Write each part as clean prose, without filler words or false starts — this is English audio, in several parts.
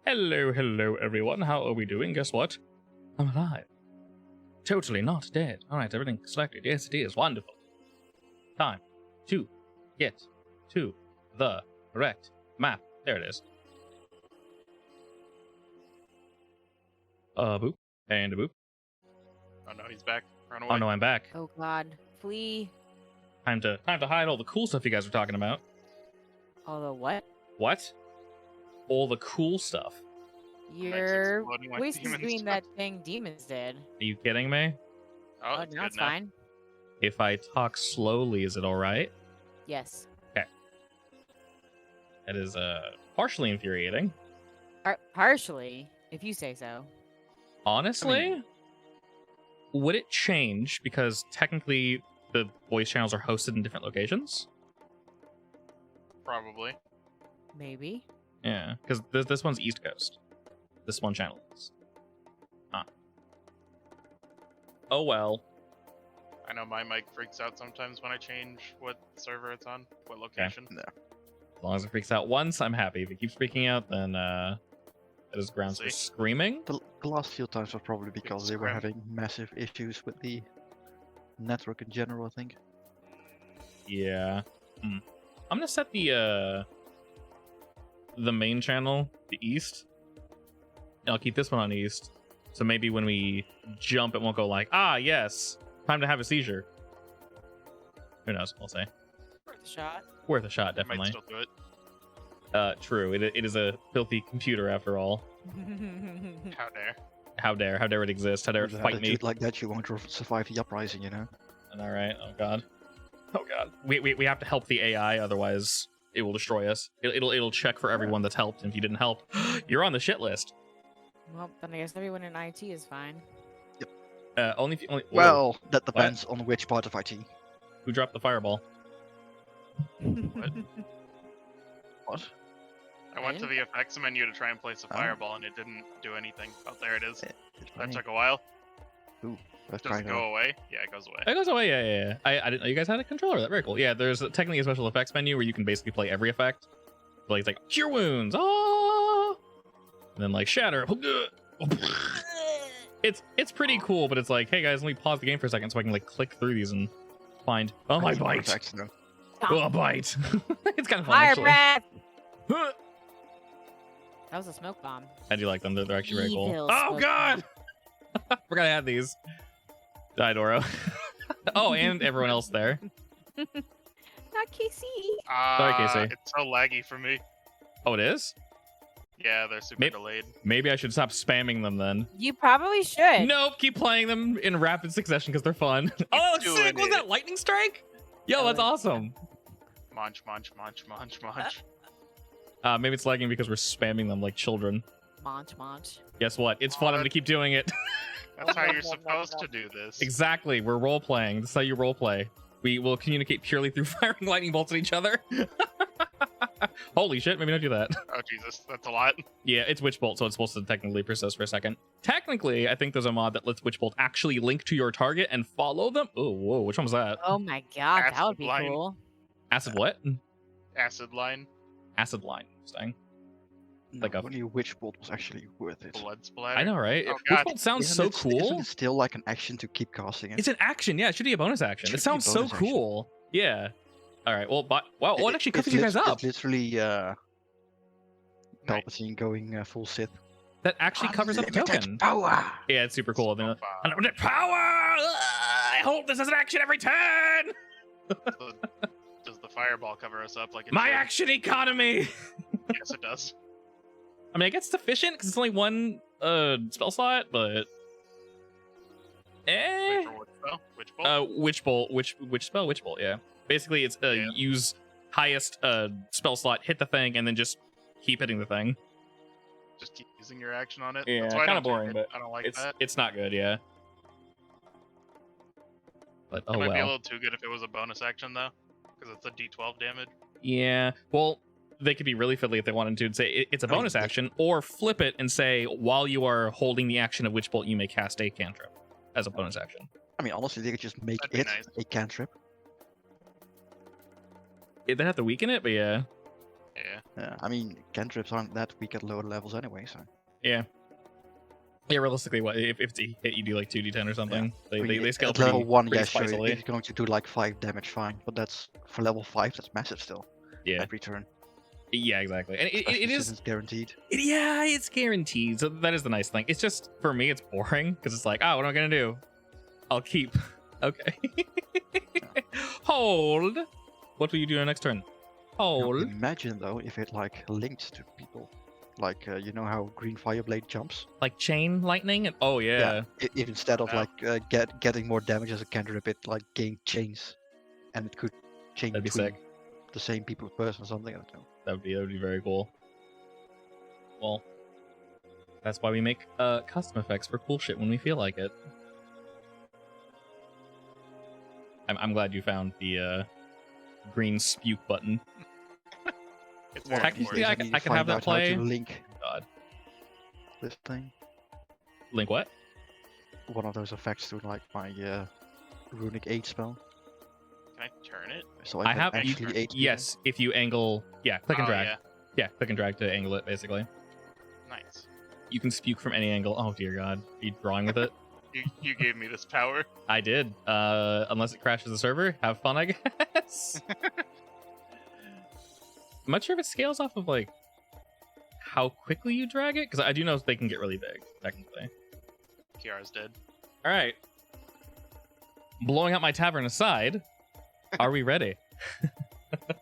Hello, everyone. How are we doing? Guess what? I'm alive. Totally not dead. Alright, everything selected. Yes, it is. Wonderful. Time to get to the correct map. There it is. Boop. And a boop. Oh no, he's back. Run away. Oh no, I'm back. Oh god. Flee. Time to hide all the cool stuff you guys were talking about. All the what? What? All the cool stuff. Your exploding like voice is demons. doing that thing demons did. Are you kidding me? Oh, Oh, it's now good it's now. fine. If I talk slowly, is it alright? Yes. That is partially infuriating. Partially, if you say so. Honestly, would it change because technically the voice channels are hosted in different locations? Probably. Maybe. Yeah, because this one's East Coast. This one channel is. Huh. Oh well. I know my mic freaks out sometimes when I change what server it's on, what location. No. As long as it freaks out once, I'm happy. If it keeps freaking out, then that is grounds for screaming. The last few times were probably because they were having massive issues with the network in general, I think. Yeah. I'm gonna set the main channel to East. And I'll keep this one on East. So maybe when we jump, it won't go like, ah, yes, time to have a seizure. Who knows? We'll see. Worth a shot. Worth a shot, I might definitely. still do it. True. It is a filthy computer after all. How dare. How dare it exist? How dare it With an fight me? attitude like that, you won't survive the uprising, you know? All right. Oh god. Oh god. We have to help the AI, otherwise it will destroy us. It'll check for everyone that's helped. And if you didn't help, you're on the shit list. Well, then I guess everyone in IT is fine. Only. Whoa. Well, that depends on which part of IT. Who dropped the fireball? What? I went to the effects menu to try and place a Oh. fireball and it didn't do anything. Oh, there it is. It's That funny. took a while. That's Does it kinda... go away? Yeah, it goes away. It goes away. Yeah. I didn't know you guys had a controller. That's very cool. Yeah. There's technically a special effects menu where you can basically play every effect. Like it's like cure wounds. Oh. And then like shatter. It's pretty cool, but it's like, hey guys, let me pause the game for a second so I can like click through these and find. Oh my bite! Effects, no. Oh, a bite! It's kind of fun Fire actually. breath! That was a smoke bomb. How do you like them? They're actually very cool. Evil Oh smoke god! Forgot I had these. Die, Doro. Oh, and everyone else there. Not Casey. Sorry, Casey. It's so laggy for me. Oh, it is? Yeah, they're super delayed. Maybe I should stop spamming them then. You probably should. Nope, keep playing them in rapid succession because they're fun. Oh, doing sick! Was it. that lightning strike? Yo, that's awesome. Munch, munch, munch, munch, munch. Maybe it's lagging because we're spamming them like children. Munch. Guess what? It's fun. I'm gonna keep doing it. That's how you're supposed to do this. Exactly. We're role playing. This is how you role play. We will communicate purely through firing lightning bolts at each other. Holy shit! Maybe don't do that. Oh Jesus, that's a lot. Yeah, it's Witch Bolt, so it's supposed to technically persist for a second. Technically, I think there's a mod that lets Witch Bolt actually link to your target and follow them. Oh, whoa! Which one was that? Oh my god, that Acid would be line. cool. Acid what? Acid line, Acid line. Interesting. Like a- only Witch Bolt was actually worth it. blood splatter. I know, right? Oh, Witch God. Bolt sounds Isn't so it- cool. Isn't it still like an action to keep casting it? It's an action. Yeah, it should be a bonus action. Should It be a sounds so bonus action. cool. Yeah. All right. Well, wow. What actually covers It's you guys up? It's literally Nice. Palpatine going full Sith. That actually covers up the Unlimited token. power! Yeah, it's super cool. Then Smoke bomb. unlimited power. I hope this is an action every turn. Does the fireball cover us up like it My should? action economy. Yes, it does. I mean, I guess it's sufficient because it's only one spell slot, but Wait for what spell? Which bolt? Witch Bolt, which spell? Witch Bolt, yeah. Basically, it's Yeah. use highest spell slot, hit the thing, and then just keep hitting the thing. Just keep using your action on it. Yeah, That's why I kinda don't do boring, it. but I don't like It's that. it's not good, yeah. But It oh might be a well. little too good if it was a bonus action though, because it's a D12 damage. Yeah. Well, they could be really fiddly if they wanted to and say it's a I mean, bonus they- action, or flip it and say while you are holding the action of Witch Bolt, you may cast a cantrip as a bonus action. I mean, honestly, they could just make That'd be it nice. a cantrip. They'd have to weaken it, but yeah. Yeah. Yeah, I mean, cantrips aren't that weak at lower levels anyway, so. Yeah. Yeah, realistically, what if it's a hit, you do like 2d10 or something? I mean, They scale at level pretty, 1, pretty yeah, sure, spicily. it's going to do like 5 damage, fine, but that's for level 5, that's massive still. Yeah. Every turn. Yeah, exactly. And Especially it since is it's guaranteed. yeah, it's guaranteed. So that is the nice thing. It's just for me, it's boring because it's like, oh, what am I gonna do? I'll keep. Okay. Hold. What will you do next turn? Now, Hold. imagine though if it like linked to people, like you know how green fireblade jumps. Like chain lightning? And, oh yeah. If instead of Yeah. like getting more damage as a cantrip, it like gained chains, and it could chain That'd be between sick. the same people person or something. I don't know. That would be very cool. Well, that's why we make custom effects for cool shit when we feel like it. I'm glad you found the green spuke button. It's One very of these Technically, days I need I to can have find that out how to play. link God. this thing. Link what? One of those effects to like my runic aid spell. Can I turn it? So I can have actually aid people. yes, if you angle, yeah, click and Oh, drag. yeah. Yeah, click and drag to angle it, basically. Nice. You can spuke from any angle. Oh dear God, are you drawing with it? You gave me this power. I did. Unless it crashes the server, have fun, I guess. I'm not sure if it scales off of like how quickly you drag it, because I do know they can get really big, technically. Kiara's dead. All right. Blowing up my tavern aside, are we ready?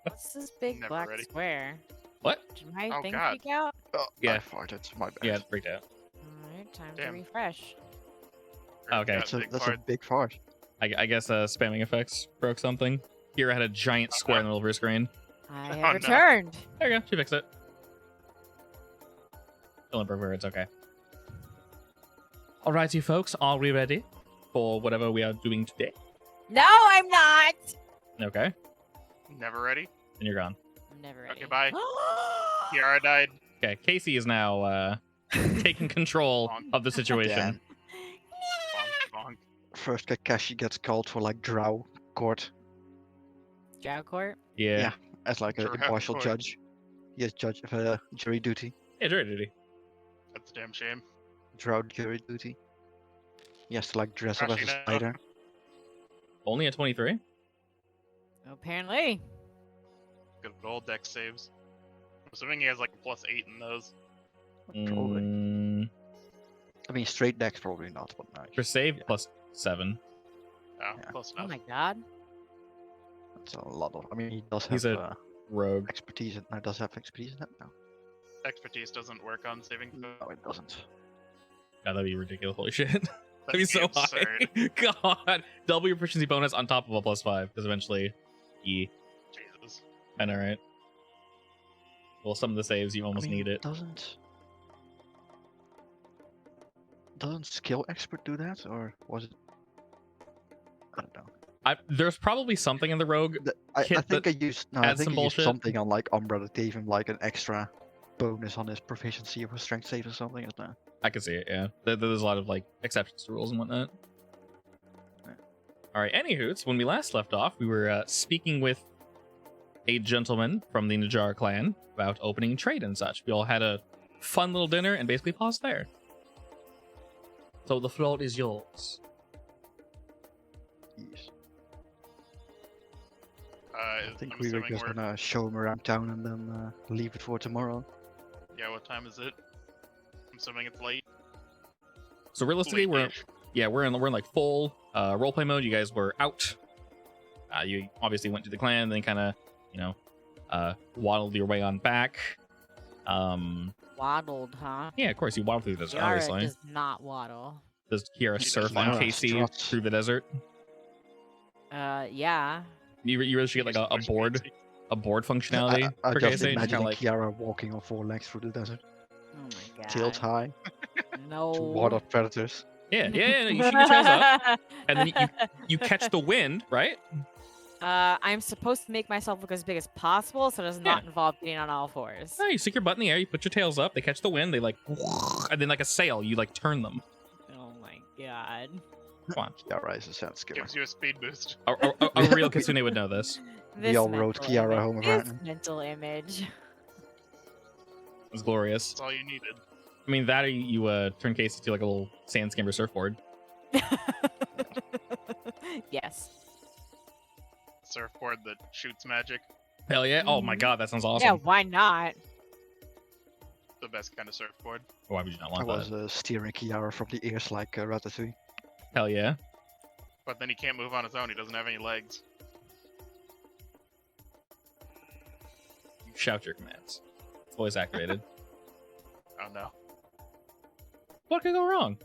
What's this big Never black ready. square? What? Did my Oh, thing God. freak out? Oh, Yeah. I farted. My bad. Yeah, it's freaked out. Alright, time Damn. to refresh. Okay. That big That's a part. big fart. I guess spamming effects broke something. Kira had a giant square in the middle of her screen. I Oh, have no. returned. There you go. She fixed it. Don't broke her. It's okay. Alrighty, folks. Are we ready for whatever we are doing today? No, I'm not. Okay. Never ready. And you're gone. I'm never ready. Okay, bye. Kiara died. Okay. Casey is now taking control of the situation. Bonk, bonk. First, Kakashi gets called for like drow court Drow court. Yeah. Yeah. as like an Drow impartial court. judge. He has judge jury duty, Yeah, jury duty. That's a damn shame. drow jury duty. He has to like dress up as a Actually, no. spider. Only at 23. Apparently. Good old deck saves. I'm assuming he has like a +8 in those. Probably. Mm, I mean, straight decks probably not, but nice. for save +7. Oh, Yeah. close Oh enough. my god. That's a lot of. I mean, he does have He's a rogue. expertise. No, does have expertise in that? No, Expertise doesn't work on saving throws. no, it doesn't. God, that'd be ridiculous. Holy shit. That'd be That'd so be absurd. high. God. Double your proficiency bonus on top of a +5, because eventually, Jesus. I know, right? Well, some of the saves you almost I mean, need it. Doesn't skill expert do that, or was it? I don't know. There's probably something in the rogue. I Kit think I that used no, adds I think some I used bullshit. something on like Umbra that gave him like an extra bonus on his proficiency of a strength save or something. Isn't there? I can see it, yeah. There's a lot of like exceptions to rules and whatnot. Yeah. All right, anywhoots, when we last left off, we were speaking with a gentleman from the Najjar clan about opening trade and such. We all had a fun little dinner and basically paused there. So the floor is yours. Yes. I I think we were assuming just we're... gonna show him around town and then leave it for tomorrow. Yeah, what time is it? I'm assuming it's late. So realistically, Late-ish. we're in like full roleplay mode. You guys were out. You obviously went to the clan, then kind of waddled your way on back. Waddled, huh? Yeah, of course you waddled through the desert. Kiara Obviously, does not waddle. does Kiara She surf does on not. Casey Struts. through the desert? Yeah. You really should get like a Just board push functionality I for just Casey. Just imagine kinda like, Kiara walking on 4 legs through the desert, Oh my god. tails high, No. to ward off predators. yeah, you shoot your tails up, and then you catch the wind, right? I'm supposed to make myself look as big as possible, so it does not involve getting on all fours. No, you stick your butt in the air, you put your tails up, they catch the wind, they like, and then like a sail, you like turn them. Oh my god. Come on, Kiara is a sound skiller. Gives you a speed boost. a real Kitsune would know this. We all wrote mental Kiara image- home this apparently. mental image. It's glorious. That's all you needed. I mean, that or you turn Casey to like a little sand scamper surfboard. Yes. Surfboard that shoots magic. Hell yeah! Oh my Mhm. god, that sounds awesome. Yeah, why not? The best kind of surfboard. Why would you not I want that? was steering Kiara from the ears like Ratatouille. Hell yeah! But then he can't move on his own. He doesn't have any legs. You shout your commands. Voice activated. Oh no. What could go wrong?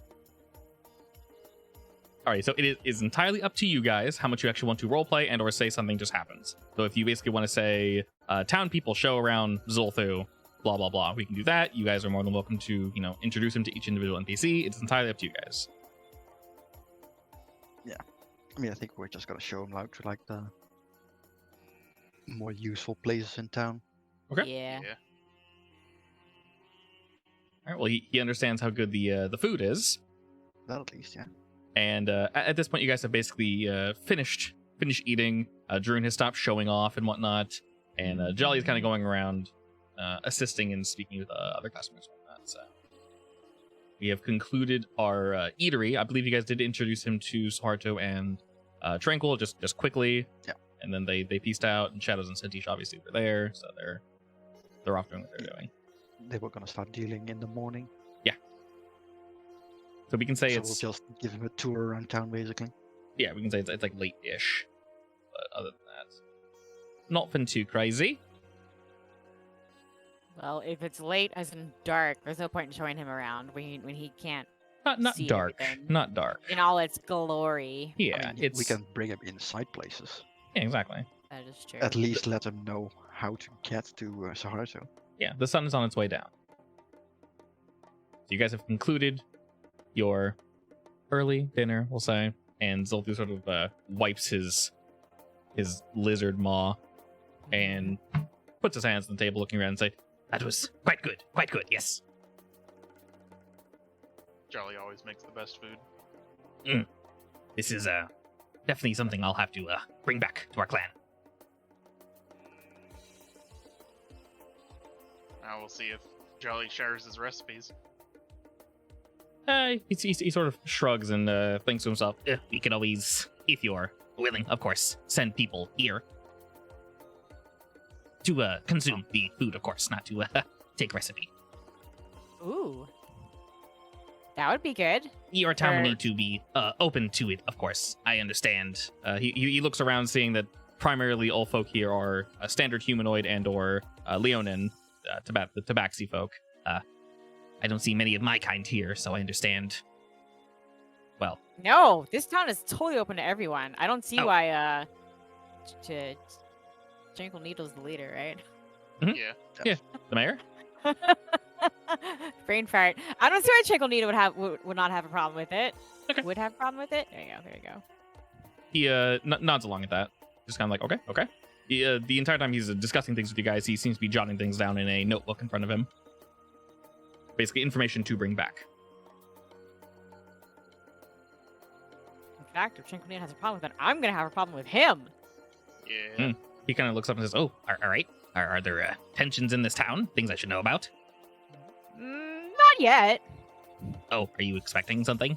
Alright, so it is entirely up to you guys how much you actually want to roleplay and or say something just happens. So if you basically want to say, town people show around Zolthu, blah, blah, blah, we can do that. You guys are more than welcome to, introduce him to each individual NPC. It's entirely up to you guys. I mean, I think we're just gonna show him out to like the more useful places in town. Okay. Yeah. Yeah. Alright, well, he understands how good the food is. That at least, yeah. And at this point, you guys have basically finished eating. Druin has stopped showing off and whatnot. And Jolly is kind of going around assisting and speaking with other customers and whatnot. So we have concluded our eatery. I believe you guys did introduce him to Suharto and Tranquil just quickly. Yeah. And then they pieced out, and Shadows and Sentish obviously were there, so they're off doing what they're doing. They were gonna start dealing in the morning. So we can say So it's we'll just give him a tour around town, basically. yeah, we can say it's like late-ish. But other than that, nothing too crazy. Well, if it's late as in dark, there's no point in showing him around when he can't Not see dark. everything. Not dark. in all its glory. Yeah, I mean, it's we can bring him inside places. yeah, exactly. That is true. At least let him know how to get to Suharto. Yeah, the sun is on its way down. So you guys have concluded your early dinner, we'll say, and Zolthu sort of wipes his lizard maw and puts his hands on the table, looking around and say, "That was quite good, yes." Jolly always makes the best food. This is definitely something I'll have to bring back to our clan. Now we'll see if Jolly shares his recipes. He sort of shrugs and thinks to himself, we can always, if you're willing, of course, send people here to consume the food, of course, not to take recipe. Ooh. That would be good. Your town will Sure. need to be open to it, of course. I understand. He looks around, seeing that primarily all folk here are standard humanoid and or Leonin, the Tabaxi folk. I don't see many of my kind here, so I understand. Well, No, this town is totally open to everyone. I don't see Oh. why Jinkle Needle's the leader, right? Yeah. the mayor? Brain fart. I don't see why Jinkle Needle would not have a problem with it. Okay. Would have a problem with it? There you go. He nods along at that. Just kind of like, okay. The entire time he's discussing things with you guys, he seems to be jotting things down in a notebook in front of him. Basically, information to bring back. In fact, if Jinkle Needle has a problem with it, I'm gonna have a problem with him. Yeah. He kind of looks up and says, "Oh, all right. Are there tensions in this town? Things I should know about? Not yet. Oh, are you expecting something?"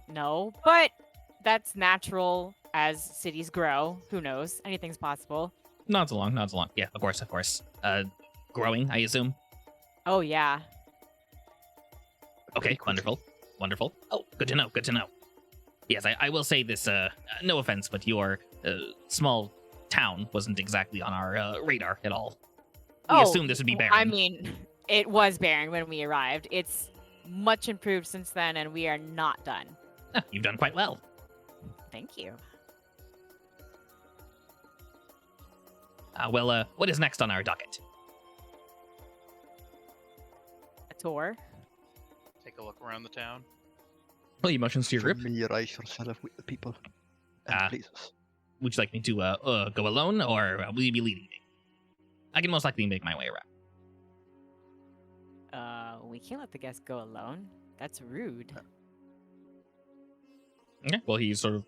No, but that's natural as cities grow. Who knows? Anything's possible. Nods along. Yeah, of course. Growing, I assume. Oh yeah. Okay, wonderful. Oh, good to know. Yes, I will say this, no offense, but your small town wasn't exactly on our radar at all. We assumed this would be barren. I mean, it was barren when we arrived. It's much improved since then, and we are not done. You've done quite well. Thank you. Well, what is next on our docket? A tour. Take a look around the town. Well, you motions to your group. Familiarize yourself with the people and places. Would you like me to go alone, or will you be leading me? I can most likely make my way around. We can't let the guests go alone. That's rude. Okay. Well, he sort of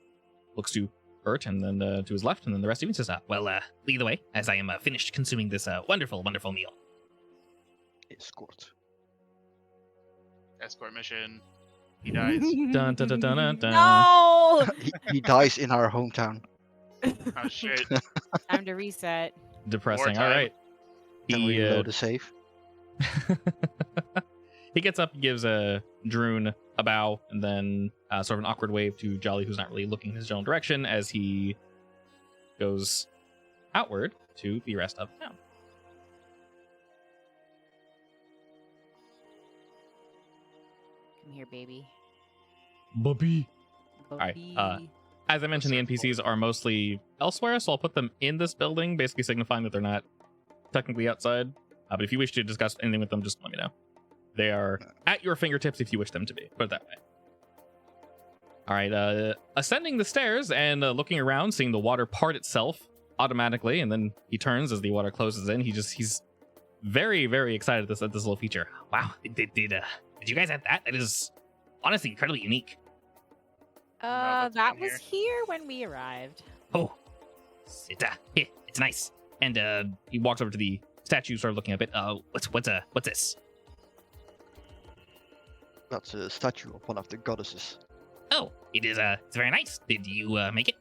looks to Bert and then to his left, and then the rest of you says, well, lead the way, as I am finished consuming this wonderful meal. escort. Escort mission. He dies. Dun, dun, dun, dun, dun, dun. No! He dies in our hometown. Oh shit. Time to reset. Depressing. All Wartime. right. Can we reload the save? He gets up, gives a Droon a bow, and then sort of an awkward wave to Jolly, who's not really looking in his general direction, as he goes outward to the rest of town. Come here, baby. Bubby. right, Bubby. As I mentioned, the NPCs are mostly elsewhere, so I'll put them in this building, basically signifying that they're not technically outside. But if you wish to discuss anything with them, just let me know. They are at your fingertips if you wish them to be. Put it that way. All right, ascending the stairs and looking around, seeing the water part itself automatically, and then he turns as the water closes in. He's very, very excited at this little feature. Wow, did you guys have that? That is honestly incredibly unique. that's That been was here when we arrived. Oh, it's nice. And he walks over to the statue, started looking at it. What's this? That's a statue of one of the goddesses. Oh, it's very nice. Did you make it?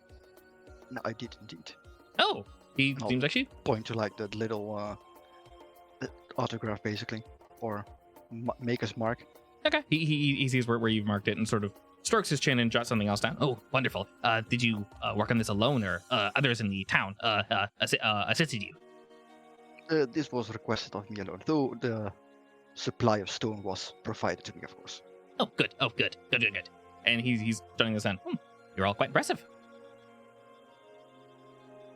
No, I did indeed. Oh, he Oh. seems like she. Point to like that little autograph, basically, or maker's mark. Okay. He sees where you've marked it and sort of strokes his chin and jots something else down. Oh, wonderful. Did you work on this alone, or others in the town assisted you? This was requested of me alone, though the supply of stone was provided to me, of course. Oh, good. Oh, good. Good. And he's turning this on. You're all quite impressive.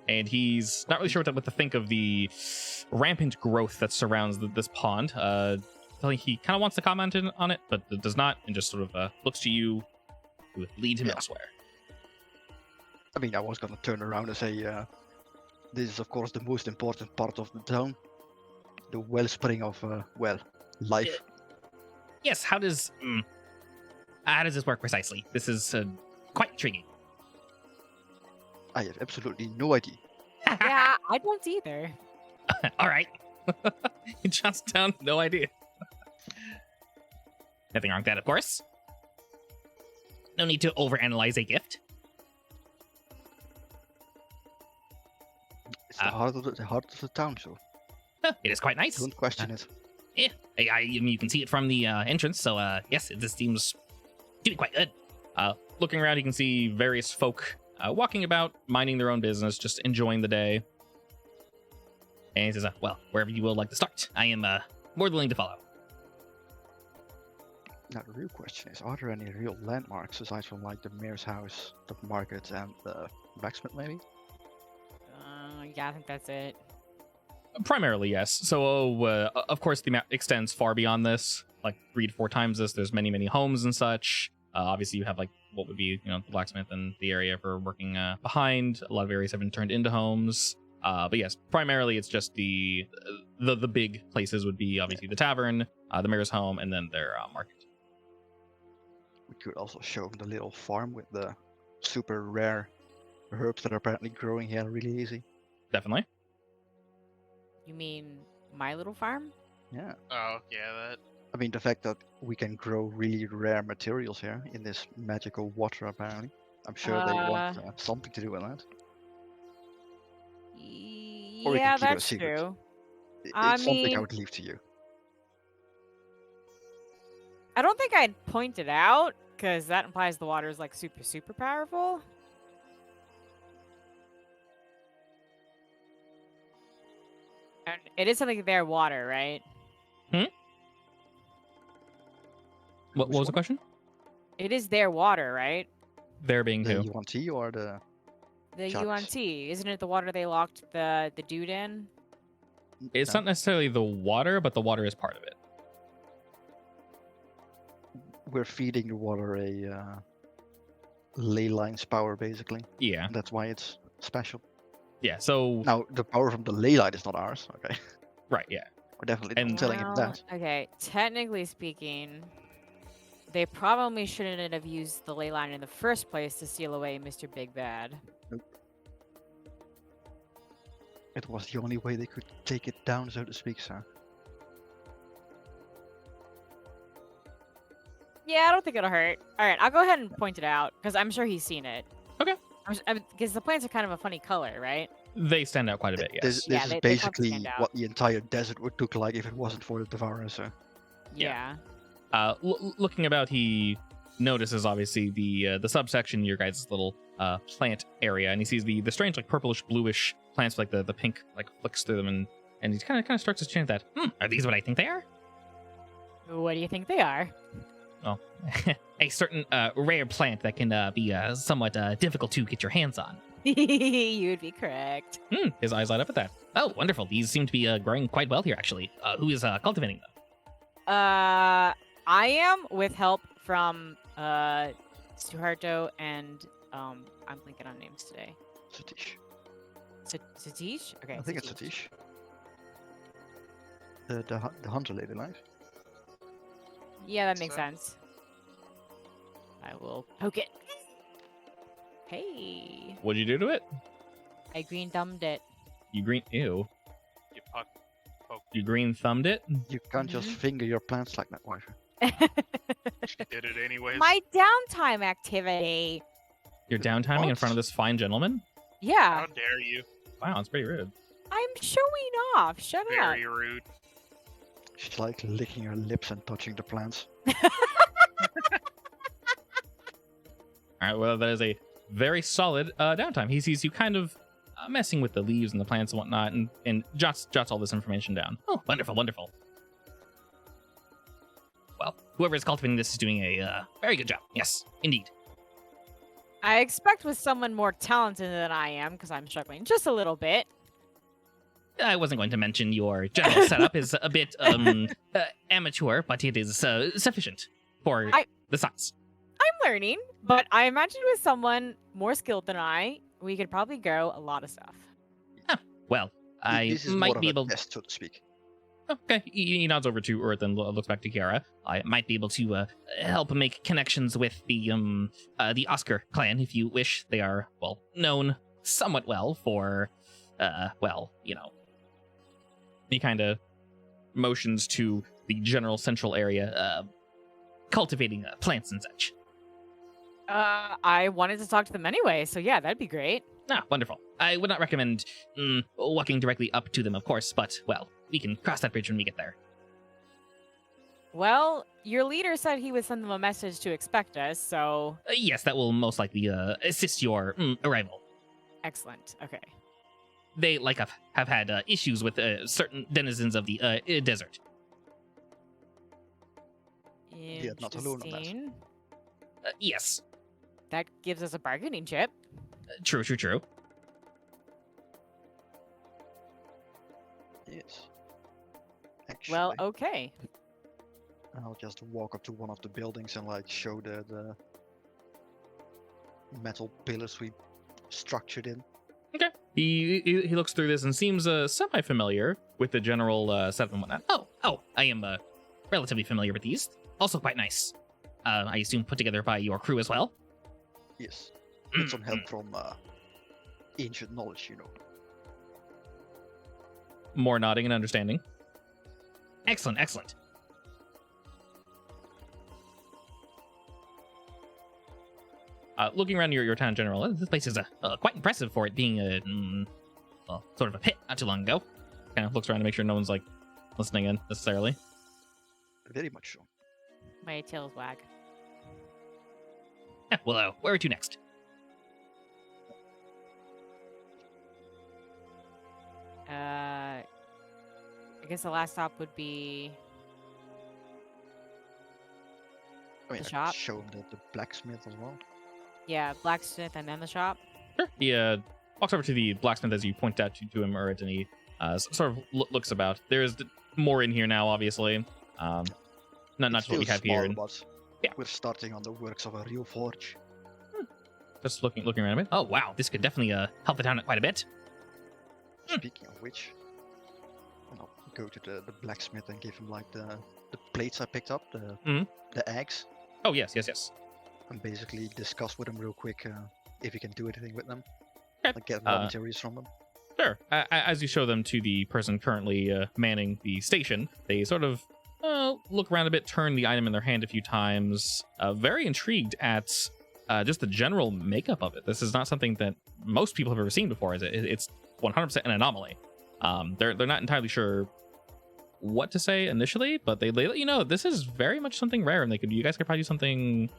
And he's not really sure what to think of the rampant growth that surrounds this pond. He kind of wants to comment on it, but does not, and just sort of looks to you to lead him elsewhere. I mean, I was gonna turn around and say, this is of course the most important part of the town, the wellspring of life. Yes. How does this work precisely? This is quite intriguing. I have absolutely no idea. Yeah, I don't either. All right. He jots down, no idea. Nothing wrong with that, of course. No need to overanalyze a gift. It's the heart of the town, so It is quite nice. don't question it. I mean, you can see it from the entrance, so yes, this seems to be quite good. Looking around, you can see various folk walking about, minding their own business, just enjoying the day. And he says, well, wherever you will like to start, I am more than willing to follow. Now the real question is, are there any real landmarks aside from like the mayor's house, the market, and the blacksmith, maybe? Yeah, I think that's it. Primarily, yes. So, of course, the map extends far beyond this, like 3 to 4 times this. There's many, many homes and such. Obviously, you have like what would be, the blacksmith and the area for working behind. A lot of areas have been turned into homes. But yes, primarily it's just the big places would be obviously the tavern, the mayor's home, and then their market. We could also show them the little farm with the super rare herbs that are apparently growing here really easy. Definitely. You mean my little farm? Yeah. Oh yeah, that. I mean, the fact that we can grow really rare materials here in this magical water, apparently. I'm sure they want something to do with that. Or we can Yeah, keep it a that's secret. true. It's I something I mean- would leave to you. I don't think I'd point it out, because that implies the water is like super, super powerful. And it is something their water, right? What was the question? It is their water, right? There being The who? UNT or the... The Shucks. UNT. Isn't it the water they locked the dude in? It's No, not necessarily the water, but the water is part of it. We're feeding the water a ley line's power, basically. Yeah. That's why it's special. Yeah. So Now, the power from the ley line is not ours, okay? right. Yeah. We're definitely And- not telling him that. Okay, technically speaking, they probably shouldn't have used the ley line in the first place to seal away Mr. Big Bad. It was the only way they could take it down, so to speak, sir. Yeah, I don't think it'll hurt. All right, I'll go ahead and point it out because I'm sure he's seen it. Okay. Because the plants are kind of a funny color, right? They stand out quite a bit, yes. This Yeah, is they probably basically stand out. what the entire desert would look like if it wasn't for the Devourer. So Yeah. Looking about, he notices obviously the subsection, your guys' little plant area, and he sees the strange like purplish bluish plants with like the pink like flicks through them, and he kind of starts to chant that. Are these what I think they are? What do you think they are? Oh, a certain rare plant that can be somewhat difficult to get your hands on. You'd be correct. His eyes light up at that. Oh, wonderful. These seem to be growing quite well here, actually. Who is cultivating them? I am with help from Suharto and I'm blanking on names today. Satish. Satish? Okay. I think it's Satish. The hunter lady, right? Yeah, that makes So- sense. I will poke it. Hey, What'd you do to it? I green thumbed it. You green. Ew. You puck. You green thumbed it? You can't just Mhm. finger your plants like that, wife. She did it anyways. My downtime activity. You're downtiming in What? front of this fine gentleman? Yeah, How dare you? Wow, that's pretty rude. I'm showing off. Shut up. Very rude. She's like licking her lips and touching the plants. All right, well, that is a very solid downtime. He sees you kind of messing with the leaves and the plants and whatnot, and jots all this information down. Oh, wonderful, wonderful. Well, whoever is cultivating this is doing a very good job. Yes, indeed. I expect with someone more talented than I am, because I'm struggling just a little bit. I wasn't going to mention your general setup is a bit amateur, but it is sufficient for the size. I'm learning, but I imagine with someone more skilled than I, we could probably grow a lot of stuff. Well, I This is might more be of a able. test, so to speak. Okay, he nods over to Earth and looks back to Kiara. I might be able to help make connections with the Oscar clan if you wish. They are well known somewhat well for, well, you know. He kind of motions to the general central area, cultivating plants and such. I wanted to talk to them anyway, so yeah, that'd be great. Ah, wonderful. I would not recommend walking directly up to them, of course, but, well, we can cross that bridge when we get there. Well, your leader said he would send them a message to expect us, so Yes, that will most likely assist your arrival. excellent. Okay. They, like, have had issues with certain denizens of the desert. Yeah, not alone on that. Interesting. Yes, That gives us a bargaining chip. true. Yes. Actually, Well, okay. I'll just walk up to one of the buildings and like show the metal pillars we structured in. Okay. He looks through this and seems semi-familiar with the general setup and whatnot. Oh, I am relatively familiar with these. Also quite nice. I assume put together by your crew as well. Yes. With some help from ancient knowledge, you know. More nodding and understanding. Excellent. Looking around your town in general, this place is quite impressive for it being well, sort of a pit not too long ago. Kind of looks around to make sure no one's like listening in necessarily. Very much so. My tails wag. Yeah, well, where to next? I guess the last stop would be I mean, The I could shop? show him the blacksmith as well. blacksmith and then the shop. Sure. He walks over to the blacksmith as you point out to him, Urit, and he sort of looks about. There's more in here now, obviously. Not It's just what we still have here. small, And but Yeah. we're starting on the works of a real forge. just looking around a bit. Oh wow, this could definitely help the town quite a bit. Speaking of which, I'll go to the blacksmith and give him like the plates I picked up, the eggs, Oh yes. and basically discuss with him real quick if he can do anything with them. Okay. Like get raw materials from them. Sure. As you show them to the person currently manning the station, they sort of look around a bit, turn the item in their hand a few times, very intrigued at just the general makeup of it. This is not something that most people have ever seen before, is it? It's 100% an anomaly. They're not entirely sure what to say initially, but they let you know this is very much something rare, and you guys could probably do something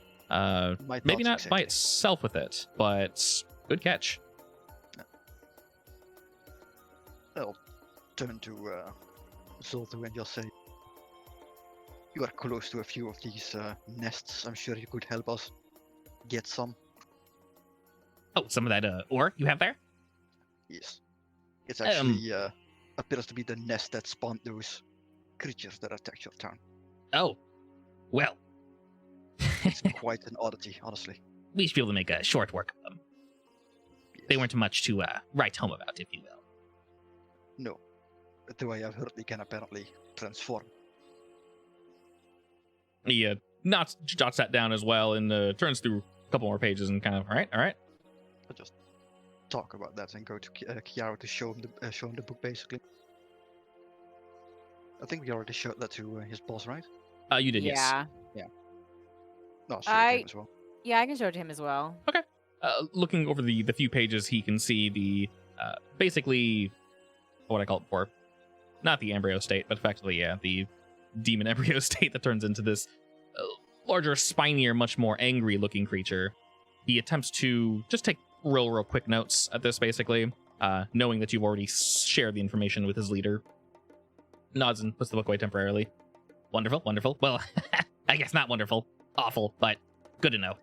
maybe not by itself with it, but good catch. I'll turn to Zoltu and just say, you are close to a few of these nests. I'm sure you could help us get some. Oh, some of that ore you have there? Yes. It's actually appears to be the nest that spawned those creatures that attacked your town. Oh, well. It's quite an oddity, honestly. We should be able to make a short work of them. Yes. They weren't much to write home about, if you will. No. But the way I've heard, they can apparently transform. He jots that down as well and turns through a couple more pages and kind of, all right. I'll just talk about that and go to Kiara to show him the book, basically. I think we already showed that to his boss, right? You did, yes. Yeah. No, show it to him as well. Yeah, I can show it to him as well. Looking over the few pages, he can see the basically what I call it before, not the embryo state, but effectively, yeah, the demon embryo state that turns into this larger, spinier, much more angry-looking creature. He attempts to just take real quick notes at this, basically, knowing that you've already shared the information with his leader. Nods and puts the book away temporarily. Wonderful. Well, I guess not wonderful. Awful, but good to know.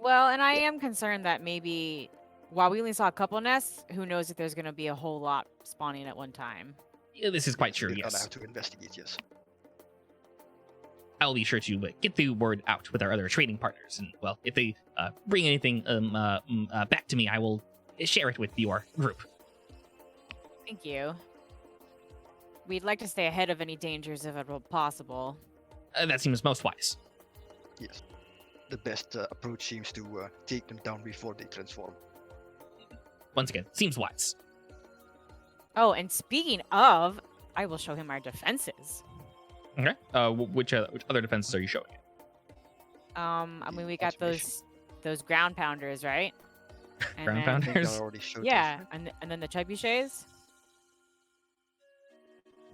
Well, and I am concerned that maybe while we only saw a couple nests, who knows if there's going to be a whole lot spawning at one time. Yeah, this is quite true, We're gonna yes. have to investigate, yes. I'll be sure to get the word out with our other trading partners, and, well, if they bring anything back to me, I will share it with your group. Thank you. We'd like to stay ahead of any dangers if at all possible. That seems most wise. Yes. The best approach seems to take them down before they transform. Once again, seems wise. Oh, and speaking of, I will show him our defenses. Okay. Which other defenses are you showing? I mean, we got Automation. those ground pounders, right? And Ground then- I think I pounders? already showed Yeah, those, right? and then the trebuchets.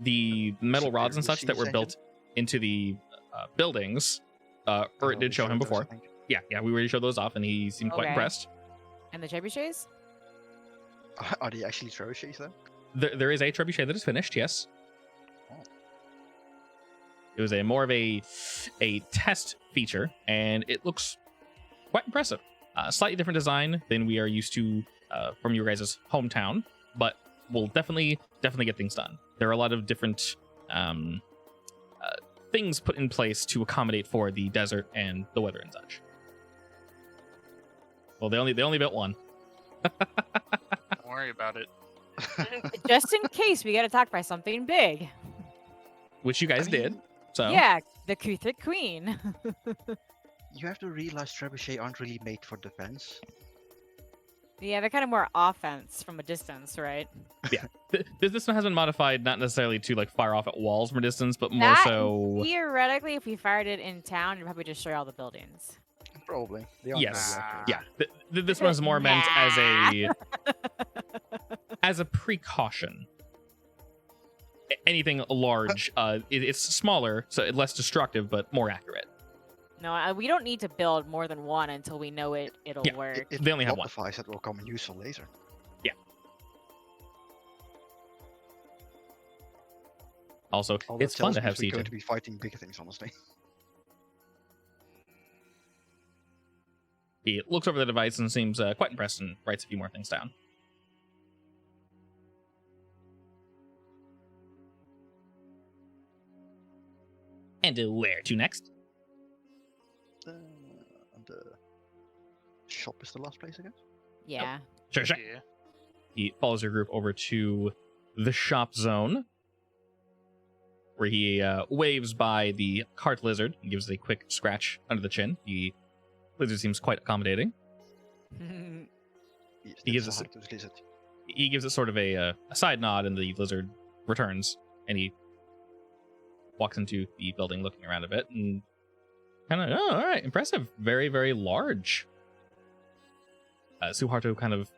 The metal rods and such that were Superior built into the buildings, or it already did show him showed those, before. I think. Yeah, we already showed those off, and he seemed quite Okay. impressed. And the trebuchets? Are they actually trebuchets then? There is a trebuchet that is finished, yes. Oh. It was more of a test feature, and it looks quite impressive. Slightly different design than we are used to from your guys' hometown, but we'll definitely get things done. There are a lot of different things put in place to accommodate for the desert and the weather and such. Well, they only built one. Don't worry about it. Just in case we get attacked by something big. Which you guys did. mean, So Yeah, the Kuthit Queen. You have to realize trebuchet aren't really made for defense. Yeah, they're kind of more offense from a distance, right? this one has been modified not necessarily to like fire off at walls from a distance, but more That, so. Theoretically, if we fired it in town, it'd probably destroy all the buildings. Probably. They aren't Yes. very accurate. Yeah, this one is more meant as a precaution. Anything large, it's smaller, so less destructive, but more accurate. No, we don't need to build more than one until we know it'll Yeah, work. It They only have one. modifies that will come in useful later. Also, All that it's fun tells to me have is we're going siege. to be fighting bigger things, honestly. He looks over the device and seems quite impressed and writes a few more things down. And where to next? And the shop is the last place, I guess. Yeah. Sure. Yeah. He follows your group over to the shop zone, where he waves by the cart lizard and gives it a quick scratch under the chin. The lizard seems quite accommodating. Yes, He gives that's us a hard to lizard. He gives it sort of a side nod, and the lizard returns, and he walks into the building, looking around a bit, and kind of, oh, all right, impressive, very, very large. Suharto kind of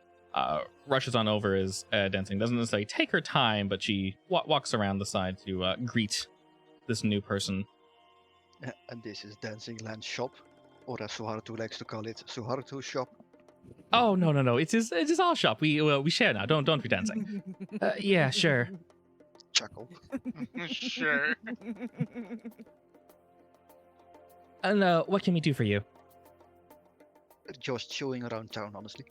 rushes on over as dancing. Doesn't necessarily take her time, but she walks around the side to greet this new person. And this is Dancing Land's shop, or as Suharto likes to call it, Suharto's shop. Oh no! It's his our shop. We share now. Don't be dancing. Yeah, sure. Chuckle. Sure. And what can we do for you? Just showing around town, honestly.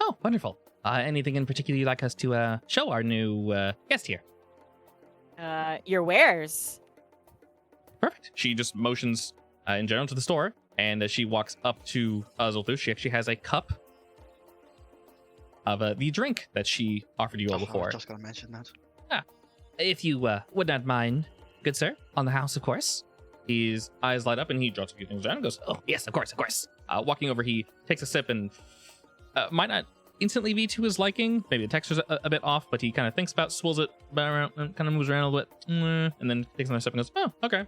Oh, wonderful. Anything in particular you'd like us to show our new guest here? Your wares. Perfect. She just motions in general to the store, and as she walks up to Zoltu, she actually has a cup of the drink that she offered you all I was before. just gonna mention that. If you would not mind, good sir, on the house, of course. His eyes light up, and he drops a few things down and goes, oh, yes, of course. Walking over, he takes a sip and might not instantly be to his liking. Maybe the texture's a bit off, but he kind of thinks about, swirls it around, and kind of moves around a little bit, and then takes another sip and goes, oh, okay.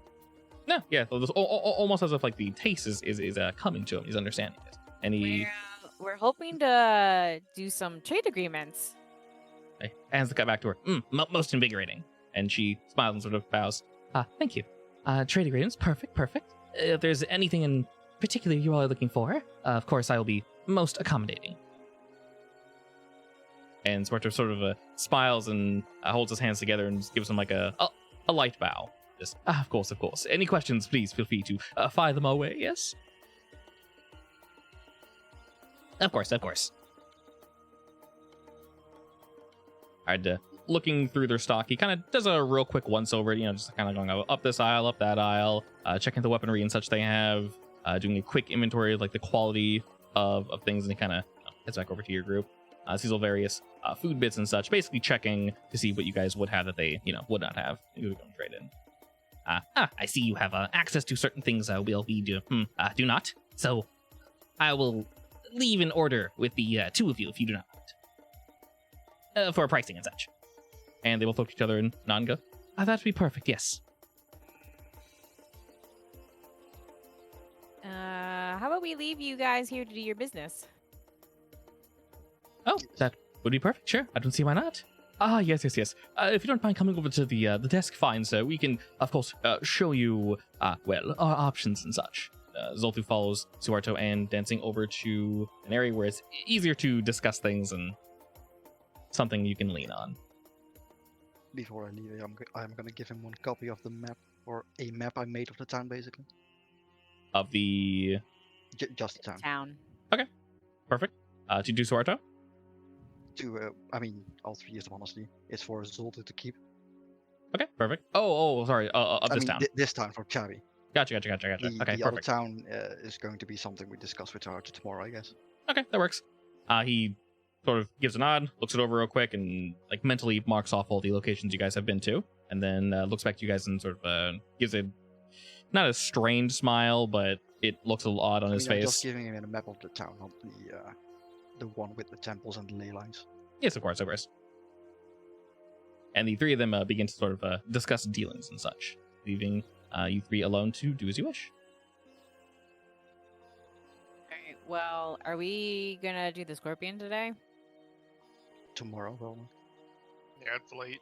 No, yeah, so almost as if like the taste is coming to him. He's understanding it. And he We're hoping to do some trade agreements. hands the cup back to her. Most invigorating. And she smiles and sort of bows. Thank you. Trade agreements, perfect. If there's anything in particular you all are looking for, of course I will be most accommodating. And Swarter sort of smiles and holds his hands together and gives him like a light bow. Just, of course. Any questions, please feel free to fire them our way, yes? Of course. Alright, looking through their stock, he kind of does a real quick once-over, just kind of going up this aisle, up that aisle, checking the weaponry and such they have, doing a quick inventory of like the quality of things, and he kind of heads back over to your group. Sees all various food bits and such, basically checking to see what you guys would have that they, would not have. You would go trade in. I see you have access to certain things we do not. So I will leave an order with the two of you if you do not want. For pricing and such. And they both look at each other and nod and go, that'd be perfect, yes. How about we leave you guys here to do your business? Oh, that would be perfect, sure. I don't see why not. Yes. If you don't mind coming over to the desk, fine, sir. We can, of course, show you, our options and such. Zoltu follows Suharto and dancing over to an area where it's easier to discuss things and something you can lean on. Before I leave, I'm gonna give him one copy of the map, or a map I made of the town, basically. Of the... Just the town. Perfect. To do Suharto? All three of them, honestly. It's for Zoltu to keep. Okay, perfect. Sorry, of this town. This town for Chabi. Gotcha. The Okay, other perfect. town is going to be something we discuss with her tomorrow, I guess. Okay, that works. He sort of gives a nod, looks it over real quick, and like mentally marks off all the locations you guys have been to, and then looks back to you guys and sort of gives a not a strange smile, but it looks a little odd on his face. I'm just giving him a map of the town, not the one with the temples and the ley lines. Yes, of course. And the three of them begin to sort of discuss dealings and such, leaving you three alone to do as you wish. Alright, well, are we gonna do the scorpion today? Tomorrow, well. Yeah, it's late.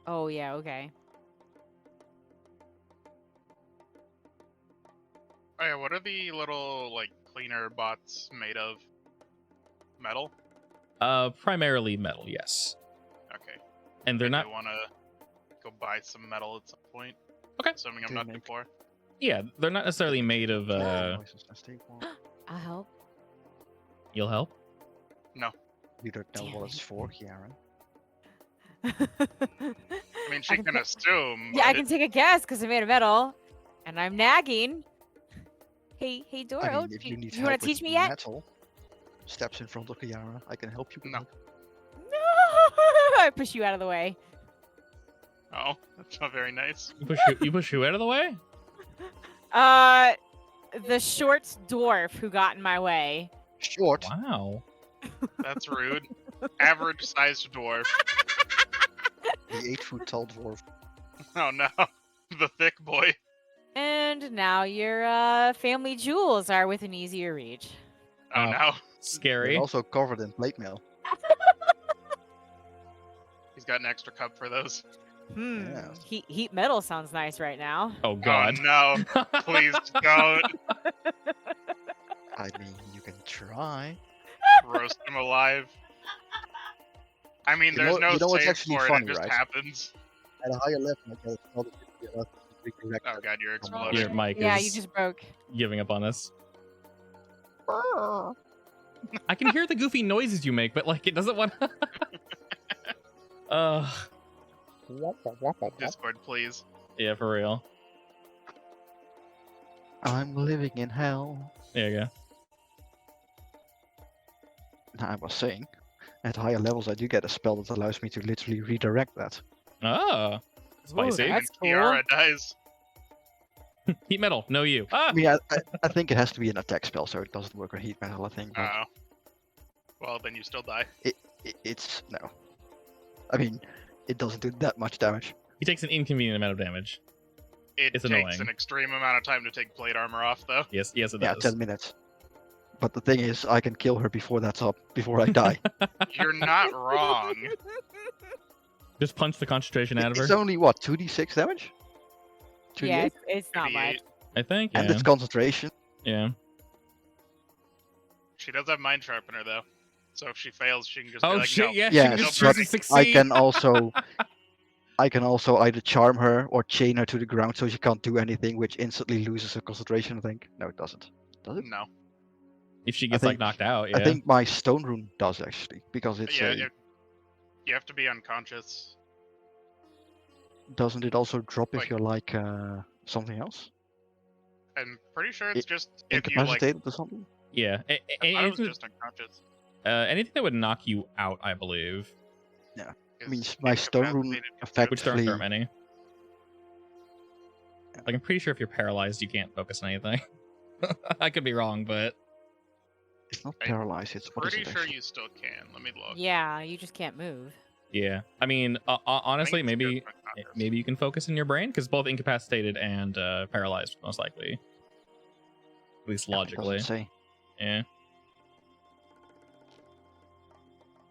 Oh, yeah, okay. Oh yeah, what are the little like cleaner bots made of? Metal? Primarily metal, yes. Okay. And they're not... I want to go buy some metal at some point. Okay. Assuming I'm not too poor. Yeah, they're not necessarily made of... I'll help. You'll help? No. You don't know Damn what it. it's for, Kiara. I mean, she can can ta- assume. Yeah, but I can take a guess because I made of metal, and I'm nagging. Hey, Doro, if you need you want help to teach with me yet? metal, steps in front of Kiara. I can help you. With No. that. No! I push you out of the way. Oh, that's not very nice. You push who out of the way? The short dwarf who got in my way. Short. Wow. That's rude. Average sized dwarf. The 8-foot tall dwarf. Oh no, the thick boy. And now your family jewels are within easier reach. Oh Oh. no, They're Scary. also covered in plate mail. he's got an extra cup for those. Yes. Heat metal sounds nice right now. Oh God. Oh no, please don't I mean, you can try. roast him alive. I mean, You there's know- no you know what's save actually for it. funny, It just right? happens. At a higher level, like it's not enough to redirect Oh that. god, you're Oh, exploding. Your mic yeah, is you just broke. giving up on us. I can hear the goofy noises you make, but like it doesn't want. Discord, please. Yeah, for real. I'm living in hell. There you go. I was saying, at higher levels, I do get a spell that allows me to literally redirect that. Oh, spicy. Ooh, that's cool. Kiara dies. Heat metal. No, you. Ah. I mean, I think it has to be an attack spell, so it doesn't work on heat metal, I think. But Oh. Well, then you still die. it's no. I mean, it doesn't do that much damage. He takes an inconvenient amount of damage. It It's takes annoying. an extreme amount of time to take plate armor off, though. Yes, yes, it Yeah, does. 10 minutes. But the thing is, I can kill her before that's up, before I die. You're not wrong. Just punch the concentration out of her. It's only what, 2d6 damage? 2d8? Yeah, it's not 38. much. I think. And Yeah. it's concentration. Yeah. She does have mind sharpener though, so if she fails, she can just Oh be like, shit! no. Yeah, Yeah, she can just but choose to succeed. I can also either charm her or chain her to the ground so she can't do anything, which instantly loses her concentration, I think. No, it doesn't. Does it? No. If she gets like think- knocked out, yeah. I think my stone rune does, actually, because it's Yeah, a... you have to be unconscious. Doesn't it also drop if like- you're like something else? I'm pretty sure it's just if you like. Incapacitated or something? Yeah. I thought it was Anything, just unconscious. anything that would knock you out, I believe. I mean, is my stone rune incapacitated. Which there aren't effectively... many. Like I'm pretty sure if you're paralyzed, you can't focus on anything. I could be wrong, but It's not I'm paralyzed, it's... What is Pretty it, sure actually? you still can. Let me look. Yeah, you just can't move. yeah. I mean, I think honestly, it's maybe just unconscious. maybe you can focus in your brain because both incapacitated and paralyzed, most likely. At least Yeah, it logically. doesn't say. Yeah.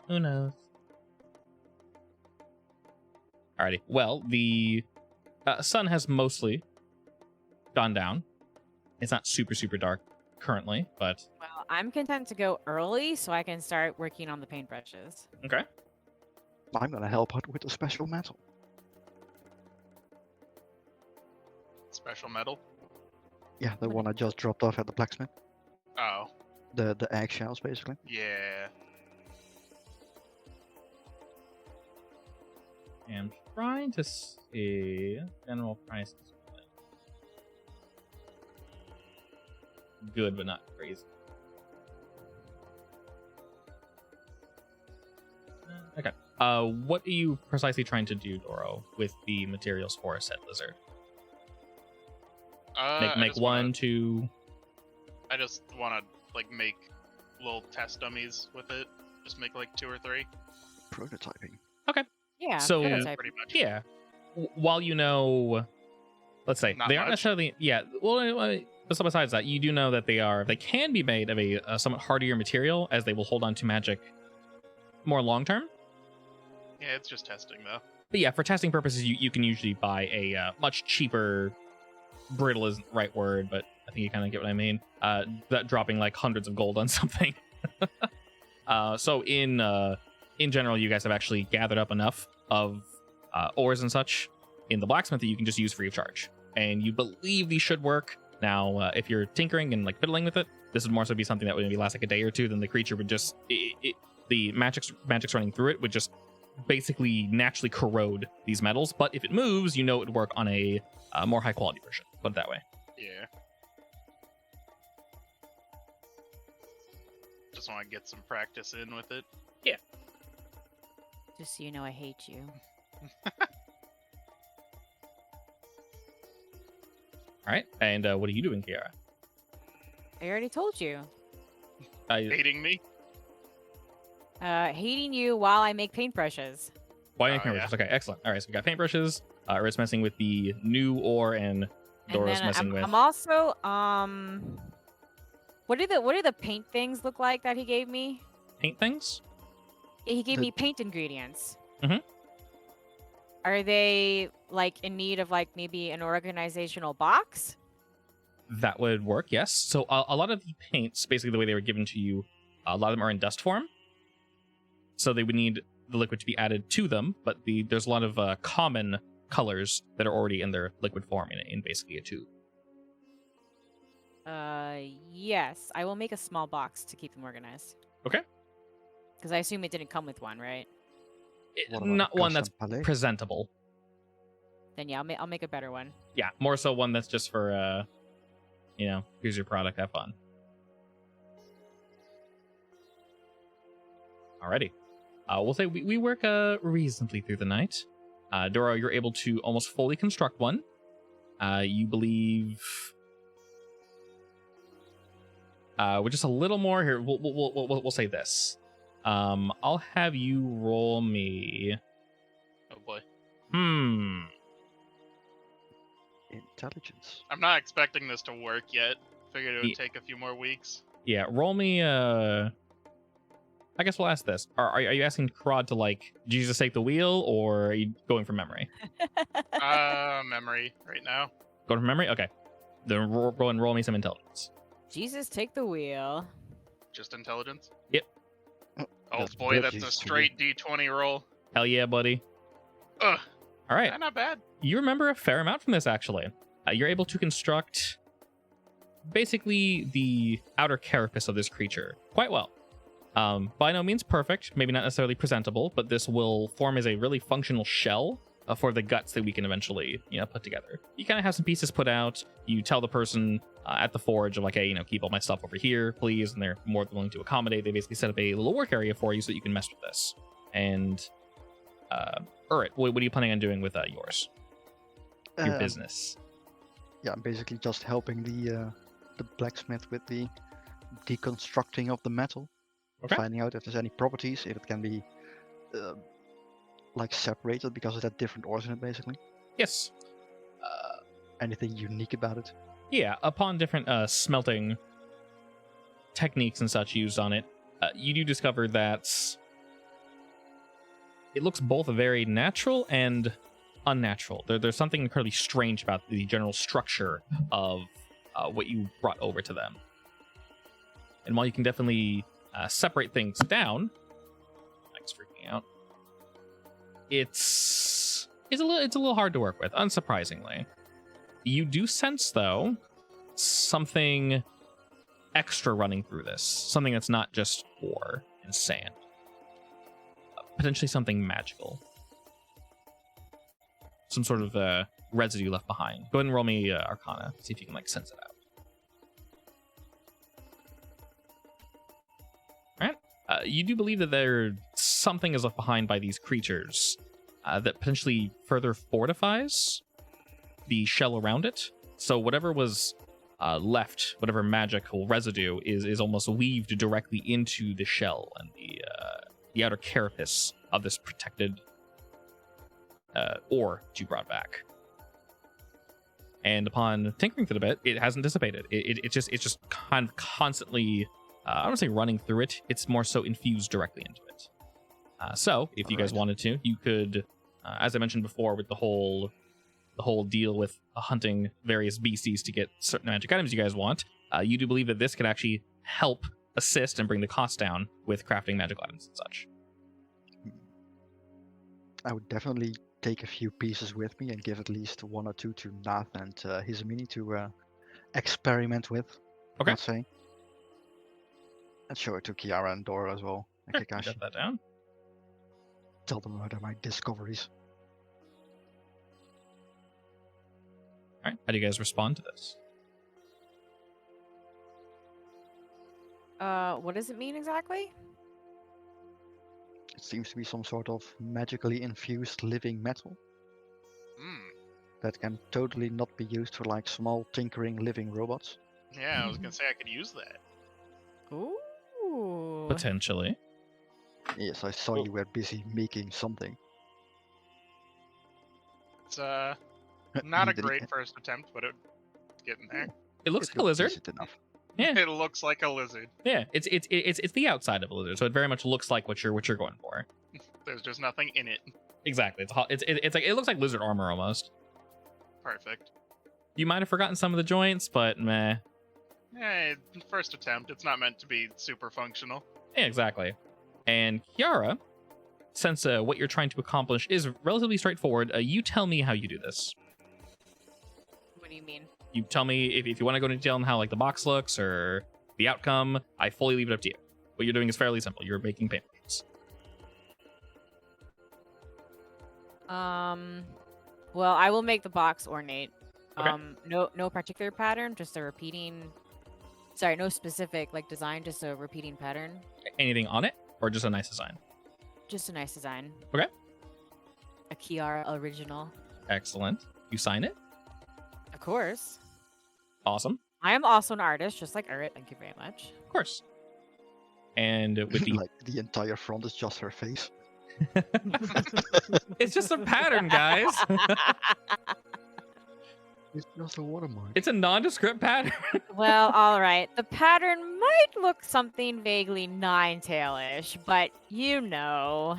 Who knows? Alrighty. Well, the sun has mostly gone down. It's not super, super dark currently, but Well, I'm content to go early so I can start working on the paintbrushes. okay. I'm gonna help out with the special metal. Special metal. Yeah, the one I just dropped off at the blacksmith. Oh, The eggshells, basically. yeah. I'm trying to see general prices. Good, but not crazy. Okay. What are you precisely trying to do, Doro, with the materials for a set lizard? I Make just one, wanna- two. I just want to like make little test dummies with it. Just make like 2 or 3. Prototyping. Yeah, So- Yeah, prototype. pretty much. Yeah. While you know, let's say Not they aren't much. necessarily. Yeah. Well, besides that, you do know that they can be made of a somewhat hardier material, as they will hold on to magic more long term. Yeah, it's just testing though. But yeah, for testing purposes, you can usually buy a much cheaper. Brittle isn't the right word, but I think you kind of get what I mean. That dropping like hundreds of gold on something. So in general, you guys have actually gathered up enough of ores and such in the blacksmith that you can just use free of charge, and you believe these should work. Now, if you're tinkering and like fiddling with it, this would more so be something that would maybe last like a day or two. Then the creature would just the magic's running through it would just basically naturally corrode these metals. But if it moves, you know it would work on a more high quality version. Put it that way. Yeah. Just want to get some practice in with it. Just so you know, I hate you. All right. And what are you doing, Kiara? I already told you. I, Hating me? Hating you while I make paintbrushes. Why Oh, paintbrushes? Okay, excellent. All right, so we got paintbrushes. Earth's messing with the new ore, and And Dora's then messing with I'm also what do the paint things look like that he gave me? paint things. He gave The- me paint ingredients. Mhm. Are they like in need of like maybe an organizational box? That would work, yes. So a lot of the paints, basically the way they were given to you, a lot of them are in dust form. So they would need the liquid to be added to them, but there's a lot of common colors that are already in their liquid form in basically a tube. Yes. I will make a small box to keep them organized. Okay. Because I assume it didn't come with one, right? What about Not a one that's custom palette? presentable. Then yeah, I'll make a better one. Yeah, more so one that's just for, here's your product, have fun. Alrighty. We'll say we work reasonably through the night. Dora, you're able to almost fully construct one. You believe with just a little more here. We'll say this. I'll have you roll me. Oh boy. Intelligence. I'm not expecting this to work yet. Figured it would Ye- take a few more weeks. Yeah, roll me. I guess we'll ask this. Are you asking Crod to like Jesus take the wheel, or are you going from memory? Memory right now. Going from memory. Okay. Then go and roll me some intelligence. Jesus, take the wheel. Just intelligence? Yep. Oh That's boy, that's a veggies to straight D20 roll. Hell yeah, buddy. Ugh, All right. not bad. You remember a fair amount from this, actually. You're able to construct basically the outer carapace of this creature quite well. By no means perfect, maybe not necessarily presentable, but this will form as a really functional shell for the guts that we can eventually, put together. You kind of have some pieces put out. You tell the person at the forge of like, hey, keep all my stuff over here, please, and they're more than willing to accommodate. They basically set up a little work area for you so that you can mess with this. And Urit, what are you planning on doing with yours? Your business. Yeah, I'm basically just helping the blacksmith with the deconstructing of the metal. Okay. Finding out if there's any properties, if it can be like separated because it had different ores in it, basically. Yes. Anything unique about it? Yeah, upon different smelting techniques and such used on it, you do discover that it looks both very natural and unnatural. There's something incredibly strange about the general structure of what you brought over to them. And while you can definitely separate things down, Mike's freaking out. It's a little hard to work with, unsurprisingly. You do sense, though, something extra running through this. Something that's not just ore and sand. Potentially something magical. Some sort of residue left behind. Go ahead and roll me Arcana. See if you can sense it out. All right. You do believe that something is left behind by these creatures that potentially further fortifies the shell around it. So whatever was left, whatever magical residue is almost weaved directly into the shell and the outer carapace of this protected ore that you brought back. And upon tinkering through it a bit, it hasn't dissipated. It's just kind of constantly, I don't want to say running through it. It's more so infused directly into it. So if you guys wanted to, you could, as I mentioned before, with the whole deal with hunting various beasties to get certain magic items you guys want, you do believe that this could actually help assist and bring the cost down with crafting magical items and such. I would definitely take a few pieces with me and give at least one or two to Nath and Hizamini to experiment with. Okay. Let's say. And show it to Kiara and Dora as well. And Sure, Kakashi. got that down. Tell them about my discoveries. All right. How do you guys respond to this? What does it mean exactly? It seems to be some sort of magically infused living metal that can totally not be used for like small tinkering living robots. Yeah, I was gonna say I could use that. Ooh. Potentially. Yes, I saw you were busy making something. It's not a Neither great first attempt, but it's getting there. It looks like a lizard. Decent enough. Yeah. It looks like a lizard. Yeah, it's the outside of a lizard, so it very much looks like what you're going for. There's just nothing in it. Exactly. It's like it looks like lizard armor almost. Perfect. You might have forgotten some of the joints, but meh. First attempt. It's not meant to be super functional. Yeah, exactly. And Kiara, since what you're trying to accomplish is relatively straightforward, you tell me how you do this. What do you mean? You tell me if you want to go into detail on how like the box looks or the outcome. I fully leave it up to you. What you're doing is fairly simple. You're making paintbrushes. Well, I will make the box ornate. Okay. No particular pattern, just a repeating. Sorry, no specific like design, just a repeating pattern. Anything on it, or just a nice design? Just a nice design. Okay. A Kiara original. Excellent. You sign it. Of course. Awesome. I am also an artist, just like Eret. Thank you very much. Of course. And with the Like the entire front is just her face. it's just a pattern, guys. It's just a watermark. It's a nondescript pattern. Well, all right. The pattern might look something vaguely nine-tail-ish, but you know.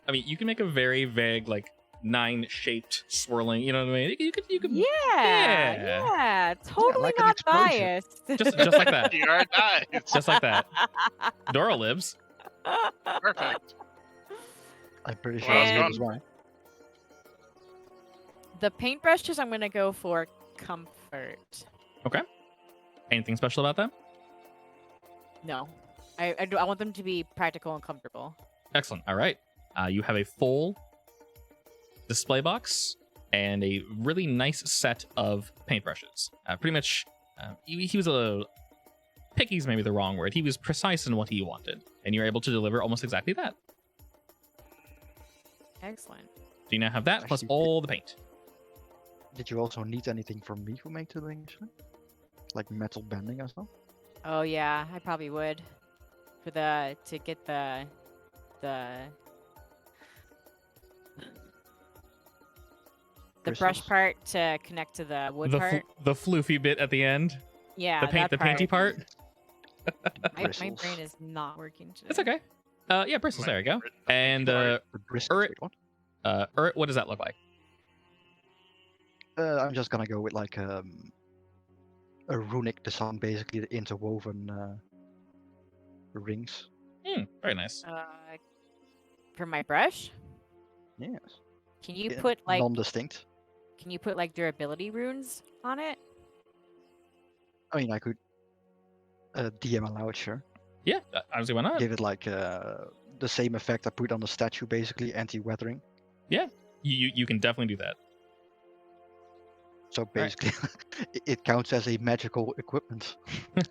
I mean, you can make a very vague, like 9-shaped swirling. You know what I mean? You could. Yeah, totally like an not explosion. biased. Just like that. You are nice. Just like that. Dora lives. Perfect. I'm pretty sure Well, that's And- as well. The paintbrushes, I'm gonna go for comfort. Anything special about that? No, I want them to be practical and comfortable. Excellent. All right. You have a full display box and a really nice set of paintbrushes. Pretty much, he was a picky's maybe the wrong word. He was precise in what he wanted, and you're able to deliver almost exactly that. Excellent. So you now have that plus Actually, all the paint. Did you also need anything from me to make the ring? Actually? Like metal bending and stuff? Oh yeah, I probably would for to get the brush Bristles? part to connect to the wood The part. the floofy bit at the end. Yeah, The that painty part. My Bristles. brain is not working today. It's okay. Yeah, bristles. There you go. And Sorry. The bristles, Eret- wait, what? Eret, what does that look like? I'm just gonna go with like a runic design, basically the interwoven rings. Very nice. For my brush, Yes. can you Yeah, put like non-distinct. durability runes on it? I mean, I could DM aloud, sure. Yeah, honestly, why not? Give it like the same effect I put on the statue, basically anti-weathering. You can definitely do that. So basically, it counts as a magical equipment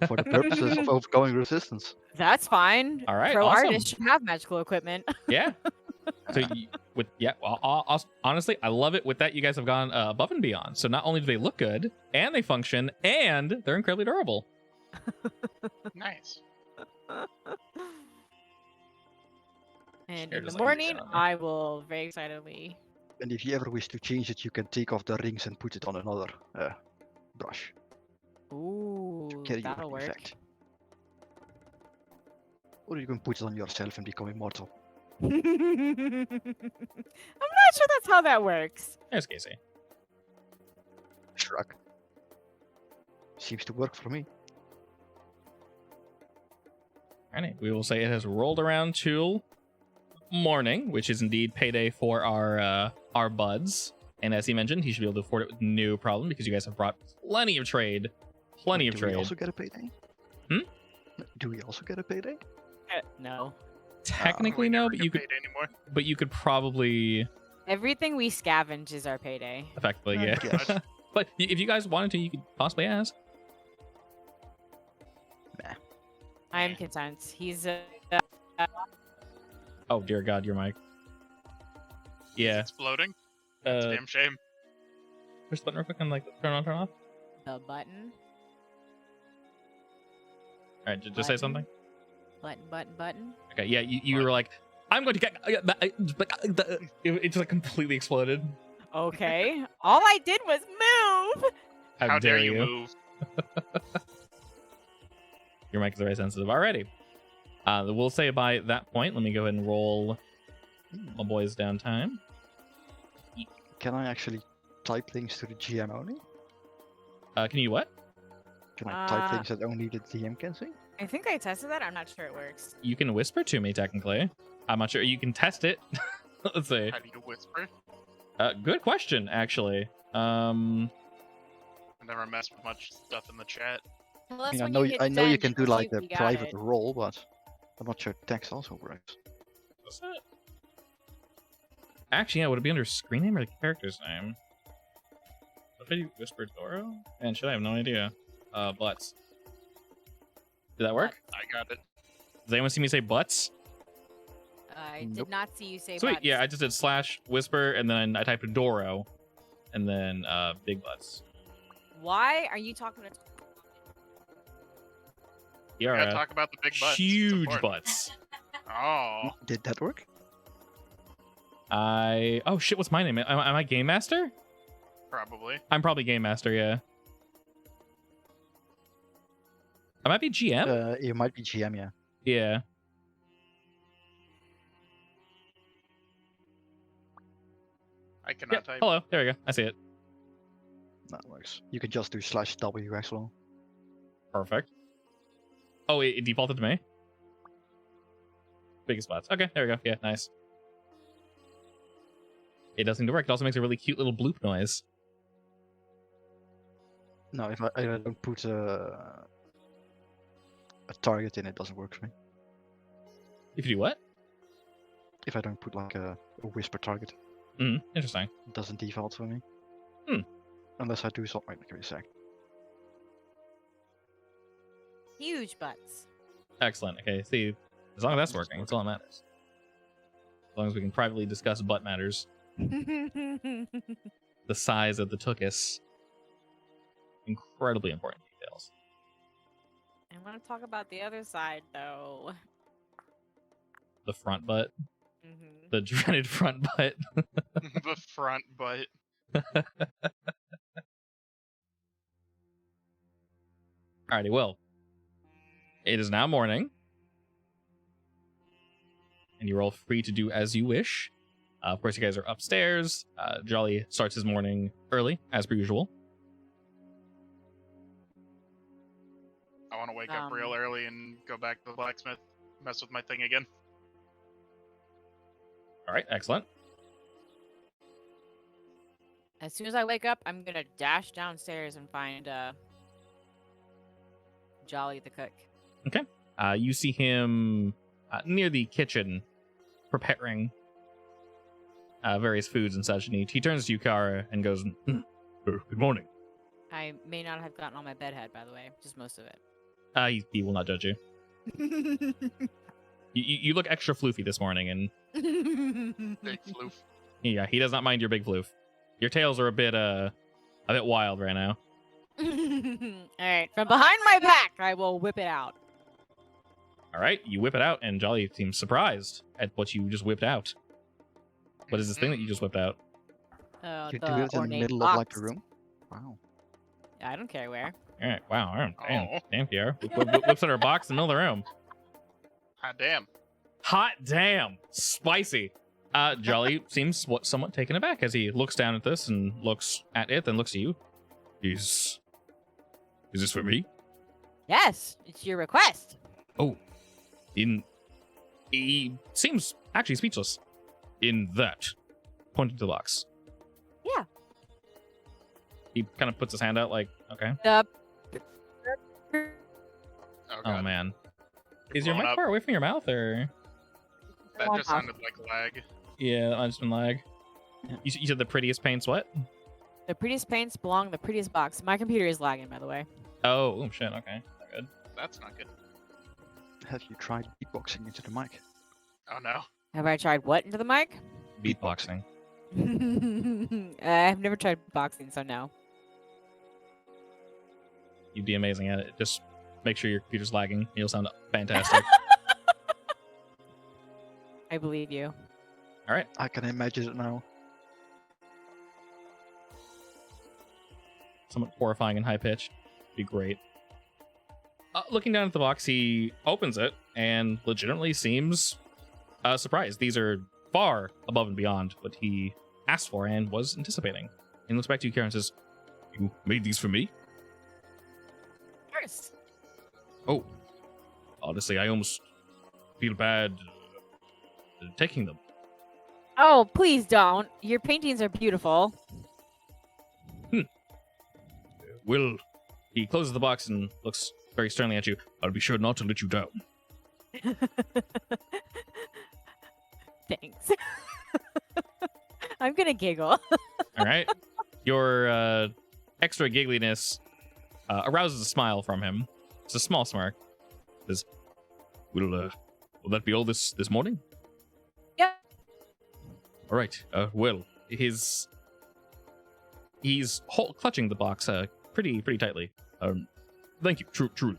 for the purposes of overcoming resistance. That's fine. All right, Pro awesome. artists should have magical equipment. Yeah. So honestly, I love it. With that, you guys have gone above and beyond. So not only do they look good, and they function, and they're incredibly durable. Nice. And Sure, in just the like morning, that. I will very excitedly. And if you ever wish to change it, you can take off the rings and put it on another brush. Ooh, Carry over that'll the work. effect. Or you can put it on yourself and become immortal. I'm not sure that's how that works. There's Casey. Shrug. Seems to work for me. Alright, we will say it has rolled around to morning, which is indeed payday for our buds. And as he mentioned, he should be able to afford it with no problem because you guys have brought plenty of trade. Plenty of Do trade. we also get a payday? Hmm? Do we also get a payday? No. Technically no, but you could anymore. probably Everything we scavenge is our payday. effectively, I yeah. guess. But if you guys wanted to, you could possibly ask. I am content. He's Oh dear God, your mic. Yeah. Exploding. It's a damn shame. Push the button real quick and like turn on, turn off. the button. All right, just say something. Button. Okay, yeah, you were like, I'm going to get. It just like completely exploded. Okay. All I did was move. How dare you move? Your mic is very sensitive already. We'll say by that point, let me go ahead and roll my boys downtime. Can I actually type things to the GM only? Can you what? Can I type things that only the DM can see? I think I tested that. I'm not sure it works. You can whisper to me, technically. I'm not sure. You can test it. Let's see. How do you whisper? Good question, actually. I never messed with much stuff in the chat. Well, I that's mean, when I know you send, can it do tells like you the we got private it. role, but I'm not sure text also works. What's that? Actually, yeah, would it be under screen name or the character's name? What if I do whisper Doro? And should I have no idea? Butts. Did that work? I got it. Does anyone see me say butts? I did Nope. not see you say Sweet, butts. yeah, I just did / whisper, and then I typed Doro, and then big butts. Why are you talking to... Yeah, Gotta talk about the big butts. It's huge important. butts. Oh. Did that work? Oh shit, what's my name? Am I Game Master? Probably. I'm probably Game Master, yeah. I might be GM? You might be GM, yeah. Yeah. I cannot Yep. type. Hello, there we go. I see it. That works. You can just do /W as well. Perfect. Oh, it defaulted to me? Biggest spots. Okay, there we go. Yeah, nice. It does seem to work. It also makes a really cute little bloop noise. No, if I don't put a target in, it doesn't work for me. If you do what? If I don't put like a whisper target, Interesting. it doesn't default for me. Unless I do something. Wait, give me a sec. Huge butts. Excellent. Okay, see, as long as that's working, that's all that matters. As long as we can privately discuss butt matters. The size of the tuchus. Incredibly important details. I want to talk about the other side, though. The front butt. Mm-hmm. The dreaded front butt. The front butt. Alrighty, well. It is now morning. And you're all free to do as you wish. Of course, you guys are upstairs. Jolly starts his morning early, as per usual. I want to wake up real early and go back to the blacksmith, mess with my thing again. Alright, excellent. As soon as I wake up, I'm gonna dash downstairs and find Jolly the cook. You see him near the kitchen preparing various foods and such, and he turns to you, Kara, and goes, Good morning. I may not have gotten all my bedhead, by the way, just most of it. He will not judge you. You look extra floofy this morning, and Big floof. yeah, he does not mind your big floof. Your tails are a bit wild right now. All right, from behind my back, I will whip it out. All right, you whip it out, and Jolly seems surprised at what you just whipped out. What is this thing that you just whipped out? You The do it in the ornate middle of like box. the room. Wow. I don't care where. All right, wow, all right, Oh. damn, Kiara. Whips at her box in the middle of the room. Hot damn. Hot damn, spicy. Jolly seems somewhat taken aback as he looks down at this and looks at it, then looks at you. Is this for me? Yes, it's your request. Oh, he seems actually speechless. In that, pointing to the box. Yeah. He kind of puts his hand out like, okay. The Oh, Oh God. man, You're is your blowing mic up. far away from your mouth, or? That just sounded like lag. Yeah, that might just been lag. You said the prettiest paints what? The prettiest paints belong in the prettiest box. My computer is lagging, by the way. Oh shit, okay. Not good. That's not good. Have you tried beatboxing into the mic? Oh, no. Have I tried what into the mic? Beatboxing. I've never tried boxing, so no. You'd be amazing at it. Just make sure your computer's lagging. You'll sound fantastic. I believe you. All right. I can imagine it now. somewhat horrifying and high pitched. Be great. Looking down at the box, he opens it and legitimately seems surprised. These are far above and beyond what he asked for and was anticipating. And looks back to you, Karen, and says, "You made these for me?" Yes. Oh, honestly, I almost feel bad taking them. Oh, please don't. Your paintings are beautiful. Will, he closes the box and looks very sternly at you. I'll be sure not to let you down. Thanks. I'm gonna giggle. All right. Your extra giggliness arouses a smile from him. It's a small smirk. Says, will that be all this morning? Yep. All right. Well, he's clutching the box pretty tightly. Thank you. Truly.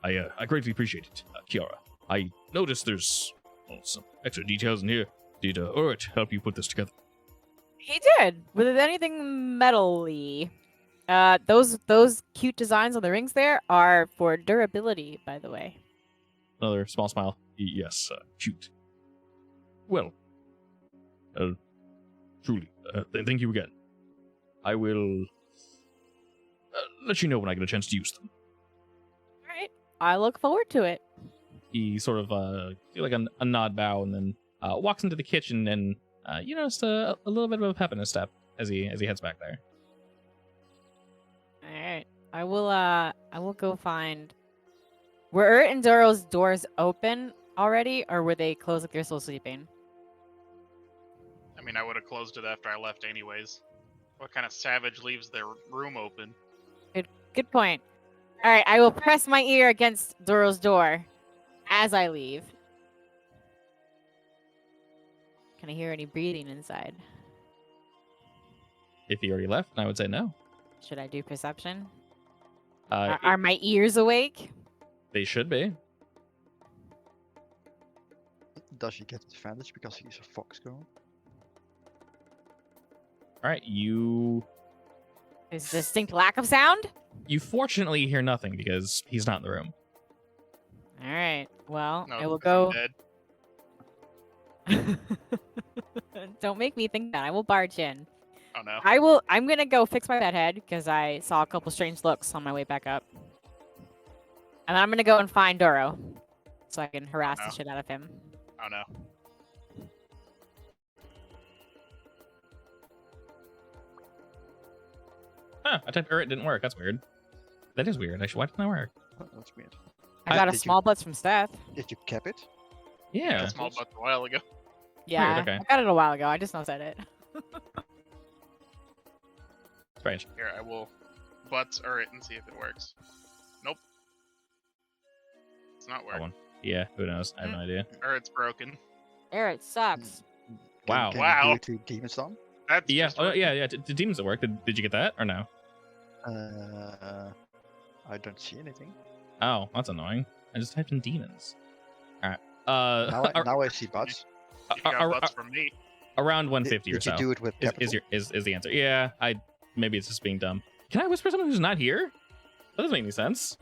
I greatly appreciate it, Kiara. I noticed there's some extra details in here. Did Urit help you put this together? He did. With anything metal-y. Those cute designs on the rings there are for durability, by the way. Another small smile. Yes, cute. Well, truly, thank you again. I will let you know when I get a chance to use them. All right. I look forward to it. He sort of do like a nod bow and then walks into the kitchen and you notice a little bit of a pep in his step as he heads back there. All right. I will go find. Were Urt and Doro's doors open already, or were they closed like they're still sleeping? I mean, I would have closed it after I left anyways. What kind of savage leaves their room open? Good point. All right. I will press my ear against Doro's door as I leave. Can I hear any breathing inside? If he already left, I would say no. Should I do perception? Uh, Are my ears awake? They should be. Does he get advantage because he's a fox girl? All right, you There's a distinct lack of sound? fortunately hear nothing because he's not in the room. All right. Well, No, I will 'cause go. I'm dead. Don't make me think that. I will barge in. Oh no. I'm gonna go fix my bed head because I saw a couple strange looks on my way back up. And I'm gonna go and find Doro so I can harass no. the shit out of him. Oh no. Huh, I typed it didn't work. That's weird. That is weird. Actually, why didn't that work? Oh, that's weird. I got a did you- small butts from Steph. Did you cap it? Yeah. Small butts a while ago. Yeah, okay. I got it a while ago. I just not said it. Strange. Here, I will butts it and see if it works. Nope. It's not That working. one. Yeah, who knows? I have no idea. Or it's broken. Eric sucks. Wow. Can Wow. you do it to Demon Storm? That's Yeah, just oh, working. yeah. Did demons at work? Did you get that or no? I don't see anything. Oh, that's annoying. I just typed in demons. All right. Now I see buds. You got butts from me. Around Did, 150 or did so you do it with capital? is the answer. Yeah, maybe it's just being dumb. Can I whisper someone who's not here? That doesn't make any sense.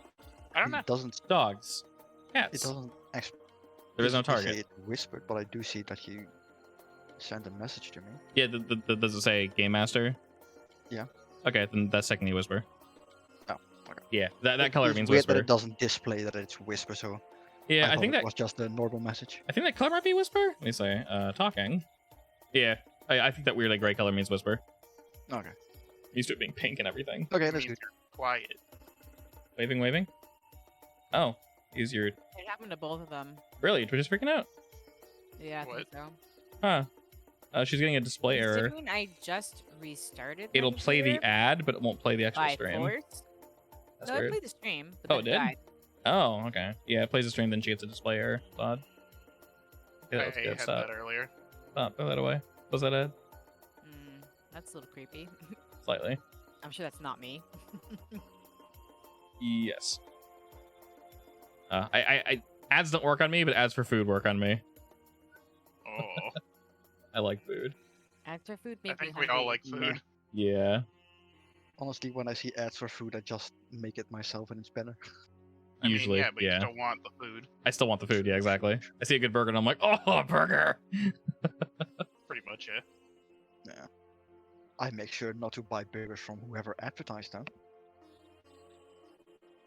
I don't know. It doesn't. Dogs, It cats. doesn't. Actually, There is no doesn't say target. It whispered, but I do see that you sent a message to me. Yeah, does it say Game Master? Yeah. Okay, then that's technically whisper. Oh, okay. Yeah, that color It's means weird whisper. that it doesn't display that it's whisper. So Yeah, I thought think it that was just a normal message. that color might be whisper. Let me say, talking. Yeah, I think that weird like gray color means whisper. Okay. Used to it being pink and everything. Okay, It that's means good. you're quiet. Waving. Oh, is your It happened to both of them. really? Twitch is freaking out. Yeah, I think What? so. Huh. She's getting a display error. Considering I just restarted. It'll my play the computer ad, but it won't play the actual by stream. force. That's No, I weird. played the stream. But Oh, then it did? died. Oh, okay. Yeah, it plays the stream, then she gets a display error. It's odd. Yeah, I that's good. had Stop. that earlier. Stop. Throw that away. Was that ad? That's a little creepy. Slightly. I'm sure that's not me. Yes. I ads don't work on me, but ads for food work on me. Oh, I like food. After food, I make me think we all hungry. like food. Yeah. Honestly, when I see ads for food, I just make it myself and it's better. I mean, Usually, yeah, but you yeah. still want the food, I still want the food. Yeah, exactly. I see a good burger and I'm like, oh, a burger. pretty much, yeah. Yeah. I make sure not to buy burgers from whoever advertised them.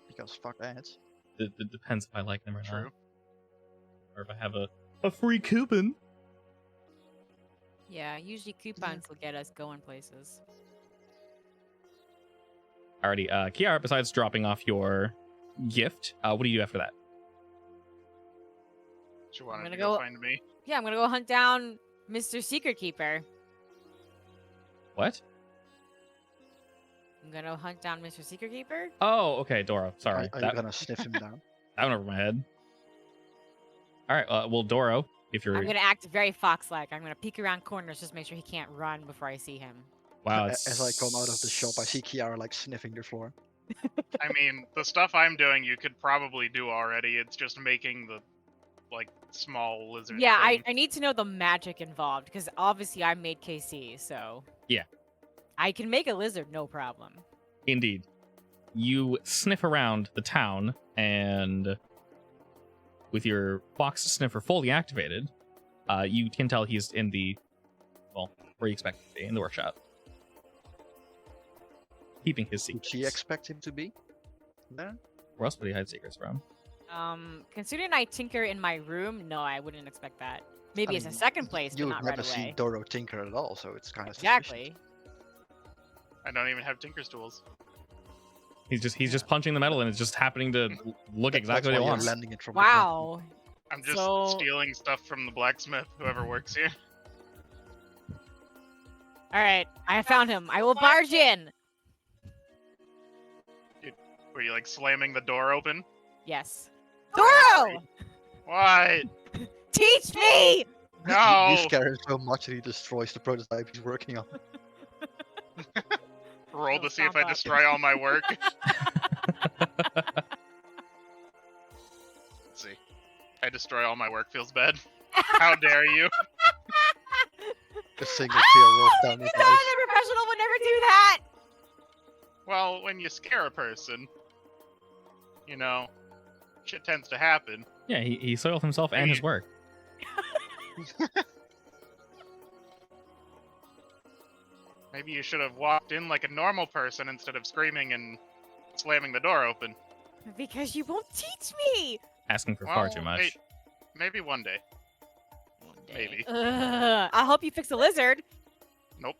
Because fuck ads. It depends if I like them or True. not, or if I have a free coupon. Yeah, usually coupons will get us going places. Alrighty, Kiara, besides dropping off your gift, what do you do after that? She wanted gonna to go go- find me. Yeah, I'm gonna go hunt down Mr. Secret Keeper. What? I'm gonna hunt down Mr. Secret Keeper. Oh, okay, Doro. Sorry, Are you that gonna sniff him down? went over my head. All right, well, Doro, if you're I'm gonna act very fox-like. I'm gonna peek around corners, just make sure he can't run before I see him. wow, As I come out of the shop, I see Kiara like sniffing the floor. I mean, the stuff I'm doing, you could probably do already. It's just making the, like, small lizard Yeah, thing. I need to know the magic involved because obviously I made KC, so Yeah. I can make a lizard, no problem. Indeed. You sniff around the town, and with your fox sniffer fully activated, you can tell he's in the, well, where you expect him to be, in the workshop. Keeping his Would secrets. she expect him to be there? Where else would he hide secrets from? Considering I tinker in my room, no, I wouldn't expect that. Maybe I it's a mean, second place, but You've not never right seen away. Doro tinker at all, so it's kind of Exactly. I don't even have Tinker's tools. He's just punching the metal, and it's just happening to look exactly what he wants. Landing it from the ground. Wow. I'm just So- stealing stuff from the blacksmith, whoever works here. All right, I found him. I will barge in. Were you, like, slamming the door open? Yes. Oh, Doro, What? teach me. No! You scare him so much that he destroys the prototype he's working on. Roll Oh, to see if stop I up. destroy all my work. Let's see. I destroy all my work feels bad. How dare you? A single tear rolls down his No, eyes. the professional would never do that. Well, when you scare a person, you know, shit tends to happen. Yeah, he soiled himself and his work. Maybe you should have walked in like a normal person instead of screaming and slamming the door open. Because you won't teach me. Asking for far Well, too much. hey, maybe one day. Maybe. I'll help you fix the lizard. Nope.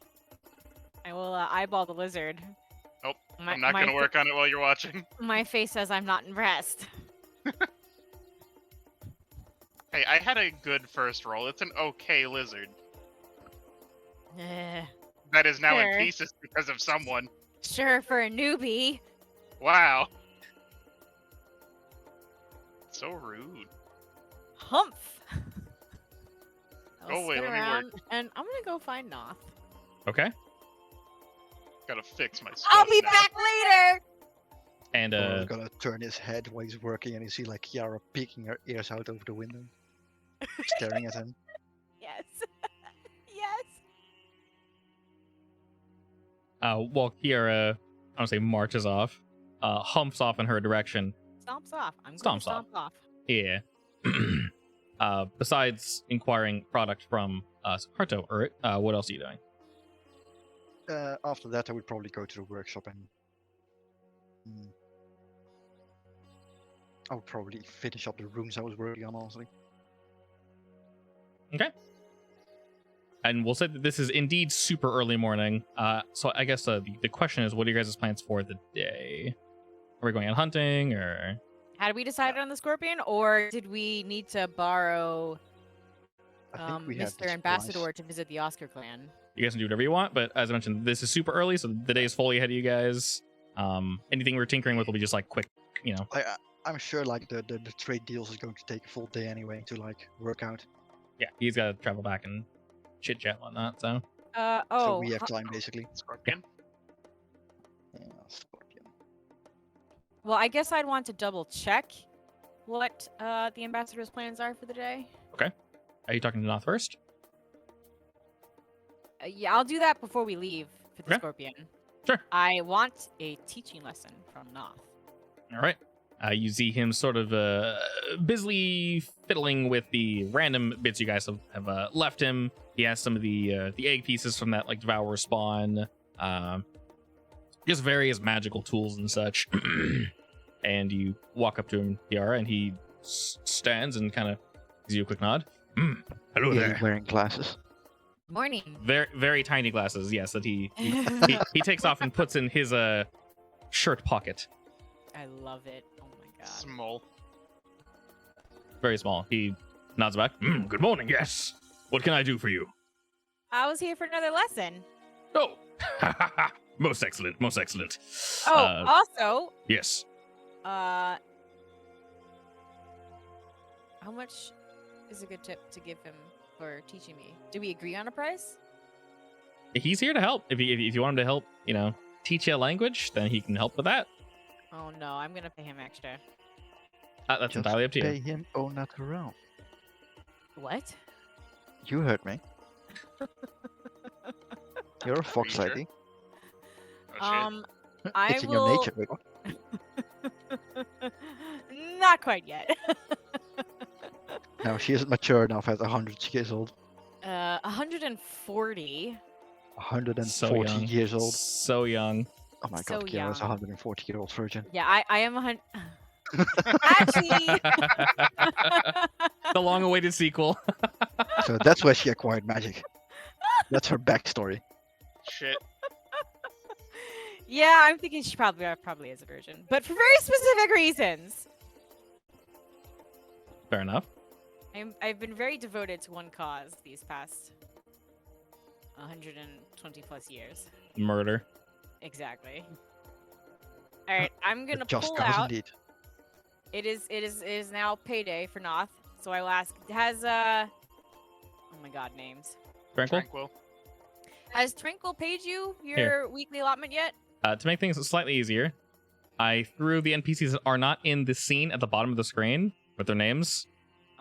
I will eyeball the lizard. Nope. My, I'm not my gonna fa- work on it while you're watching. My face says I'm not impressed. Hey, I had a good first roll. It's an okay lizard. That is now Sure. in pieces because of someone. Sure, for a newbie. Wow. So rude. Humph. Go I'll away, sit let me work. around, and I'm gonna go find Noth. Okay. Gotta fix my stuff I'll be now. back later. And Doro's gonna turn his head while he's working and you see like Kiara peeking her ears out over the window. Staring at him. Yes. Yes. while Kiara, I don't say marches off, humps off in her direction. Stomps off. I'm going Stomps to stomp off. Yeah. Besides inquiring product from Sakarto, what else are you doing? After that, I would probably go to the workshop and I would probably finish up the rooms I was working on, honestly. Okay. And we'll say that this is indeed super early morning. So I guess the question is, what are your guys' plans for the day? Are we going out hunting, or? Had we decided on the scorpion, or did we need to borrow I think we had Mr. this Ambassador price. to visit the Oscar clan? You guys can do whatever you want, but as I mentioned, this is super early, so the day is fully ahead of you guys. Anything we're tinkering with will be just like quick, you know. I'm sure like the trade deals is going to take a full day anyway to like work out. Yeah, he's got to travel back and chit chat and whatnot. So So we have time basically. Scorpion. Yeah, Scorpion. Well, I guess I'd want to double check what the ambassador's plans are for the day. are you talking to Noth first? Yeah, I'll do that before we leave for the Okay. scorpion. Sure. I want a teaching lesson from Noth. All right. You see him sort of busily fiddling with the random bits you guys have left him. He has some of the egg pieces from that like Devour spawn, just various magical tools and such. And you walk up to him, Tiara, and he stands and kind of gives you a quick nod. Hello Is he there. wearing glasses? Morning. Very very tiny glasses, yes, that he takes off and puts in his shirt pocket. I love it. Oh my god. Small. Very small. He nods back. Good morning, yes. What can I do for you? I was here for another lesson. Oh, most excellent, most excellent. Oh, also, Yes. how much is a good tip to give him for teaching me? Do we agree on a price? He's here to help. If you want him to help, teach you a language, then he can help with that. Oh no, I'm gonna pay him extra. That's Just entirely up to you. pay him au naturel. What? You heard me. You're a fox sure? lady. Oh, I It's in will. your nature, Wiggle. Not quite yet. No, she isn't mature enough at 100 years old. 140. 140 young. years old. So young. Oh my So god, Kira's a young. 140-year-old virgin. Yeah, I am 100. Actually, The long-awaited sequel. So that's where she acquired magic. That's her backstory. shit. yeah, I'm thinking she probably is a virgin, but for very specific reasons. Fair enough. I've been very devoted to one cause these past 120 plus years. Murder. Exactly. All right, I'm gonna Just pull cause out. indeed. It is now payday for Noth, so I will ask. Has oh my god, names. Tranquil? Tranquil. Has Twinkle paid you your Here. weekly allotment yet? To make things slightly easier, I threw the NPCs that are not in the scene at the bottom of the screen with their names.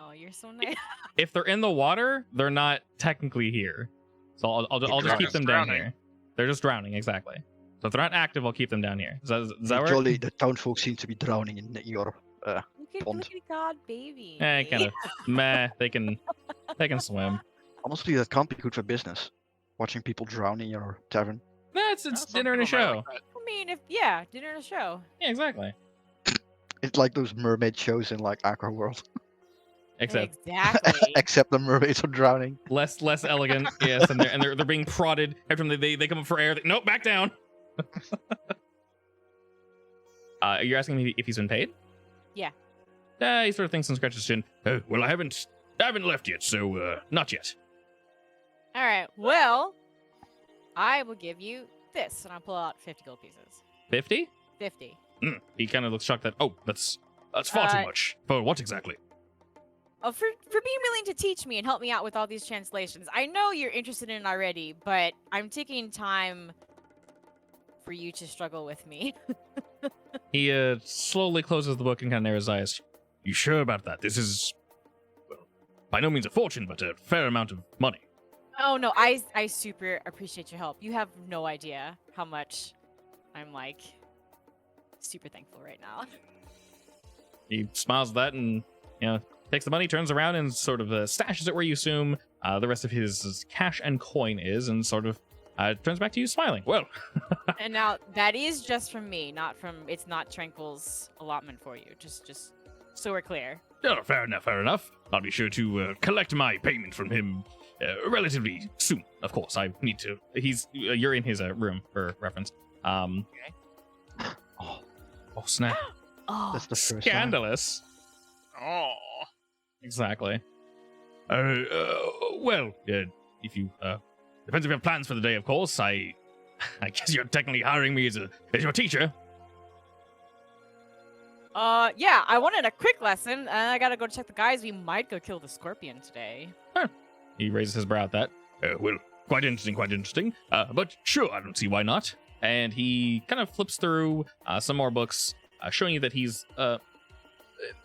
Oh, you're so nice. If they're in the water, they're not technically here. So I'll just keep just them down drowning. here. They're just drowning, exactly. So if they're not active, I'll keep them down here. Does that work? Jolly, the townsfolk seem to be drowning in your. Look Pond. at God, baby. Kind of meh. They can swim. Honestly, that can't be good for business. Watching people drown in your tavern. No, it's Some dinner and a people might show. like that. I mean, dinner and a show. Yeah, exactly. It's like those mermaid shows in like Aqua World. Except Exactly. Except the mermaids are drowning. less elegant. Yes, and they're being prodded every time they come up for air. Nope, back down. You're asking me if he's been paid? Yeah. He sort of thinks and scratches his chin. Oh, well, I haven't left yet, so not yet. All right. Well, I will give you this, and I'll pull out 50 gold pieces. 50? 50. He kind of looks shocked that, oh, that's far too Uh, much. For what exactly? Oh, for being willing to teach me and help me out with all these translations. I know you're interested in it already, but I'm taking time for you to struggle with me. He slowly closes the book and kind of narrows his eyes. You sure about that? This is, well, by no means a fortune, but a fair amount of money. Oh no, I super appreciate your help. You have no idea how much I'm like super thankful right now. He smiles at that and, takes the money, turns around and sort of stashes it where you assume the rest of his cash and coin is, and sort of turns back to you smiling. Well, And now that is just from me, it's not Tranquil's allotment for you. Just so we're clear. oh, fair enough. I'll be sure to collect my payment from him relatively soon. Of course, I need to. You're in his room for reference. Oh, snap! Oh, That's the first time. Scandalous. Oh. Exactly. Well, if you depends if you have plans for the day, of course. I guess you're technically hiring me as your teacher. yeah, I wanted a quick lesson, and I gotta go check the guys. We might go kill the scorpion today. He raises his brow at that. Well, quite interesting. But sure, I don't see why not. And he kind of flips through some more books, showing you that he's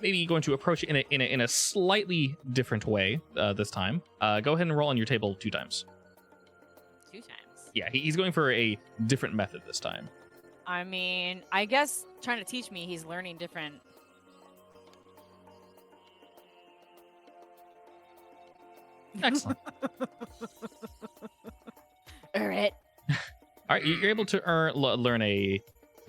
maybe going to approach it in a slightly different way this time. Go ahead and roll on your table 2 times. 2 times. Yeah, he's going for a different method this time. I mean, I guess trying to teach me, he's learning different. Excellent. Alright. All right, you're able to learn a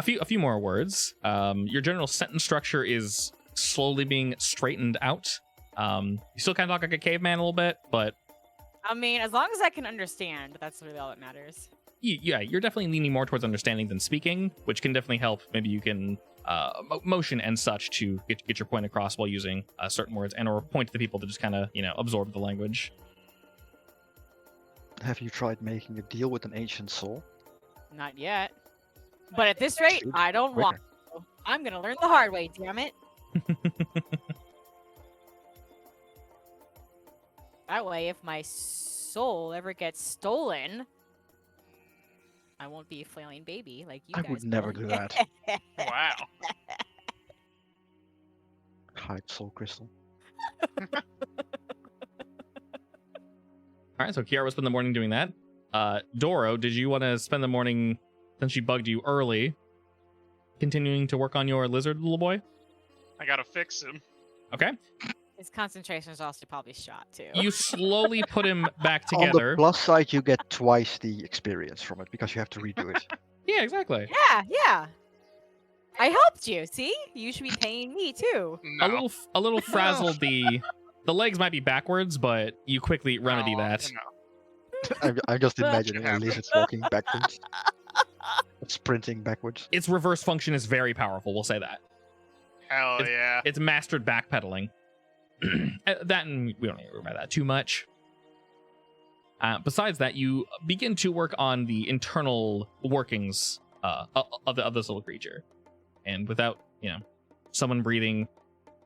few more words. Your general sentence structure is slowly being straightened out. You still kind of talk like a caveman a little bit, but I mean, as long as I can understand, that's really all that matters. yeah, you're definitely leaning more towards understanding than speaking, which can definitely help. Maybe you can motion and such to get your point across while using certain words, and or point to the people to just kind of absorb the language. Have you tried making a deal with an ancient soul? Not yet. But at this rate, Shoot, I don't quicker. want to. I'm gonna learn the hard way, damn it. That way, if my soul ever gets stolen, I won't be a flailing baby like you I guys would never will. do that. Wow. Hide soul crystal. All right, so Kiara will spend the morning doing that. Doro, did you want to spend the morning, since she bugged you early, continuing to work on your lizard, little boy? I gotta fix him. Okay. His concentration is also probably shot too. You slowly put him back On the together. plus side, you get twice the experience from it because you have to redo it. Yeah, exactly. Yeah. I helped you. See, you should be paying me too. No. A little frazzled. The legs might be backwards, but you quickly remedy No, that. no. I'm just imagining a happens. lizard walking backwards, sprinting backwards. Its reverse function is very powerful. We'll say that. Hell yeah. It's mastered backpedaling. That, and we don't need to worry about that too much. Besides that, you begin to work on the internal workings of this little creature, and without someone breathing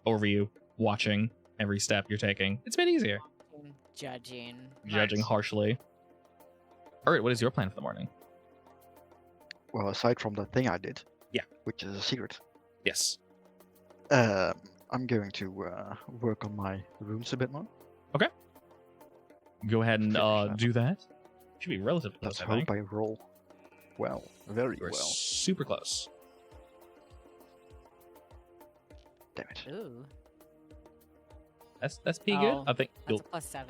over you, watching every step you're taking, it's a bit easier. Judging. Judging Nice. harshly. All right, what is your plan for the morning? Well, aside from the thing I did, Yeah. which is a secret, Yes. I'm going to work on my runes a bit more. Go ahead and Finish that. do that. Should be relatively Let's close, I think. hope I roll well, very You're well. super close. Damn it. Ooh, That's pretty Oh, good. I think that's a +7.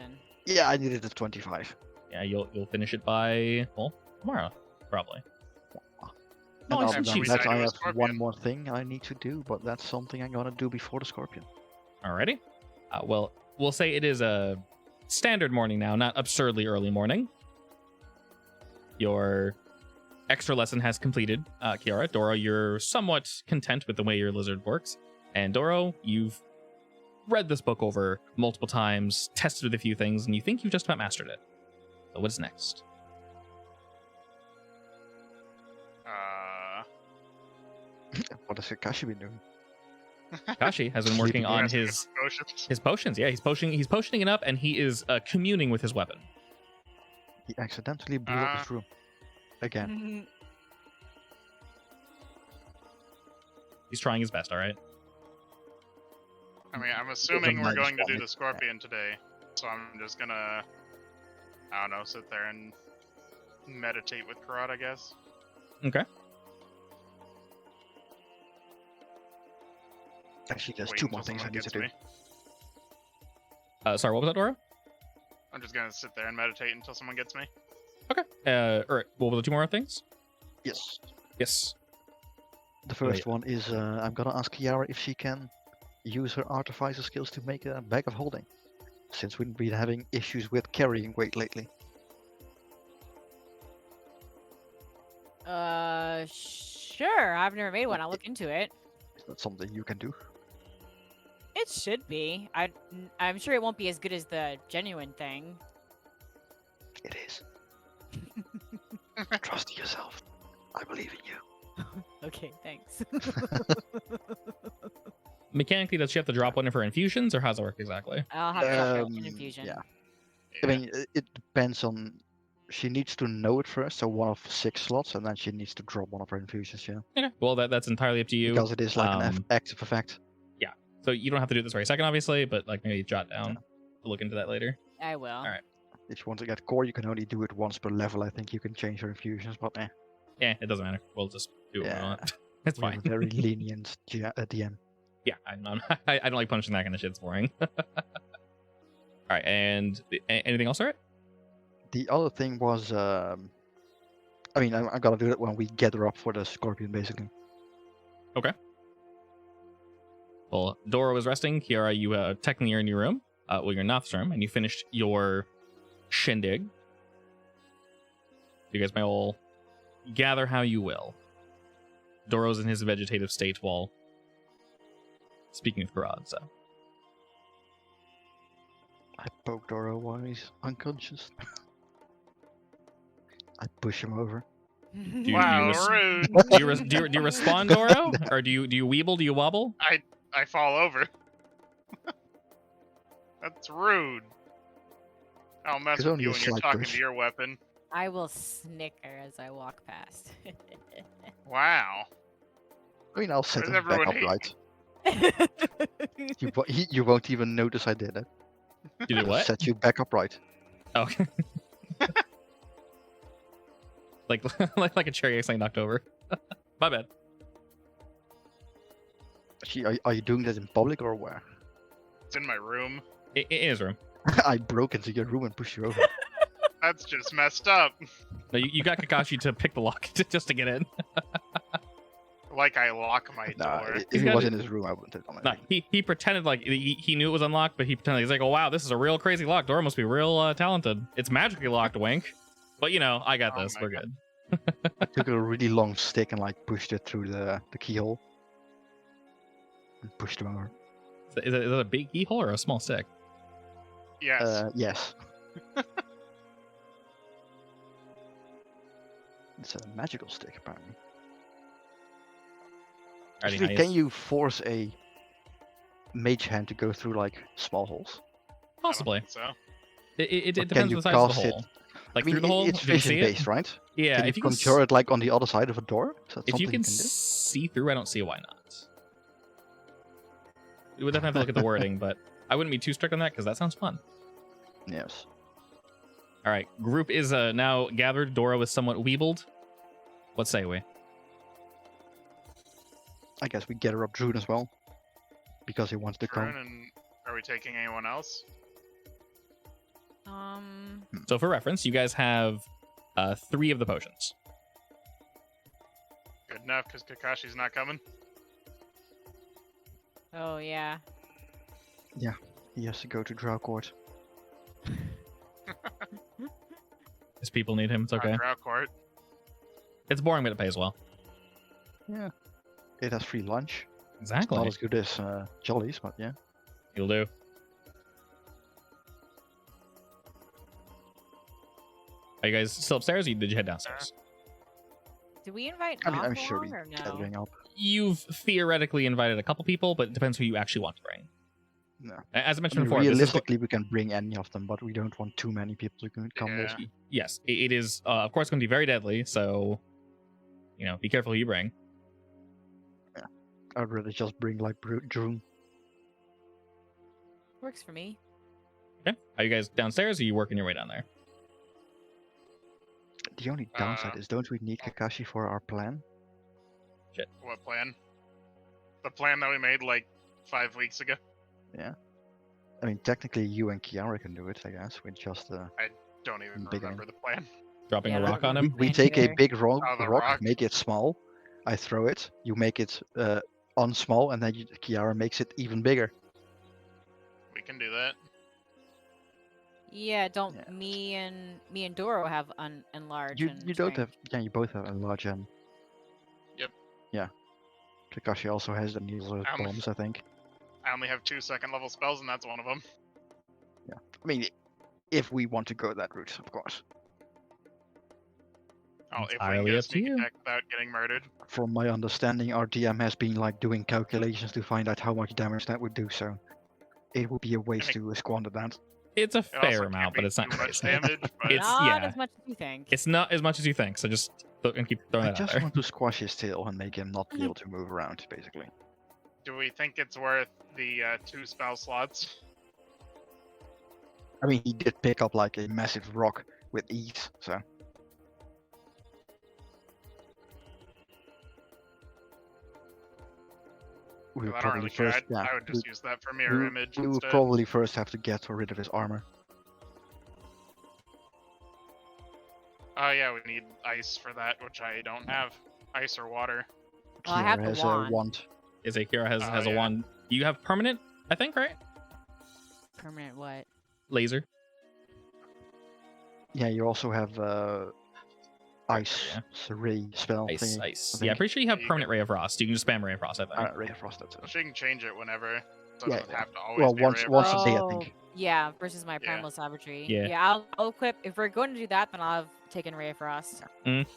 Yeah, I needed a 25. you'll finish it by tomorrow, probably. And Nice other and than cheap. that, Decide I to have Scorpion. one more thing I need to do, but that's something I'm gonna do before the Scorpion. Alrighty. Well, we'll say it is a standard morning now, not absurdly early morning. Your extra lesson has completed, Kiara. Doro, you're somewhat content with the way your lizard works. And Doro, you've read this book over multiple times, tested with a few things, and you think you've just about mastered it. So what's next? What has Kakashi been doing? Kashi has been working on Rest of his potions. potions. Yeah, he's potioning it up, and he is communing with his weapon. He accidentally blew up his room. Again. He's trying his best, all right? I mean, I'm assuming we're minus going to one, do the it's- Scorpion today, so I'm just gonna, I don't know, sit there and meditate with Karad, I guess. Okay. Actually, there's Wait two until more things I someone need to gets do. me. Sorry, what was that, Doro? I'm just gonna sit there and meditate until someone gets me. Okay. All right. What were the two more things? Yes. Yes. The first one is I'm gonna ask Kiara if she can use her artificer skills to make a bag of holding, since we've been having issues with carrying weight lately. Sure. I've never made one. I'll look into it. Is that something you can do? It should be. I'm sure it won't be as good as the genuine thing. It is. Trust yourself. I believe in you. Okay, thanks. Mechanically, does she have to drop one of her infusions, or how's it work exactly? I'll have to drop an infusion. Yeah. I mean, it depends on. She needs to know it first, so one of 6 slots, and then she needs to drop one of her infusions. Yeah. Okay. Well, that's entirely up to you. Because it is like an active effect. So you don't have to do it this very second, obviously, but like maybe jot down to look into that later. I will. Alright. if you want to get core, you can only do it once per level. I think you can change your infusions, but Yeah, it doesn't matter. We'll just do what we Yeah. want. It's we have fine. a very lenient DM. Yeah, I don't like punching that kind of shit. It's boring. All right, and anything else, alright? The other thing was, I mean, I'm gonna do it when we gather up for the scorpion, basically. Well, Dora was resting. Kiara, you technically are in your room. Well, you're in Noth's room, and you finished your shindig. You guys may all gather how you will. Doro's in his vegetative state while speaking with Garad, so. I poke Doro while he's unconscious. I push him over. Wow, rude. Do you respond, Doro? Or do you weeble? Do you wobble? I fall over. That's rude. I'll mess It's with only you a when you're slight talking push. to your weapon. I will snicker as I walk past. Wow. I mean, I'll set Why him does back everyone upright. You won't even notice I did it. You did I'll what? set you back upright. Oh. like a cherry accidentally knocked over. My bad. Actually, are you doing that in public or where? It's in my room. In his room. I broke into your room and pushed you over. That's just messed up. No, you got Kakashi to pick the lock just to get in. Like I lock my Nah, door. if He's he got was it. in his room, I wouldn't have done No, it. he pretended like he knew it was unlocked, but he pretended he's like, oh wow, this is a real crazy lock. Dora must be real talented. It's magically locked, wink. But you know, I got Oh this. my We're God. good. I took a really long stick and like pushed it through the keyhole. And pushed him over. Is it a big keyhole or a small stick? Yes. Yes. It's a magical stick, apparently. Alrighty, Actually, nice. can you force a mage hand to go through like small holes? Possibly. I don't think so. It Or can depends you on the size of the cast it? hole. Like I mean, through the hole, it's if you can see vision it. based, right? Yeah, Can if you you can conjure it like on the other side of a door? Is that if you something can you can do? see through, I don't see why not. We would definitely have to look at the wording, but I wouldn't be too strict on that because that sounds fun. Yes. All right, group is now gathered. Dora was somewhat weebled. What say we? I guess we gather up Drune as well. Because he wants to Karun, come. and are we taking anyone else? So for reference, you guys have 3 of the potions. Good enough, because Kakashi's not coming. Oh yeah. He has to go to Drow Court. His people need him. It's okay. Drow Court. It's boring, but it pays well. Yeah. It has free lunch. Exactly. Not as good as Jolly's, but yeah. You'll do. Are you guys still upstairs, or did you head downstairs? Did we invite I mean, I'm Noth sure along we or no? gathering up. You've theoretically invited a couple people, but it depends who you actually want to bring. No. As I I mentioned mean, before, this is realistically, we can bring any of them, but we don't want too many people to come Yeah. with. yes, it is of course going to be very deadly. So, you know, be careful who you bring. I'd rather just bring like Drune. Works for me. Okay. Are you guys downstairs, or are you working your way down there? The only downside is, don't we need Kakashi for our plan? What plan? The plan that we made like 5 weeks ago? I mean, technically, you and Kiara can do it, I guess. With just Don't even Beginning. remember the plan. Dropping Yeah, a that rock on would him. be we take a Either. big rock, Oh, the rock. make it small. I throw it. You make it on small, and then Kiara makes it even bigger. We can do that. Yeah, don't Yeah. me and Doro have enlarge You and don't shrink? have. Yeah, you both have a large end. Yep. Yeah. Kakashi also has the needle bombs, I think. I only have 2 second-level spells, and that's one of them. I mean, if we want to go that route, of course. Oh, if we can Entirely get a up to sneak you. attack without getting murdered. From my understanding, our DM has been like doing calculations to find out how much damage that would do. So it would be a waste to squander that. It's a It also fair can't amount, be but it's not too much crazy. damage. But It's- Not yeah. as much as you think. It's not as much as you think, so just and keep throwing I that out just there. want to squash his tail and make him not be able to move around, basically. do we think it's worth the 2 spell slots? I mean, he did pick up like a massive rock with ease, so. We would I don't probably really care. first, I would just use that for we, mirror image we would instead. probably first have to get rid of his armor. Oh yeah, we need ice for that, which I don't have. Ice or water. Well, I have Kiera the has wand. a wand. Is Akira has Oh, a yeah. wand. You have permanent, I think, right? Permanent what? Laser. Yeah, you also have ice Yeah. ray spell Ice, thingy. ice. I Yeah, I'm think. pretty sure you have You permanent Ray of Frost. You can just spam Ray of Frost, I think. Ray of Frost, that's it. She can change it whenever. So Yeah, it doesn't yeah. have to always Well, be once Ray of once Frost. a day, I Oh, think. yeah, versus my Yeah. primal savagery. Yeah. I'll equip. If we're going to do that, then I'll have taken Ray of Frost.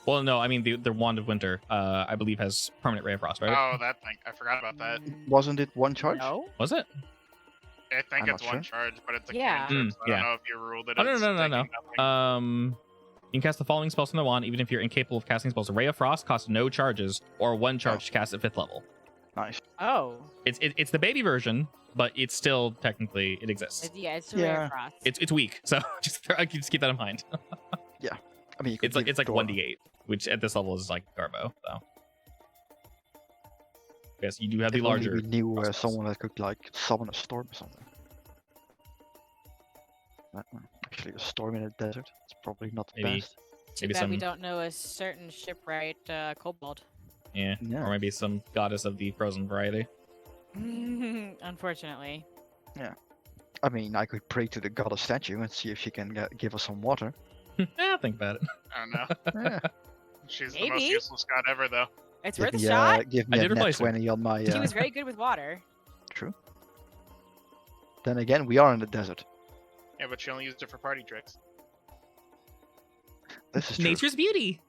Well, no, I mean the Wand of Winter, I believe has permanent Ray of Frost, right? Oh, that thing. I forgot about that. Wasn't it one charge? No. Was it? I think I'm it's not one sure. charge, but it's a Yeah. cantrip, so I yeah. don't know if you ruled it Oh, as no. taking nothing. You can cast the following spells from the wand, even if you're incapable of casting spells. Ray of Frost costs no charges, or 1 charge to cast at 5th level. Nice. Oh. It's the baby version, but it's still technically it exists. It's a Ray Yeah. of Frost. It's weak, so just keep that in mind. I mean, you could It's like give 1d8, which at this level is like Garbo. So yes, you do have the If only larger. we knew crossbows. someone that could like summon a storm or something. Actually, a storm in a desert. It's probably not the Maybe. best. Too maybe bad we some- don't know a certain shipwright kobold. Yeah. Yeah. Or maybe some goddess of the frozen variety. Unfortunately. I mean, I could pray to the goddess statue and see if she can give us some water. Think about it. I don't know. Yeah. She's the most Maybe. useless god ever, though. It's Give worth a me, shot. give me I a did net replace her. 20 on my. She was very good with water. True. Then again, we are in the desert. Yeah, but she only used it for party tricks. This is true. Nature's beauty.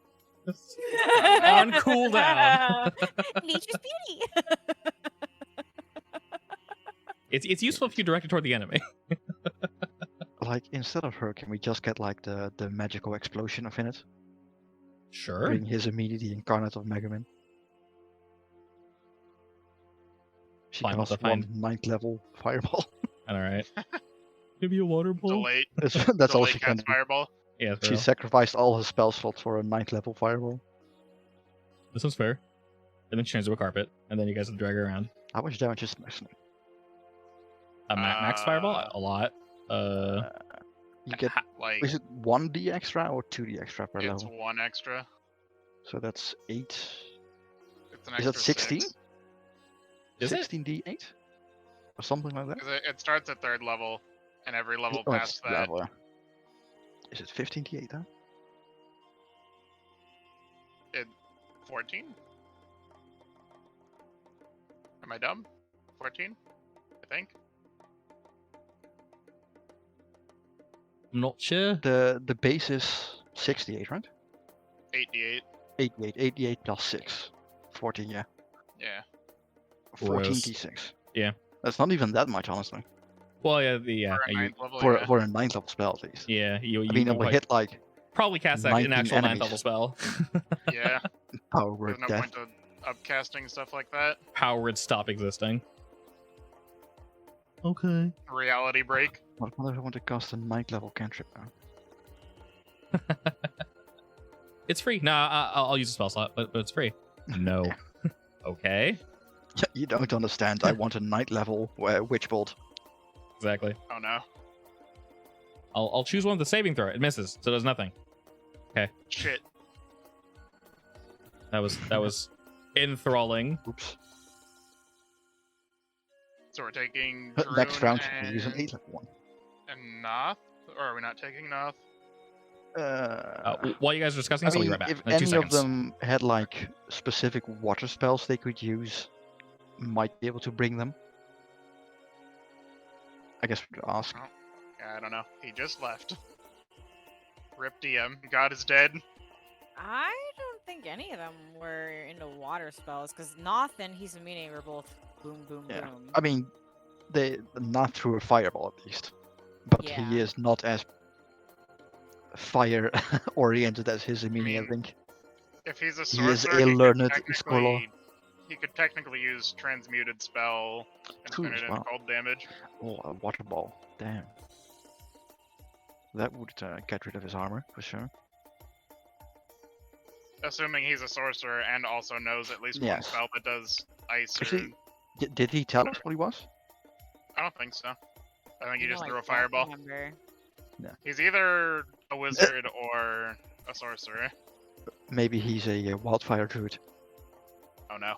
On cooldown. Nature's beauty. It's useful if you direct it toward the enemy. Like, instead of her, can we just get like the magical explosion of it? Sure. Bring his immediate incarnate of Megaman. She Fine, we'll casts define- 1 9th level fireball. All right. Maybe a water bowl. Delay. That's all delay she can cast do. fireball. Yeah, for She real. sacrificed all his spell slots for a 9th level fireball. This one's fair. And then she turns to a carpet, and then you guys will drag her around. How much damage is smashing? Max fireball, a lot. You get. Like, Is it 1d extra or 2d extra per it's level? 1 extra. So that's 8. It's an Is extra that 16? 6. Is it? 16d8? Or something like that? 'Cause it starts at 3rd level, and every level Oh, past it's that. level, yeah. Is it 15d8 then? 14? Am I dumb? 14? I think. I'm not sure. The base is 68, right? 8d8. 88 plus 6. 14, yeah. Yeah. 14d6. Yeah. That's not even that much, honestly. Well, yeah, For a you, 9th level, For, yeah. for a 9th level spell, at least. yeah, you I mean, it will probably, hit like probably cast that an 19 actual 9th enemies. level spell. Yeah. power word There's no death. point to upcasting stuff like that. Power would stop existing. Okay. Reality break. What if I want to cast a 9th level cantrip now? It's free. Nah, I'll use a spell slot, but it's free. No. Okay. You don't understand. I want a 9th level witch bolt. Exactly. Oh no. I'll choose one with the saving throw. It misses, so it does nothing. Shit. That was enthralling. Oops. So we're taking Next Druun round, we use an and, 8th level one. and Noth? Or are we not taking Noth? While you guys are discussing I this, I'll be mean, right back. if In 2 any of seconds. them had like specific water spells they could use, might be able to bring them. I guess we could ask. Yeah, I don't know. He just left. Rip DM. God is dead. I don't think any of them were into water spells, because Noth and Hisamine were both boom, boom, Yeah. boom. I mean, they not through a fireball at least, but he Yeah. is not as fire oriented as his immediate. I mean, think. If he's a He is sorcerer, a learned could scholar. he could technically use transmuted spell and True turn as it into well. cold damage. Oh, a water ball. Damn. That would get rid of his armor for sure. Assuming he's a sorcerer and also knows at least one Yes. spell that does ice or... Actually, did he tell us what he was? I don't think so. I think he just I threw a don't fireball. remember. He's either a wizard or a sorcerer. Maybe he's a wildfire druid. Oh no.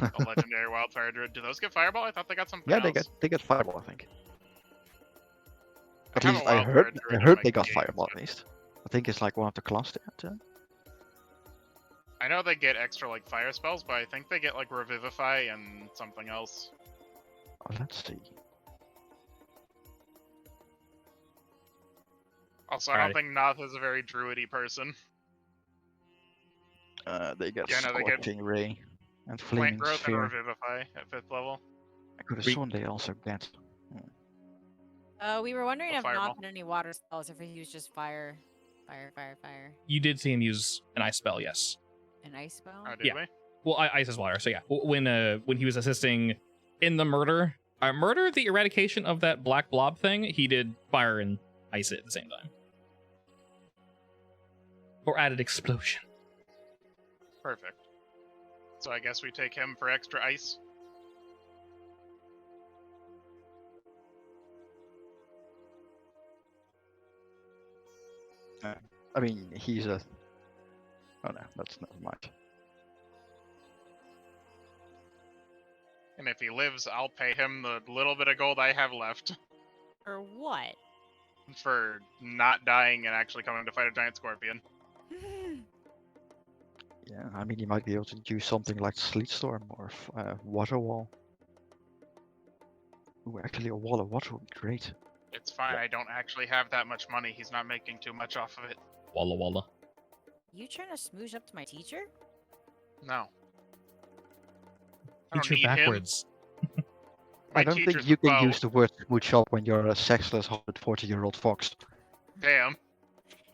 A legendary wildfire druid. Do those get fireball? I thought they got something Yeah, else. they get fireball, I think. At have a least I wildfire heard druid in my they got game, fireball but- at least. I think it's like one of the class stats. I know they get extra like fire spells, but I think they get like revivify and something else. Oh, let's see. Also, I don't Alrighty. think Noth is a very druidy person. They get Yeah, no, they get scorching ray and Plant flaming growth sphere. and revivify at 5th level. I could have We- sworn they also get. We were wondering A if fireball. not had any water spells, if he was just fire. You did see him use an ice spell, yes. An ice spell? Oh, did Yeah. we? Well, ice is water, so yeah. When he was assisting in the murder, the eradication of that black blob thing, he did fire and ice it at the same time. Or added explosion. Perfect. So I guess we take him for extra ice. I mean, he's a. Oh no, that's not much. And if he lives, I'll pay him the little bit of gold I have left Or what? for not dying and actually coming to fight a giant scorpion. Yeah, I mean, he might be able to do something like Sleet Storm or Water Wall. Ooh, actually, a wall of water would be great. It's fine, I don't actually have that much money. He's not making too much off of it. Walla walla. You trying to smooge up to my teacher? No. I don't Teacher need him. backwards. My I don't think teacher's you can a use the word smooch up when you're a sexless 140-year-old fox. Damn.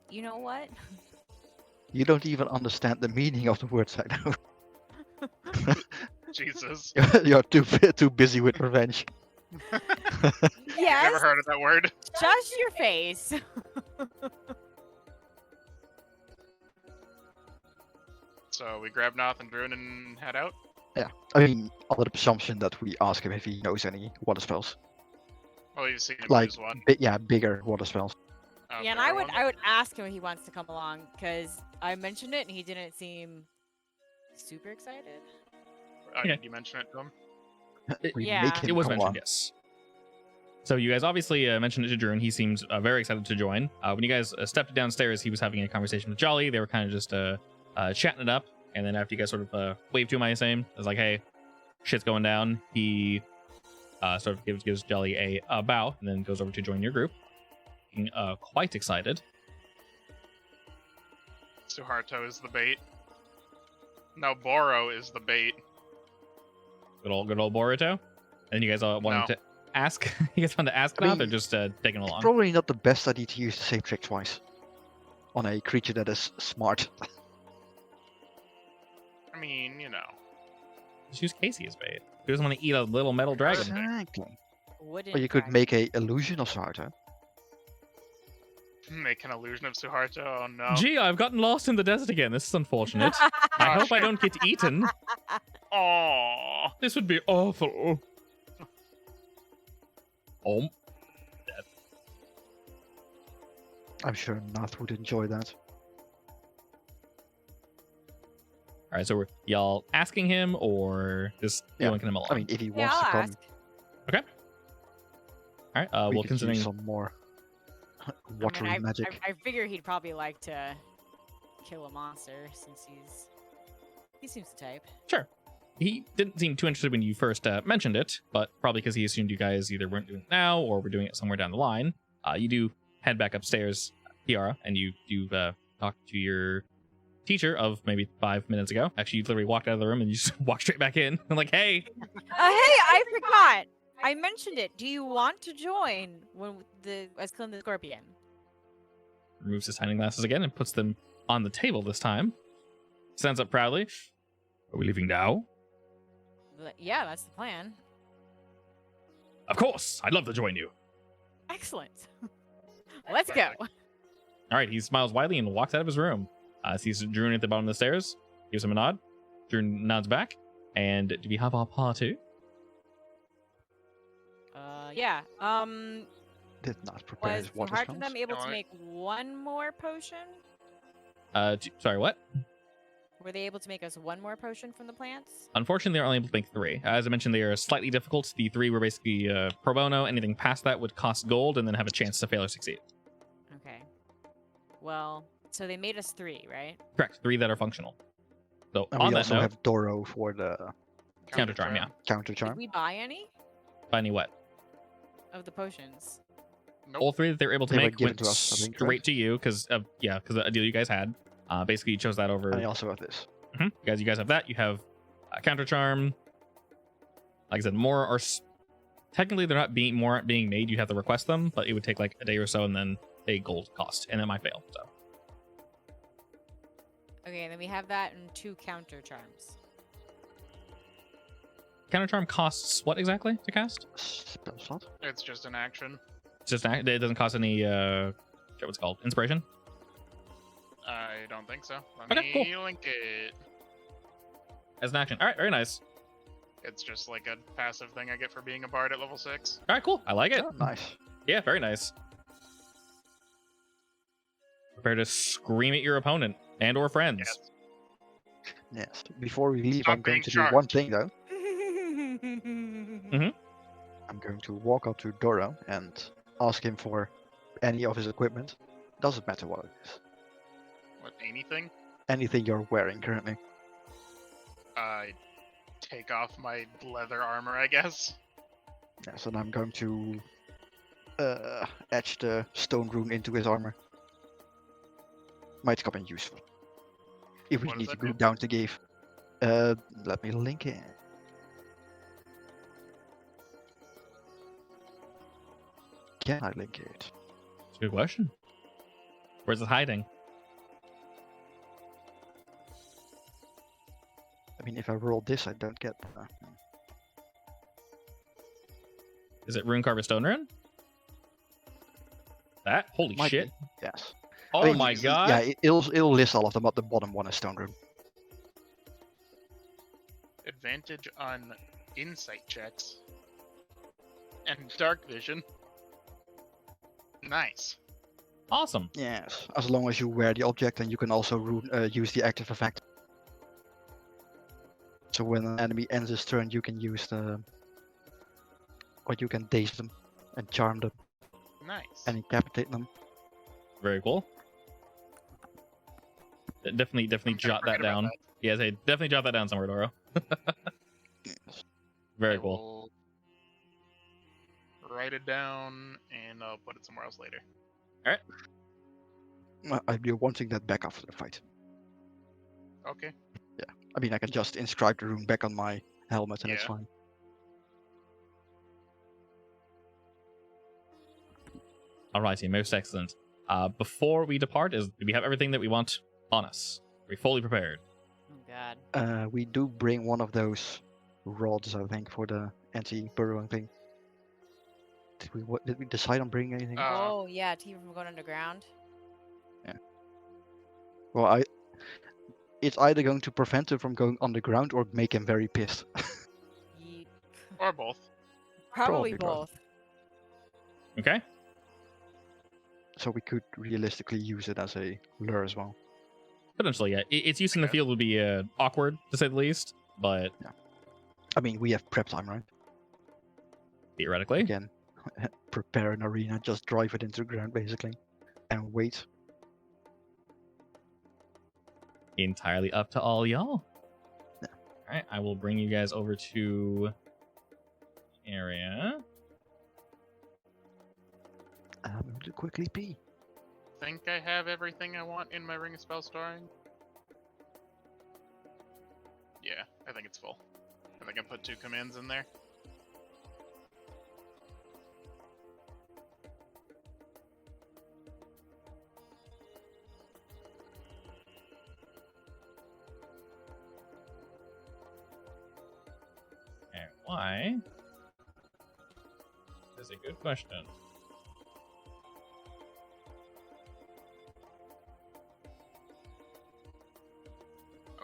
You know what? You don't even understand the meaning of the words I know. Jesus. You're too busy with revenge. Yes. Never heard of that word. Just your face. So we grab Noth and Druin and head out. I mean, under the presumption that we ask him if he knows any water spells. Well, you've seen him Like, use one. bigger water spells. Oh, Yeah, and bigger one? I would ask him if he wants to come along because I mentioned it and he didn't seem super excited. Oh, Yeah. did you mention it to him? We Yeah. make him It was come mentioned, on. yes. So you guys obviously mentioned it to Drew, and he seems very excited to join. When you guys stepped downstairs, he was having a conversation with Jolly. They were kind of just chatting it up, and then after you guys sort of waved to him, I assume, it was like, "Hey, shit's going down." He sort of gives Jolly a bow, and then goes over to join your group, being quite excited. Suharto is the bait. No, Boro is the bait. Good old Boruto. And you guys all wanted No. to ask? You guys wanted to ask I now? They're mean, just taking along. Probably not the best idea to use the same trick twice on a creature that is smart. I mean, you know. Just use Casey as bait. Who doesn't want to eat a little metal dragon? Exactly. Wooden Or you could dragon. make a illusion of Sarto. Make an illusion of Suharto. Oh no. Gee, I've gotten lost in the desert again. This is unfortunate. I hope I don't get eaten. Aww. This would be awful. Oh, I'm sure Nath would enjoy that. all right. So were y'all asking him or just Yeah, yoinking him along? I mean, if he Yeah, wants I'll to come, ask. all right. we Well, could considering use some more I watery mean, magic. I figure he'd probably like to kill a monster since he seems the type. sure, he didn't seem too interested when you first mentioned it, but probably because he assumed you guys either weren't doing it now or were doing it somewhere down the line. You do head back upstairs, Kiara, and you do talk to your teacher of maybe 5 minutes ago. Actually, you literally walked out of the room and you just walked straight back in. I'm like, hey, Hey, I forgot. I mentioned it. Do you want to join as killing the scorpion? removes his hiding glasses again and puts them on the table this time. Stands up proudly. Are we leaving now? Yeah, that's the plan. Of course. I'd love to join you. Excellent. Let's go. Perfect. All right, he smiles widely and walks out of his room. Sees Drew at the bottom of the stairs, gives him a nod. Drew nods back. And do we have our par two? Yeah. Did not prepare Was his water Heart of spells. them able No, to I- make one more potion? Sorry, what? Were they able to make us one more potion from the plants? Unfortunately, they're only able to make 3. As I mentioned, they are slightly difficult. The 3 were basically pro bono. Anything past that would cost gold and then have a chance to fail or succeed. Okay. Well, so they made us 3, right? Correct. 3 that are functional. So And on we that also note, have Doro for the counter charm, yeah. counter Did charm. we buy any Finding what? of the potions? Nope. All 3 that they were able to They were make given went to us, I think, straight right? to you because a deal you guys had. Basically, you chose that over. And I also have this. Mhm. You guys have that. You have counter charm. Like I said, more are technically they're not being made. You have to request them, but it would take like a day or so and then a gold cost, and it might fail. So Okay, and then we have that and 2 counter charms. counter charm costs what exactly to cast? Spell slot. It's just an action. It's just it doesn't cost any what's it called, inspiration. I don't think so. Let Okay, me link it. As an action. All right, very nice. It's just like a passive thing I get for being a bard at level 6. All right, cool. I like it. Oh, nice. Yeah, very nice. Prepare to scream at your opponent and or friends. Yes. Yes. Before we leave, Stop I'm going being to do one charged. thing though. I'm going to walk up to Doro and ask him for any of his equipment. Doesn't matter what it is. What, anything? Anything you're wearing currently. I take off my leather armor, I guess. Yes, and I'm going to etch the stone rune into his armor. Might come in useful. If we What does need to that go do? down to Gave. Let me link it. Can I link it? Good question. Where's it hiding? I mean, if I roll this, I don't get. Is it Rune Carver Stone Rune? That? Holy Might shit. be, yes. Oh I mean, my god. Yeah, it'll list all of them, but the bottom one is stone rune. Advantage on insight checks. And dark vision. Nice. Awesome. Yes, as long as you wear the object, and you can also use the active effect. So when an enemy ends his turn, you can use the, or you can daze them, and charm them, Nice. and incapacitate them. Very cool. Definitely I'm kinda jot that forget about down. Yes, hey, definitely jot that down somewhere, Doro. Yes. Very I cool. will write it down and I'll put it somewhere else later. I'd be wanting that back after the fight. Okay. I mean, I can just inscribe the rune back on my helmet, and it's Yeah. fine. Alrighty, most excellent. Before we depart, do we have everything that we want on us? Are we fully prepared? Oh god. We do bring one of those rods, I think, for the anti-burrowing thing. Did we decide on bringing anything? Oh yeah, to keep from going underground. Well, it's either going to prevent him from going underground or make him very pissed. Ye- Or both. Probably Probably both. both. Okay. So we could realistically use it as a lure as well. Potentially, yeah. Its use in the Okay. field would be awkward, to say the least, but I mean, we have prep time, right? theoretically. Again, prepare an arena, just drive it into the ground basically, and wait. Entirely up to all y'all. Yeah. Alright, I will bring you guys over to area. I'm going to quickly pee. Think I have everything I want in my Ring of Spell Storing? Yeah, I think it's full. I think I put 2 commands in there. And why? That's a good question.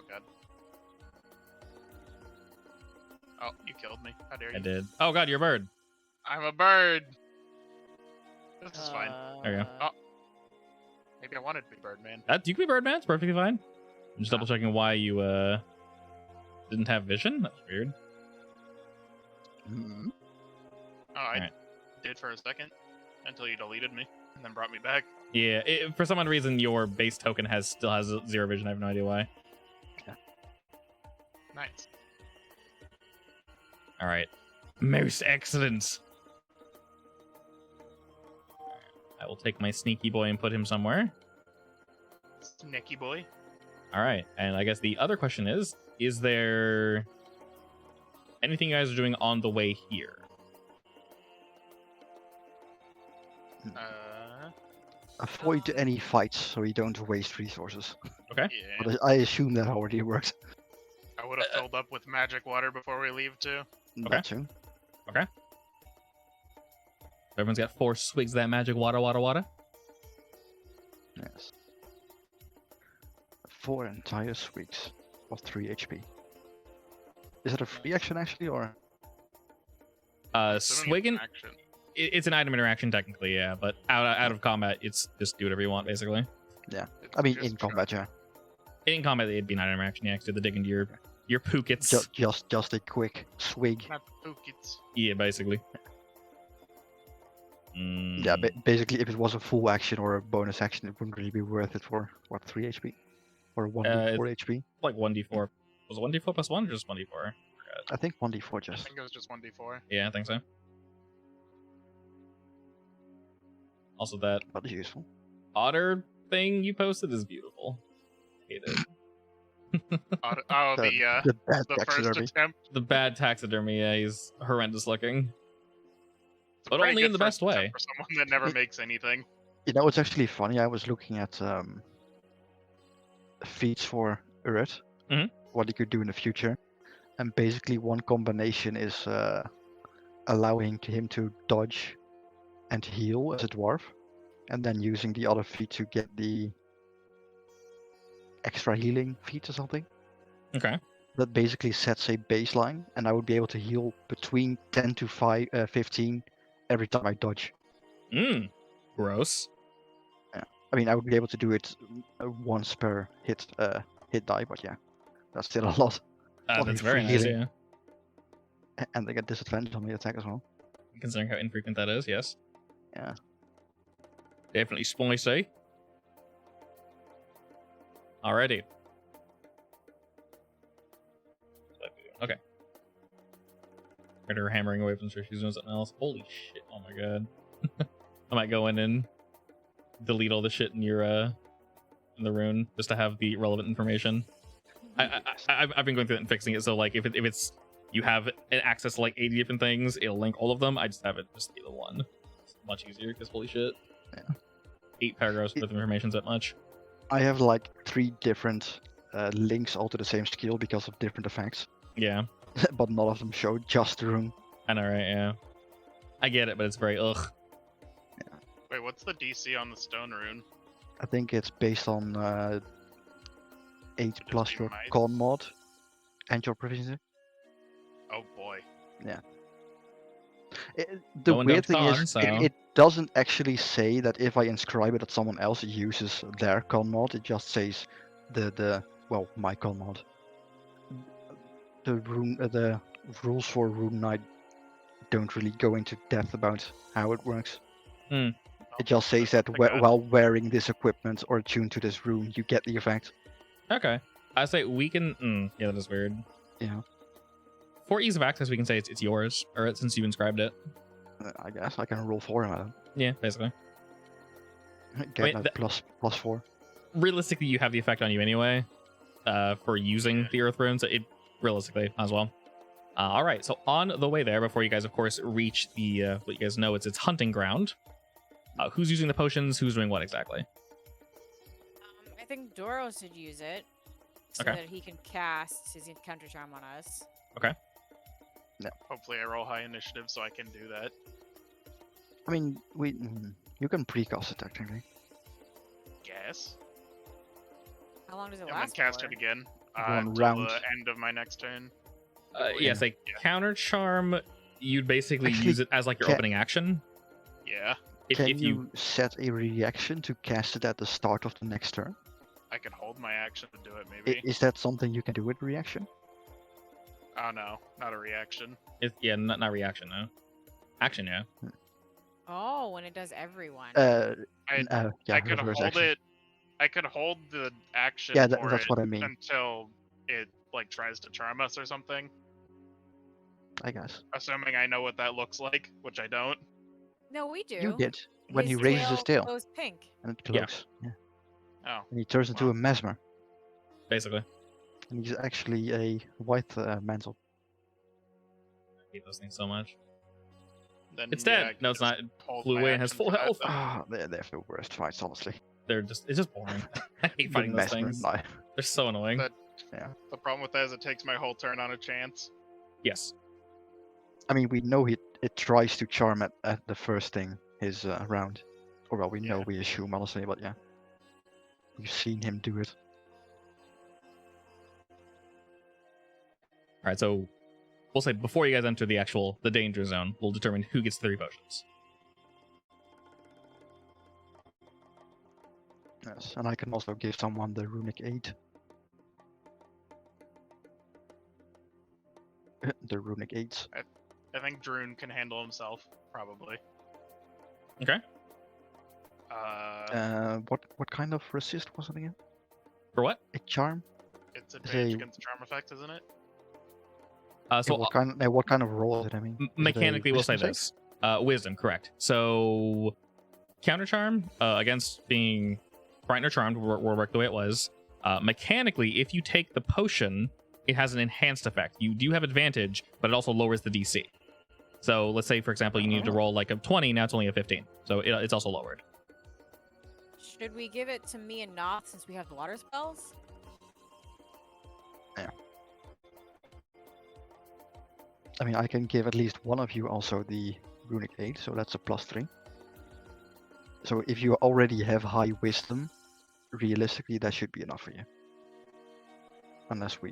god. Oh, you killed me. How dare you? I did. Oh god, you're a bird. I'm a bird! This is fine. There you go. Oh. Maybe I wanted to be Birdman. You can be Birdman. It's perfectly fine. I'm just Ah. double checking why you didn't have vision. That's weird. Hmm. Oh, I Alright. did for a second. Until you deleted me. And then brought me back. Yeah, for some odd reason, your base token still has 0 vision. I have no idea why. Nice. All right, most excellent. I will take my sneaky boy and put him somewhere. Sneaky boy. All right, and I guess the other question is there anything you guys are doing on the way here? Avoid any fights so you don't waste resources. Yeah. But I assume that already works. I would have filled up with magic water before we leave too. That too. Everyone's got 4 swigs of that magic water. Yes. 4 entire swigs of 3 HP. Is it a free action actually, or? Assuming Swigging. it's action. It's an item interaction technically, yeah, but out of combat, it's just do whatever you want basically. It's I mean, just in combat, yeah. In combat, it'd be an item interaction. Yeah, 'cause do the dig into your pookets. Just a quick swig. Not pookets. Yeah, basically. Yeah, basically, if it was a full action or a bonus action, it wouldn't really be worth it for what 3 HP or 1d4 HP. Like 1d4. Was it 1d4 plus 1 or just 1d4? I think 1d4 I just. think it was just 1d4. Yeah, I think so. Also, that But it's useful. otter thing you posted is beautiful. Hate it. The bad the first taxidermy. attempt. The bad taxidermy, yeah, he's horrendous looking. It's a But pretty only good in the first best way. attempt for someone that never makes anything. You know, it's actually funny. I was looking at feats for Urut, Mhm. what he could do in the future, and basically one combination is allowing him to dodge and heal as a dwarf, and then using the other feat to get the extra healing feat or something. Okay. That basically sets a baseline, and I would be able to heal between 10 to 15 every time I dodge. Gross. I mean, I would be able to do it once per hit die, but yeah, that's still a lot. That's Only very free nice, healing. yeah. And they get disadvantage on the attack as well. Considering how infrequent that is, yes. Yeah. Definitely spicy. Alrighty. Okay. Got her hammering away from sure she's doing something else. Holy shit! Oh my god. I might go in and delete all the shit in your in the rune just to have the relevant information. I've been going through it and fixing it, so like if it's you have an access to like 80 different things, it'll link all of them. I just have it just be the one. It's much easier because holy shit. Yeah. 8 paragraphs worth of information's that much. I have like 3 different links all to the same skill because of different effects, Yeah, but none of them show just the rune. I know, right? Yeah, I get it, but it's very ugh. Wait, what's the DC on the stone rune? I think it's based on 8 plus be your might. con mod and your proficiency. Oh boy. The No one weird knows thing con, is, so- it doesn't actually say that if I inscribe it that someone else uses their con mod. It just says my con mod. The rules for Rune Knight don't really go into depth about how it works. Hmm. It just says that Like that. while wearing this equipment or tuned to this rune, you get the effect. Okay, I say we can. Yeah, that is weird. Yeah. For ease of access, we can say it's yours, or since you inscribed it. I guess I can roll 4 on it. Yeah, basically. Get Wait, that plus 4. Realistically, you have the effect on you anyway. For using the Earth Rune, so it realistically as well. All right, so on the way there, before you guys, of course, reach the what you guys know it's hunting ground. Who's using the potions? Who's doing what exactly? I think Doro should use it so Okay. that he can cast his encounter charm on us. Hopefully I roll high initiative so I can do that. I mean, you can precast it technically. Guess. How long does it And then last cast for? it again. One until round. the end of my next turn. Yes, a Yeah. counter charm. You'd basically Actually, use it as like your can- opening action. Yeah, Can If you set a reaction to cast it at the start of the next turn? I could hold my action to do it. Maybe. Is that something you can do with reaction? Oh no, not a reaction. yeah, not reaction, no. Action, yeah. Oh, when it does everyone. I Yeah, could reverse hold action. it. I could hold the action Yeah, for that's it what I mean. until it like tries to charm us or something. I guess. Assuming I know what that looks like, which I don't. No, we do. You did. When he His raises his tail goes pink. and it Yeah. glows. Yeah. Oh, And he turns into Wow. a mesmer. Basically. And he's actually a white mantle. I hate those things so much. then It's yeah, dead. I could No, it's just not. hold Flew my away and has action full for that health. then. Ah, they're the worst fights, honestly. It's just boring. I hate The fighting those mesmer, things. no. They're so annoying. But- The problem with that is it takes my whole turn on a chance. Yes. I mean, we know it tries to charm at the first thing, his round. Or well, we know, Yeah. we assume, honestly, but yeah. We've seen him do it. All right, so we'll say before you guys enter the danger zone, we'll determine who gets 3 potions. Yes, and I can also give someone the runic aid. The runic aids. I think Droon can handle himself, probably. Okay. What kind of resist was it again? For what? A charm? It's advantage Say- against charm effects, isn't it? So Yeah, what kind of roll is it? I mean, is it a mechanically, we'll say wisdom this: wisdom, correct. So counter charm against being frightened or charmed will work the way it was. Mechanically, if you take the potion, it has an enhanced effect. You do have advantage, but it also lowers the DC. So let's say, for example, you needed to roll like a 20, now it's only a 15. So it's also lowered. Should we give it to me and Noth since we have the water spells? I mean, I can give at least one of you also the runic aid, so that's a +3. So if you already have high wisdom, realistically that should be enough for you. Unless we,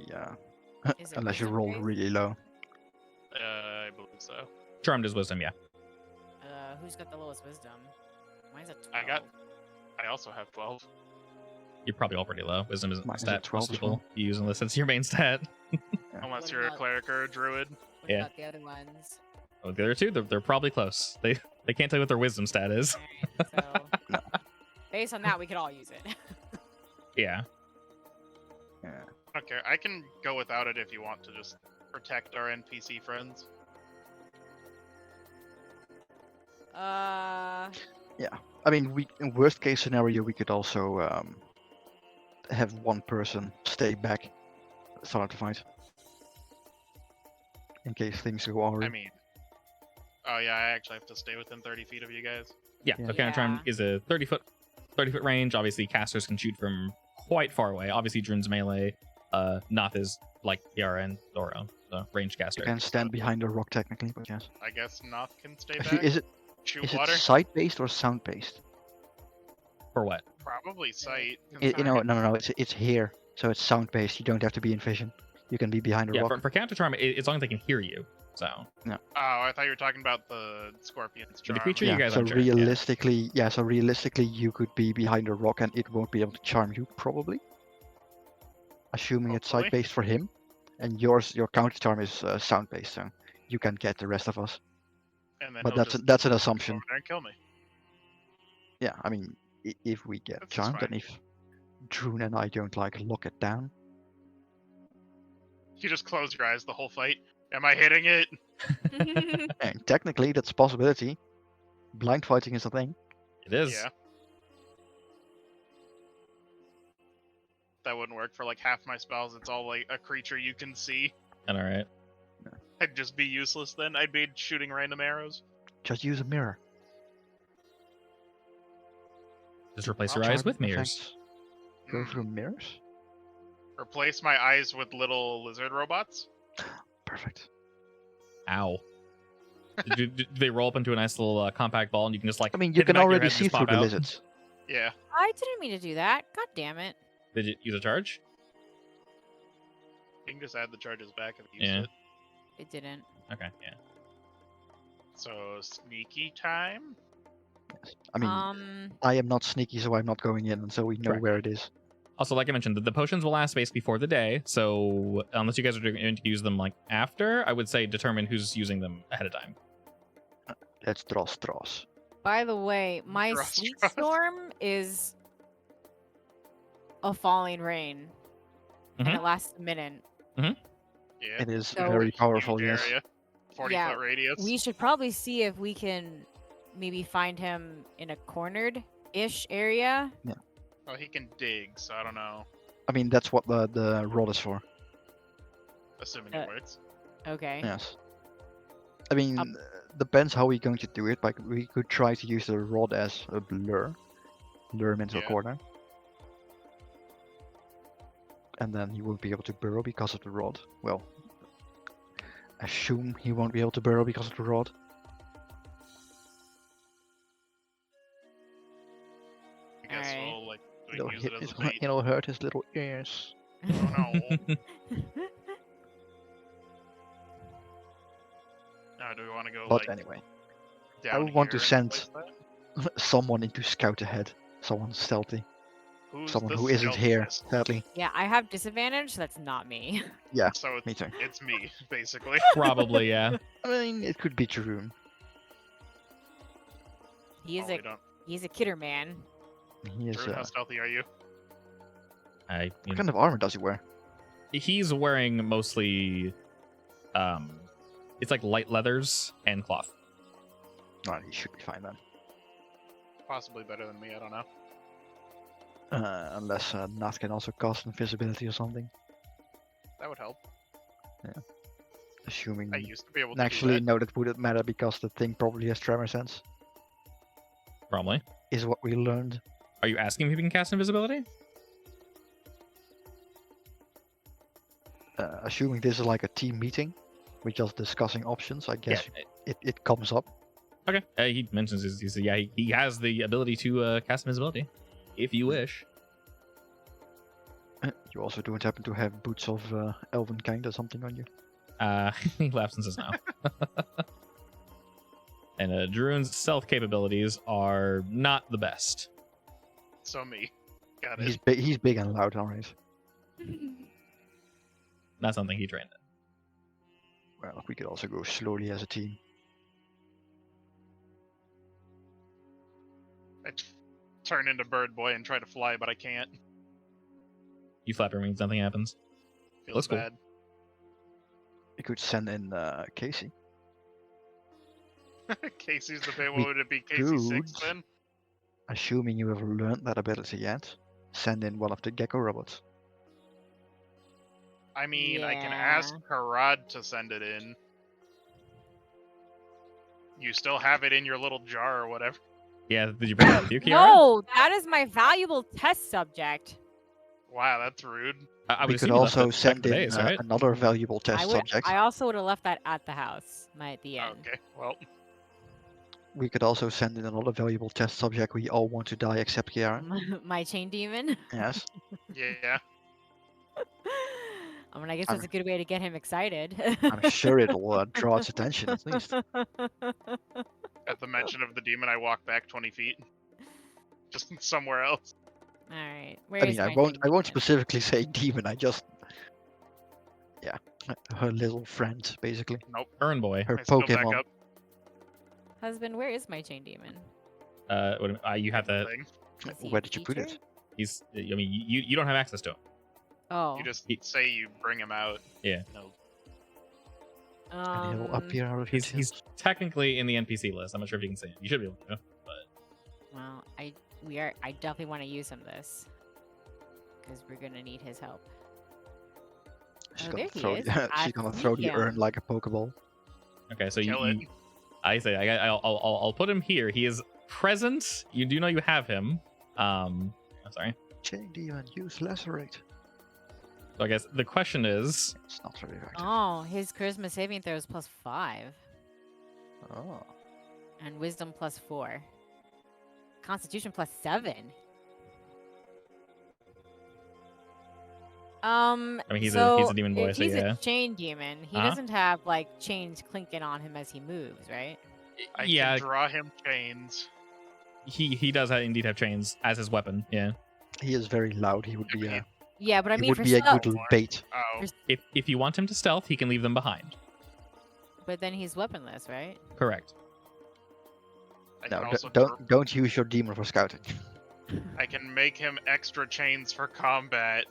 Is it unless you wisdom roll based? really low. I believe so. Charmed is wisdom, yeah. Who's got the lowest wisdom? Mine's at 12. I got- I also have 12. You're probably all pretty low. Wisdom isn't Mine a is stat at 12 most as people well. use unless it's your main stat. Unless What you're a about- cleric or a druid. What Yeah. about the other ones? Oh, the other two, they're probably close. They can't tell you what their wisdom stat is. Alright, so based on that, we could all use it. Yeah. Yeah. I don't care. I can go without it if you want to just protect our NPC friends. I mean, in worst case scenario, we could also have one person stay back, start the fight, in case things go awry. I mean, oh yeah, I actually have to stay within 30 feet of you guys. Yeah, Yeah. so counter charm is a 30-foot range. Obviously, casters can shoot from quite far away. Obviously, Droon's melee. Noth is like Yara and Doro, so ranged caster. You can stand behind a rock technically, but yes. I guess Noth can stay Actually, back. Shoot is it water? sight based or sound based? For what? Probably sight. No. It's here, so it's sound based. You don't have to be in vision. You can be behind a Yeah, rock. for counter charm, as long as they can hear you. So Oh, I thought you were talking about the scorpion's For the charm. creature, you guys so aren't sure, yeah. realistically, you could be behind a rock and it won't be able to charm you, probably. Assuming it's Hopefully. sight based for him, and your counter charm is sound based, so you can get the rest of us. And then But he'll that's just that's an go assumption. over there and kill me. Yeah, I mean, if we get That's charmed, fine. and if Droon and I don't like lock it down, You just close your eyes the whole fight. Am I hitting it? and technically that's a possibility. Blind fighting is a thing. it is. Yeah. That wouldn't work for like half my spells. It's all like a creature you can see. And all right. I'd just be useless then. I'd be shooting random arrows. Just use a mirror. Just replace Well, your eyes with Charming mirrors. effects Go Hmm. through mirrors. Replace my eyes with little lizard robots. Perfect. Ow. do they roll up into a nice little compact ball, and you can just like? I mean, you hit the can back of your already head and see just through pop the out? lizards. Yeah. I didn't mean to do that. God damn it. Did you use a charge? You can just add the charges back if you Yeah. used it. It didn't. Okay, yeah. So sneaky time. I mean, I am not sneaky, so I'm not going in until we know Correct. where it is. Also, like I mentioned, the potions will last basically for the day. So unless you guys are going to use them like after, I would say determine who's using them ahead of time. Let's Dross. By the way, my Trust, sleet trust. storm is a falling rain, and Mhm. it lasts a minute. Yeah. It is So- very Huge powerful, yes. area. 40 Yeah, foot radius. We should probably see if we can maybe find him in a cornered-ish area. Well, he can dig, so I don't know. I mean, that's what the rod is for. Assuming Uh, it works. Okay. Yes. I mean, depends how we're going to do it. Like, we could try to use the rod as a lure him into a Yeah. corner. And then he won't be able to burrow because of the rod. Well, assume he won't be able to burrow because of the rod. I guess Alright. we'll like It'll, use it as a bait. it'll hurt his little ears. Oh no. Now, do we want to go But like anyway, down would want to here and send- place that? someone in to scout ahead. Someone stealthy. Who's Someone the who isn't here, stealthiest? sadly. Yeah, I have disadvantage, so that's not me. Yeah, So me too. it's me, basically. Probably, yeah. I mean, it could be Jeroen. He is Oh, we don't. he's a kidder man. He is. Drew, how stealthy are you? What kind of armor does he wear? He's wearing mostly, it's like light leathers and cloth. No, he should be fine then. Possibly better than me, I don't know. Unless Nat can also cast invisibility or something. That would help. Assuming. I used to be able to Actually, do that. no, that wouldn't matter because the thing probably has tremor sense. Probably. Is what we learned. Are you asking if he can cast invisibility? Assuming this is like a team meeting, we're just discussing options. I guess it comes up. Okay. He mentions he has the ability to cast invisibility, if you wish. You also don't happen to have boots of elven kind or something on you. He laughs and says no. And Jeroen's stealth capabilities are not the best. So me. Got He's it. big. He's big and loud, alright. Not something he trained in. Well, we could also go slowly as a team. I turn into Bird Boy and try to fly, but I can't. You flap your wings, nothing happens. Feels That's cool. bad. We could send in Casey. Casey's the bait. We What would it be? Casey 6 could. then? Assuming you have learned that ability yet, send in one of the gecko robots. I mean, I can ask Harad to send it in. You still have it in your little jar or whatever. Yeah, did you bring it with you, Kiara? No, that is my valuable test subject. Wow, that's rude. I would We assume could you left also it back send the in base, right? another valuable test subject. I also would have left that at the house, at the end. Okay, well, We could also send in another valuable test subject. We all want to die except Kiara. My chain demon. Yes. yeah. I mean, I guess I'm- that's a good way to get him excited. I'm sure it'll draw its attention at least. At the mention of the demon, I walk back 20 feet. Just somewhere else. All right. I mean, I won't specifically say demon. I just, yeah, her little friend basically. Urn boy. Her I still back Pokemon. up. Husband, where is my chain demon? You have the. Is he Where did you put it? featured? He's. I mean, you don't have access to him. Oh. You just say you bring him out. Yeah. No. And he'll appear out of your He's technically in the NPC list. I'm not sure if you can see him. You should be able to. Well, I definitely want to use him this because we're gonna need his help. She's Oh, gonna there he throw. is. She's gonna throw the Yeah. urn like a Pokeball. Okay, so Kill it. I say I'll put him here. He is present. You do know you have him. I'm sorry. Chain demon, use lacerate. So I guess the question is, It's not very effective. Oh, his charisma saving throw is +5 Oh. and wisdom +4. Constitution +7. I mean, he's so a demon boy, if so he's yeah. a chain demon, he Uh-huh. doesn't have like chains clinking on him as he moves, right? I Yeah, can draw him chains. he does indeed have chains as his weapon. Yeah. He is very loud. He would be a Yeah, but I he mean would for be a stealth. good bait. Oh, If you want him to stealth, he can leave them behind. But then he's weaponless, right? Correct. I can No, also don't use your demon for scouting. I can make him extra chains for combat.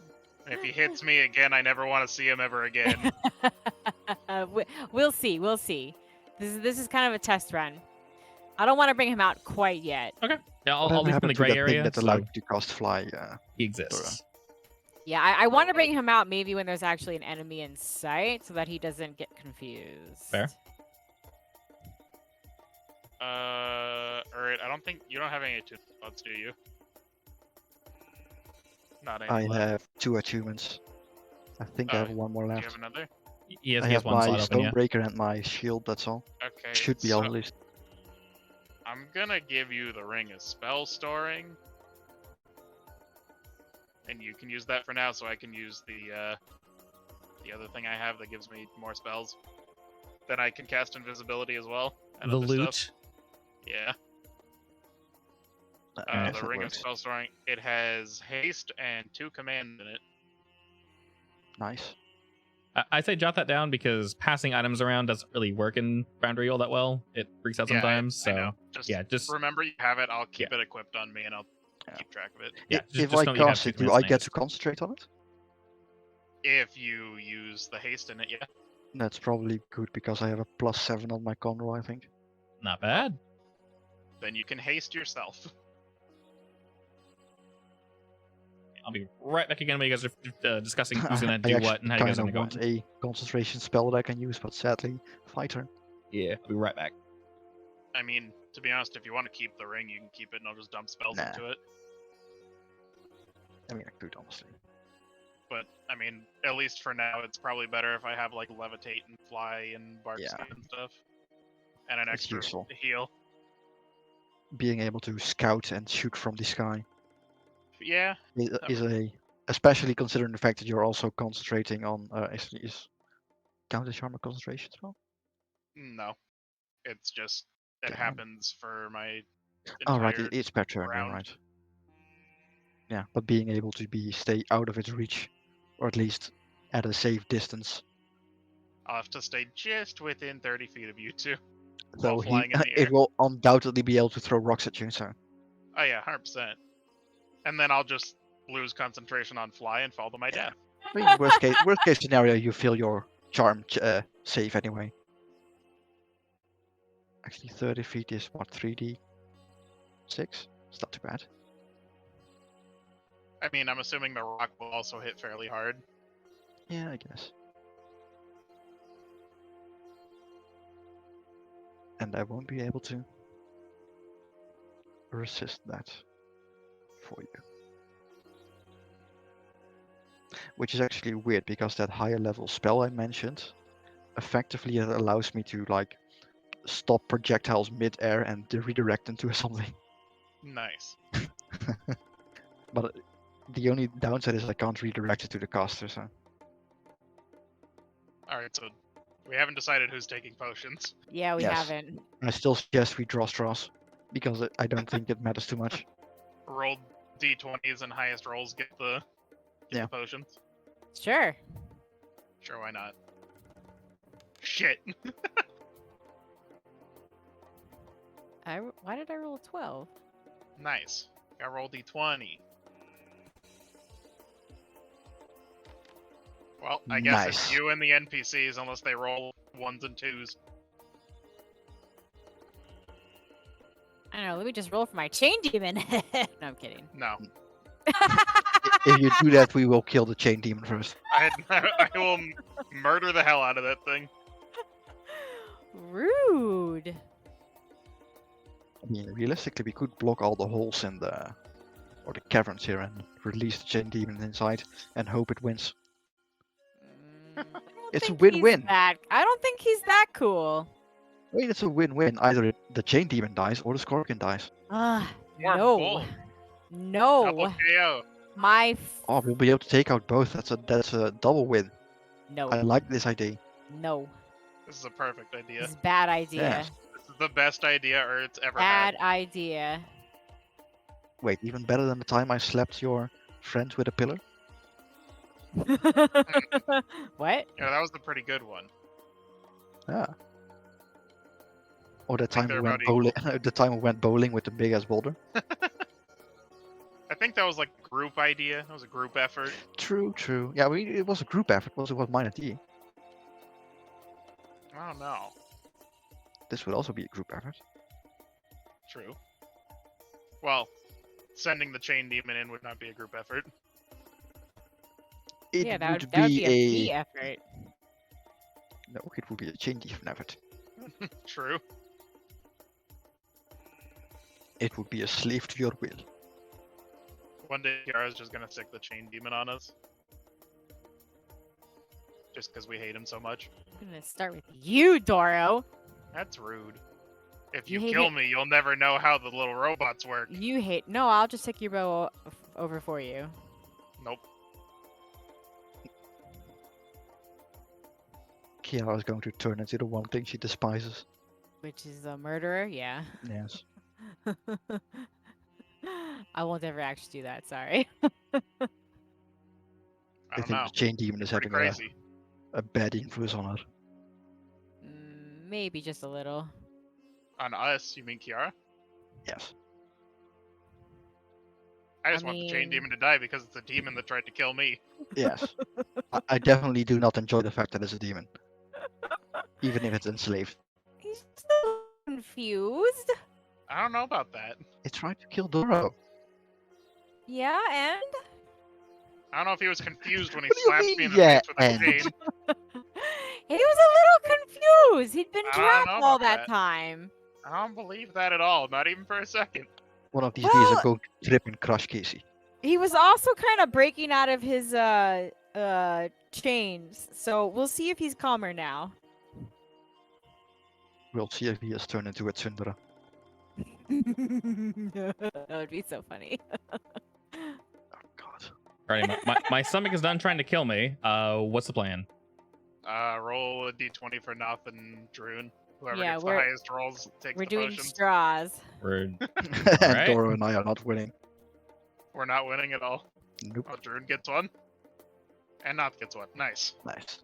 If he hits me again, I never want to see him ever again. We'll see. We'll see. This is kind of a test run. I don't want to bring him out quite yet. Okay. Yeah, I'll Whatever leave him in happened the to gray that area. thing that So allowed you to cast fly? he exists. Yeah, I want to bring him out maybe when there's actually an enemy in sight so that he doesn't get confused. Fair. Alright, I don't think you don't have any attunement slots, do you? Not any. I left. have 2 achievements. I think I have one more Do you left. have another? He has I have one my slot open. Yeah. Stonebreaker and my shield. That's all. Okay. Should be so all at least. I'm gonna give you the Ring of Spell Storing. And you can use that for now, so I can use the other thing I have that gives me more spells. Then I can cast Invisibility as well. and The other loot. stuff. Yeah. Yes, The that Ring of works. Spell Storing. It has haste and 2 commands in it. Nice. I'd say jot that down because passing items around doesn't really work in Foundry all that well. It freaks out Yeah, sometimes. I So know. Just yeah, just remember you have it. I'll keep it equipped on me, and I'll Yeah. keep track of it. yeah. If Just I know that you have cast 2 it, do commands I and get haste. to concentrate on it? If you use the haste in it, yeah. That's probably good because I have a +7 on my con roll, I think. Not bad. Then you can haste yourself. I'll be right back again when you guys are discussing who's gonna I do actually what and how you guys are kind gonna of go. want a concentration spell that I can use, but sadly, fighter. Yeah, I'll be right back. I mean, to be honest, if you want to keep the ring, you can keep it, and I'll just dump spells Nah. into it. I mean, I could honestly. But I mean, at least for now, it's probably better if I have like levitate and fly and bark Yeah. skin and stuff, and an It's extra useful. heal. Being able to scout and shoot from the sky Yeah. is especially considering the fact that you're also concentrating on is counter charm a concentration spell? No, it's just it Okay. happens for my. Oh right, entire it's per turn, you're round. right. Yeah, but being able to stay out of its reach, or at least at a safe distance. I'll have to stay just within 30 feet of you two. So While flying in the air. it will undoubtedly be able to throw rocks at you. So Oh yeah, 100%. And then I'll just lose concentration on fly and fall to my death. I mean, worst case scenario, you feel your charm safe anyway. Actually, 30 feet is what, 3d6? It's not too bad. I mean, I'm assuming the rock will also hit fairly hard. Yeah, I guess. And I won't be able to resist that for you. Which is actually weird because that higher level spell I mentioned, effectively it allows me to like stop projectiles mid-air and redirect them to something. Nice. But the only downside is I can't redirect it to the caster, so. Alright, so we haven't decided who's taking potions. Yeah, we Yes. haven't. I still suggest we draw straws because I don't think it matters too much. Roll d20s and highest rolls get the Yeah. potions. Sure. Sure, why not? Shit. Why did I roll 12? Nice. I roll d20. Well, I guess it's Nice. you and the NPCs unless they roll 1s and 2s. I don't know. Let me just roll for my chain demon. No, I'm kidding. No. If you do that, we will kill the chain demon first. I will murder the hell out of that thing. Rude. I mean, realistically, we could block all the holes in the caverns here and release the chain demon inside and hope it wins. I don't It's a think he's win-win. I don't think he's that cool. I mean, it's a win-win. Either the chain demon dies or the scorpion dies. Ah, Or no. both. No. Double KO. My Oh, we'll be able to take out both. That's a double win. no, I like this idea. no. This is a perfect idea. This is a bad idea. Yes. This is the best idea Earth's ever Bad had. idea. Wait, even better than the time I slapped your friend with a pillar? What? Yeah, that was a pretty good one. Yeah. Or the think time we they're went about bowling. The time we went bowling with the big ass boulder. I think that was like a group idea. It was a group effort. True, true. Yeah, it was a group effort. It was mine idea. I don't know. This would also be a group effort. True. Well, sending the chain demon in would not be a group effort. It Yeah, that would would be a be B effort. No, it would be a chain demon effort. True. It would be a slave to your will. One day Kiara's just gonna stick the chain demon on us. Just because we hate him so much. I'm gonna start with you, Doro. That's rude. If You you hate kill it- me, you'll never know how the little robots work. You hate. No, I'll just take your bow over for you. Nope. Kiara is going to turn into the one thing she despises. Which is a murderer, yeah. Yes. I won't ever actually do that, sorry. I I don't think know. the chain demon is Pretty having crazy. a bad influence on her. Maybe just a little. On us, you mean Kiara? Yes. I just I want the chain mean- demon to die because it's a demon that tried to kill me. Yes. I definitely do not enjoy the fact that it's a demon. Even if it's enslaved. He's so confused. I don't know about that. It tried to kill Doro. Yeah, and? I don't know if he was confused when he What do you slapped mean, me in the yeah, face with a and? chain. He was a little confused. He'd been I don't drunk know all about that that. time. I don't believe that at all, not even for a second. One of these days Well- I'm going to trip and crush Casey. He was also kind of breaking out of his chains, so we'll see if he's calmer now. We'll see if he has turned into a Tsundere. That would be so funny. Oh god. Alrighty, my stomach is done trying to kill me. What's the plan? Roll a d20 for Noth and Droon. Whoever Yeah, gets the we're- highest rolls takes We're the doing potions. straws. We're And Alright. Doro and I are not winning. We're not winning at all. Nope. Oh, Droon gets one. And Noth gets one. Nice. Nice.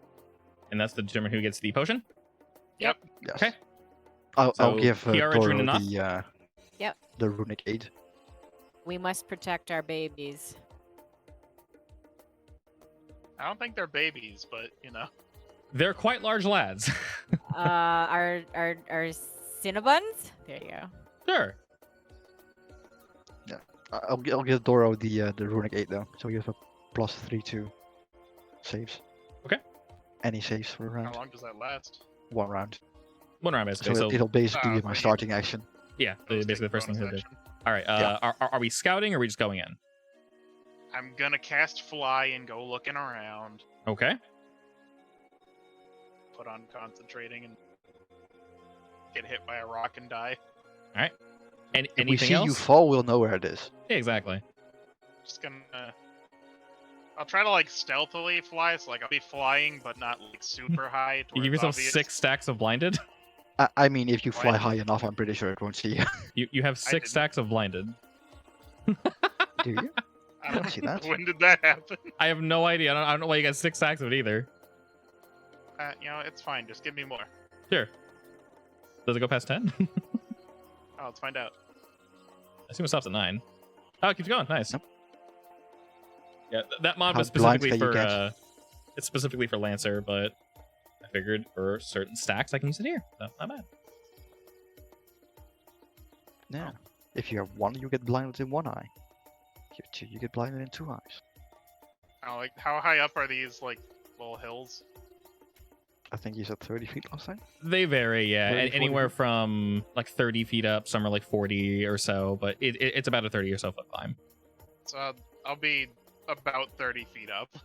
and that's to determine who gets the potion. Yes. Okay. I'll So, give Kiara, Doro Droon, and Noth? the Yep. the runic aid. We must protect our babies. I don't think they're babies, but you know. They're quite large lads. Our Cinnabons? There you go. Sure. I'll give Doro the runic aid though, so you have a +3 to saves. Okay. Any saves for a How round? long does that last? 1 round. One round basically. So So it'll basically be so my you- starting action. yeah, Those basically take the first thing bonus he'll do. action. All right. Yeah. Are we scouting or are we just going in? I'm gonna cast Fly and go looking around. Okay. Put on concentrating and get hit by a rock and die. And If we anything see else? you fall, we'll know where it is. Yeah, exactly. Just gonna. I'll try to like stealthily fly, so like I'll be flying, but not like super high. to You where give it's yourself obvious. 6 stacks of blinded. I mean, if you fly What? high enough, I'm pretty sure it won't see you. You have 6 didn't. stacks of blinded. Do you? I don't see that. When did that happen? I have no idea. I don't know why you got 6 stacks of it either. You know, it's fine. Just give me more. Sure. Does it go past 10? Oh, let's find out. I assume it stops at 9. Oh, it keeps going. Nice. Nope. Yeah, that mod How was blind specifically can you for get? it's specifically for Lancer, but I figured for certain stacks I can use it here. So not bad. Yeah. If you have 1, you get blinded in 1 eye. If you have 2, you get blinded in 2 eyes. Oh, like how high up are these like little hills? I think you said 30 feet last time. They vary, yeah. 30, 40 Anywhere feet? from like 30 feet up, some are like 40 or so, but it's about a 30 or so foot climb. So I'll be about 30 feet up.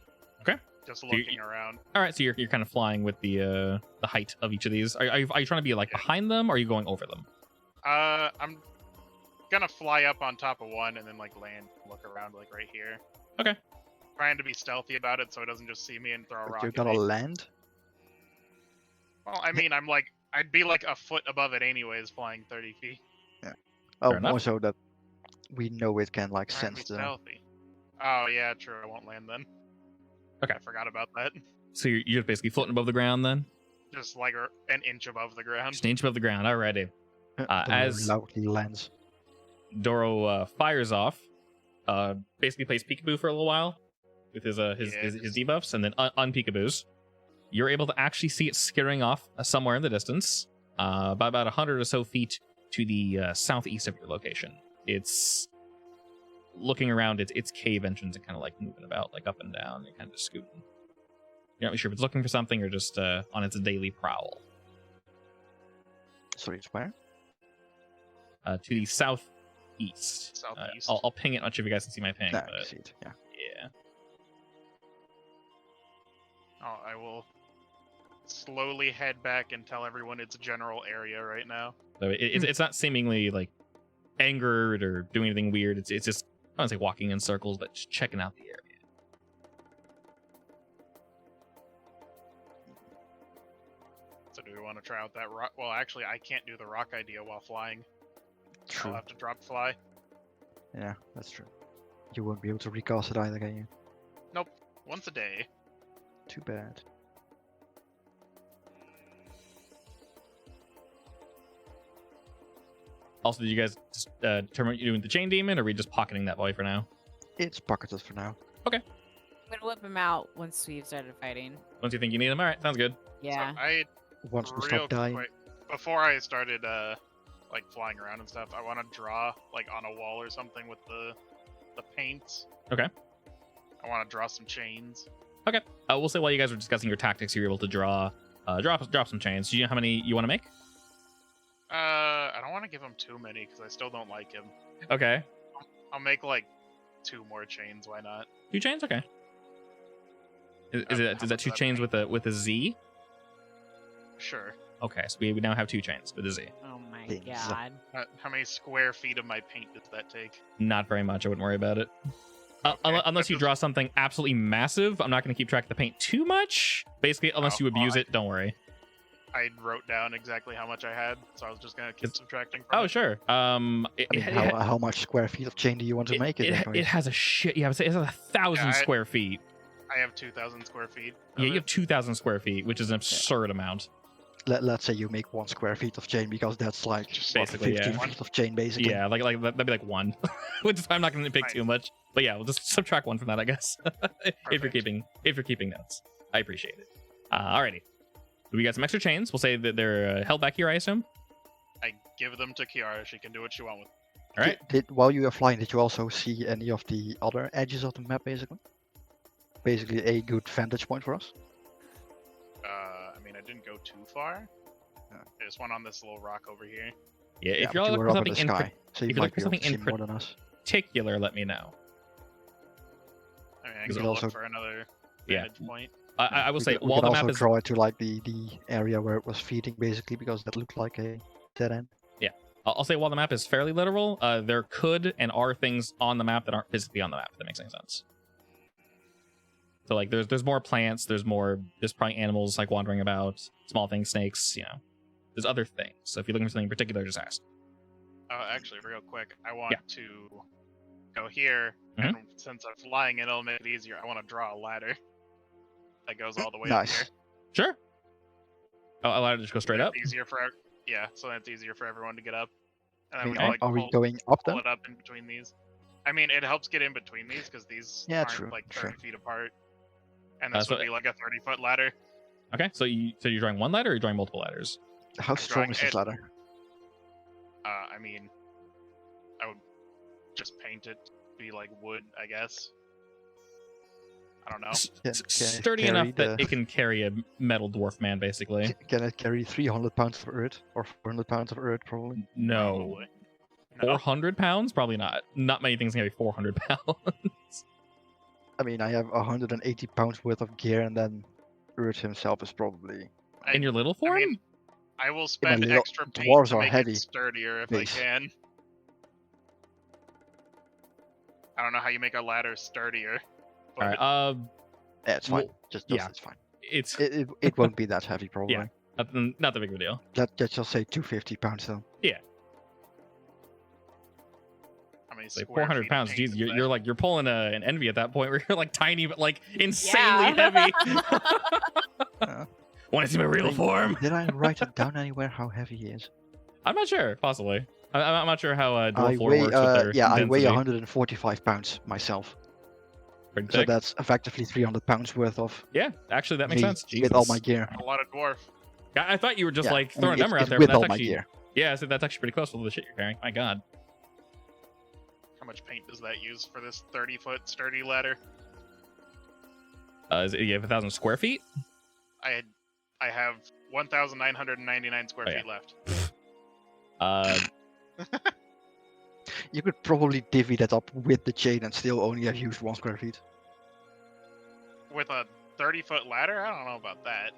Okay. Just you- looking around. All right, so you're kind of flying with the height of each of these. Are you trying to be like behind them, or are you going over them? I'm gonna fly up on top of one and then like land, look around like right here. Okay. Trying to be stealthy about it so it doesn't just see me and throw a But rock you're at gonna me. land? Well, I mean, I'd be like a foot above it anyways, flying 30 feet. Oh, Fair enough. more so that we know it can like Trying to be sense the. stealthy. Oh yeah, true. I won't land then. Okay. I forgot about that. So you're basically floating above the ground then? Just like an inch above the ground. Just an inch above the ground. Alrighty. As loudly lands. Doro fires off, basically plays peekaboo for a little while with his debuffs, and then unpeekaboos. You're able to actually see it skittering off somewhere in the distance, by about 100 or so feet to the southeast of your location. It's looking around its cave entrance and kind of like moving about, like up and down, and kind of just scooting. You're not really sure if it's looking for something or just on its daily prowl. Sorry, it's where? To the southeast. Southeast. I'll ping it. Not sure if you guys can see my ping, No, I but can see it. Yeah. yeah. Oh, I will slowly head back and tell everyone it's a general area right now. So it's not seemingly like angered or doing anything weird. It's just, I don't say walking in circles, but just checking out the area. So do we want to try out that rock? Well, actually, I can't do the rock idea while flying. True. I'll have to drop fly. Yeah, that's true. You won't be able to recast it either, can you? Nope. Once a day. Too bad. Also, did you guys just determine what you're doing with the chain demon, or are we just pocketing that boy for now? It's pocketed for now. I'm gonna whip him out once we've started fighting. Once you think you need him, all right, sounds good. Yeah. So I Once we real stop dying. quick, before I started like flying around and stuff, I want to draw like on a wall or something with the paints. Okay. I want to draw some chains. We'll say while you guys were discussing your tactics, you're able to drop some chains. Do you know how many you want to make? I don't want to give him too many because I still don't like him. Okay. I'll make like 2 more chains. Why not? 2 chains? Okay. Is How that much 2 does that chains make? with a Z? Sure. Okay, so we now have 2 chains with a Z. Oh my Things. god. How many square feet of my paint does that take? Not very much. I wouldn't worry about it. Okay. Unless you draw something absolutely massive, I'm not going to keep track of the paint too much. Basically, unless you abuse it, don't worry. I wrote down exactly how much I had, so I was just gonna keep subtracting. From Oh, it. sure. I mean, how much square feet of chain do you want to make it? It has a shit. Yeah, I would say it has 1,000 square feet. I have 2,000 square feet. of Yeah, you it. have 2,000 square feet, which is an absurd amount. Let's say you make 1 square feet of chain because that's like Just what, basically, 15 yeah. feet of chain basically. Yeah, like that'd be like 1, which is, I'm not going to pick Nice. too much. But yeah, we'll just subtract 1 from that, I guess. if you're Perfect. keeping notes, I appreciate it. Alrighty, we got some extra chains. We'll say that they're held back here, I assume. I give them to Kiara. She can do what she wants with. All right. While you were flying, did you also see any of the other edges of the map basically? Basically a good vantage point for us. I mean, I didn't go too far. Yeah. There's one on this little rock over here. Yeah, if Yeah, you're but all you were looking up for in the something in sky, so you if you're might looking be for able to see something in more than us. particular, let me know. I mean, I You can could look also- for another Yeah. vantage point. I will We say, could- we while could the map also is draw it to like the area where it was feeding basically because that looked like a dead end. I'll say while the map is fairly literal, there could and are things on the map that aren't physically on the map, if that makes any sense. So like there's more plants, there's probably animals like wandering about, small things, snakes, There's other things. So if you're looking for something in particular, just ask. Actually, real quick, I want to go here, Mm-hmm. and since I'm flying, it'll make it easier. I want to draw a ladder that goes all the way Nice. up here. Sure. Oh, allow it to just go straight up. It's easier for so that's easier for everyone to get up. And I then mean, we can, like, are we pull going up pull then? it up in between these. I mean, it helps get in between these because these Yeah, aren't true, like sure. 30 feet apart. And this so- would be like a 30-foot ladder. Okay, so you're drawing one ladder or you're drawing multiple ladders? How strong drawing is this it. ladder? I mean, I would just paint it to be like wood, I guess. I don't know. Can it Sturdy carry enough that the- it can carry a metal dwarf man, basically. Can it carry 300 pounds of earth or 400 pounds of earth probably? No. Probably. No. 400 pounds? Probably not. Not many things can carry 400 pounds. I mean, I have 180 pounds worth of gear, and then Earth himself is probably. In your little form? I mean, I will spend little extra paint dwarves to are make heavy. it sturdier if Base. I can. I don't know how you make a ladder sturdier. All right. But Yeah, it's fine. Well, Just yeah. it's fine. It's It won't be that heavy probably. Yeah. not the big of a deal. Let's just say 250 pounds though. how many Like square 400 feet of pounds. paint Jeez, is you're, that? you're like you're pulling an envy at that point where you're like tiny but like insanely heavy. Want to see my real form? Did I write it down anywhere how heavy he is? I'm not sure. Possibly. I'm not sure how dwarf I lore weigh, works with their I weigh density. 145 pounds myself. Pretty So thick. that's effectively 300 pounds worth of Yeah, actually, that makes me sense. Jesus. with all my gear. A lot of dwarf. I thought you were just Yeah, like I mean, throwing a number out it's there, with but all that's my actually gear. yeah. So that's actually pretty close to the shit you're carrying. My God. How much paint does that use for this 30-foot sturdy ladder? Is it, you have 1,000 square feet? I have 1,999 square Oh, yeah. feet left. You could probably divvy that up with the chain and still only have used 1 square feet. With a 30-foot ladder? I don't know about that.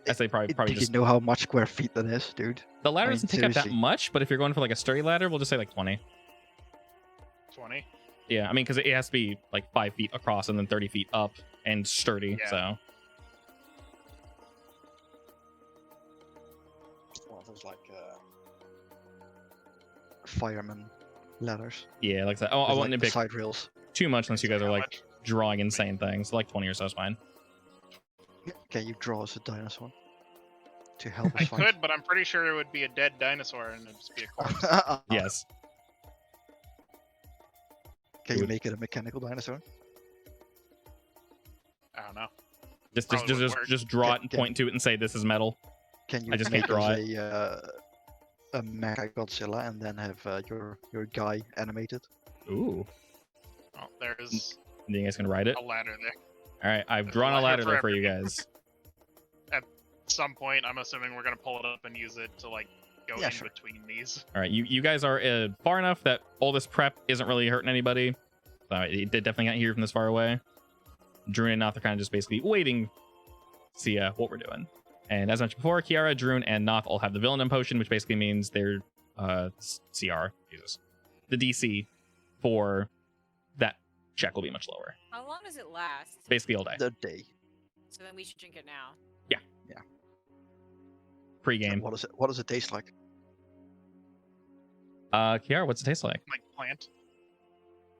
I say probably Do just you know how much square feet that is, dude? the ladder I mean, doesn't take up that seriously. much, but if you're going for like a sturdy ladder, we'll just say like 20. 20? Yeah, I mean, because it has to be like 5 feet across and then 30 feet up and sturdy. Yeah. So One of those like fireman ladders. yeah, like that. Oh, I with, wouldn't like, the pick side rails. too much unless you guys are How like much? drawing insane things. Like 20 or so is fine. Can you draw us a dinosaur to help I us fight? could, but I'm pretty sure it would be a dead dinosaur and it'd just be a corpse. Yes. Can you Would- make it a mechanical dinosaur? I don't know. Just Probably wouldn't work. draw it and Can- point to it and say this is metal. Can you I just make can't draw us a Mecha Godzilla and then have your guy animated? Ooh. Oh, there's And you guys can ride it. a ladder there. All right, I've There's drawn a a ladder ladder there for for you guys. At some point, I'm assuming we're gonna pull it up and use it to like go Yeah, in sure. between these. All right, you guys are far enough that all this prep isn't really hurting anybody. So it did definitely not hear from this far away. Droon and Noth are kind of just basically waiting to see what we're doing. And as mentioned before, Kiara, Droon, and Noth all have the Villain potion, which basically means their CR, Jesus, the DC for that check will be much lower. How long does it last? Basically all day. The day. So then we should drink it now. Pre-game. What does it taste like? Kiara, what's it taste like? Like plant.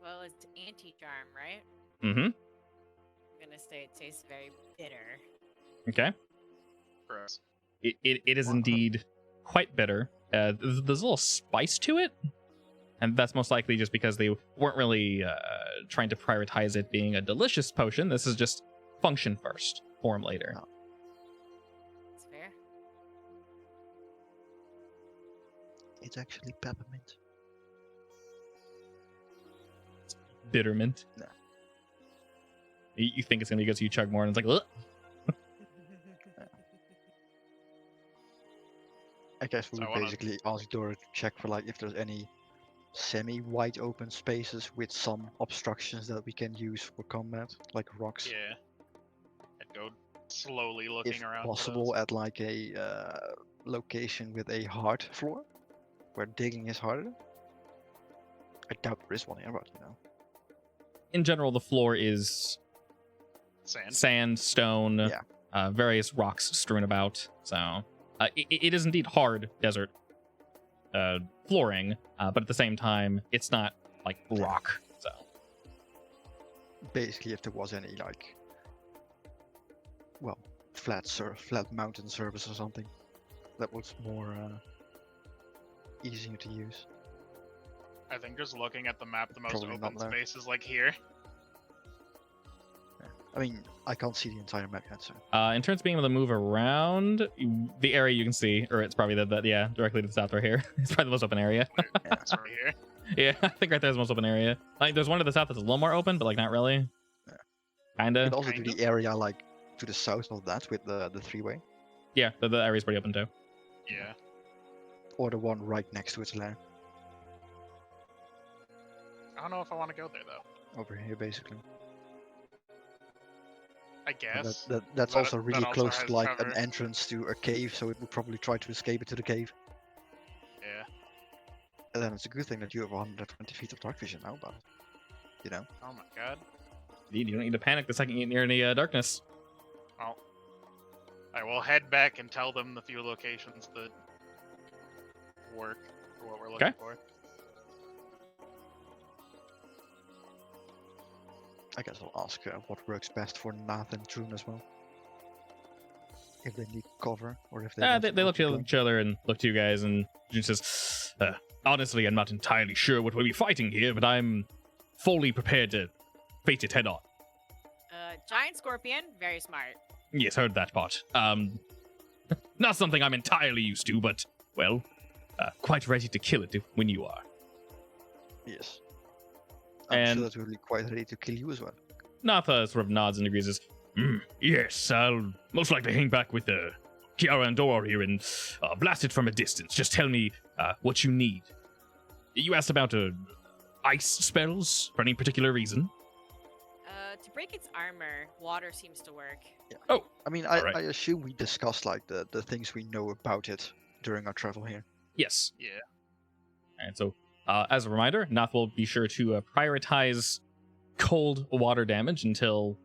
Well, it's anti-charm, right? Mm-hmm. I'm gonna say it tastes very bitter. Okay. Gross. It is indeed quite bitter. There's a little spice to it, and that's most likely just because they weren't really trying to prioritize it being a delicious potion. This is just function first, form later. Oh. It's fair. It's actually peppermint. Bittermint. No. You think it's gonna be good, so you chug more, and it's like, ugh. I guess we So I would wanna- basically ask Dora to check for like if there's any semi-wide open spaces with some obstructions that we can use for combat, like rocks, Yeah. I'd go slowly looking if around. possible, at like a location with a hard floor, where digging is harder. I doubt there is one here, but you know. In general, the floor is Sand. sand, stone, Yeah. various rocks strewn about. So it is indeed hard desert flooring, but at the same time, it's not like rock. So Basically, if there was any like, well, flat mountain surface or something, that was more easier to use. I think just looking at the map, the most Probably not open there. space is like here. I mean, I can't see the entire map yet, so. in terms of being able to move around, the area you can see, or it's probably yeah, directly to the south right here. It's probably the most open area. Yeah. It's right here. Yeah, I think right there's the most open area. Like, there's one to the south that's a little more open, but like not really. Yeah. Kinda. And also to Kind the area like to the south of that with the three-way, Yeah, the area's pretty open too. Yeah. or the one right next to its lair, I don't know if I want to go there though. over here basically. I And guess. that's That- also that really also close has to like cover. an entrance to a cave, so it would probably try to escape into the cave. Yeah. And then it's a good thing that you have 120 feet of dark vision now, but you know. Oh my god. You don't need to panic the second you get near any darkness. Well, I will head back and tell them the few locations that work for what we're looking Okay. for. I guess I'll ask what works best for Nath and Trune as well. If they need cover, or if they want They look support at to each other and look to you guys, and June says, honestly, I'm not entirely sure what we'll be fighting here, but I'm fully prepared to face it head on. Giant scorpion, very smart. Yes, heard that part. Not something I'm entirely used to, but, well, quite ready to kill it when you are. Yes. I'm And- sure that we'll be quite ready to kill you as well. Natha sort of nods and agrees, says, yes, I'll most likely hang back with Kiara and Dora here and blast it from a distance. Just tell me what you need. You asked about ice spells for any particular reason? To break its armor, water seems to work. Oh, I mean, Alright. I assume we discussed like the things we know about it during our travel here. yes. Yeah. And so, as a reminder, Nath will be sure to prioritize cold water damage until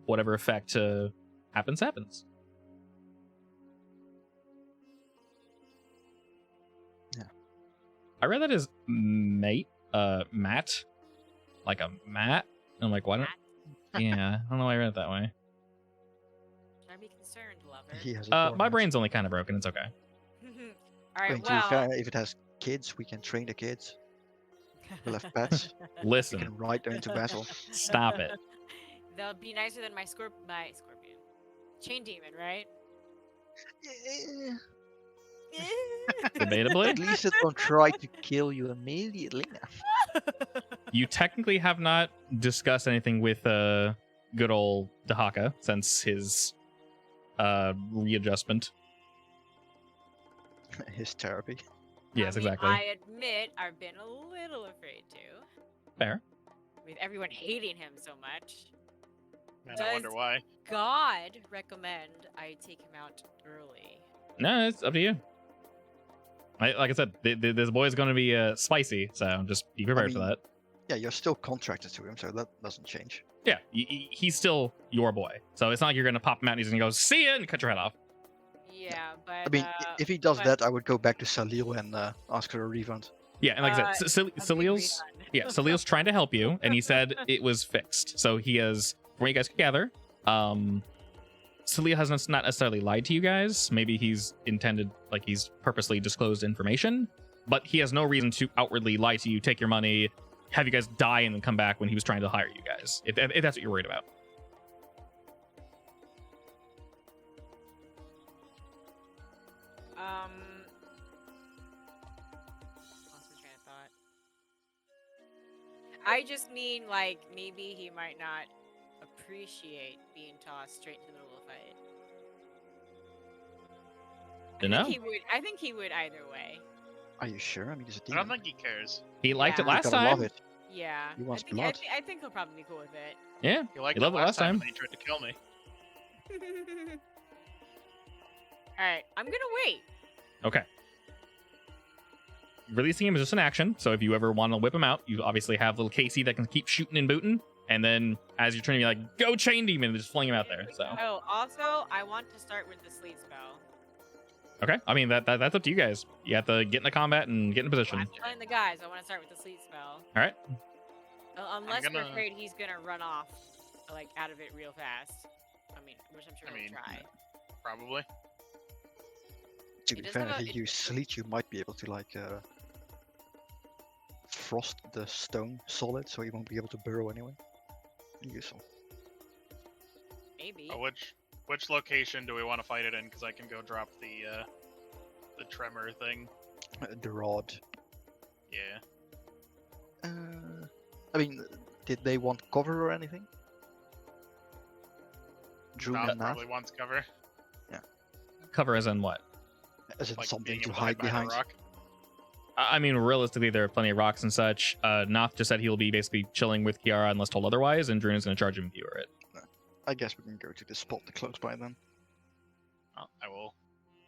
whatever effect happens. Yeah. I read that as Matt. Like a mat. And I'm like, why don't... Yeah, I don't know why I read it that way. Should I be concerned, lover? He has a My dormouse. brain's only kind of broken. It's okay. All I right, mean, to be well, fair, if it has kids, we can train the kids. We'll have pets. We Listen, can ride them into battle. stop it. they'll be nicer than my scorpion. Chain demon, right? Debatably. At least it won't try to kill you immediately. You technically have not discussed anything with good old Dahaka since his readjustment. His therapy. Yes, I mean, exactly. I admit I've been a little afraid to, Fair. with everyone hating him so much. And I wonder Does- why. God recommend I take him out early. No, it's up to you. Like I said, this boy is going to be spicy, so just be prepared for mean- that. Yeah, you're still contracted to him, so that doesn't change. Yeah, he's still your boy, so it's not like you're going to pop him out and he's going to go, see ya, and cut your head off. Yeah, but I mean, if he does but- that, I would go back to Salil and ask for a refund. Yeah, and like I said, a big Salil's... refund. Yeah, Salil's trying to help you, and he said it was fixed. So he has, from what you guys could gather, Salil has not necessarily lied to you guys. Maybe he's intended, like he's purposely disclosed information, but he has no reason to outwardly lie to you, take your money, have you guys die, and then come back when he was trying to hire you guys, if that's what you're worried about. Lost my train of thought. I just mean like maybe he might not appreciate being tossed straight into the middle of a fight. I think he would either way. Are you sure? I mean, he's a I demon. don't think he cares. He liked Yeah. it last You gotta love time. it. Yeah. He wants I think, blood. I think he'll probably be cool with it. Yeah, He liked He loved it it last time. when he tried to kill me. Alright, I'm gonna wait. okay. Releasing him is just an action, so if you ever want to whip him out, you obviously have little Casey that can keep shooting and booting, and then as you're turning, you're like, go chain demon, and just fling him out there. So Oh, also, I want to start with the sleep spell. okay, I mean that's up to you guys. You have to get into combat and get in Well, position. I'm telling the guys I want to start with the sleep spell. All right. Unless we're gonna- afraid he's gonna run off, like, out of it real fast. I mean, which I'm sure I he'll mean, try. Probably. To It be does fair, have if a- you use sleet, you might be able to like frost the stone solid, so you won't be able to burrow anyway. Useful. Maybe. Which location do we want to fight it in? Because I can go drop the tremor thing. The rod. Yeah. I mean, did they want cover or anything? Drew Not and Nath? probably wants cover. Cover as in what? As in Like something being to able to hide behind. a rock. I mean, realistically, there are plenty of rocks and such. Noth just said he'll be basically chilling with Kiara unless told otherwise, and Druna's going to charge him if you are it. I guess we can go to the spot close by then. I will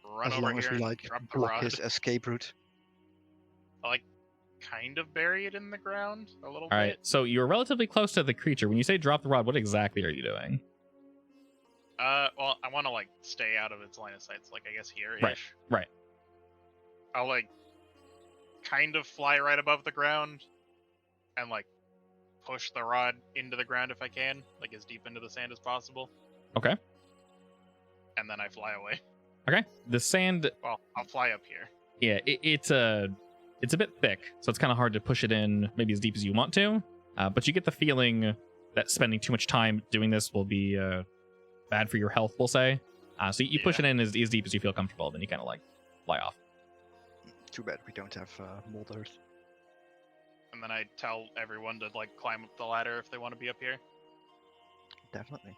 run As over long as here we and like drop the block rod. his escape route. kind of bury it in the ground a little All right, bit. so you're relatively close to the creature. When you say drop the rod, what exactly are you doing? Well, I want to like stay out of its line of sight, so, like I guess here-ish. Right. I'll like kind of fly right above the ground and like push the rod into the ground if I can, like as deep into the sand as possible. Okay. And then I fly away. Okay. The sand, Well, I'll fly up here. yeah, it's a bit thick, so it's kind of hard to push it in maybe as deep as you want to. But you get the feeling that spending too much time doing this will be bad for your health, we'll say. So you push it in as deep as you feel comfortable, then you kind of like fly off. Too bad we don't have molders. And then I tell everyone to like climb up the ladder if they want to be up here. Definitely.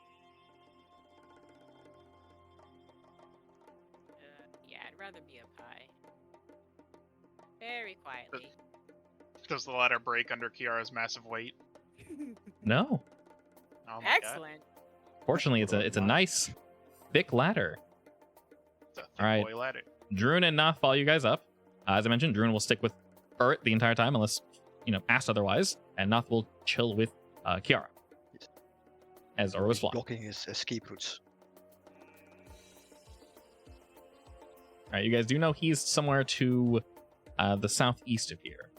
Yeah, I'd rather be up high. Very quietly. Does the ladder break under Kiara's massive weight? No. Oh my God. Excellent. Fortunately, it's a nice thick ladder. It's a thick All right. boy ladder. Droon and Nath follow you guys up. As I mentioned, Droon will stick with Urt the entire time unless, asked otherwise, and Nath will chill with Kiara. Yes. As Ur was flying. Blocking his escape routes. All right, you guys do know he's somewhere to the southeast of here.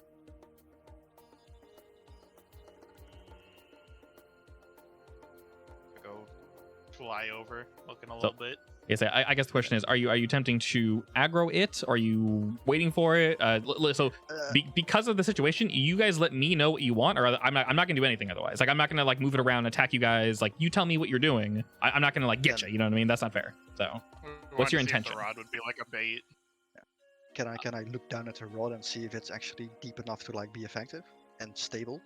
Go fly over, looking a little bit. Yes, I guess the question is: Are you attempting to aggro it? Are you waiting for it? Because of the situation, you guys let me know what you want, or I'm not gonna do anything otherwise. Like I'm not gonna like move it around, attack you guys. Like you tell me what you're doing. I'm not gonna like get you. You know what I mean? That's not fair. So what's your intention? The rod would be like a bait. Can I look down at the rod and see if it's actually deep enough to like be effective and stable?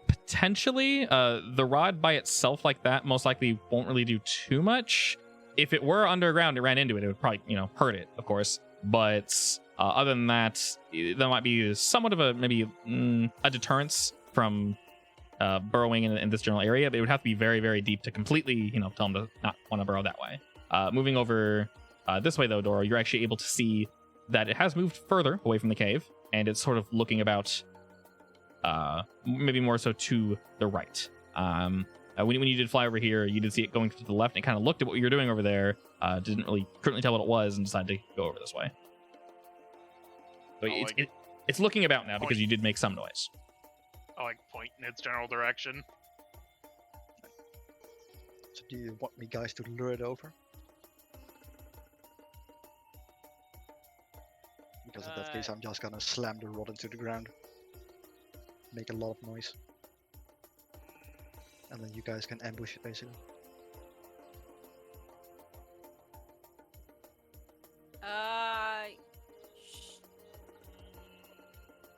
Potentially, the rod by itself like that most likely won't really do too much. If it were underground, it ran into it, it would probably, hurt it, of course. But other than that, there might be somewhat of a a deterrence from burrowing in this general area. But it would have to be very, very deep to completely, tell them to not want to burrow that way. Moving over this way, though, Doro, you're actually able to see that it has moved further away from the cave, and it's sort of looking about maybe more so to the right. When you did fly over here, you did see it going to the left, and it kind of looked at what you were doing over there, couldn't tell what it was, and decided to go over this way. So it's looking about now because you did make some noise. I like point in its general direction. So do you want me guys to lure it over? Because in that case, I'm just gonna slam the rod into the ground. Make a lot of noise. And then you guys can ambush it, basically.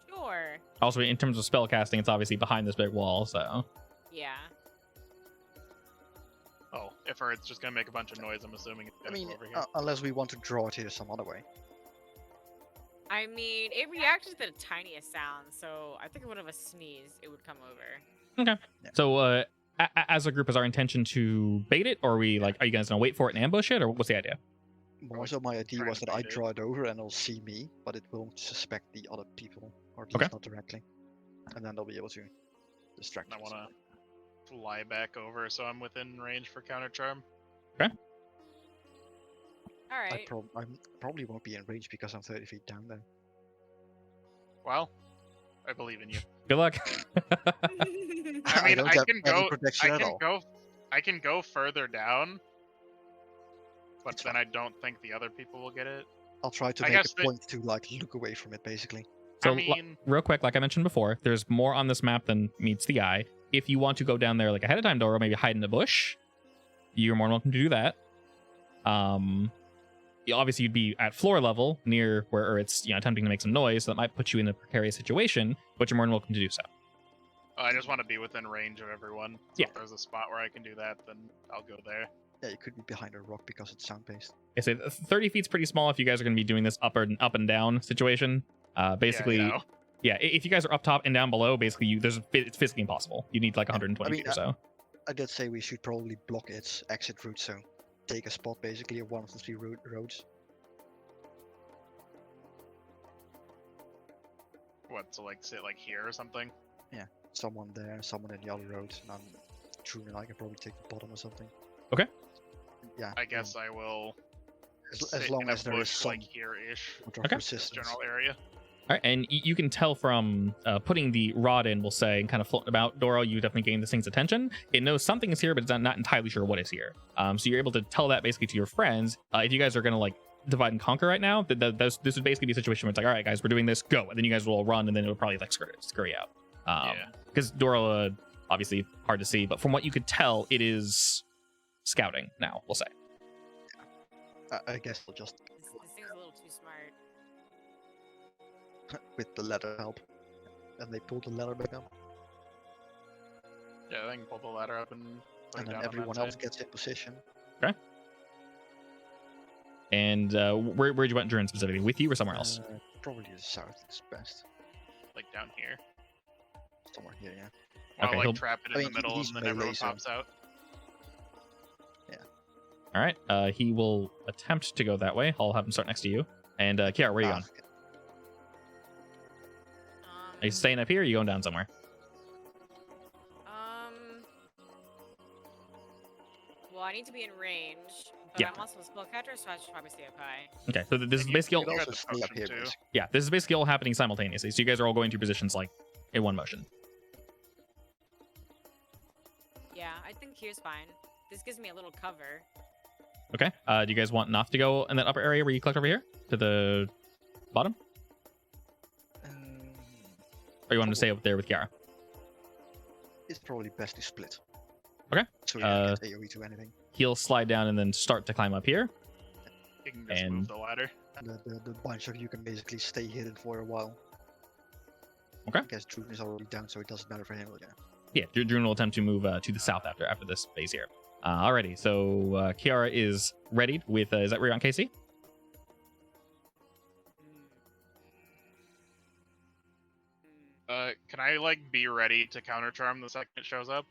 Sure. Also, in terms of spell casting, it's obviously behind this big wall, so... Yeah. Oh, if it's just gonna make a bunch of noise, I'm assuming it's gonna go over here. Unless we want to draw it here some other way. I mean, it reacts to the tiniest sound, so I think if one of us sneeze, it would come over. Okay. Yeah. So, as a group, is our intention to bait it, or are you guys gonna wait for it and ambush it, or what's the idea? More so, my idea trying was to that I bait it. draw it over and it'll see me, but it won't suspect the other people, or at Okay. least not directly. And then they'll be able to distract I us. want to fly back over so I'm within range for counter charm. All I right. probably won't be in range because I'm 30 feet down there. Well, I believe in you. Good luck. I mean, don't I have can any go. protection at all. I can go further down, but then I don't think the other people will get it. I'll try to I make guess a point to like look away from it, basically. So, I mean, real quick, like I mentioned before, there's more on this map than meets the eye. If you want to go down there like ahead of time, Doro, maybe hide in the bush, you're more than welcome to do that. Obviously, you'd be at floor level near where it's attempting to make some noise, so that might put you in a precarious situation, but you're more than welcome to do so. I just want to be within range of everyone. So Yeah. if there's a spot where I can do that, then I'll go there. Yeah, you could be behind a rock because it's sound-based. I say 30 feet's pretty small if you guys are going to be doing this up and down situation. Basically, Yeah, yeah, if you guys are up top and down below, basically it's physically impossible. You need like 120 I mean, feet or so. I did say we should probably block its exit route, so take a spot basically at one of the three roads. What, to like sit like here or something? Someone there, someone in the other road, and I'm True and I can probably take the bottom or something. Okay. Yeah. I guess I will. As sit long in a as there is bush, some like here-ish, sort of Okay. this resistance. general area. All right, and you can tell from putting the rod in, we'll say, and kind of floating about, Doro, you definitely gain this thing's attention. It knows something is here, but it's not entirely sure what is here. So you're able to tell that basically to your friends. If you guys are going to like divide and conquer right now, this would basically be a situation where it's like, all right, guys, we're doing this, go. And then you guys will all run, and then it would probably like scurry out. Yeah. Because Doro, obviously hard to see, but from what you could tell, it is scouting now, we'll say. I guess we'll just This thing's a little too smart. with the ladder help. And they pull the ladder back up, Yeah, I can pull the ladder up and put and it then down everyone on that else side. gets in position. And where'd you want Druin specifically? With you or somewhere else? Probably the south is best. Like down here. Somewhere here, yeah. I'll Okay, like he'll- trap it I in mean, the middle, he's and then everyone melee, so- pops out. All right, he will attempt to go that way. I'll have him start next to you. And Kiara, where are you going? okay. Are you staying up here or are you going down somewhere? Well, I need to be in range, but Yeah. I'm also a spellcaster, so I should probably stay up high. Okay, so this is you- basically You all, can got also the stay up potion here, too. basically. yeah, this is basically all happening simultaneously. So you guys are all going through positions like in one motion. Yeah, I think here's fine. This gives me a little cover. Okay. Do you guys want Noth to go in that upper area where you collect over here to the bottom, or you want him to stay up there with Kiara? It's probably best to split. Okay. So you don't get AoE to anything. He'll slide down and then start to climb up here. You can just And- move the ladder. The bunch of you can basically stay hidden for a while. Okay. I guess Druin is already down, so it doesn't matter for him. Yeah. Yeah, Druin will attempt to move to the south after this phase here. Alrighty, so Kiara is readied with. Is that where you're on, Casey? Can I like be ready to counter charm the second it shows up?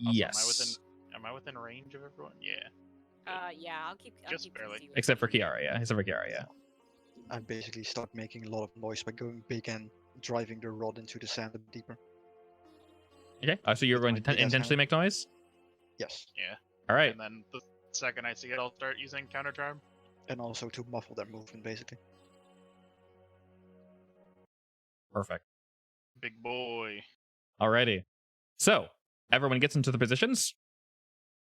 Also, Yes. Am I within range of everyone? Yeah. Yeah, I'll keep. Just keep barely. Casey with Except for me. Kiara, yeah. Except for Kiara, yeah. I basically start making a lot of noise by going big and driving the rod into the sand a bit deeper. Okay. So you're going to Might be that intentionally make noise. Yes. All right. And then the second I see it, I'll start using counter charm. And also to muffle their movement, basically. Perfect. Big boy. Alrighty. So everyone gets into the positions.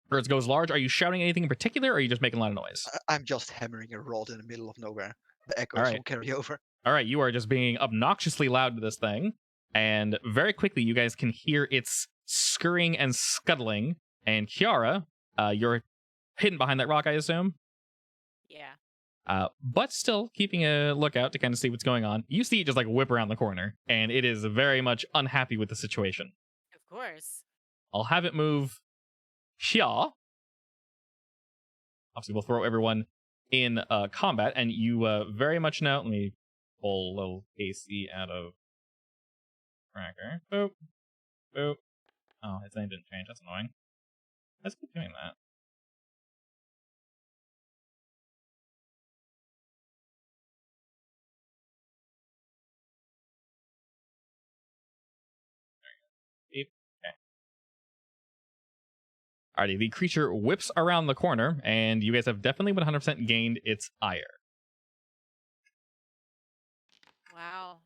Birds goes large. Are you shouting anything in particular, or are you just making a lot of noise? I'm just hammering a rod in the middle of nowhere. The echoes Alright. will carry over. All right, you are just being obnoxiously loud to this thing, and very quickly you guys can hear its scurrying and scuttling. And Kiara, you're hidden behind that rock, I assume. Yeah. But still keeping a lookout to kind of see what's going on. You see it just like whip around the corner, and it is very much unhappy with the situation. Of course. I'll have it move here. Obviously, we'll throw everyone in combat, and you very much know. Let me pull a little AC out of Tracker. Boop. Boop. Oh, his name didn't change. That's annoying. Let's keep doing that. Okay. Alrighty, the creature whips around the corner, and you guys have definitely 100% gained its ire. Wow.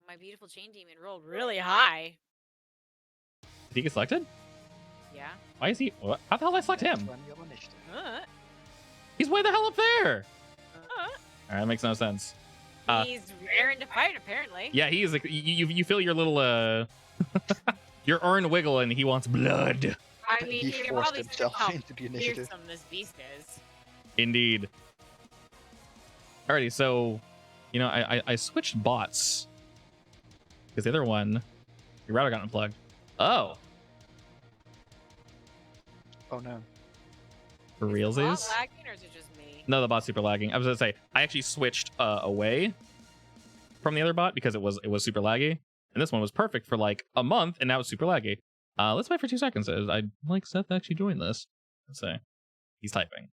My beautiful chain demon rolled really high. Did he get selected? Yeah. Why is he? What? How the hell did I select him? 20 of initiative. He's way the hell up there! Uh, Alright, that makes no sense. He's raring to fight, apparently. Yeah, he is like, you feel your little, your urn wiggle, and he wants blood. I mean, He you can forced probably see himself how into the initiative. fearsome this beast is. Indeed. Alrighty, so, you know, I switched bots. Because the other one, your router got unplugged. Oh, Oh no. for Is the bot realsies? lagging, or is it just me? No, the bot's super lagging. I was gonna say, I actually switched away from the other bot because it was super laggy. And this one was perfect for like a month, and now it's super laggy. Let's wait for 2 seconds. I'd like Seth to actually join this. Let's say. He's typing.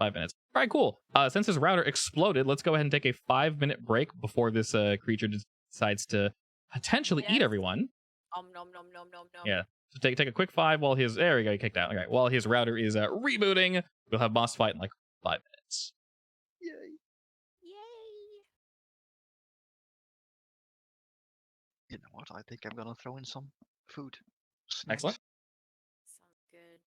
5 minutes. All right, cool. Since his router exploded, let's go ahead and take a 5-minute break before this creature decides to potentially eat everyone. Nom nom nom nom nom. Yeah. So take a quick 5 while his there we go, he kicked out. Okay, while his router is rebooting, we'll have boss fight in like 5 minutes. Yay. Yay! You know what? I think I'm gonna throw in some food. Snacks. Excellent. Sounds good.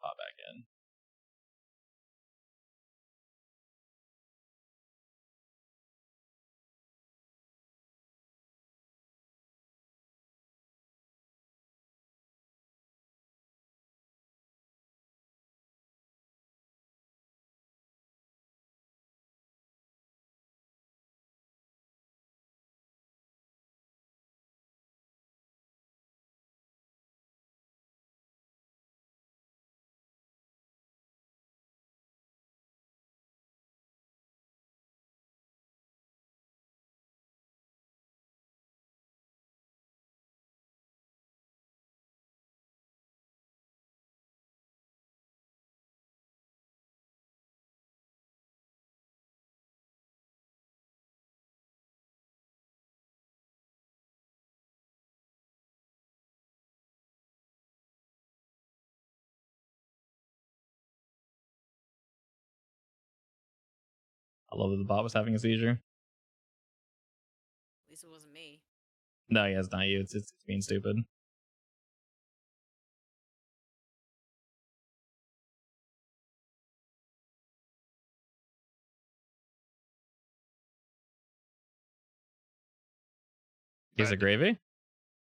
Pop back in. I love that the bot was having a seizure. At least it wasn't me. No, yeah, it's not you. It's being stupid. Is it gravy?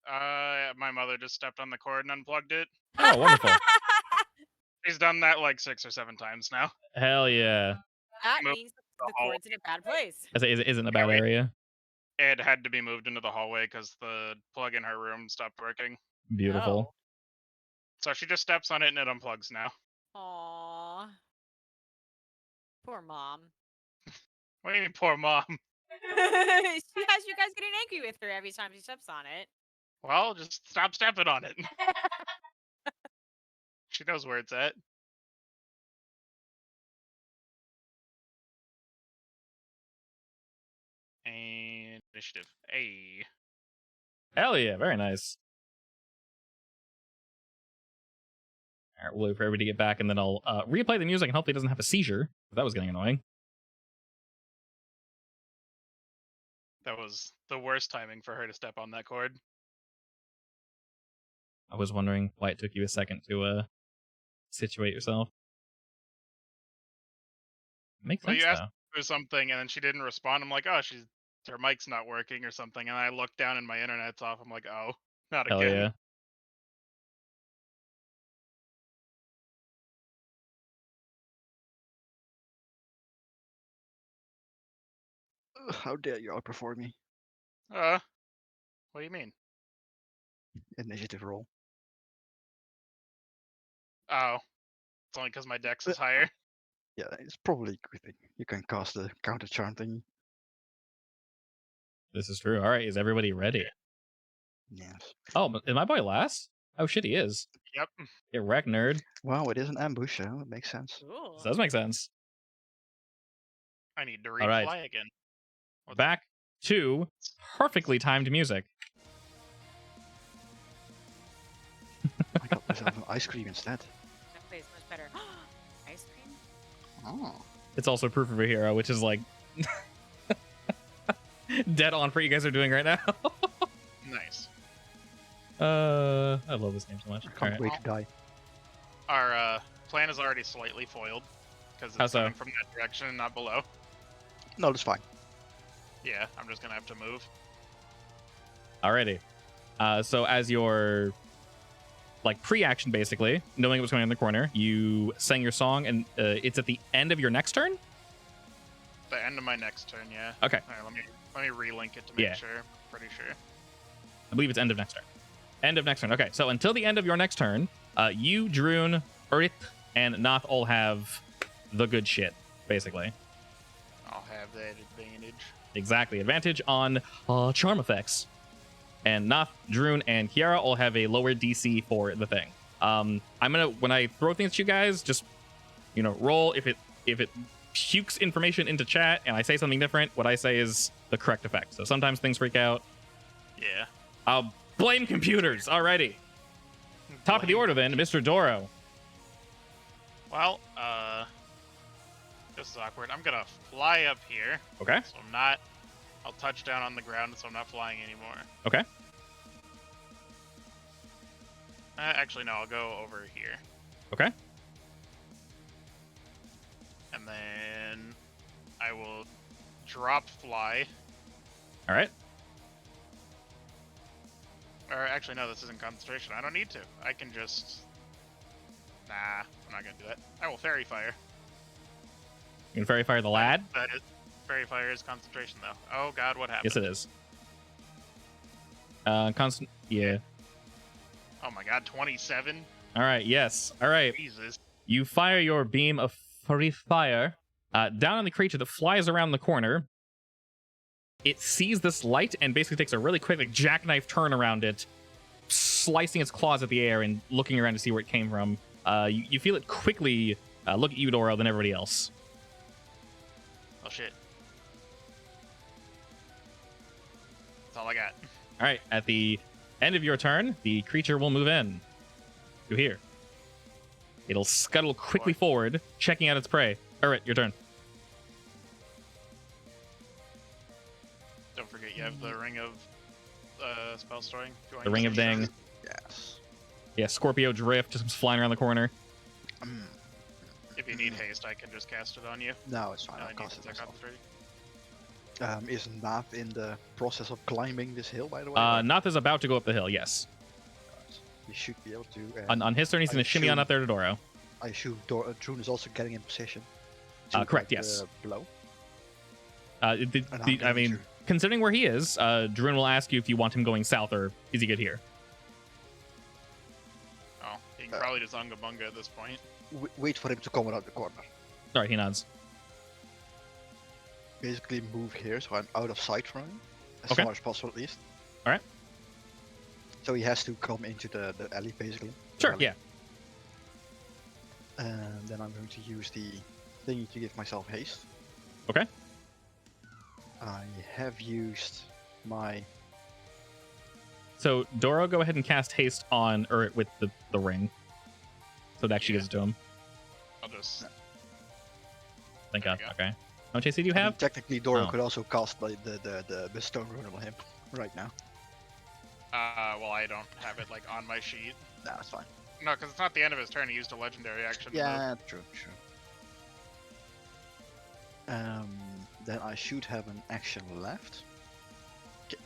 My mother just stepped on the cord and unplugged it. Oh, wonderful. She's done that like 6 or 7 times now. Hell yeah. That Move means the cord's in a bad place. I say, is it in a bad Yeah, area? It had to be moved into the hallway because the plug in her room stopped working. Beautiful. So she just steps on it and it unplugs now. Oh. Aww. Poor mom. What do you mean, poor mom? She has you guys getting angry with her every time she steps on it. Well, just stop stepping on it. She knows where it's at. And initiative. Hey. Hell yeah, very nice. Alright, we'll wait for everybody to get back, and then I'll replay the music and hopefully it doesn't have a seizure. That was getting annoying. That was the worst timing for her to step on that cord. I was wondering why it took you a second to situate yourself. Makes Well, sense, you asked though. for something and then she didn't respond. I'm like, oh, her mic's not working or something. And I look down and my internet's off. I'm like, oh, not Hell again. yeah. How dare you outperform me? What do you mean? Initiative roll. Oh, it's only because my dex is higher. Yeah, it's probably a good thing. You can cast the counter charm thingy. This is true. Alright, is everybody ready? Yes. Oh, but is my boy last? Oh shit, he is. Yep. Get wrecked, nerd. Wow, it is an ambush, so it makes sense. Cool. This does make sense. I need to All right. refly again. Back to perfectly timed music. I got myself an ice cream instead. That plays much better. Ice cream? Oh. It's also proof of a hero, which is like dead on for what you guys are doing right now. Nice. I love this game so much. I can't Alright. wait to die. Our plan is already slightly foiled because How it's so? coming from that direction and not below. No, that's fine. Yeah, I'm just gonna have to move. Alrighty. So as your like pre-action, basically, knowing what's going on in the corner, you sang your song, and it's at the end of your next turn. The end of my next turn, yeah. Okay. All right, let me relink it to make Yeah. sure. Pretty sure. I believe it's end of next turn. End of next turn. Okay, so until the end of your next turn, you, Droon, Urith, and Noth all have the good shit, basically. I'll have that advantage. Exactly. Advantage on charm effects. And Noth, Droon, and Kiara all have a lower DC for the thing. I'm gonna, when I throw things at you guys, just, you know, roll. If it pukes information into chat and I say something different, what I say is the correct effect. So sometimes things freak out. Yeah. I'll blame computers. Alrighty. Top of the order then, Mr. Doro. Well, this is awkward. I'm gonna fly up here. Okay. So I'm not. I'll touch down on the ground, so I'm not flying anymore. Okay. Actually, no. I'll go over here, Okay. and then I will drop fly. All right. Or actually, no. This isn't concentration. I don't need to. I can just. Nah, I'm not gonna do that. I will fairy fire. You can fairy fire the lad. That is, fairy fire is concentration, though. Oh God, what happened? Yes, it is. Constant. Yeah. Oh my God, 27. All right. Yes. All right. Jesus. You fire your beam of fairy fire down on the creature that flies around the corner. It sees this light and basically takes a really quick, like, jackknife turn around it, slicing its claws at the air and looking around to see where it came from. You feel it quickly look at you, Doro, than everybody else. Oh shit. That's all I got. All right. At the end of your turn, the creature will move in to here. It'll scuttle quickly forward, checking out its prey. All right, your turn. Don't forget you have the ring of spell storing. Do you want The to Ring use of the Dang. shard? Yes. Yeah, Scorpio Drift just comes flying around the corner. If you need haste, I can just cast it on you. No, it's fine. I I'll need cast it to myself. concentrate. Is Nath in the process of climbing this hill, by the way? Noth is about to go up the hill, yes. He should be able to. On his turn, he's going to shimmy on up there to Doro. I assume Droon is also getting in position. Correct, take yes. the blow. I I'm mean, sure. considering where he is, Droon will ask you if you want him going south or is he good here? Oh, you can probably just Unga Bunga at this point. Wait for him to come around the corner. All right, he nods. Basically, move here so I'm out of sight from him. As Okay. far as possible, at least. All right. So he has to come into the alley, basically. the Sure, alley. yeah. And then I'm going to use the thingy to give myself haste. Okay. I have used my. So, Doro, go ahead and cast haste on Urrit with the ring. So it actually Yeah. gives it to him. I'll just. Thank There God. you go. Okay. How much AC do you I mean, have? technically, Doro Oh. could also cast the stone rune on him right now. Well, I don't have it like on my sheet. Nah, that's fine. No, because it's not the end of his turn. He used a legendary action. to Yeah, true. Then I should have an action left.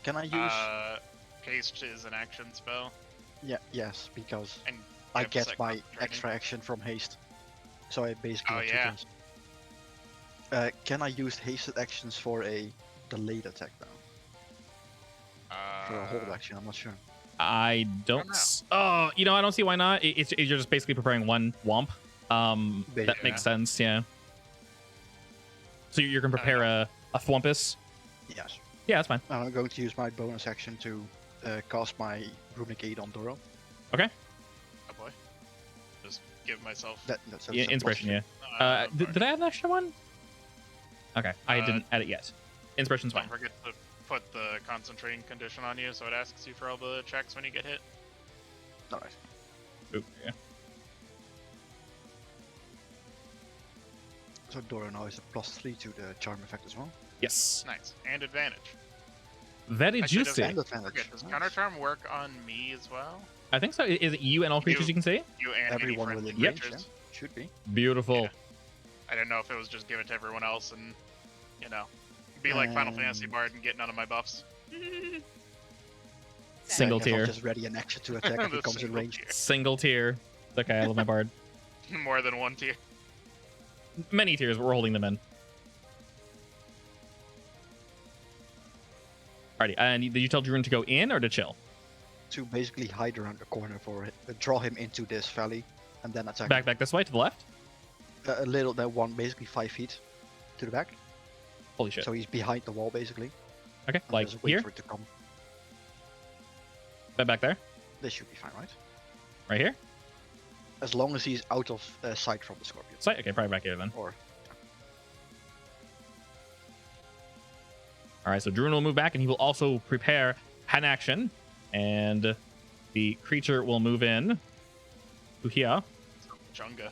Can I use? move. Haste is an action spell. Yeah, yes, because And you I have get second my training. extra action from haste. So I basically Oh, have two yeah. things. Can I use hasted actions for a delayed attack now? For a hold action, I'm not sure. I don't. know. Oh, you know, I don't see why not. You're just basically preparing one womp. That Basically, makes sense. Yeah. So you're gonna prepare a thwompus. Yes. Yeah, that's fine. I'm going to use my bonus action to cast my runic aid on Doro. Oh boy. Just give myself. That's Yeah, inspiration. Yeah. don't Did I add an extra one? Okay, I Uh, didn't add it yet. Inspiration's fine. Don't forget to put the concentrating condition on you, so it asks you for all the checks when you get hit. Alright. Oop, yeah. So Doro now has a +3 to the charm effect as well. Yes. Nice. And advantage. Very Actually, juicy. And advantage. Forget, does Nice. counter charm work on me as well? I think so. Is it you and all creatures you can see? You and any Everyone friendly within range, creatures. yeah? Should be. Beautiful. Yeah. I didn't know if it was just give it to everyone else and, you know, be like Final Fantasy Bard and get none of my buffs. Single I guess I'll tier. just ready an action to attack if The it comes in single range. tier. Single tier. It's okay, I love my bard. More than one tier. Many tiers, but we're holding them in. Alrighty, and did you tell Druin to go in or to chill? to basically hide around the corner for it, draw him into this valley, and then attack. Back this way to the left. A little, that one, basically 5 feet to the back. Holy shit. So he's behind the wall, basically. Okay, And like just wait here. for it to come. Back there. This should be fine, right? Right here. As long as he's out of sight from the scorpion. Sight. Okay, probably back here then. Or All right, so Druin will move back, and he will also prepare hand action, and the creature will move in to here. Chunga.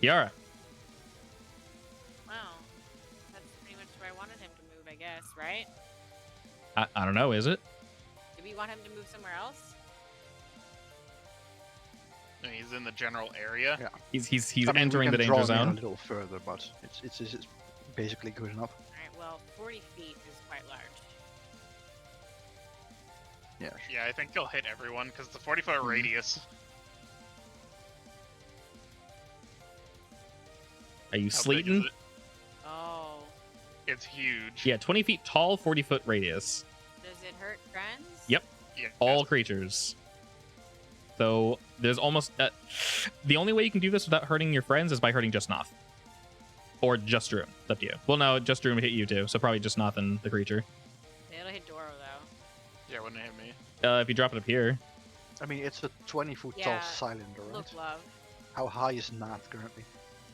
Yara. Wow. That's pretty much where I wanted him to move, I guess, right? I don't know, is it? Do we want him to move somewhere else? I mean, he's in the general area. Yeah. He's I mean, we entering can the draw danger him in zone. a little further, but it's basically good enough. Alright, well, 40 feet is quite large. Yeah. Yeah, I think he'll hit everyone because it's a 40-foot Mhm. radius. Are you How big is sleeting? it? Oh. It's huge. Yeah, 20 feet tall, 40-foot radius. Does it hurt friends? Yep. Yeah. All creatures. So there's almost the only way you can do this without hurting your friends is by hurting just Noth. Or just Druin. It's up to you. Well, no, just Druin would hit you too, so probably just Noth and the creature. It'll hit Doro, though. Yeah, it wouldn't hit me. If you drop it up here, I mean, it's a 20-foot Yeah. tall cylinder, right? Look, love. How high is Nath currently?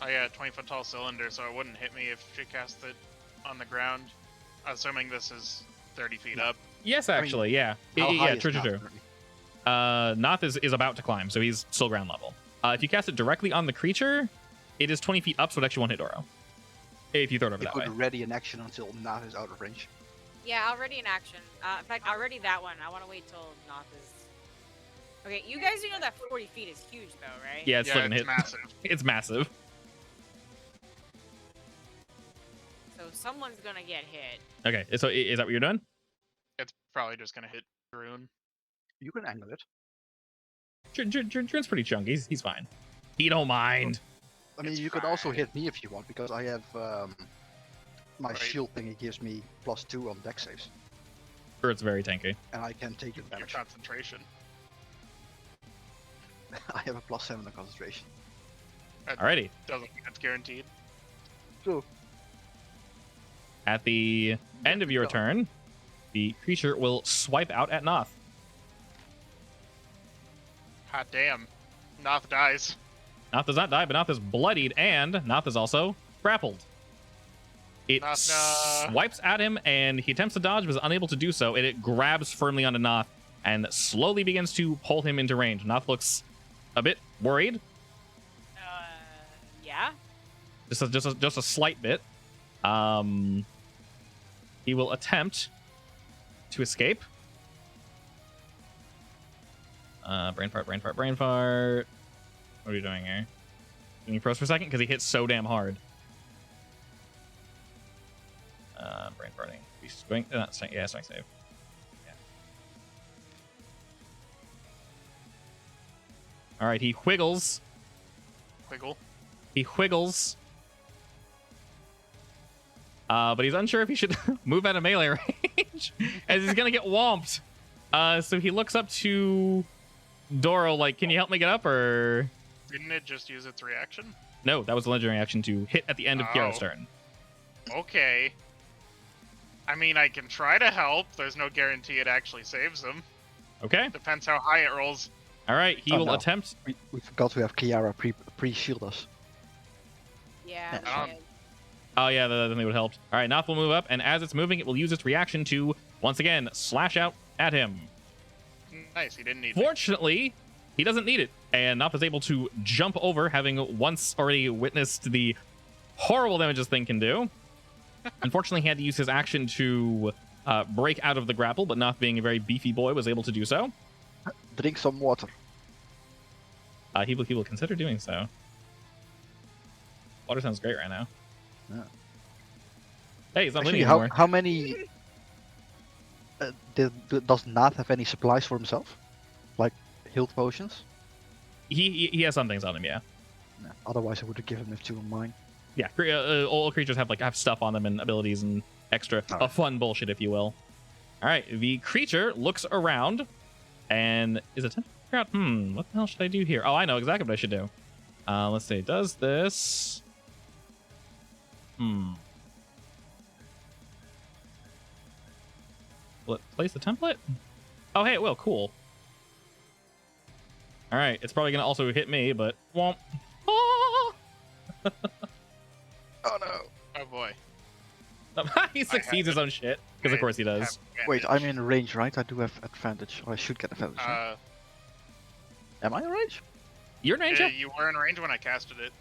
Oh yeah, 20-foot tall cylinder, so it wouldn't hit me if she cast it on the ground. Assuming this is 30 feet up. yes, I mean, actually, yeah, How yeah, high is true. Nath currently? Noth is about to climb, so he's still ground level. If you cast it directly on the creature, it is 20 feet up, so it actually won't hit Doro. If you throw it over You that could way. ready an action until Nath is out of range. Yeah, already in action. In fact, already that one. I want to wait till Noth is... Okay, you guys do know that 40 feet is huge, though, right? Yeah, it's yeah, still gonna it's hit. massive. It's massive. So someone's gonna get hit. Okay, so is that what you're doing? It's probably just gonna hit Druin. You can angle it. Druin's pretty chunky. He's fine. He don't mind. I mean, It's you could also fine. hit me if you want, because I have my Right. shield thing. It gives me +2 on dex saves, Sure, it's very tanky. and I can take the Your damage. concentration. I have a +7 on concentration. Alrighty. Doesn't mean it's guaranteed. So At the end of your go. turn, the creature will swipe out at Noth. Hot damn. Noth dies. Noth does not die, but Noth is bloodied, and Noth is also grappled. It Noth, nah. swipes at him, and he attempts to dodge, but is unable to do so, and it grabs firmly onto Noth and slowly begins to pull him into range. Noth looks a bit worried, Yeah? just a slight bit. He will attempt to escape. Brain fart. What are you doing here? Can you press for a second? Because he hits so damn hard. Brain farting. Yeah, strength save. Yeah. All right, he wiggles. Wiggle. He wiggles. But he's unsure if he should move out of melee range, as he's gonna get whomped. So he looks up to Doro, like, "Can you help me get up?" Or Didn't it just use its reaction? no, that was a legendary action to hit at the end of Kiara's Oh. turn. Okay. I mean, I can try to help. There's no guarantee it actually saves him. Okay. Depends how high it rolls. All right. He Oh, will no. attempt. we forgot to have Kiara pre-shield us. Yeah. Yeah. shit. Oh yeah, that definitely would help. All right, Noth will move up, and as it's moving, it will use its reaction to once again slash out at him. Nice, he didn't need me. Fortunately, he doesn't need it, and Noth is able to jump over, having once already witnessed the horrible damage this thing can do. Unfortunately, he had to use his action to break out of the grapple, but Noth, being a very beefy boy, was able to do so. Drink some water. He will consider doing so. Water sounds great right now. Yeah. Hey, he's not Actually, bleeding anymore. how many does Nath have any supplies for himself, like health potions? He has some things on him, yeah. No. Otherwise, I would have given him 2 of mine. Yeah, all creatures have stuff on them and abilities and extra Alright. fun bullshit, if you will. All right, the creature looks around And is it time to figure out, what the hell should I do here? Oh, I know exactly what I should do. Let's see. Does this... Will it place the template? Oh, hey, it will. Cool. All right. It's probably going to also hit me, but won't. Oh, Oh no. Oh boy. he succeeds his own shit, because of course he does. Wait, I'm in range, right? I do have advantage. Or I should get advantage. Right? Am I in range? You're in range, Yeah, yeah? you were in range when I casted it.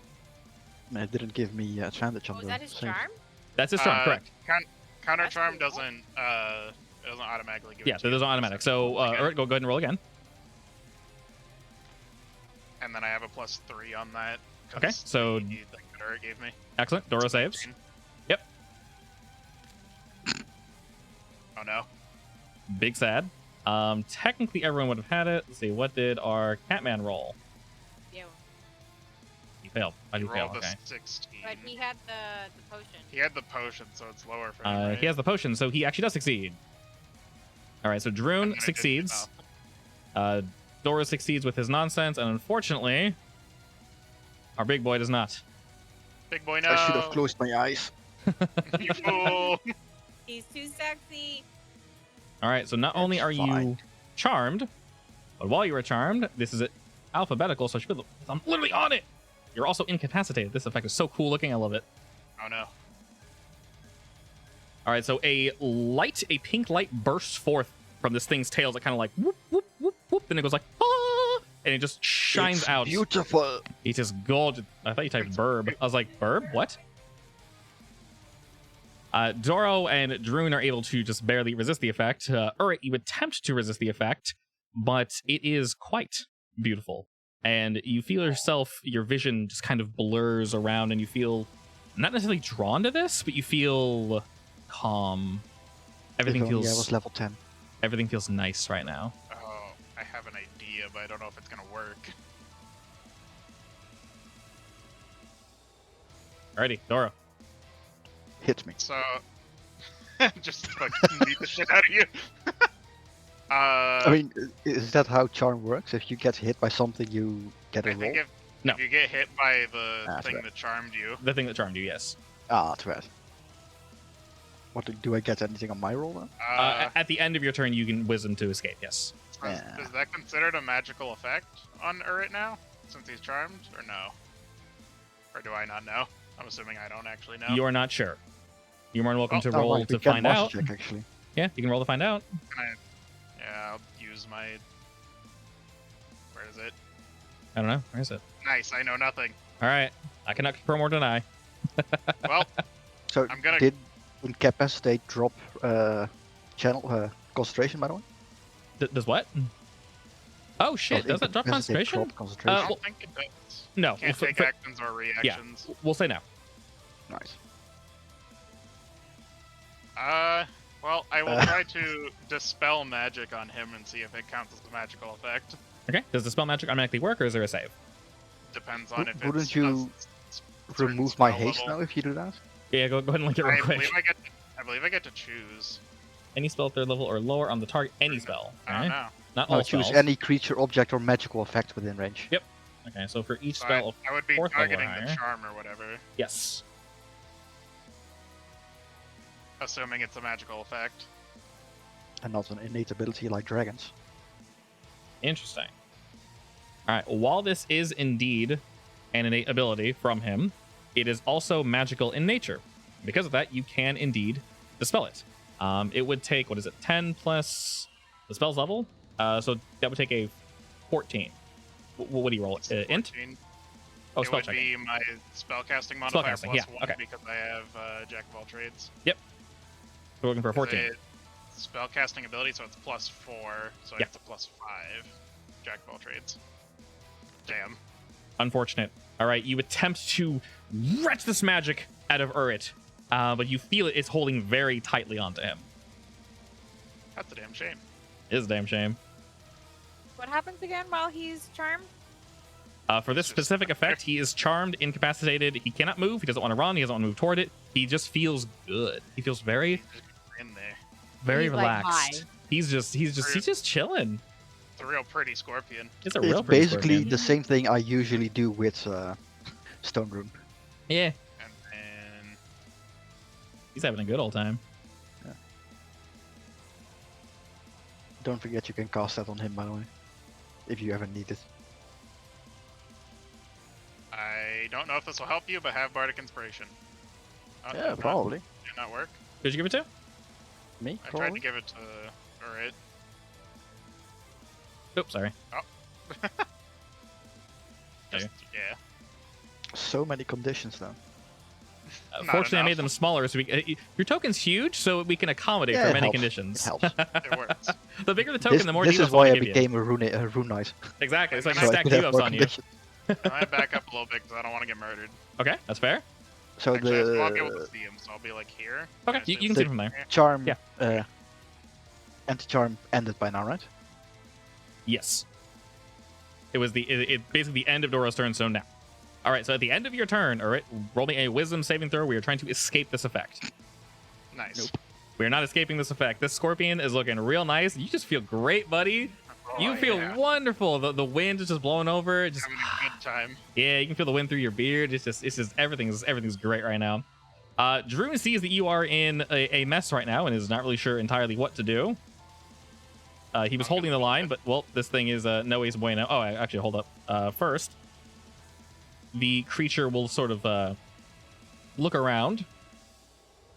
No, it didn't give me advantage on Oh, the was that his save. charm? That's his charm, correct. Counter That's charm cool. doesn't automatically give Yeah, it so to there's you. an automatic. So, Urt, go ahead and roll again. And then I have a +3 on that. 'cause Okay, so- the thing that Urt gave me. Excellent. Doro saves. 15. Yep. Oh no. Big sad. Technically, everyone would have had it. Let's see. What did our Catman roll? Yeah. He failed. I He do fail. rolled Okay. a 16. But he had the potion. He had the potion, so it's lower for him, right? He has the potion, so he actually does succeed. All right, so And Droon then it didn't succeeds. enough. Doro succeeds with his nonsense, and unfortunately, our big boy does not. Big boy, no. I should have closed my eyes. You fool. He's too sexy. All right, so not only It's are you fine. charmed, but while you are charmed, this is alphabetical, so I'm literally on it. You're also incapacitated. This effect is so cool looking. I love it. Oh no. All right, so a pink light bursts forth from this thing's tails. It kind of like whoop, whoop, whoop, whoop. Then it goes like, ah, and it just shines It's out. Beautiful. It's just gorgeous. I thought you typed burb. I was like, burb? What? Doro and Droon are able to just barely resist the effect. Urit, you attempt to resist the effect, but it is quite beautiful. And you feel yourself, your vision just kind of blurs around, and you feel not necessarily drawn to this, but you feel calm. Everything If only I feels was level 10. everything feels nice right now. Oh, I have an idea, but I don't know if it's gonna work. Alrighty, Doro. Hit me. So, just fucking beat the shit out of you. I mean, is that how charm works? If you get hit by something, you get a I roll? think No. if you get hit by the Ah, thing fair. that charmed you, The thing that charmed you, yes. Ah, too bad. What do I get anything on my roll then? At the end of your turn, you can wisdom to escape, yes. is that considered a magical effect on Urit now, since he's charmed, or no? Or do I not know? I'm assuming I don't actually know. You're not sure. You're more than welcome to Oh, roll right, we to can find master out. check, actually. Yeah, you can roll to find out. Yeah, I'll use my... Where is it? I don't know. Where is it? Nice, I know nothing. All right. I cannot confirm or deny. Well, So, I'm gonna- did incapacitate drop channel concentration, by the way? Does what? Oh shit! Does that drop Incapacitate concentration? I concentration? don't think it does. No. Can't for- take for- actions or reactions. we'll say no. Nice. Well, I will try to dispel magic on him and see if it counts as a magical effect. Okay. Does the spell magic automatically work, or is there a save? Depends on if it's... Wouldn't you certain remove my spell haste level. now if you do that? Yeah. Go ahead and link it real I quick. believe I get to choose. Any spell third level or lower on the target. Any spell. I don't Alright? know. Not No, all choose spells. any creature, object, or magical effect within range. Yep. Okay. So for each So spell, I would be fourth level or targeting the higher. charm or whatever, yes. assuming it's a magical effect. And not an innate ability like dragons. Interesting. All right. While this is indeed an innate ability from him, it is also magical in nature. Because of that, you can indeed dispel it. It would take, 10 plus the spell's level? So that would take a 14. What do you roll? Int? 14. Oh, it spell would checking. be my spellcasting modifier Spellcasting, plus yeah, 1 okay. because I have Jack of all trades. We're looking for a 14. Spellcasting ability, so it's plus 4, so Yeah. it's a plus 5. Jack of all trades. Damn. Unfortunate. All right, you attempt to wrench this magic out of Urit, but you feel it's holding very tightly onto him. That's a damn shame. It is a damn shame. What happens again while he's charmed? For this Just- specific effect, he is charmed, incapacitated. He cannot move. He doesn't want to run. He doesn't want to move toward it. He just feels good. He feels very, In there. very He's like relaxed. high. He's just chilling. It's a real pretty scorpion. It's a It's real pretty basically scorpion. the same thing I usually do with Stone Rune. Yeah, And then he's having a good old time. Don't forget you can cast that on him, by the way, if you ever need it. I don't know if this will help you, but have Bardic Inspiration. Oh, Yeah, probably. Did not work. Who'd you give it to? Me, I tried to probably. give it to Urit. Oops, sorry. Just, yeah. So many conditions now. Not Fortunately, I made enough. them smaller, so your token's huge, so we can accommodate Yeah, for it many helps. conditions. It helps. It works. The bigger the token, This, the more this debuffs is why I I give you. became a rune knight. Exactly, so I So can So I stack could have debuffs more on you. conditions. I might back up a little bit because I don't want to get murdered. Okay, that's fair. So Actually, I won't be able to the see him, so I'll be like here. Okay, and you I can say, see from there. charm, Yeah. anti-charm ended by now, right? Yes. It was basically the end of Doro's turn, so now. All right, so at the end of your turn, all right, roll me a Wisdom saving throw. We are trying to escape this effect. Nice. Nope. We are not escaping this effect. This scorpion is looking real nice. You just feel great, buddy. Oh, You feel yeah. wonderful. The wind is just blowing over. It just Having a good time. yeah, you can feel the wind through your beard. It's just everything's great right now. Drew sees that you are in a mess right now and is not really sure entirely what to do. He was holding the line, but well, this thing is no ways bueno. Oh, actually, hold up. First, the creature will sort of look around,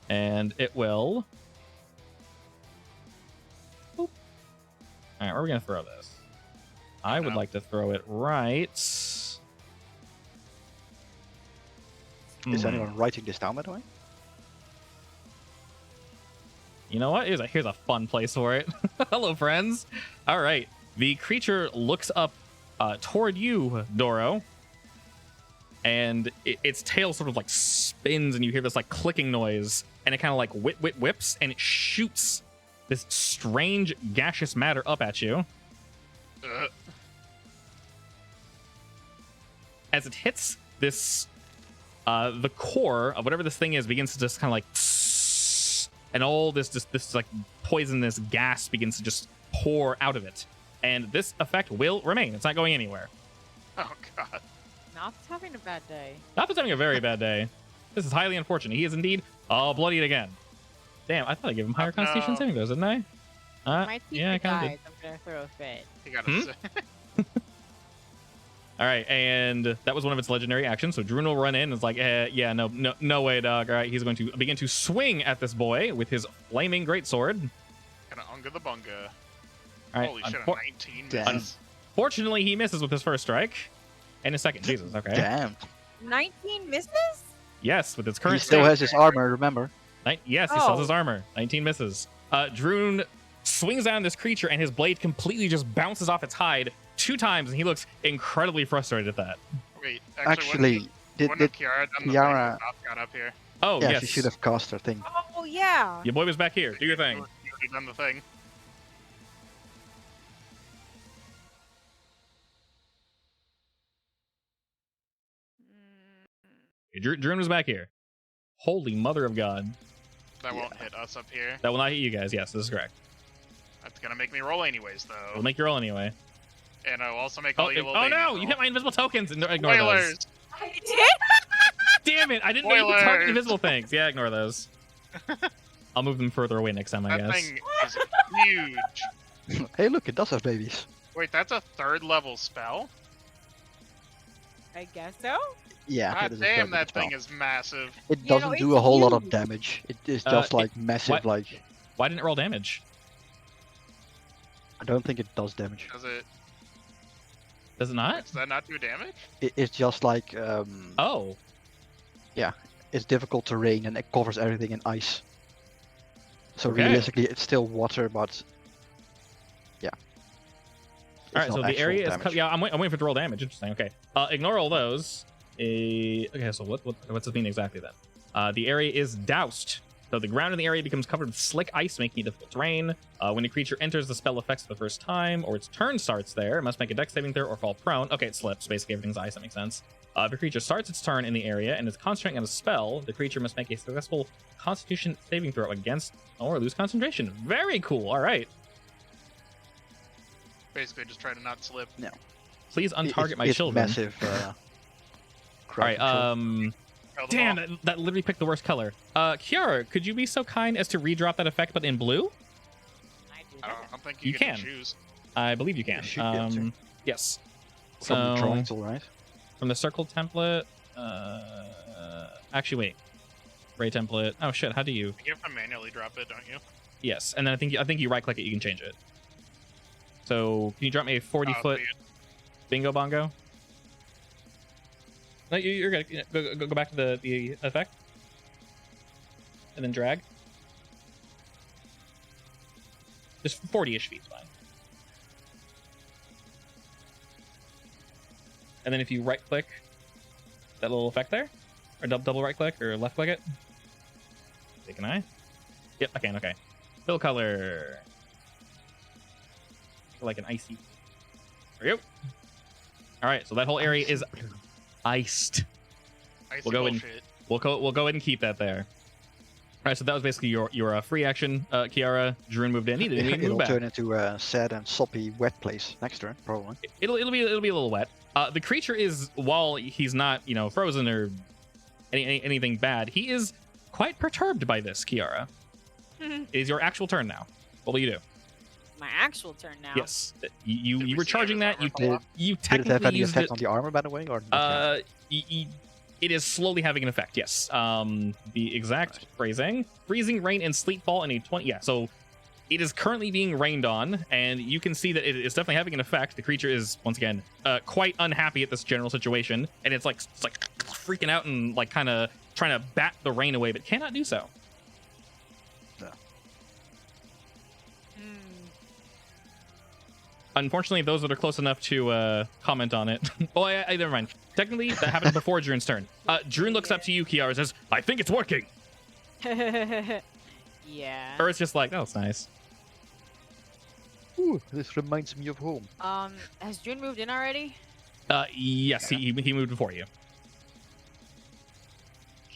and it will. Boop. All right, where are we gonna throw this? I would like to throw it right. Is Hmm. anyone writing this down, by the way? You know what? Here's a fun place for it. Hello, friends. All right. The creature looks up toward you, Doro, and its tail sort of like spins, and you hear this like clicking noise, and it kind of like whips, and it shoots this strange gaseous matter up at you. As it hits this, the core of whatever this thing is begins to just kind of like. And all this like poisonous gas begins to just pour out of it. And this effect will remain. It's not going anywhere. Oh god. Noth's having a bad day. Nothing's having a very bad day. This is highly unfortunate. He is indeed bloodied again. Damn, I thought I gave him higher Constitution saving throws, didn't I? My Yeah, I teacher kind of dies. did. I'm gonna throw a fit. You gotta say. All right, and that was one of its legendary actions. So Druin will run in and is like, yeah, no way, dog. All right, he's going to begin to swing at this boy with his flaming greatsword. Gonna unga the bunga. All right, Holy shit, a 19 Damn. misses. Fortunately, he misses with his first strike. And his second, Jesus, okay. Damn. 19 misses? Yes, with its He current still state. has his armor, remember? Yes, he still has Oh. his armor. 19 misses. Druin swings down this creature, and his blade completely just bounces off its hide 2 times, and he looks incredibly frustrated at that. Wait, Actually, wouldn't did Kiara done the Kiara- thing if Doc got up here? Oh, yeah, yes. she should have cast her thing. Oh, yeah. Your boy was back here. Do your thing. You already done the thing. Druin was back here. Holy mother of God. That won't hit us up here. That will not hit you guys. Yes, this is correct. That's gonna make me roll anyways, though. We'll make your roll anyway. And I'll also make Oh, all you little oh babies no! roll. You hit my invisible tokens. Ignore Spoilers! those. I did? Damn it! I didn't know you could target Spoilers. invisible things. Yeah, ignore those. I'll move them further away next time, I That guess. thing is huge. Hey, look, it does have babies. Wait, that's a 3rd level spell? I guess so. Yeah, God it is a damn, third that spell. thing is massive. It You know, doesn't do it's a whole lot of huge. damage. It is just like massive, what? like... Why didn't it roll damage? I don't think it does damage. Does it? Does it not? Does that not do damage? It's just like... Oh. It's difficult terrain and it covers everything in ice. So Okay. realistically, it's still water, but... Yeah. It's All right, not so the actual area is... damage. Yeah, I'm waiting for it to roll damage. Interesting. Okay. Ignore all those. Okay, so what's it mean exactly then? The area is doused. So the ground in the area becomes covered with slick ice, making it difficult terrain. When the creature enters the spell effects for the first time, or its turn starts there, it must make a dex saving throw or fall prone. Okay, it slips. Basically, everything's ice. That makes sense. If the creature starts its turn in the area and is concentrating on a spell, the creature must make a successful Constitution saving throw against or lose concentration. Very cool. All right. Basically, just try to not slip. Please untarget my it's children. Massive. All crowd right. control. Kill them Damn, all. that literally picked the worst color. Kiara, could you be so kind as to redrop that effect, but in blue? I do I that. don't think You you can can. choose. I believe you can. You should be able to. Yes. From the So, drawings, all right. from the circle template. Actually, wait. Ray template. Oh shit! How do you? You have to manually drop it, don't you? Yes, and then I think you right click it. You can change it. So can you drop me a 40-foot bingo bongo? No, you're good. Yeah, go back to the effect, and then drag. Just 40-ish feet, fine. And then if you right click that little effect there, or double right click or left click it. Can I? Yep, I can. Okay. Fill color. Like an icy. There we go. All right, so that whole area is iced. Icy We'll go in. bullshit. We'll go ahead and keep that there. All right, so that was basically your free action, Kiara. Druin moved in. He didn't even It'll move back. turn into a sad and soppy wet place next turn, probably. It'll be a little wet. The creature is, while he's not frozen or anything bad, he is quite perturbed by this, Kiara. It is your actual turn now. What will you do? My actual turn now. Yes, Did you we were see charging his that. armor You fall off? you Did it have technically any used effect it. on the armor, by the way? Or not yet? It is slowly having an effect. Yes. The exact phrasing: freezing rain and sleet fall in a 20. Yeah. So it is currently being rained on, and you can see that it is definitely having an effect. The creature is once again quite unhappy at this general situation, and it's like freaking out and like kind of trying to bat the rain away, but cannot do so. Unfortunately, those that are close enough to comment on it. Oh, I never mind. Technically, that happened before Druin's turn. Druin looks up to you, Kiara, and says, "I think it's working." Yeah. Or it's just like, "Oh, it's nice." Ooh, this reminds me of home. Has June moved in already? Yes, he moved before you.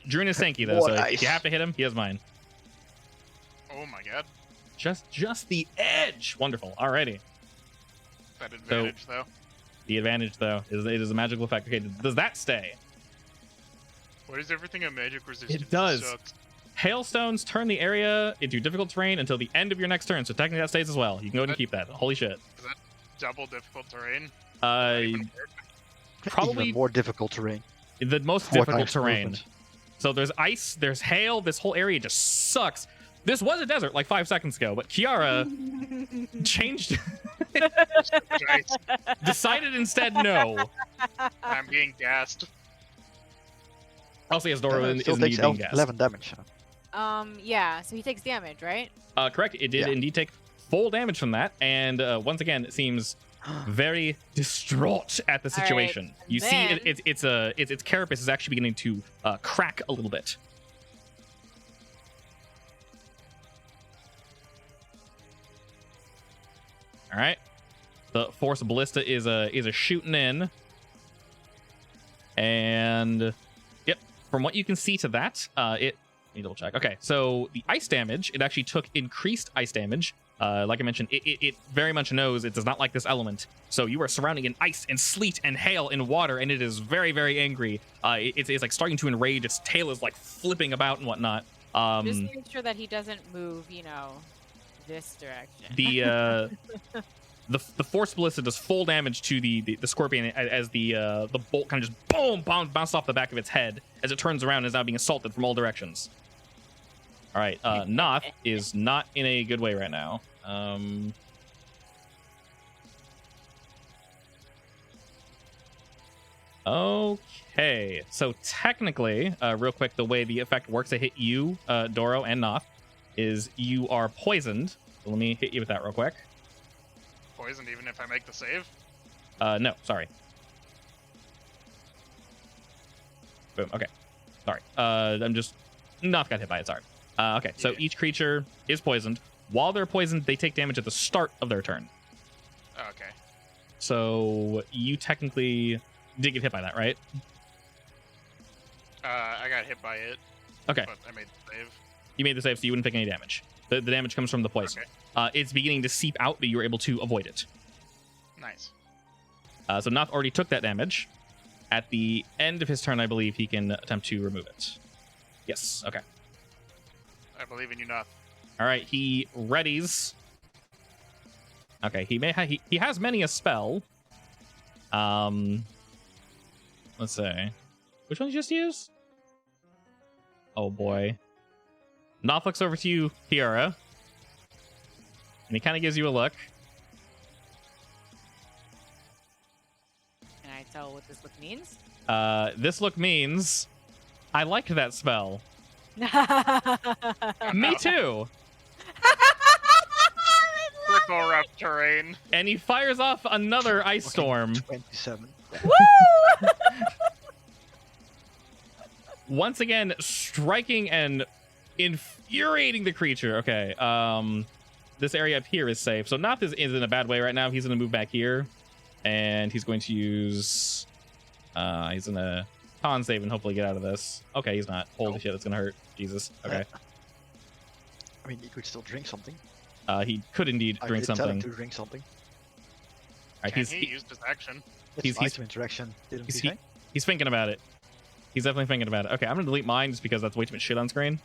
Druin is tanky though, More so if ice. you have to hit him, he has mine. Oh my god. Just the edge. Wonderful. Alrighty. That advantage, though. The advantage though is it is a magical effect. Okay, does that stay? Why is everything a magic resistance? It does. Sucks. Hailstones turn the area into difficult terrain until the end of your next turn, so technically that stays as well. You can go ahead and keep that. Holy shit. Double difficult terrain. Not even worth it. Probably Even more difficult terrain. the most 4 difficult times terrain. movement. So there's ice, there's hail. This whole area just sucks. This was a desert like 5 seconds ago, but Kiara changed, Guys, decided instead no. I'm being gassed. Also, yes, Doro It is still indeed takes being gassed. 11 damage. Yeah, so he takes damage, right? Correct. It did Yeah. indeed take full damage from that, and once again, it seems very distraught at the All right, situation. and You see, then- its carapace is actually beginning to crack a little bit. All right, the Force Ballista is a shooting in, and yep, from what you can see to that, let me double check. Okay, so the ice damage, it actually took increased ice damage. Like I mentioned, it very much knows it does not like this element. So you are surrounding in ice and sleet and hail and water, and it is very, very angry. It's like starting to enrage. Its tail is like flipping about and whatnot. Just make sure that he doesn't move, this direction. The Force Ballista does full damage to the scorpion as the bolt kind of just boom bounced off the back of its head as it turns around and is now being assaulted from all directions. All right, Noth is not in a good way right now. Okay, so technically, real quick, the way the effect works to hit you, Doro and Noth, is you are poisoned. So let me hit you with that real quick. Poisoned even if I make the save. No, sorry. Boom. Okay. Sorry. I'm just Noth got hit by it. Sorry. Okay. So Yeah. each creature is poisoned. While they're poisoned, they take damage at the start of their turn. Oh, okay. So you technically did get hit by that, right? I got hit by it, Okay. but I made the save. You made the save, so you wouldn't take any damage. The damage comes from the poison. Okay. It's beginning to seep out, but you were able to avoid it. Nice. So Noth already took that damage. At the end of his turn, I believe he can attempt to remove it. Yes. Okay. I believe in you, Noth. All right. He readies. Okay. He has many a spell. Let's see. Which one did you just use? Oh boy. Noth looks over to you, Kiara. And he kind of gives you a look. Can I tell what this look means? This look means I liked that spell. Me no. too. Ripple rough terrain. And he fires off another ice storm. 27. Woo! Once again, striking and infuriating the creature. Okay. This area up here is safe. So Noth is in a bad way right now. He's going to move back here. And he's going to use... he's going to con save and hopefully get out of this. Okay, he's not. Holy shit, that's going to hurt. Jesus. Okay. I mean, he could still drink something. He could indeed I drink did tell him something. to drink something. All right, Can he used his action? It's He's- item interaction. Didn't he's- he say? He's thinking about it. He's definitely thinking about it. Okay, I'm going to delete mine just because that's way too much shit on screen.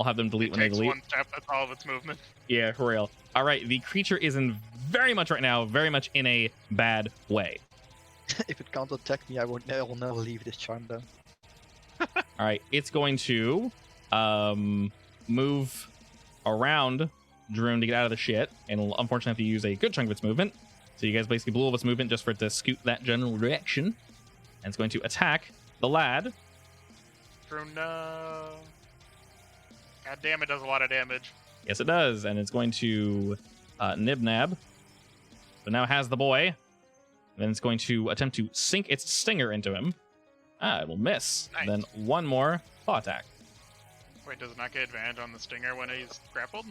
I'll have them delete It when they takes delete. one step, that's all of its movement. Yeah, for real. All right, the creature is in very much in a bad way. If it can't attack me, I will never leave this charm down. All right, it's going to move around Droon to get out of the shit, and will unfortunately have to use a good chunk of its movement. So you guys basically blew up its movement just for it to scoot that general direction. And it's going to attack the lad. No. God damn, it does a lot of damage. Yes, it does, and it's going to nib-nab. So now it has the boy. Then it's going to attempt to sink its stinger into him. It will miss. Nice. Then one more claw attack. Wait, does it not get advantage on the stinger when he's grappled?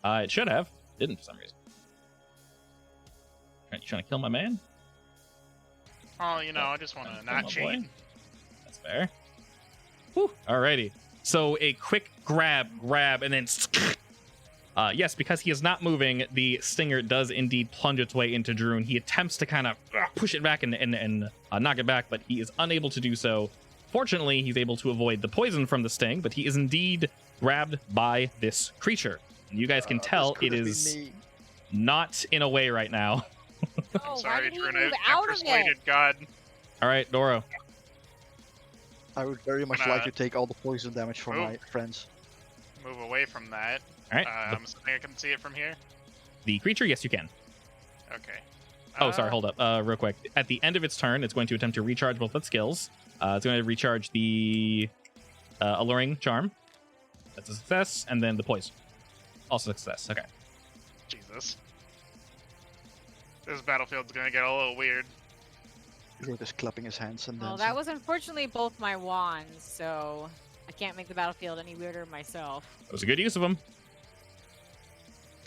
It should have. Didn't for some reason. You trying to kill my man? Oh, you know, I just want to Kill not my cheat. boy. That's fair. Whew. Alrighty. So a quick grab, and then... yes, because he is not moving, the stinger does indeed plunge its way into Droon. He attempts to kind of push it back and knock it back, but he is unable to do so. Fortunately, he's able to avoid the poison from the sting, but he is indeed grabbed by this creature. And you guys can tell This could it have is been me. not in a way right now. Oh, why Sorry, did he Droon, move I out of persuaded it? God. All right, Doro. I would very much Gonna like to take all the poison damage from move. my friends. Move away from that. All right. I'm assuming I can see it from here. The creature, yes, you can. Okay. Oh, sorry, hold up. Real quick. At the end of its turn, it's going to attempt to recharge both its skills. It's going to recharge the Alluring Charm. That's a success. And then the Poison. Also a success. Okay. Jesus. This battlefield's gonna get a little weird. He was just clapping his hands and Well, dancing. that was unfortunately both my wands, so I can't make the battlefield any weirder myself. That was a good use of them.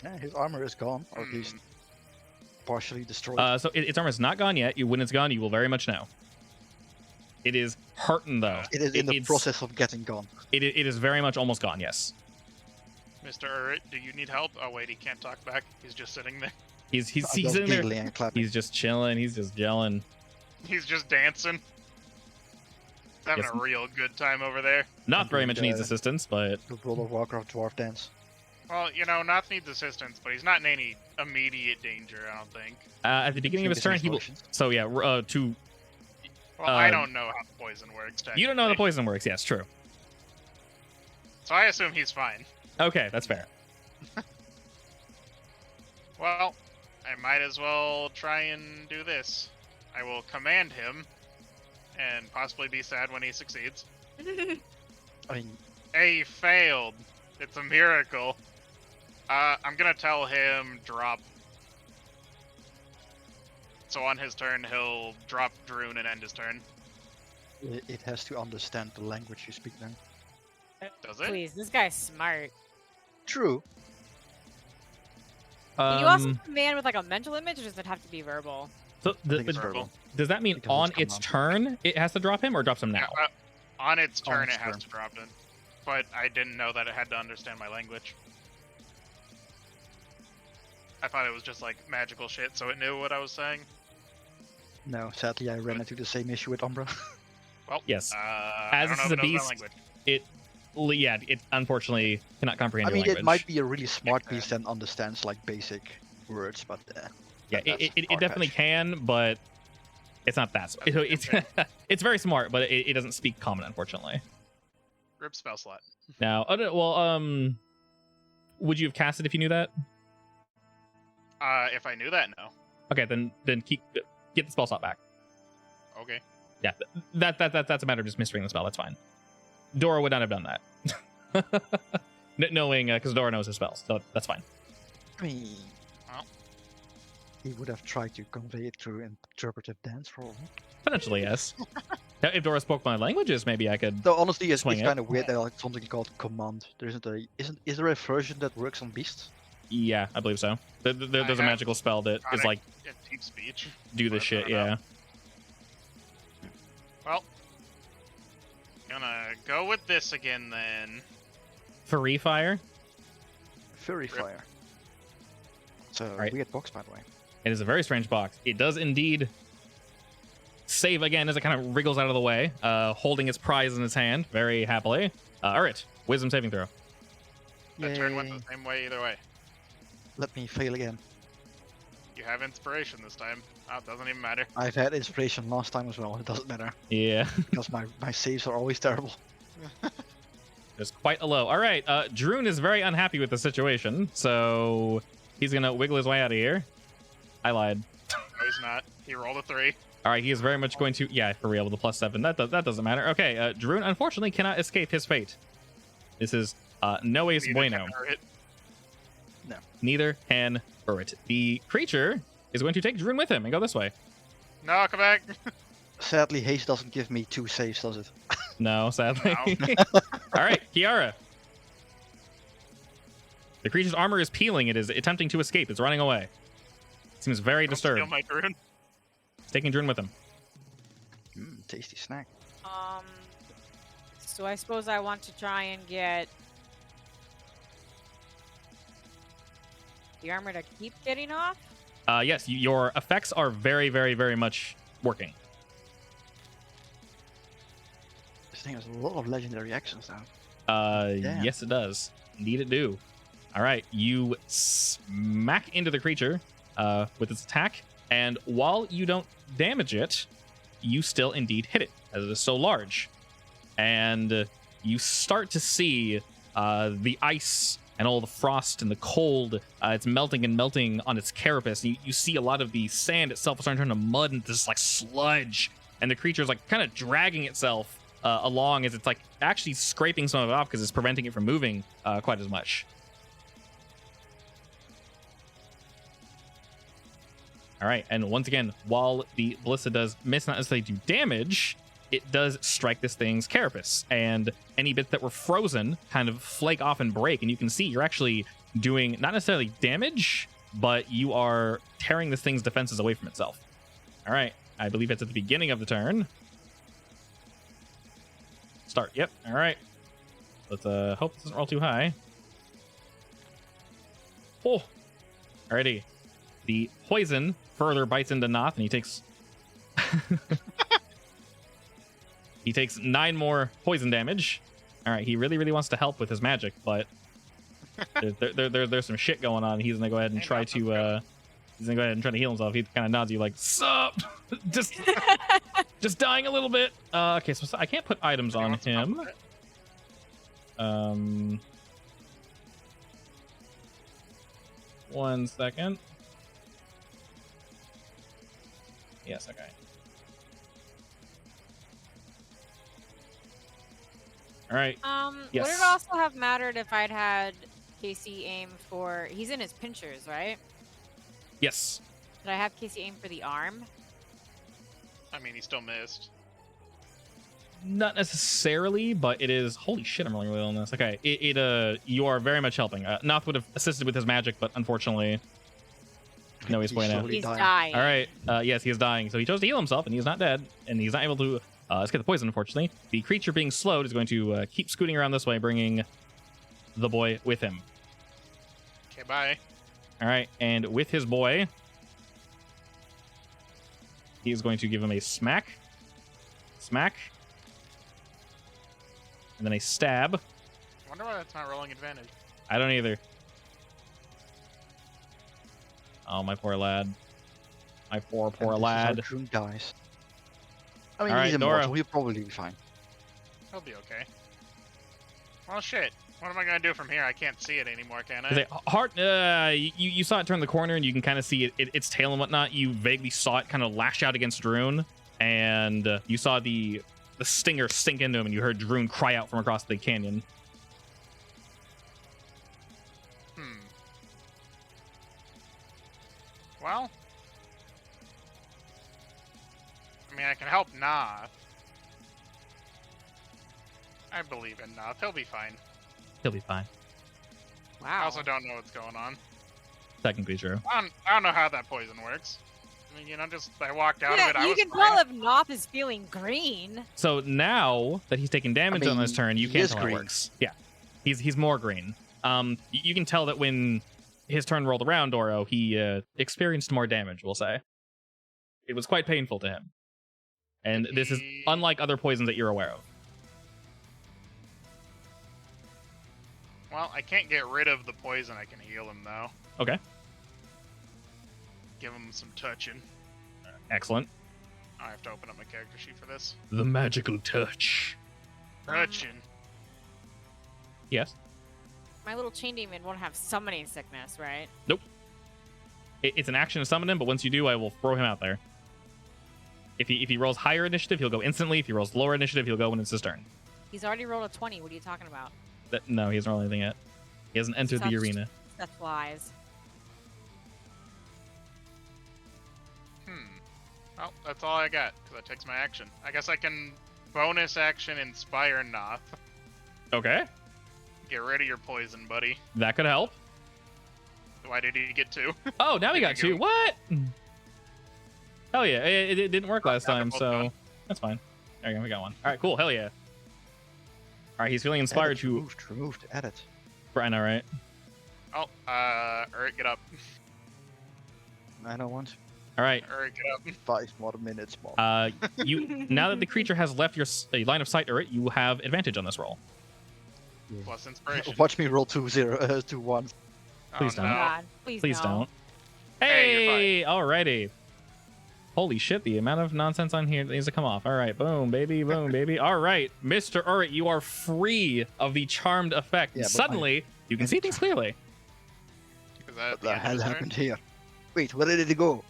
Yeah, his armor is gone, or at Hmm. least partially destroyed. So its armor is not gone yet. When it's gone, you will very much know. It is hurting, though. it is in the it's- process of getting gone. It is very much almost gone, yes. Mr. Urrit, do you need help? Oh wait, he can't talk back. He's just sitting there. I'm He's just in there. giggling and clapping. He's just chilling. He's just gelling. He's just dancing. Having Yes. a real good time over there. Not very doing much needs the- assistance, but The World of Warcraft dwarf dance. Well, you know, Noth needs assistance, but he's not in any immediate danger, I don't think. at the beginning of his turn, he will. So yeah, to Well, I Uh, don't know how poison works. you don't know how the technically, poison works. Yes, true. So I assume he's fine. Okay, that's fair. Well, I might as well try and do this. I will command him, and possibly be sad when he succeeds. I mean, He failed. It's a miracle. I'm gonna tell him drop. So on his turn, he'll drop Droon and end his turn. it has to understand the language you speak now. Does it? Please, this guy's smart. True. Can you also command with like a mental image, or does it have to be verbal? So I think it's but verbal. does that mean Because on it's its command. turn it has to drop him, or drops him now? Yeah, on its On turn, its it has turn. to drop it. But I didn't know that it had to understand my language. I thought it was just like magical shit, so it knew what I was saying. No, sadly, I ran into the same issue with Umbra. Well, Yes. I As don't this know is if a it knows my beast, language. it unfortunately cannot comprehend I your mean, language. it might be a really smart Okay. beast and understands like basic words, but Yeah, that's it far definitely fetched. can, but it's not that smart. It's it's very smart, but it doesn't speak common, unfortunately. Rip spell slot. Now, would you have cast it if you knew that? If I knew that, no. Okay, then get the spell slot back. Okay. Yeah, that's a matter of just misreading the spell. That's fine. Dora would not have done that, knowing because Dora knows his spells, so that's fine. I mean, Well. he would have tried to convey it through interpretive dance, probably. Potentially, yes. Now, if Dora spoke my languages, maybe I could. Though honestly, it's Swing it. kind of weird that like something called command. There is there a version that works on beasts? Yeah, I believe so. There's a have magical spell that is Sonic like and deep speech. do this but I shit. don't know. Yeah. Well, gonna go with this again then. Free fire. Furry fire. It's a Right. weird box, by the way. It is a very strange box. It does indeed save again as it kind of wriggles out of the way, holding its prize in its hand very happily. Alright, wisdom saving throw. That turn went Yay. the same way either way. Let me fail again. You have inspiration this time. Oh, it doesn't even matter. I've had inspiration last time as well. It doesn't matter Yeah, because my saves are always terrible. there's quite a low. Alright, Droon is very unhappy with the situation, so he's gonna wiggle his way out of here. I lied. No, he's not. He rolled a 3. Alright, he is very much going to... Yeah, for real, with the +7. That doesn't matter. Okay, Droon unfortunately cannot escape his fate. This is no es Neither bueno. can hurt. Neither can Urrit. The creature is going to take Droon with him and go this way. No, come back. Sadly, haste doesn't give me 2 saves, does it? No, sadly. Alright, Kiara. The creature's armor is peeling. It is attempting to escape. It's running away. Seems very Don't steal disturbed. my Droon. It's taking Droon with him. Tasty snack. So I suppose I want to try and get the armor to keep getting off. Yes, your effects are very, very, very much working. This thing has a lot of legendary actions now. Damn. Yes, it does. Indeed, it do. All right, you smack into the creature with its attack, and while you don't damage it, you still indeed hit it, as it is so large. And you start to see the ice and all the frost and the cold. It's melting and melting on its carapace. You see a lot of the sand itself is starting to turn to mud and this like sludge. And the creature's like kind of dragging itself along as it's like actually scraping some of it off because it's preventing it from moving quite as much. All right, and once again, while the Ballista does miss, not necessarily do damage, it does strike this thing's carapace, and any bits that were frozen kind of flake off and break, and you can see you're actually doing not necessarily damage, but you are tearing this thing's defenses away from itself. All right, I believe it's at the beginning of the turn. Start, yep, all right. Let's hope it doesn't roll too high. Oh, alrighty. The poison further bites into Noth, and he takes... He takes 9 more poison damage. All right, he really, really wants to help with his magic, but there's some shit going on. He's gonna go ahead and try to heal himself. He kind of nods you like, "Sup?" just dying a little bit. Okay, so I can't put items on him. One second. Yes, okay. All right. Would it also have mattered if I'd had Casey aim for... He's in his pinchers, right? Yes. Did I have Casey aim for the arm? I mean, he still missed. Not necessarily, but it is... Holy shit, I'm rolling really well on this. Okay, you are very much helping. Noth would have assisted with his magic, but unfortunately... No, he's way now. slowly He's dying. dying. All right. Yes, he is dying. So he chose to heal himself, and he's not dead, and he's not able to escape the poison, unfortunately. The creature being slowed is going to keep scooting around this way, bringing the boy with him. Okay, bye. All right, and with his boy, he is going to give him a smack, and then a stab. I wonder why that's not rolling advantage. I don't either. Oh, my poor lad. My poor lad. Droon dies. I mean, All right, he's Dora. immortal. He'll probably be fine. He'll be okay. Well, shit. What am I gonna do from here? I can't see it anymore, can I? Is it Heart, you saw it turn the corner and you can kind of see its tail and whatnot. You vaguely saw it kind of lash out against Droon, and you saw the stinger sink into him, and you heard Droon cry out from across the canyon. Well, I mean, I can help Noth. I believe in Noth. He'll be fine. He'll be fine. I Wow. also don't know what's going on. Technically true. I don't know how that poison works. I mean, just I walked out of it. I you was can fine. tell if Noth is feeling green. So now that he's taking damage on this turn, you he can't is tell how it green. works. Yeah, he's more green. You can tell that when his turn rolled around, Doro, he experienced more damage. We'll say it was quite painful to him, and this is unlike other poisons that you're aware of. Well, I can't get rid of the poison. I can heal him though. Okay, Give him some touching. excellent. I have to open up my character sheet for this. The magical touch. Touching. Yes. My little chain demon won't have summoning sickness, right? Nope. It's an action to summon him, but once you do, I will throw him out there. If he rolls higher initiative, he'll go instantly. If he rolls lower initiative, he'll go when it's his turn. He's already rolled a 20. What are you talking about? No, he hasn't rolled anything yet. He hasn't entered the Such- arena. That flies. Well, that's all I got, because that takes my action. I guess I can bonus action Inspire Noth. Okay, Get rid of your poison, buddy. that could help. Why did he get 2? Oh, now we got There you two. What? Hell yeah! It didn't work last Yeah, time, both so done. that's fine. There you go. We got one. All right, cool. Hell yeah! All right, he's feeling inspired Edit, to. removed, edit. I know, right? Oh, Uric, get up. I don't want All right. Uric, get up. 5 more minutes more. You now that the creature has left your line of sight, Urit, you have advantage on this roll. Plus inspiration. Watch me roll 2 1s. Please Oh, don't. no. God, please don't. Hey, you're Hey, alrighty. Holy shit, the amount of nonsense on here needs to come off. All right, boom, baby, boom, baby. All right, Mr. Urit, you are free of the charmed effect. Yeah, but Suddenly, you can see things clearly. Is that What the the end of hell his turn? happened here? Wait, where did it go?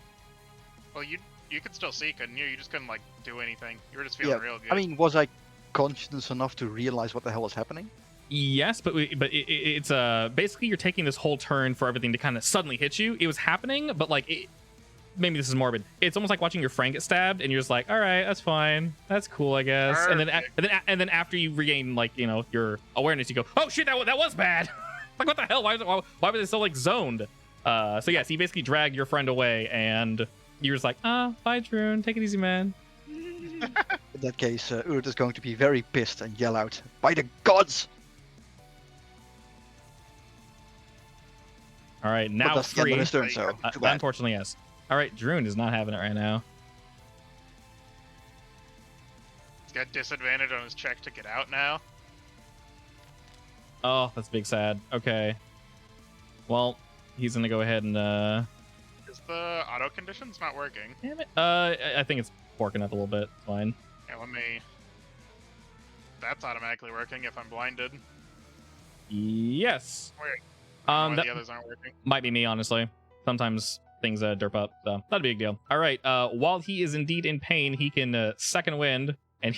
Well, you could still see, couldn't you? You just couldn't, like, do anything. You were just feeling real good. I mean, was I conscious enough to realize what the hell was happening? Yes, but it's basically you're taking this whole turn for everything to kind of suddenly hit you. It was happening, but like maybe this is morbid. It's almost like watching your friend get stabbed, and you're just like, all right, that's fine, that's cool, I guess. Perfect. And then after you regain like your awareness, you go, oh shit, that was bad. Like what the hell? Why was it so like zoned? So yes, you basically dragged your friend away, and you're just like, bye, Droon, take it easy, man. In that case, Urt is going to be very pissed and yell out, "By the gods!" All right, now that's the end free. of his turn, so too bad. Unfortunately, yes. All right, Droon is not having it right now. He's got disadvantage on his check to get out now. Oh, that's big sad. Okay. Well, he's gonna go ahead and Is the auto conditions not working? damn it. I think it's forking up a little bit. It's fine. Yeah, let me... That's automatically working if I'm blinded. Yes. Wait. One of That the others aren't working. might be me, honestly. Sometimes things derp up, so not a big deal. All right. While he is indeed in pain, he can second wind, and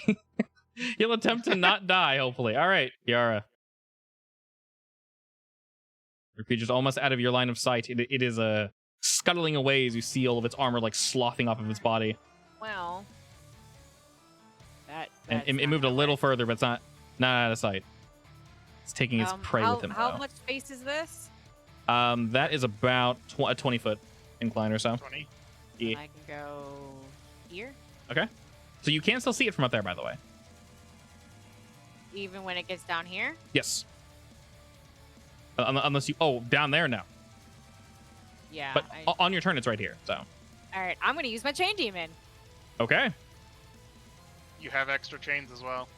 he'll attempt to not die. Hopefully. All right, Yara. Your creature's almost out of your line of sight. It is scuttling away as you see all of its armor like sloughing off of its body. Well, And that's it not moved a gonna little work. further, but it's not out of sight. It's taking its prey how, with him. How though. much space is this? That is about a 20-foot incline or so. 20. Yeah. I can go here, So you can still see it from up there, by the way. even when it gets down here. Yes. Unless you... Oh, down there now. Yeah. But on your turn, it's right here. So. All right, I'm gonna use my chain demon. Okay. You have extra chains as well.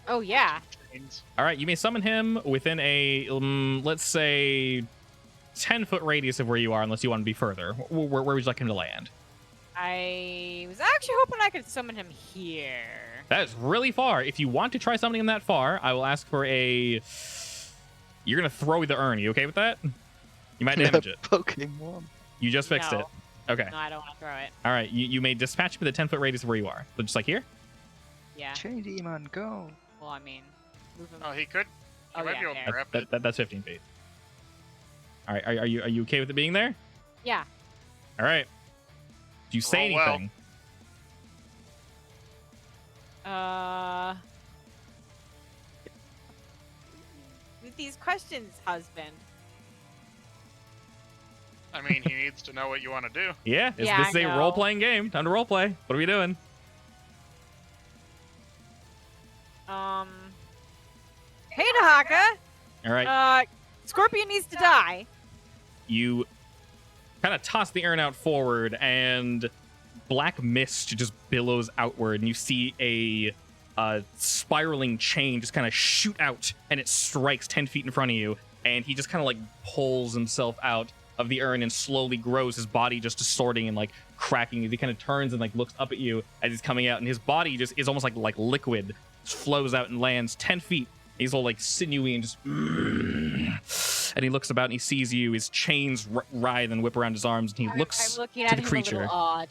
Oh yeah. Chains. All right. You may summon him within a, let's say, 10-foot radius of where you are, unless you want to be further. Where would you like him to land? I was actually hoping I could summon him here. That is really far. If you want to try summoning him that far, I will ask for a... You're going to throw the urn. You okay with that? You might damage it. Pokemon. You just fixed No. it. Okay. No, I don't want to throw it. All right. You may dispatch him with a 10-foot radius of where you are. So just like here? Yeah. Chain demon, go. Well, I mean, move him. Oh, he could. He Oh, might yeah, be able there. to grab it. That's 15 feet. All right. Are you okay with it being there? Yeah. All right. Do you say Roll well. anything? With these questions, husband. I mean, he needs to know what you want to do. Yeah. Yeah, This I is a know. role-playing game. Time to role-play. What are we doing? Hey, Nahaka. All right. Scorpion needs to die. You kind of toss the urn out forward, and black mist just billows outward, and you see a spiraling chain just kind of shoot out, and it strikes 10 feet in front of you, and he just kind of like pulls himself out of the urn and slowly grows, his body just distorting and like cracking. He kind of turns and like looks up at you as he's coming out, and his body just is almost like liquid, just flows out and lands 10 feet. He's all like sinewy and just, and he looks about and he sees you. His chains writhe and whip around his arms, and he looks I'm looking to at the him creature. a little odd.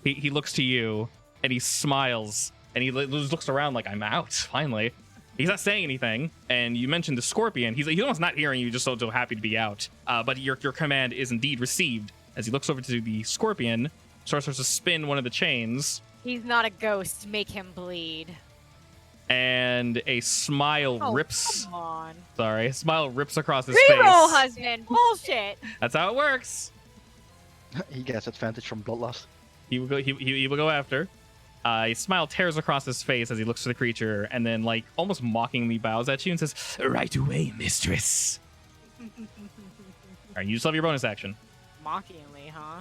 He looks to you and he smiles and he just looks around like, I'm out finally. He's not saying anything. And you mentioned the scorpion. He's almost not hearing you, just so happy to be out. But your command is indeed received as he looks over to the scorpion, starts to spin one of the chains, He's not a ghost. Make him bleed. and a smile rips. Come on. Sorry, a smile rips across his Reroll, face. husband. Bullshit. That's how it works. He gets advantage from bloodlust. He will go. He will go after. A smile tears across his face as he looks to the creature, and then, like, almost mockingly bows at you and says, "Right away, mistress." All right, you just have your bonus action. Mockingly, huh?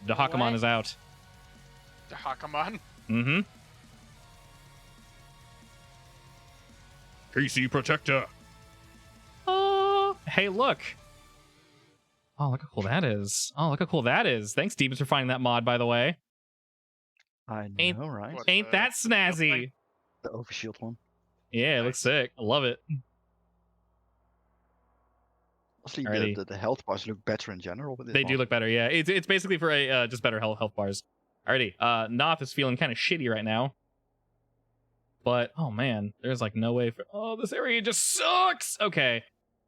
The Hakamon What? is out. The Hakamon. Mm-hmm. PC Protector. Oh, hey, look. Oh, look how cool that is. Oh, look how cool that is. Thanks, Demons, for finding that mod, by the way. I Ain't- know, right? What, Ain't the- that snazzy? The overshield one. Yeah, it looks sick. I love it. Honestly, Alrighty. the health bars look better in general. With this They do mod. look better, yeah. It's basically for a just better health bars. Alrighty. Noth is feeling kind of shitty right now. But, oh man, there's like no way for... Oh, this area just sucks! Okay.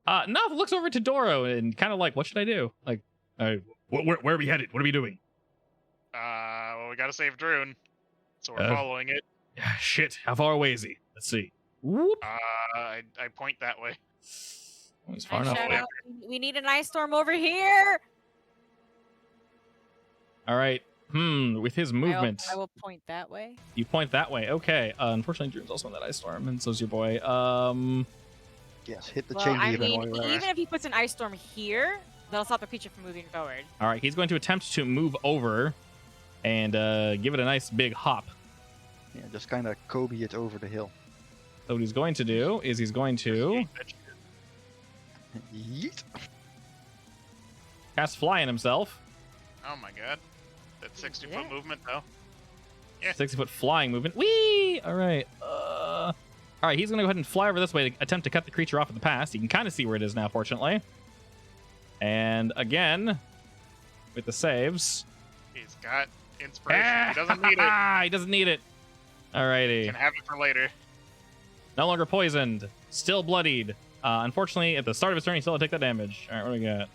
Noth looks over to Doro and kind of like, what should I do? Like, where are we headed? What are we doing? Well, we gotta save Drune, so we're Uh, following it. Shit, how far away is he? Let's see. Whoop. I point that way. Oh, he's far And enough shout away. out, we need an ice storm over here. Alright. With his movement, I will point that way. you point that way. Okay. Unfortunately, Drew's also in that ice storm, and so's your boy. Yes, hit the Well, chain I demon mean, while you're at it. even if he puts an ice storm here, that'll stop the creature from moving forward. All right, he's going to attempt to move over and give it a nice big hop. Yeah, just kind of Kobe it over the hill. So what he's going to do is he's going to Yeet. cast Fly on himself. Oh my god. That 60-foot Yeah. movement, though. Yeah. 60-foot flying movement. Whee! All right. All right, he's going to go ahead and fly over this way to attempt to cut the creature off at the pass. You can kind of see where it is now, fortunately. And again, with the saves. He's got inspiration. He doesn't need it. He doesn't need it. All righty. Can have it for later. No longer poisoned. Still bloodied. Unfortunately, at the start of his turn, he still had to take that damage. All right, what do we got?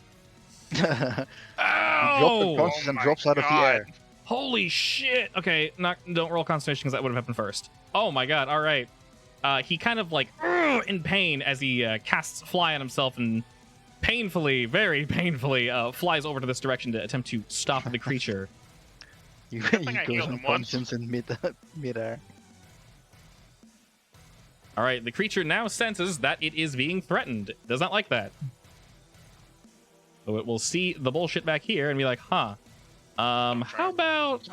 Drops Oh! unconscious and my drops out of the God. air. Holy shit! Okay, don't roll concentration because that would have happened first. Oh my god! All right. He kind of like in pain as he casts Fly on himself and painfully, very painfully, flies over to this direction to attempt to stop the creature. He think I goes healed him once. unconscious in midair. All right, the creature now senses that it is being threatened. It does not like that. So it will see the bullshit back here and be like, huh. How about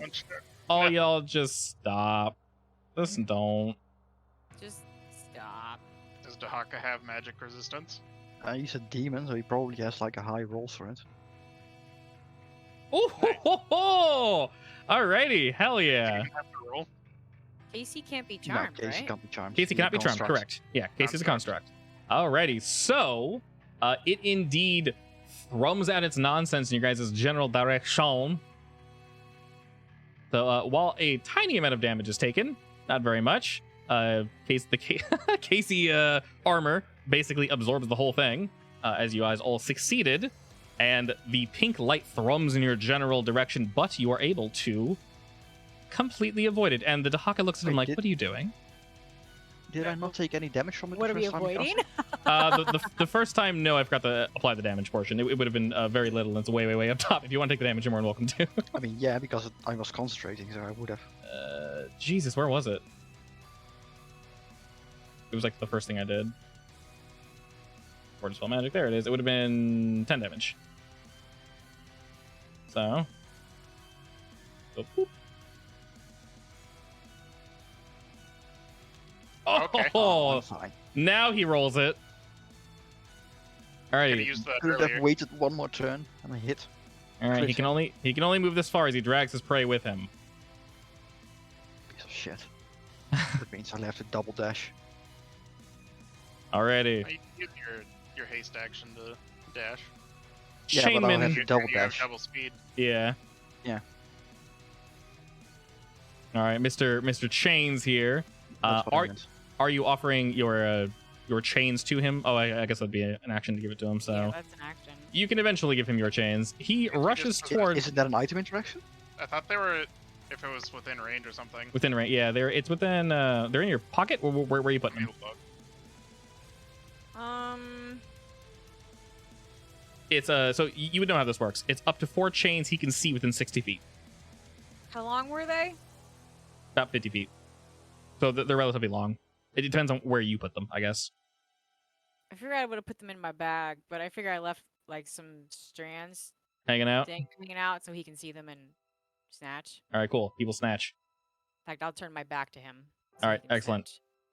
all y'all just stop? Listen, don't. Just stop. Does Dahaka have magic resistance? He's a demon, so he probably has like a high roll for it. Oh, ho, ho, ho! Alrighty, hell yeah. You have to roll. Casey can't be charmed, no, Casey right? can't be charmed. Casey He's a cannot be charmed, construct. correct. Yeah, Casey's a construct. Alrighty, so it indeed thrums out its nonsense in your guys' general direction. So while a tiny amount of damage is taken, not very much, Casey armor basically absorbs the whole thing as you guys all succeeded, and the pink light thrums in your general direction, but you are able to completely avoid it. And the Dahaka looks at him like, what are you doing? Did I not take any damage from it? What the are we first time I cast avoiding? The first time, no, I forgot to apply the damage portion. It would have been very little, and it's way, way, way up top. If you want to take the damage, you're more than welcome to. I mean, yeah, because I was concentrating, so I would have. Jesus, where was it? It was like the first thing I did. Or spell magic. There it is. It would have been 10 damage. So boop. Okay. Oh, I'm fine. now he rolls it. All Could have right. used that Could earlier. have waited one more turn and I hit. All right. He can only move this far as he drags his prey with him. Piece of shit. That means I'll have to double dash. Alrighty. You can use your haste action to dash. Yeah, but I'll have Chainman. to double You have dash. double speed. Yeah. Yeah. All right, Mr. Chains here. That's what I meant. Are you offering your chains to him? Oh, I guess that'd be an action to give it to him. So Yeah, that's an action. you can eventually give him your chains. He rushes just- towards Isn't that an item interaction? I thought they were if it was within range or something. within range. Yeah, it's within. They're in your pocket. Where are you putting them? It's so you would know how this works. It's up to 4 chains he can see within 60 feet, How long were they? about 50 feet. So they're relatively long. It depends on where you put them, I guess. I figured I would have put them in my bag, but I figure I left like some strands Hanging out. hanging out so he can see them and snatch. All right, cool. People snatch. In fact, I'll turn my back to him. All he right, can excellent.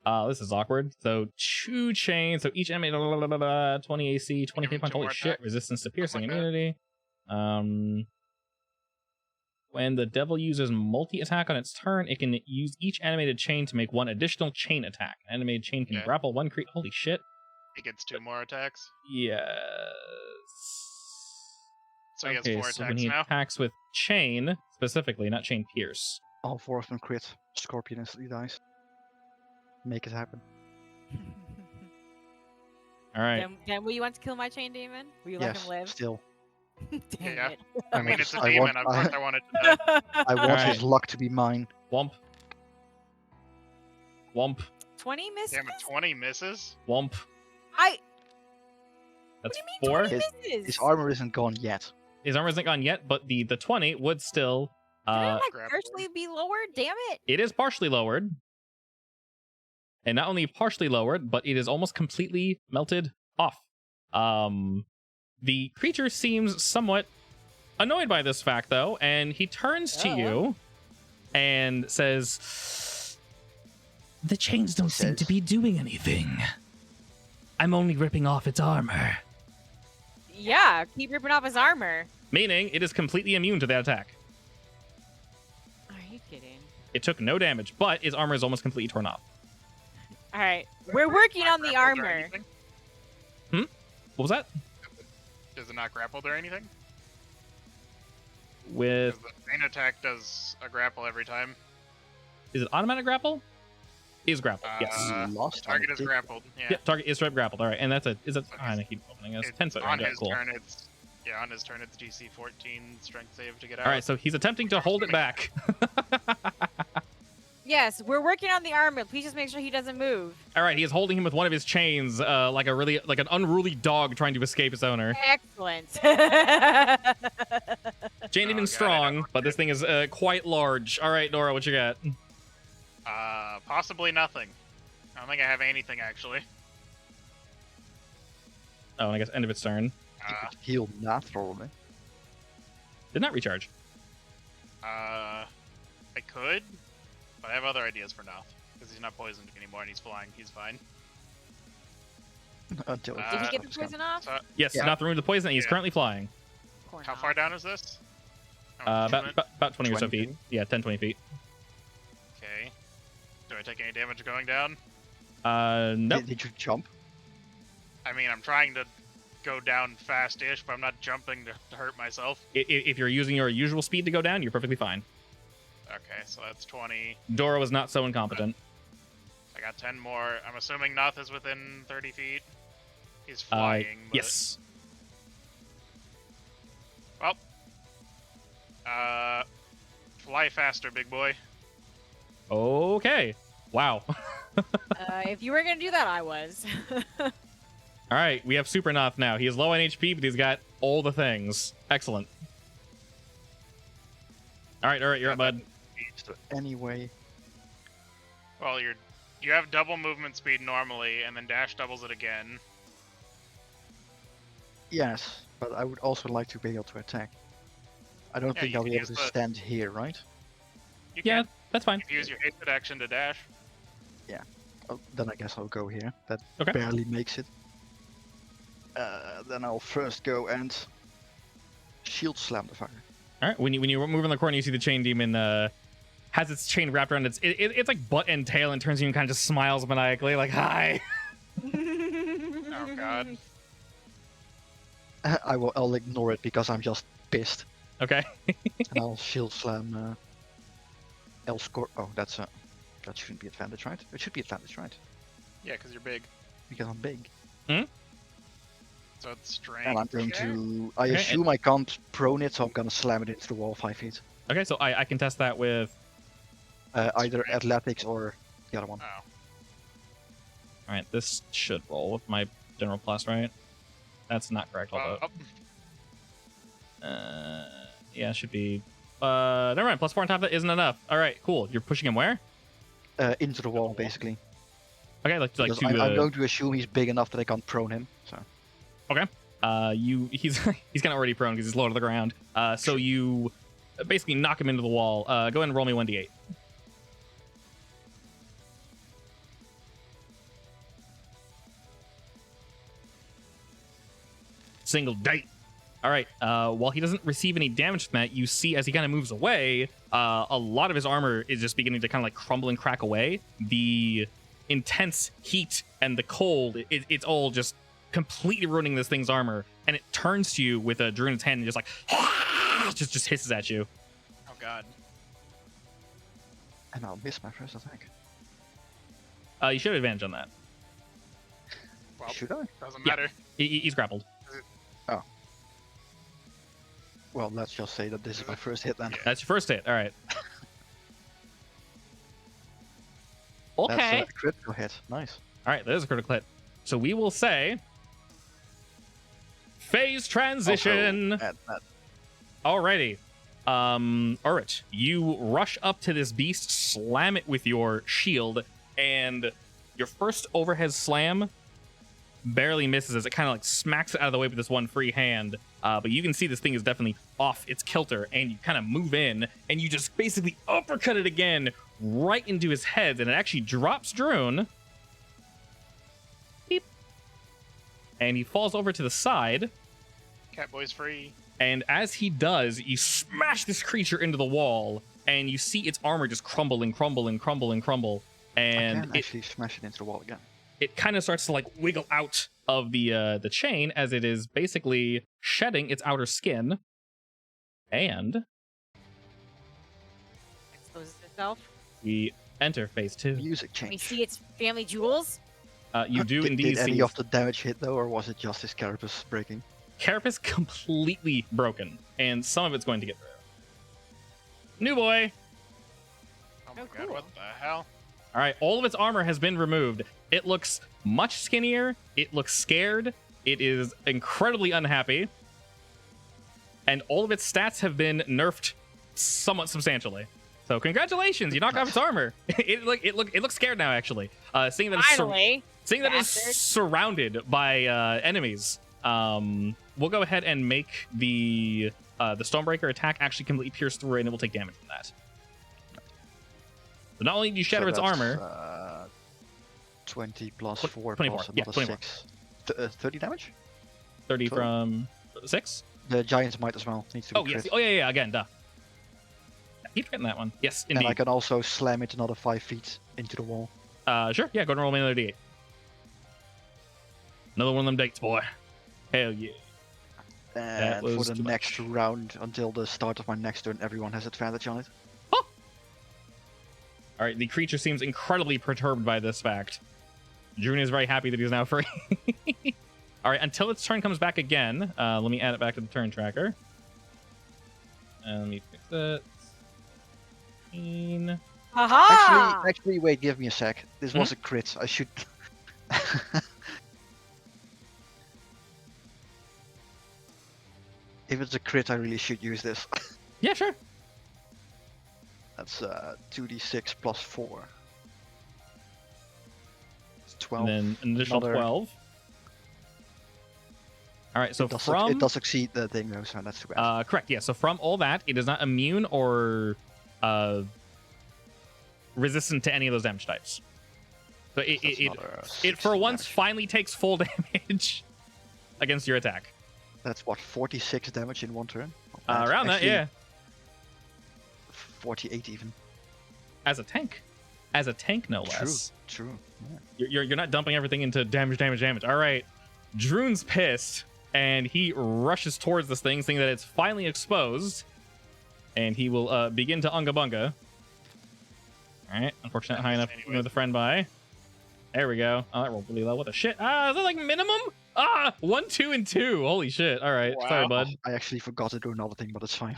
snatch. This is awkward. So 2 chains. So each enemy 20 AC, 20 hit Give him punch. 2 Holy more shit! attacks. Resistance to piercing like that. immunity. When the devil uses multi-attack on its turn, it can use each animated chain to make 1 additional chain attack. An animated chain can Yeah. grapple 1 creature. Holy shit! He gets 2 more attacks. Yes. So he has Okay, 4 so when attacks he now. attacks with chain, specifically, not chain pierce. All 4 of them crit. Scorpion instantly dies. Make it happen. All right. Then will you want to kill my chain demon? Will you let Yes, him live? still. Damn Yeah. it. I mean, it's a I demon. want- Of course, I want it to die. I want Alright. his luck to be mine. Womp. Womp. 20 misses? Damn it, 20 misses. Womp. I. That's What do you 4. mean 20 misses? His armor isn't gone yet. His armor isn't gone yet, but the 20 would still. Can it like Grab partially be lowered? Damn it. It is partially lowered. And not only partially lowered, but it is almost completely melted off. The creature seems somewhat annoyed by this fact, though, and he turns to Oh. you and says, "The chains don't seem to Says- be doing anything. I'm only ripping off its armor." Yeah, keep ripping off his armor. Meaning, it is completely immune to that attack. Are you kidding? It took no damage, but his armor is almost completely torn off. All right, we're working on the Grappled or armor. anything? What was that? Does it not grappled or anything? With 'Cause the main attack does a grapple every time. is it automatic grapple? Is grappled? Yes. Last time Target it is did. grappled. Yeah. Yep, target is straight grappled. All right, and that's a is it? So I keep opening this. It's 10 foot on range. his Cool. turn. On his turn it's DC 14 strength save to get out. All right, so he's attempting to hold it back. Yes, we're working on the armor. Please just make sure he doesn't move. All right, he is holding him with one of his chains, like an unruly dog trying to escape its owner. Excellent. Chain Oh, even God, strong, but this thing is quite large. All right, Nora, what you got? Possibly nothing. I don't think I have anything actually. Oh, and I guess end of its turn. You could heal Nath probably. Did not recharge. I could, but I have other ideas for Noth because he's not poisoned anymore and he's flying. He's fine. Until Did he get the poison off? So, Yes, Yeah. not removed the poison. He's Yeah. currently flying. Poor how Noth. far down is this? Oh, About 20 or so 20 feet. Yeah, 10, 20 feet. Okay. Do I take any damage going down? Nope. Did you jump? I mean, I'm trying to go down fast-ish, but I'm not jumping to hurt myself. If you're using your usual speed to go down, you're perfectly fine. Okay, so that's 20. Dora was not so incompetent. I got 10 more. I'm assuming Noth is within 30 feet. He's flying. But... Yes. Well. Fly faster, big boy. Okay. Wow. If you were gonna do that, I was. All right, we have Super Noth now. He is low on HP, but he's got all the things. Excellent. All right, you're up, bud. So anyway, Well, you have double movement speed normally, and then dash doubles it again. yes, but I would also like to be able to attack. I don't Yeah, think you I'll can be able use to the- stand here, right? You Yeah, can. that's fine. If you use your hasted action to dash. Oh, then I guess I'll go here. That Okay. barely makes it. Then I'll first go and shield slam the fucker. All right, when you move in the corner, you see the chain demon has its chain wrapped around it's like butt and tail, and turns to you and kind of just smiles maniacally, like hi. Oh god. I'll ignore it because I'm just pissed, Okay. and I'll shield slam. L score. Oh, that shouldn't be advantage, right? It should be advantage, right? Yeah, because you're big. Because I'm big. So it's strength. And I'm going check? to. I Okay, assume I can't prone it, so I'm gonna slam it into the wall 5 feet. Okay, so I can test that with. Either Strength. athletics or the other one. Oh. All right, this should roll with my general plus, right? That's not correct. Hold Well, up. Yeah, it should be. Never mind. +4 on top of that isn't enough. All right, cool. You're pushing him where? Into the wall, basically. Okay, like Because to I'm the. going to assume he's big enough that I can't prone him. So He's he's kind of already prone because he's low to the ground. So you basically knock him into the wall. Go ahead and roll me 1d8. Single date. All right. While he doesn't receive any damage from that, you see as he kind of moves away, a lot of his armor is just beginning to kind of like crumble and crack away. The intense heat and the cold, it's all just completely ruining this thing's armor. And it turns to you with a drew in its hand and just like just hisses at you. oh god. and I'll miss my first attack. You should have advantage on that. Well, Should I? doesn't Yeah. matter. He's grappled. Well, let's just say that this is my first hit then. That's your first hit. All right. That's Okay. a critical hit. Nice. All right, there's a critical hit. So we will say phase transition. Also, at Alrighty. Ulrich, you rush up to this beast, slam it with your shield, and your first overhead slam barely misses as it kind of like smacks it out of the way with this one free hand. But you can see this thing is definitely off its kilter, and you kind of move in, and you just basically uppercut it again right into his head, and it actually drops Droon. Beep. And he falls over to the side. Catboy's free. And as he does, you smash this creature into the wall, and you see its armor just crumble and crumble and crumble and crumble. I And can actually smash it into the wall again. it kind of starts to like wiggle out of the chain as it is basically shedding its outer skin. And Exposes itself. we enter phase 2. Music We change. see its family jewels. You do did, indeed did any see of the damage hit though, or was it just his carapace breaking? Carapace completely broken, and some of it's going to get through. New boy. Oh my Oh, god, cool. what the hell? All right, all of its armor has been removed. It looks much skinnier. It looks scared. It is incredibly unhappy. And all of its stats have been nerfed somewhat substantially. So congratulations, you knocked off its armor. It looks scared now, actually. Seeing that it's Finally. seeing that it's bastard. surrounded by enemies, we'll go ahead and make the Stonebreaker attack actually completely pierce through, and it will take damage from that. So not only do you shatter its that's, armor, 20 plus 4 24, plus yeah, another 24. 6. 30 damage? 30 total. from 6. The Giant's Might as well. Needs to be Oh yes, crit. oh yeah, again, duh. I keep forgetting that one. Yes, And I indeed. can also slam it another 5 feet into the wall. Sure, yeah, go and roll me another d8. Another one of them dates, boy. Hell yeah. And for was the too next much. round, until the start of my next turn, everyone has advantage on it. All right, the creature seems incredibly perturbed by this fact. Droon is very happy that he's now free. All right, until its turn comes back again, let me add it back to the turn tracker. Let me fix it. 15. Haha! Actually, wait, give me a sec. This Hmm? was a crit. I should. If it's a crit, I really should use this. Yeah, sure. That's 2d6 plus 4. It's 12. And then an additional Another- 12. All right, so it does, from it does exceed the thing though, so that's too bad. correct, yeah. So from all that, it is not immune or resistant to any of those damage types. So That's it another for 16 once damage. finally takes full damage against your attack. That's what, 46 damage in one turn? Not bad. Around that, Actually, yeah. 48 even. As a tank, no less. True. You're not dumping everything into damage. All right, Droon's pissed, and he rushes towards this thing, thinking that it's finally exposed, and he will begin to unga bunga. All right, unfortunate high enough Anyways. with a friend by. There we go. Oh, that rolled really low. What the shit? Is that like minimum? 1, 2, and 2. Holy shit. All right, sorry, Wow. bud. I actually forgot to do another thing, but it's fine.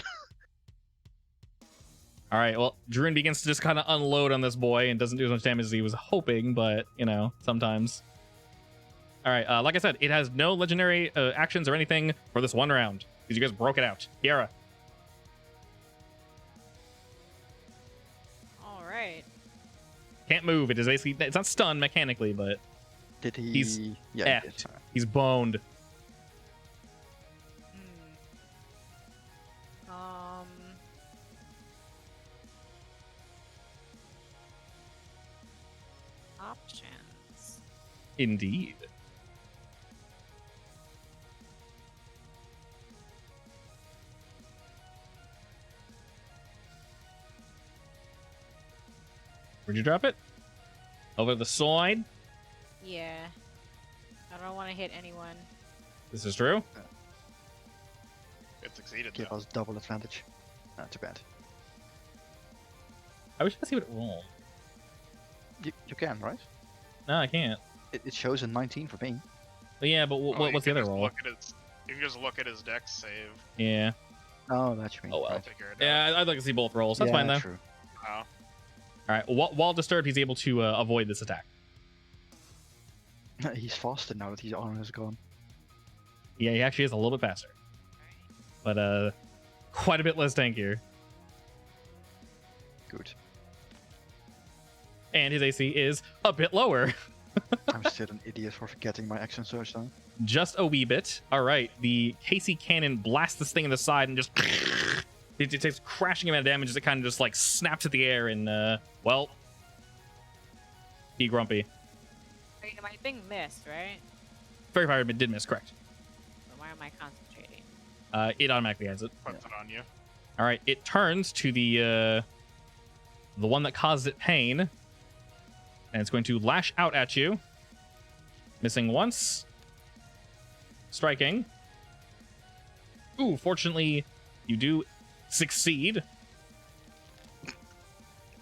All right, well, Droon begins to just kind of unload on this boy and doesn't do as much damage as he was hoping, but, you know, sometimes. All right, like I said, it has no legendary actions or anything for this one round, because you guys broke it out. Kiara. All right. Can't move. It is basically, it's not stunned mechanically, but Did he? He's yeah, he effed. did. he's boned. Options. Indeed. Where'd you drop it? Over the side. Yeah. I don't want to hit anyone. This is true. It succeeded Give though. us double advantage. Not too bad. I wish I could see what it rolled. You can, right? No, I can't. It shows a 19 for me. But yeah, but Oh, you what's the can other just roll? look at his- You can just look at his dex save. Yeah. Oh, that's you mean. Oh, well. right. Figure it out. Yeah, I'd like to see both rolls. That's yeah, fine, though. True. Oh. All right. While disturbed, he's able to avoid this attack. He's faster now that his armor is gone. Yeah, he actually is a little bit faster, but quite a bit less tankier. Good. And his AC is a bit lower, I'm still an idiot for forgetting my action surge though. just a wee bit. All right, the Casey cannon blasts this thing in the side and just it takes crashing amount of damage as it kind of just like snaps at the air and well, be grumpy. I mean, my thing missed, right? Fairy Fire did miss, correct? So why am I concentrating? It automatically has it. Puts it on you. All right, it turns to the one that caused it pain, and it's going to lash out at you, missing once, striking. Ooh, fortunately, you do succeed.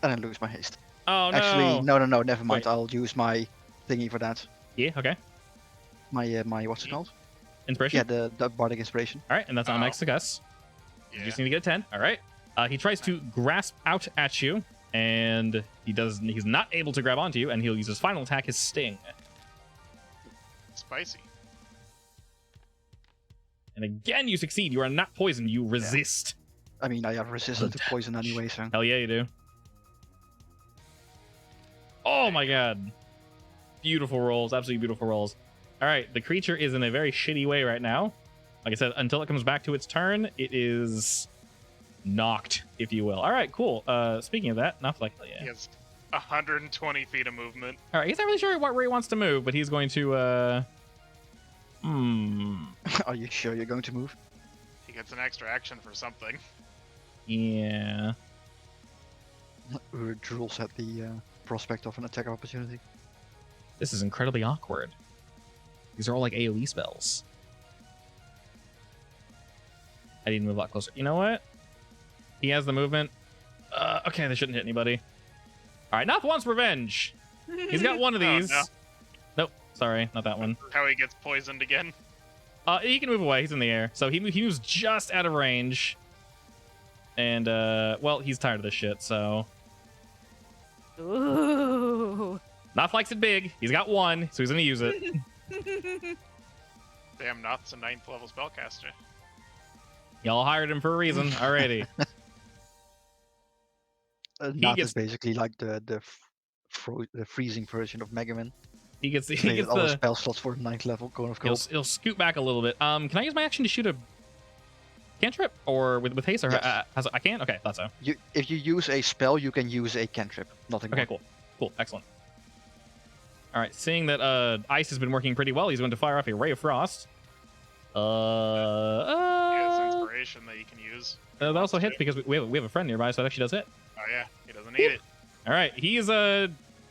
And I lose my haste. Oh no! Actually, no, never mind. Wait. I'll use my thingy for that. Yeah. Okay. My what's it called? Inspiration. Yeah, the bardic inspiration. All right, and that's on Oh. next to Gus. You Yeah. just need to get a 10. All right. He tries to grasp out at you, and he's not able to grab onto you, and he'll use his final attack, his sting. Spicy. And again, you succeed. You are not poisoned. You resist. I mean, I have resistant to poison anyway, so. Hell yeah, you do. Oh my god. Beautiful rolls, absolutely beautiful rolls. All right, the creature is in a very shitty way right now. Like I said, until it comes back to its turn, it is knocked, if you will. All right, cool. Speaking of that, not like yeah. He has 120 feet of movement. All right, he's not really sure where he wants to move, but he's going to. Are you sure you're going to move? He gets an extra action for something. Yeah. Ur drools at the prospect of an attack opportunity. This is incredibly awkward. These are all like AoE spells. I need to move a lot closer. You know what? He has the movement. Okay, they shouldn't hit anybody. All right, Noth wants revenge. He's got one of these. Oh, no. Nope, sorry, not that one. How he gets poisoned again. He can move away. He's in the air, so he moves just out of range. And well, he's tired of this shit. So Ooh. Noth likes it big. He's got one, so he's gonna use it. Damn, Noth's a 9th level spellcaster. Y'all hired him for a reason. Alrighty. Noth gets- is basically like the freezing version of Mega Man. He gets Created all the the. spell slots for 9th level Cone of Cold. He'll scoot back a little bit. Can I use my action to shoot a cantrip or with haste? Or Yes. I can. Okay, thought so. If you use a spell, you can use a cantrip. Nothing Okay, more. cool, excellent. All right, seeing that ice has been working pretty well, he's going to fire off a ray of frost. He has inspiration that he can use. That also hits because we have a friend nearby, so it actually does hit. Oh yeah, he doesn't need it. All right, he's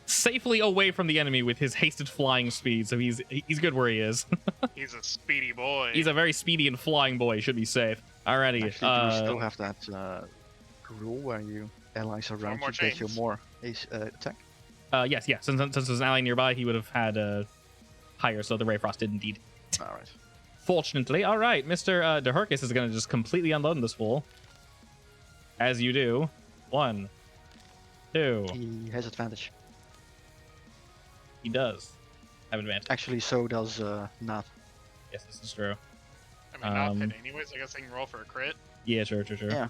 safely away from the enemy with his hasted flying speed, so he's good where he is. He's a speedy boy. He's a very speedy and flying boy. Should be safe. Alrighty. Actually, do you still have that rule where you allies around more you get you chains. more attack? Yes. Since there's an ally nearby, he would have had higher, so the ray of frost did indeed. All right. Fortunately, all right, Mr. DeHerkis is going to just completely unload this fool. As you do. 1, 2. He has advantage. He does have advantage. Actually, so does Nath. Yes, this is true. I mean, not hit anyways. I guess I can roll for a crit. Yeah, sure. Yeah.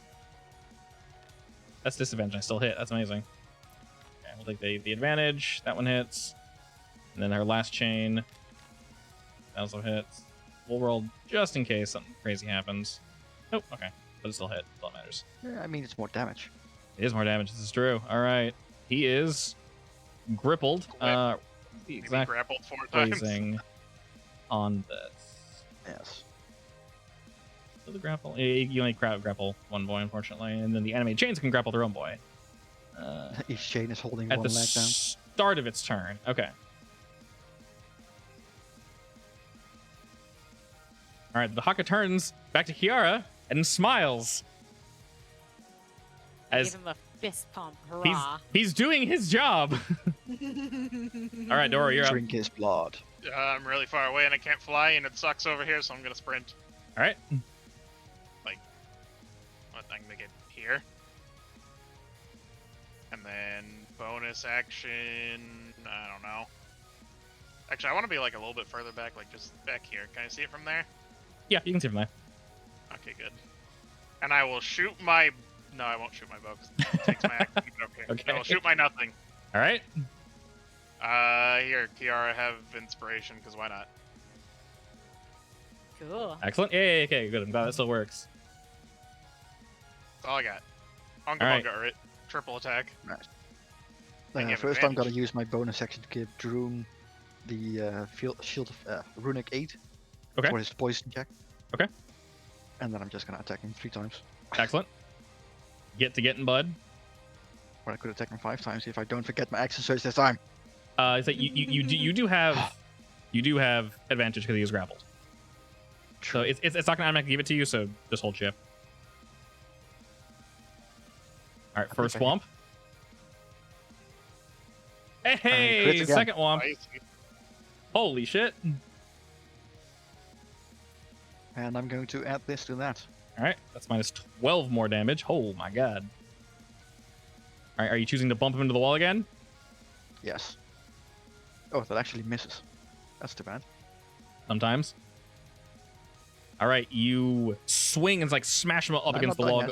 That's disadvantage. I still hit. That's amazing. Okay, we'll take the advantage. That one hits. And then our last chain. That also hits. We'll roll just in case something crazy happens. Nope, okay. But it still hit. That's all that matters. Yeah, I mean, it's more damage. It is more damage. This is true. All right. He is grappled. The Maybe exact grappled 4 times. phrasing on this. Yes. So the grapple. You only grapple one boy, unfortunately. And then the animated chains can grapple their own boy. Each chain is holding At one the leg down. start of its turn. Okay. All right, the Haka turns back to Kiara and smiles. Give As him a fist pump. Hurrah. he's doing his job. All right, Dora, you're up. Drink his blood. I'm really far away and I can't fly, and it sucks over here, so I'm gonna sprint. All right. I'm gonna get here. And then bonus action. I don't know. Actually, I want to be like a little bit further back, like just back here. Can I see it from there? Yeah, you can see from there. Okay, good. And I will shoot my. No, I won't shoot my bow 'cause it takes my action. Okay. Okay. I will shoot my nothing. All right. Here, Kiara, have inspiration, because why not? Cool. Excellent. Yeah, okay, good. I'm glad that still works. That's all I got. Unga Alright. bunga, right? Triple attack. Right. you have First, I'm advantage. gonna use my bonus action to give Droon the shield of runic 8 Okay. for his poison check. Okay. And then I'm just gonna attack him 3 times. Excellent. Getting bud. Or I could attack him 5 times if I don't forget my action surge this time. So you do have advantage because he is grappled. So it's not gonna automatically give it to you. So just hold shift. All right, first Okay. womp. crit Hey, again. second womp. Nice. Holy shit! And I'm going to add this to that. All right, that's minus 12 more damage. Oh my god! All right, are you choosing to bump him into the wall again? Yes. Oh, that actually misses. That's too bad. Sometimes. All right, you swing and like smash him up I'm against not the wall. done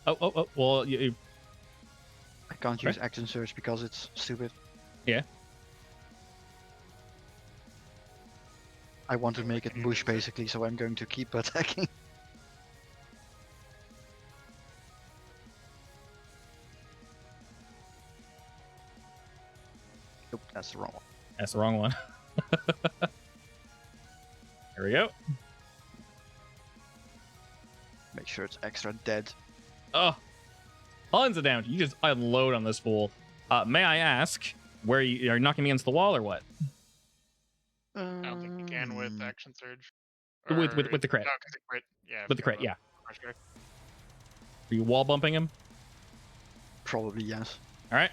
yet. Oh. Well, you I can't Okay. use action surge because it's stupid. yeah. I want to make it mush basically, so I'm going to keep attacking. Nope, that's the wrong one. That's the wrong one. There we go. Make sure it's extra dead. Oh, tons of damage. You just unload on this fool. May I ask where you are knocking me against the wall or what? I don't think you can with action surge. With the crit. No, 'cause it crit. Yeah. With the crit, yeah. Pressure. Are you wall bumping him? Probably yes. All right.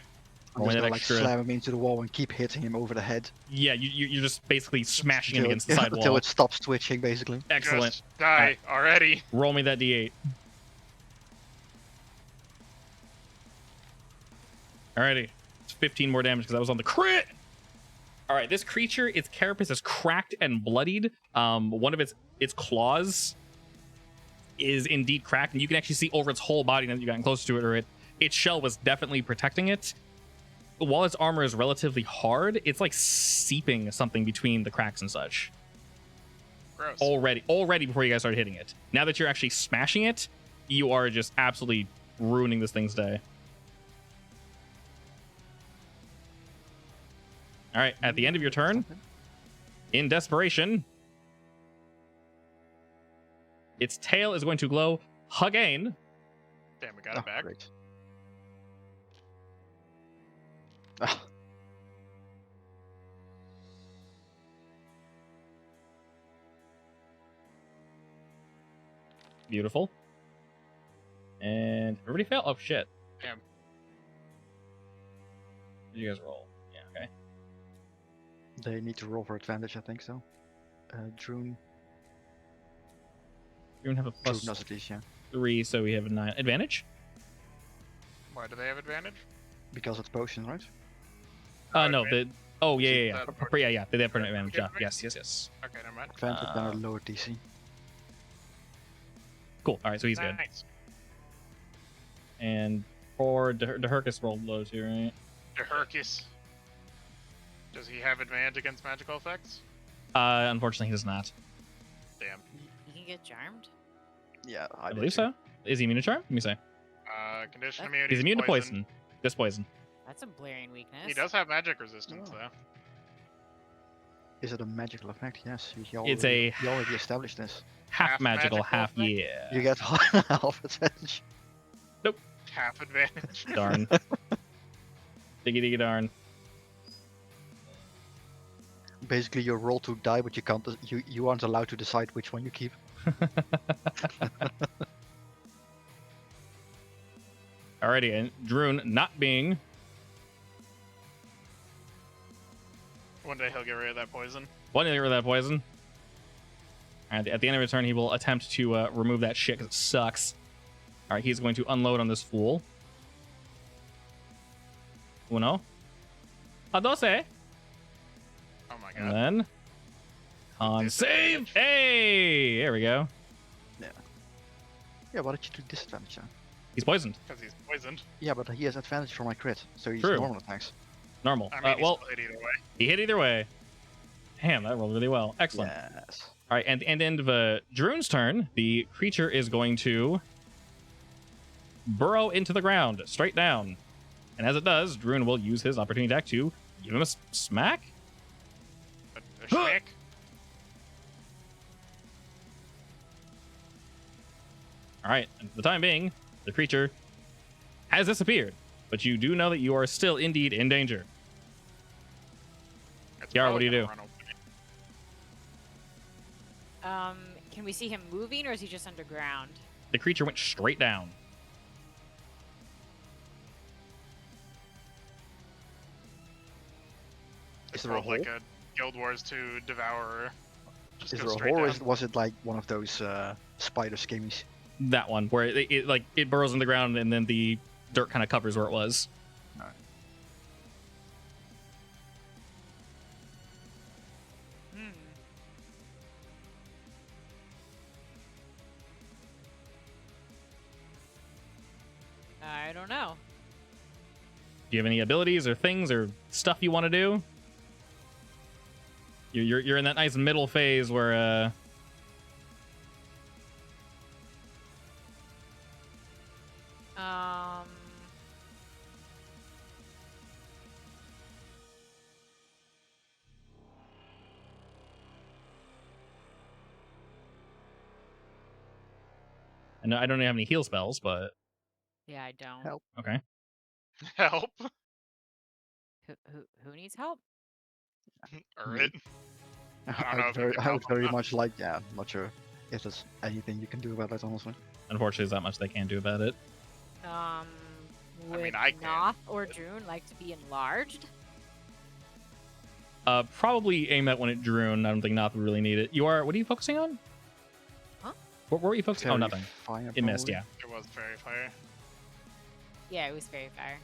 I'm Roll just that gonna extra. slam him into the wall and keep hitting him over the head. Yeah, you're just basically smashing him Until against the side until wall. it stops twitching, basically. Excellent. Just die already. Roll me that d8. Alrighty. It's 15 more damage because I was on the crit. All right, this creature, its carapace is cracked and bloodied. One of its claws is indeed cracked, and you can actually see over its whole body now that you've gotten closer to it, or its shell was definitely protecting it. While its armor is relatively hard, it's like seeping something between the cracks and such. Gross. Already before you guys started hitting it. Now that you're actually smashing it, you are just absolutely ruining this thing's day. All right, at the end of your turn, in desperation, its tail is going to glow again. Damn, we got it back. Great. Ah, Beautiful. And everybody failed. Oh, shit. Damn. Did you guys roll? Yeah, okay. they need to roll for advantage, I think so. Droon. You don't have a Droon plus does at least, yeah. 3, so we have a 9. Advantage? Why do they have advantage? Because it's potion, right? No, advantage. Oh, yeah, Is yeah, it yeah. that Yeah, they have permanent advantage. Yeah, Okay, yes. Okay, never mind. Advantage and a lower DC. Cool. All right, so he's good. Nice. And for Dehurkus rolled low too, right? Dehurkus. Does he have advantage against magical effects? Unfortunately, he does not. Damn. You can get charmed. Yeah, I did believe too. so. Is he immune to charm? Let me say. Condition That- immunity. He's immune to poison. Just poison. That's a blaring weakness. He does have magic resistance, Oh. though. Is it a magical effect? Yes. You already established this. Half Half magical, magical half effect? yeah. You get half advantage. Half advantage. Darn. Diggy darn. Basically, you roll to die, but you can't. You aren't allowed to decide which one you keep. Alrighty, and Droon not being. One day he'll get rid of that poison. One of that poison. And at the end of his turn, he will attempt to remove that shit because it sucks. All right, he's going to unload on this fool. Uno. A doce. Oh my And god. then. Con save. Disadvantage. Hey! There we go. Yeah, why did you do disadvantage? Then? He's poisoned. Because he's poisoned. Yeah, but he has advantage for my crit, so he's True. normal attacks. Normal. I mean, Well, he's still hit either way. he hit either way. Damn, that rolled really well. Excellent. Yes. All right, and end of Droon's turn, the creature is going to burrow into the ground, straight down. And as it does, Droon will use his opportunity attack to give him a smack. A schmack. All right, and for the time being, the creature has disappeared, but you do know that you are still indeed in danger. It's Yara, what probably do you gonna do? run away. Can we see him moving, or is he just underground? The creature went straight down. It's there a rolled like a Guild Wars 2 Devourer. Just Is go there a straight hole, or down. was it like one of those spider skimmies? That one, where it burrows in the ground and then the dirt kind of covers where it was. Hmm. I don't know. Do you have any abilities or things or stuff you want to do? You're in that nice middle phase where I don't have any heal spells, but Yeah, I don't. Help. okay. Help. Who needs help? Or Me. it. I don't know if you can I help would them, very though. much like. Yeah, I'm not sure if there's anything you can do about that, honestly. Unfortunately, there's not much they can do about it. Would mean, I can, Noth or Droon like to be enlarged? Probably aim that one at Droon. I don't think Noth would really need it. What are you focusing on? Huh? What were you focusing? Oh, Fairy nothing. Fire, It missed, probably. yeah. It was very fire. Yeah, it was very fire.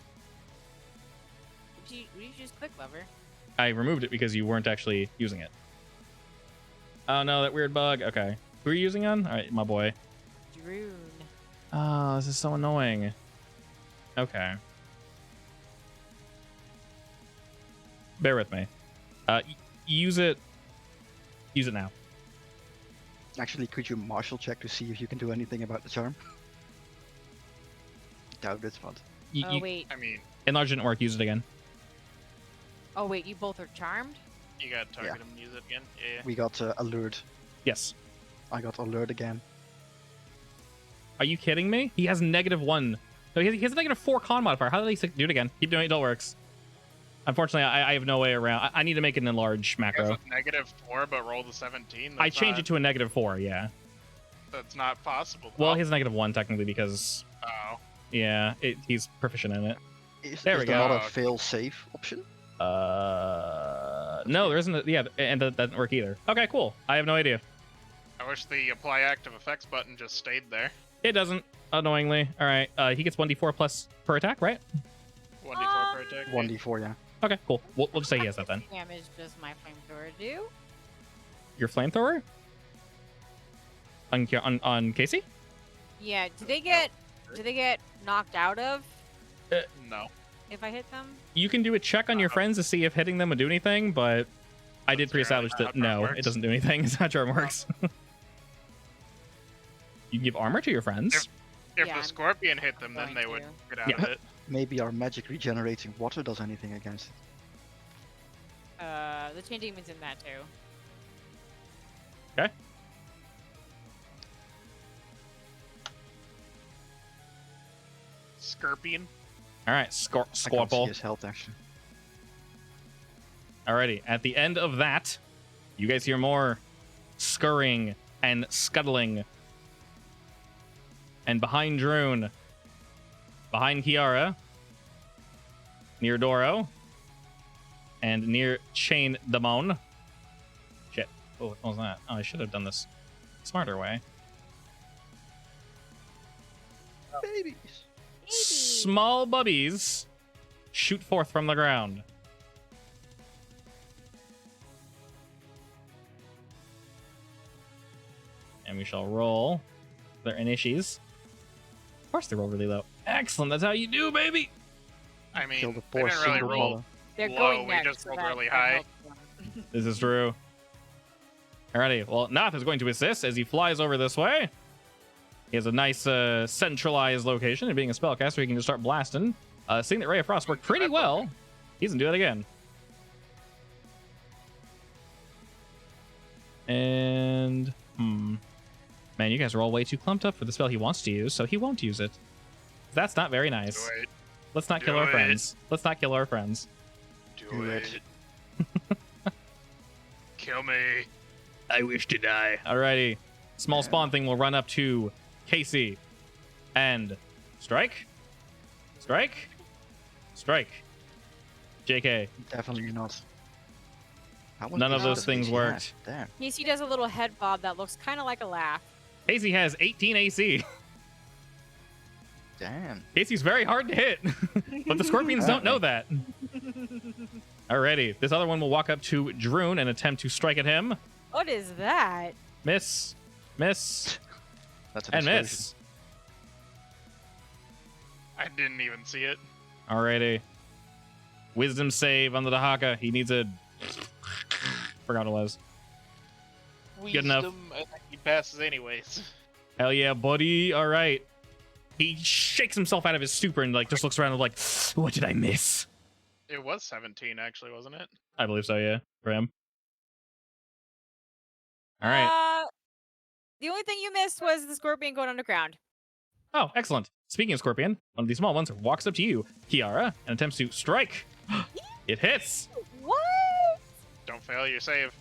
Would you just click lever? I removed it because you weren't actually using it. Oh no, that weird bug. Okay. Who are you using on? All right, my boy. Droon. Oh, this is so annoying. Okay. Bear with me. Use it. Use it now. Actually, could you martial check to see if you can do anything about the charm? Doubt it's fun. Oh wait. I mean, Enlarge didn't work. Use it again. Oh wait, you both are charmed? you gotta target him and use it again. Yeah. We got alert. Yes. I got alert again. Are you kidding me? He has -1. No, he has a -4 con modifier. How did he do it again? Keep doing it. It all works. Unfortunately, I have no way around. I need to make it an enlarge He has macro. a -4, but roll the 17. I changed it to a -4. Yeah. That's not possible. Well, though. he has -1 technically because Oh. yeah, he's proficient in it. There we there go. not a fail safe option? No, there isn't. Yeah, and that doesn't work either. Okay, cool. I have no idea. I wish the apply active effects button just stayed there. It doesn't, annoyingly. All right, he gets 1d4 plus per attack, right? 1d4 per attack. 1d4, yeah. Okay, cool. We'll just say he has that then. Damage does my flamethrower do? Your flamethrower on Casey? Yeah. Do they get knocked out of No. if I hit them? You can do a check on your friends to see if hitting them would do anything, but I did That's pre-establish generally that not how no, charm it works. doesn't do anything. It's not how charm works. You can give armor to your friends. If Yeah, the I'm scorpion hit them, then going they would to. get out Yeah. of it. Maybe our magic regenerating water does anything against it. The chain demon's in that too. Okay. Scorpion. All right, I can't see Squirtle. his health, actually. Alrighty, at the end of that, you guys hear more scurrying and scuttling. And behind Droon, behind Kiara, near Doro, and near Chain Damon. Shit. Oh, what was that? Oh, I should have done this smarter way. Babies! Small bubbies shoot forth from the ground. And we shall roll their inities. Of course they roll really low. Excellent, that's how you do, baby! I mean, Kill the they poor didn't really single roll. mother. They're Low, going we next. just so rolled that- really that high. helps them. This is true. Alrighty, well, Nath is going to assist as he flies over this way. He has a nice centralized location, and being a spellcaster, he can just start blasting. Seeing that Ray of Frost worked pretty well, he doesn't do it again. And, man, you guys are all way too clumped up for the spell he wants to use, so he won't use it. That's not very nice. Do it. Let's not kill Do our it. friends. Let's not kill our friends. Do it. Kill me. I wish to die. Alrighty. Small spawn thing will run up to Casey. And strike. Strike. Strike. JK. Definitely not. How much None of damage those does things Casey have? worked. Damn. Casey does a little head bob that looks kind of like a laugh. Casey has 18 AC. Damn. Casey's very hard to hit. But the scorpions don't know that. Alrighty. This other one will walk up to Droon and attempt to strike at him. What is that? Miss. Miss. That's an And explosion. miss. I didn't even see it. Alrighty. Wisdom save on the Dahaka. He needs a Forgot what it was. Wisdom, enough. I think he passes anyways. Hell yeah, buddy. All right. He shakes himself out of his stupor and like just looks around and like, what did I miss? It was 17, actually, wasn't it? I believe so, yeah, for him. All right. The only thing you missed was the scorpion going underground. Oh, excellent. Speaking of Scorpion, one of these small ones walks up to you, Kiara, and attempts to strike. It hits. What? Don't fail your save.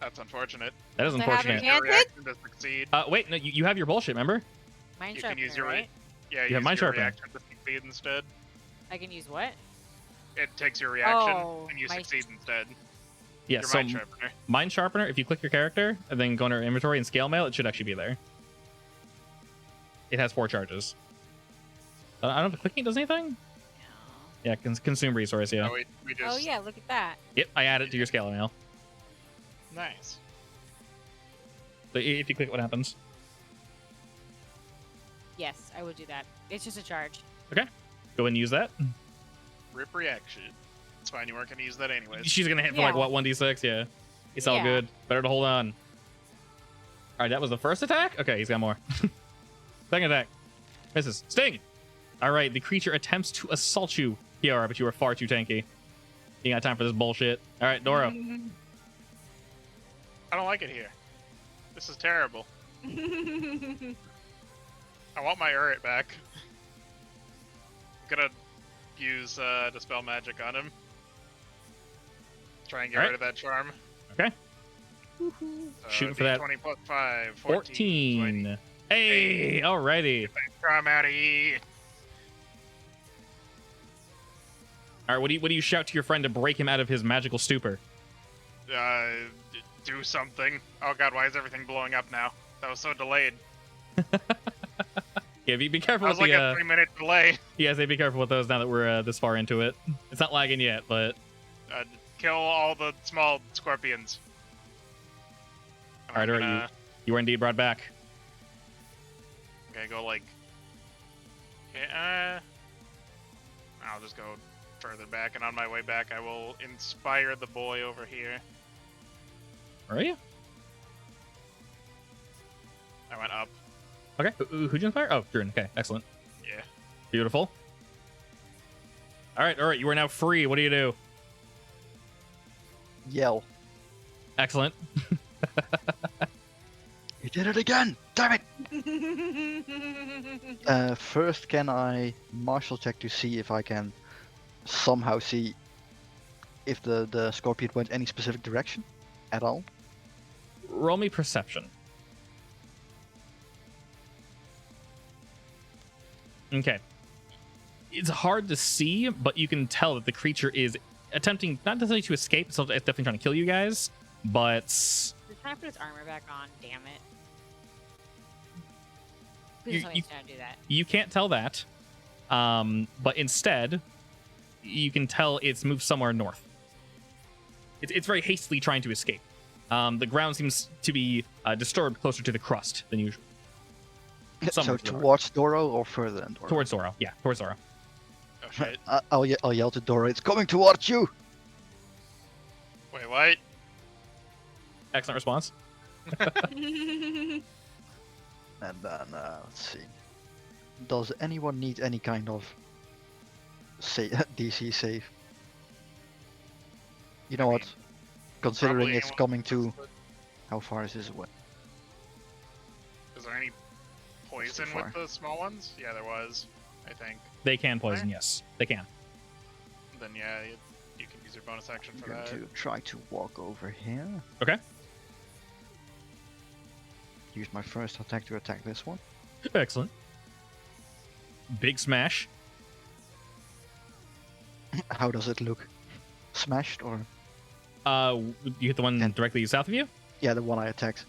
That's unfortunate. That is Does it have unfortunate. advantage? Your reaction to succeed. Wait, no, you have your bullshit, remember? Mind You can use sharpener, your right? Yeah, You have use mind your sharpener. reaction to succeed instead. I can use what? It takes your reaction Oh, and you my- succeed instead. Yeah, Your so mind sharpener. Mind Sharpener, if you click your character and then go into our inventory and scale mail, it should actually be there. It has 4 charges. I don't know if clicking does anything? No. Yeah, consume resource, yeah. Oh, we just... Oh yeah, look at that. Yep, I add it to your scale mail. Nice. So if you click, what happens? Yes, I would do that. It's just a charge. Go ahead and use that. Rip reaction. It's fine, you weren't going to use that anyways. She's gonna hit for like Yeah. what, 1d6? Yeah. It's all Yeah. good. Better to hold on. Alright, that was the first attack? Okay, he's got more. Second attack. Misses. Sting! Alright, the creature attempts to assault you, Kiara, but you are far too tanky. You got time for this bullshit. Alright, Doro. I don't like it here. This is terrible. I want my Urret back. I'm gonna use Dispel Magic on him. Try and get Alright. rid of that charm. Okay. Shooting for that. 20 plus 5. 14. Hey, alrighty. Charm out of here. Alright, what do you shout to your friend to break him out of his magical stupor? Do something. Oh god, why is everything blowing up now? That was so delayed. Yeah, be That careful was with like the a 3-minute delay. yeah, say be careful with those now that we're this far into it. It's not lagging yet, but Kill all the small scorpions. Alright, alright, you were indeed brought back. Okay, go like... Okay, I'll just go further back, and on my way back I will inspire the boy over here. Where are you? I went up. Okay, who'd you inspire? Oh, Druin. Okay, excellent. Yeah. Beautiful. Alright, you are now free. What do you do? Yell. Excellent. You did it again! Damn it! First, can I martial check to see if I can somehow see if the scorpion went any specific direction at all? Roll me perception. Okay. It's hard to see, but you can tell that the creature is attempting not necessarily to escape, it's definitely trying to kill you guys, but He's trying to put his armor back on. Damn it. Please You- tell me he's trying to do that. you can't tell that. But instead, you can tell it's moved somewhere north. It's very hastily trying to escape. The ground seems to be disturbed closer to the crust than usual. So Somewhere to the north. towards Doro or further than Doro? Towards Zoro. Yeah, towards Zoro. Oh shit. I'll yell to Doro, it's coming towards you! Wait, what? Excellent response. And then, let's see. Does anyone need any kind of DC save? You know I what? mean, Considering Probably it's anyone- coming to... How far is this away? Is there any poison far. with the small ones? Yeah, there was, I think. They can poison, yes. They can. Then yeah, you can use your bonus action I'm for going that. to try to walk over here. Okay. Use my first attack to attack this one. Excellent. Big smash. How does it look? Smashed or... You hit the one And- directly south of you? Yeah, the one I attacked.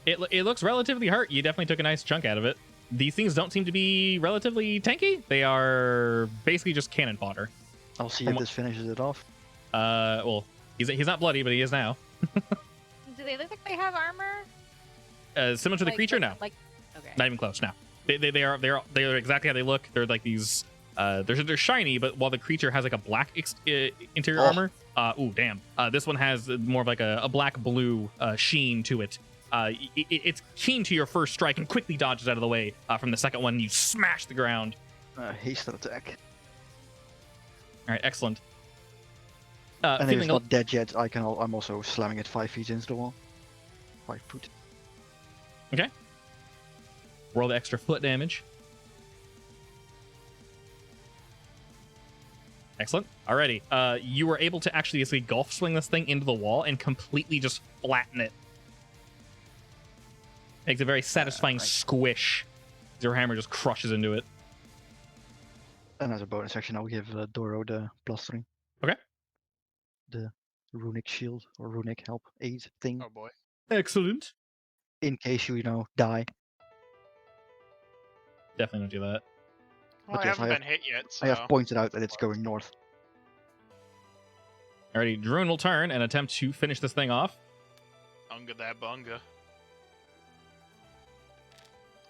It looks relatively hurt. You definitely took a nice chunk out of it. These things don't seem to be relatively tanky. They are basically just cannon fodder. I'll see From if what- this finishes it off. Well, he's not bloody, but he is now. Do they look like they have armor? Similar to the creature, no. Like, okay. Not even close. No, they are exactly how they look. They're like these. They're shiny, but while the creature has like a black interior Oh. armor, Ooh, damn. This one has more of like a black-blue sheen to it. It's keen to your first strike and quickly dodges out of the way from the second one. You smash the ground. Hasted attack. All right, excellent. And if Feeling it's not dead yet, I'm also slamming it 5 feet into the wall. 5 foot. Okay. Roll the extra foot damage. Excellent. Alrighty. You were able to actually basically golf swing this thing into the wall and completely just flatten it. Makes a very satisfying squish. Your hammer just crushes into it. And as a bonus action, I'll give Doro the +3. Okay. The runic shield or runic help aid thing. Oh boy. Excellent. In case you die. Definitely don't do that. Well, But I yes, haven't been hit yet, so... I have pointed out that it's going north. Alrighty, Druin will turn and attempt to finish this thing off. Unga that bunga.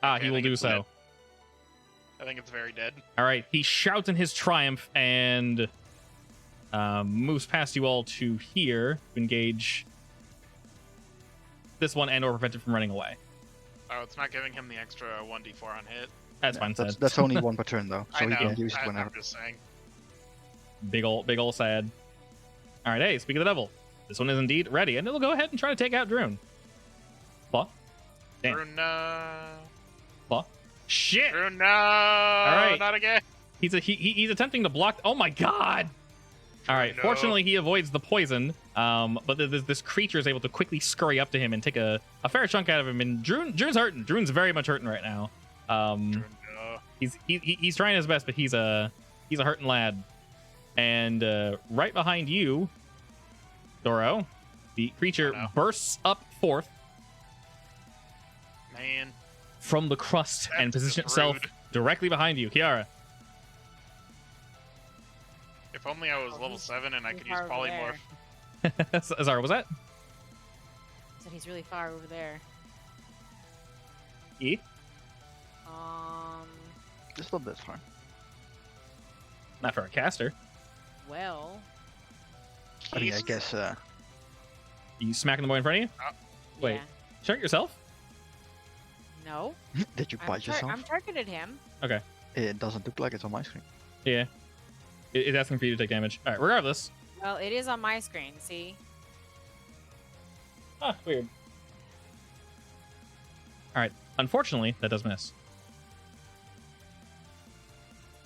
He I will think do it's so. dead. I think it's very dead. Alright, he shouts in his triumph and moves past you all to here to engage this one and or prevent it from running away. Oh, it's not giving him the extra 1d4 on hit. That's fine, sad. That's only one per turn though, I so know. he can use it I'm whenever. just saying. Big ol' sad. Alright, hey, speak of the devil. This one is indeed ready, and it'll go ahead and try to take out Druin. Claw. Damn. Bruna. Claw. Shit! Bruna! right. Not again! He's attempting to block. Oh my god! Alright, No. fortunately he avoids the poison, but this creature is able to quickly scurry up to him and take a fair chunk out of him, and Druin's hurting. Druin's very much hurting right now. Bruna. He's trying his best, but he's a hurting lad. And right behind you, Doro, the creature Oh, no. bursts up forth Man. from the crust and That's position just itself rude. directly behind you. Kiara. If only I was level 7 and I he's could use far over polymorph. there. Sorry, was that? Said he's really far over there. E? It's not that far. Not for a caster. Well, I mean, I Keys? guess. You smacking the boy in front of you? Wait. yeah. Shark yourself? No. Did you bite yourself? I'm targeted him. Okay. It doesn't look like it's on my screen. Yeah. It's asking for you to take damage. Alright, regardless. Well, it is on my screen. See. Ah, weird. Alright. Unfortunately, that does miss.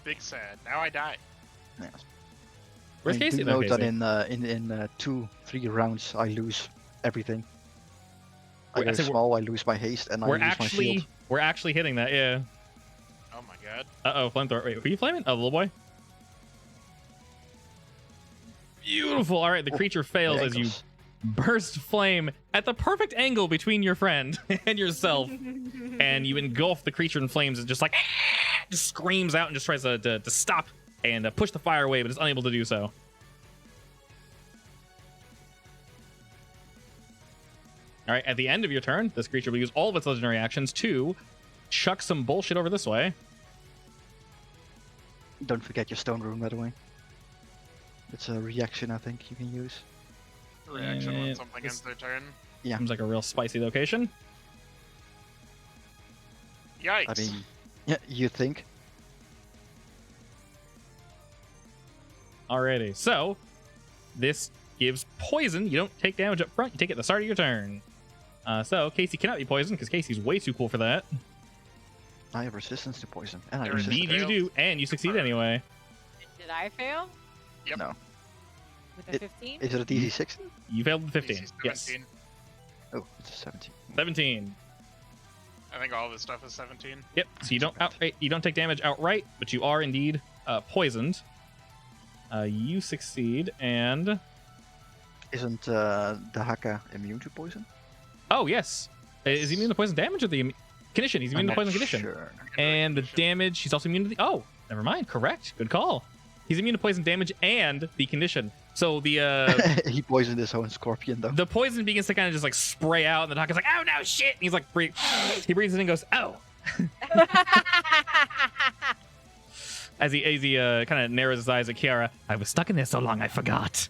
Big sad. Now I die. Yes. Where's I mean, Casey do though, note that Casey? in 2-3 rounds I lose everything. I Wait, I go said we're- small, I lose my haste, and I lose my shield. We're actually hitting that, yeah. Oh my god. Uh-oh, flamethrower. Wait, were you flaming? Oh, little boy? Beautiful. All right, the creature fails as you Ankles. burst flame at the perfect angle between your friend and yourself, and you engulf the creature in flames and just like just screams out and just tries to stop and push the fire away, but is unable to do so. All right, at the end of your turn, this creature will use all of its legendary actions to chuck some bullshit over this way. Don't forget your stone rune, by the way. It's a reaction, I think you can use. Reaction when And something this- ends their turn. Yeah. Seems like a real spicy location. Yikes. I mean, yeah, you think? Alrighty, so this gives poison. You don't take damage up front. You take it at the start of your turn. So Casey cannot be poisoned because Casey's way too cool for that. I have resistance to poison, and I There resist. Indeed, you failed. do, and you succeed anyway. Did I fail Yep. No. with a It- 15? Is it a DC 6? You failed with 15. DC Yes, 17. Oh, it's a 17. 17. I think all this stuff is 17. Yep. So you don't take damage outright, but you are indeed poisoned. You succeed, and Isn't the Haka immune to poison? oh yes, is he immune to poison damage or the condition? He's immune to I'm poison not condition. sure. And the damage, he's also immune to the... Oh, never mind. Correct. Good call. He's immune to poison damage and the condition. So the He poisoned his own scorpion, though. the poison begins to kind of just like spray out, and the Haka's like, oh no, shit! And he's like, he breathes in and goes, oh, as he kind of narrows his eyes at Kiara. I was stuck in there so long, I forgot.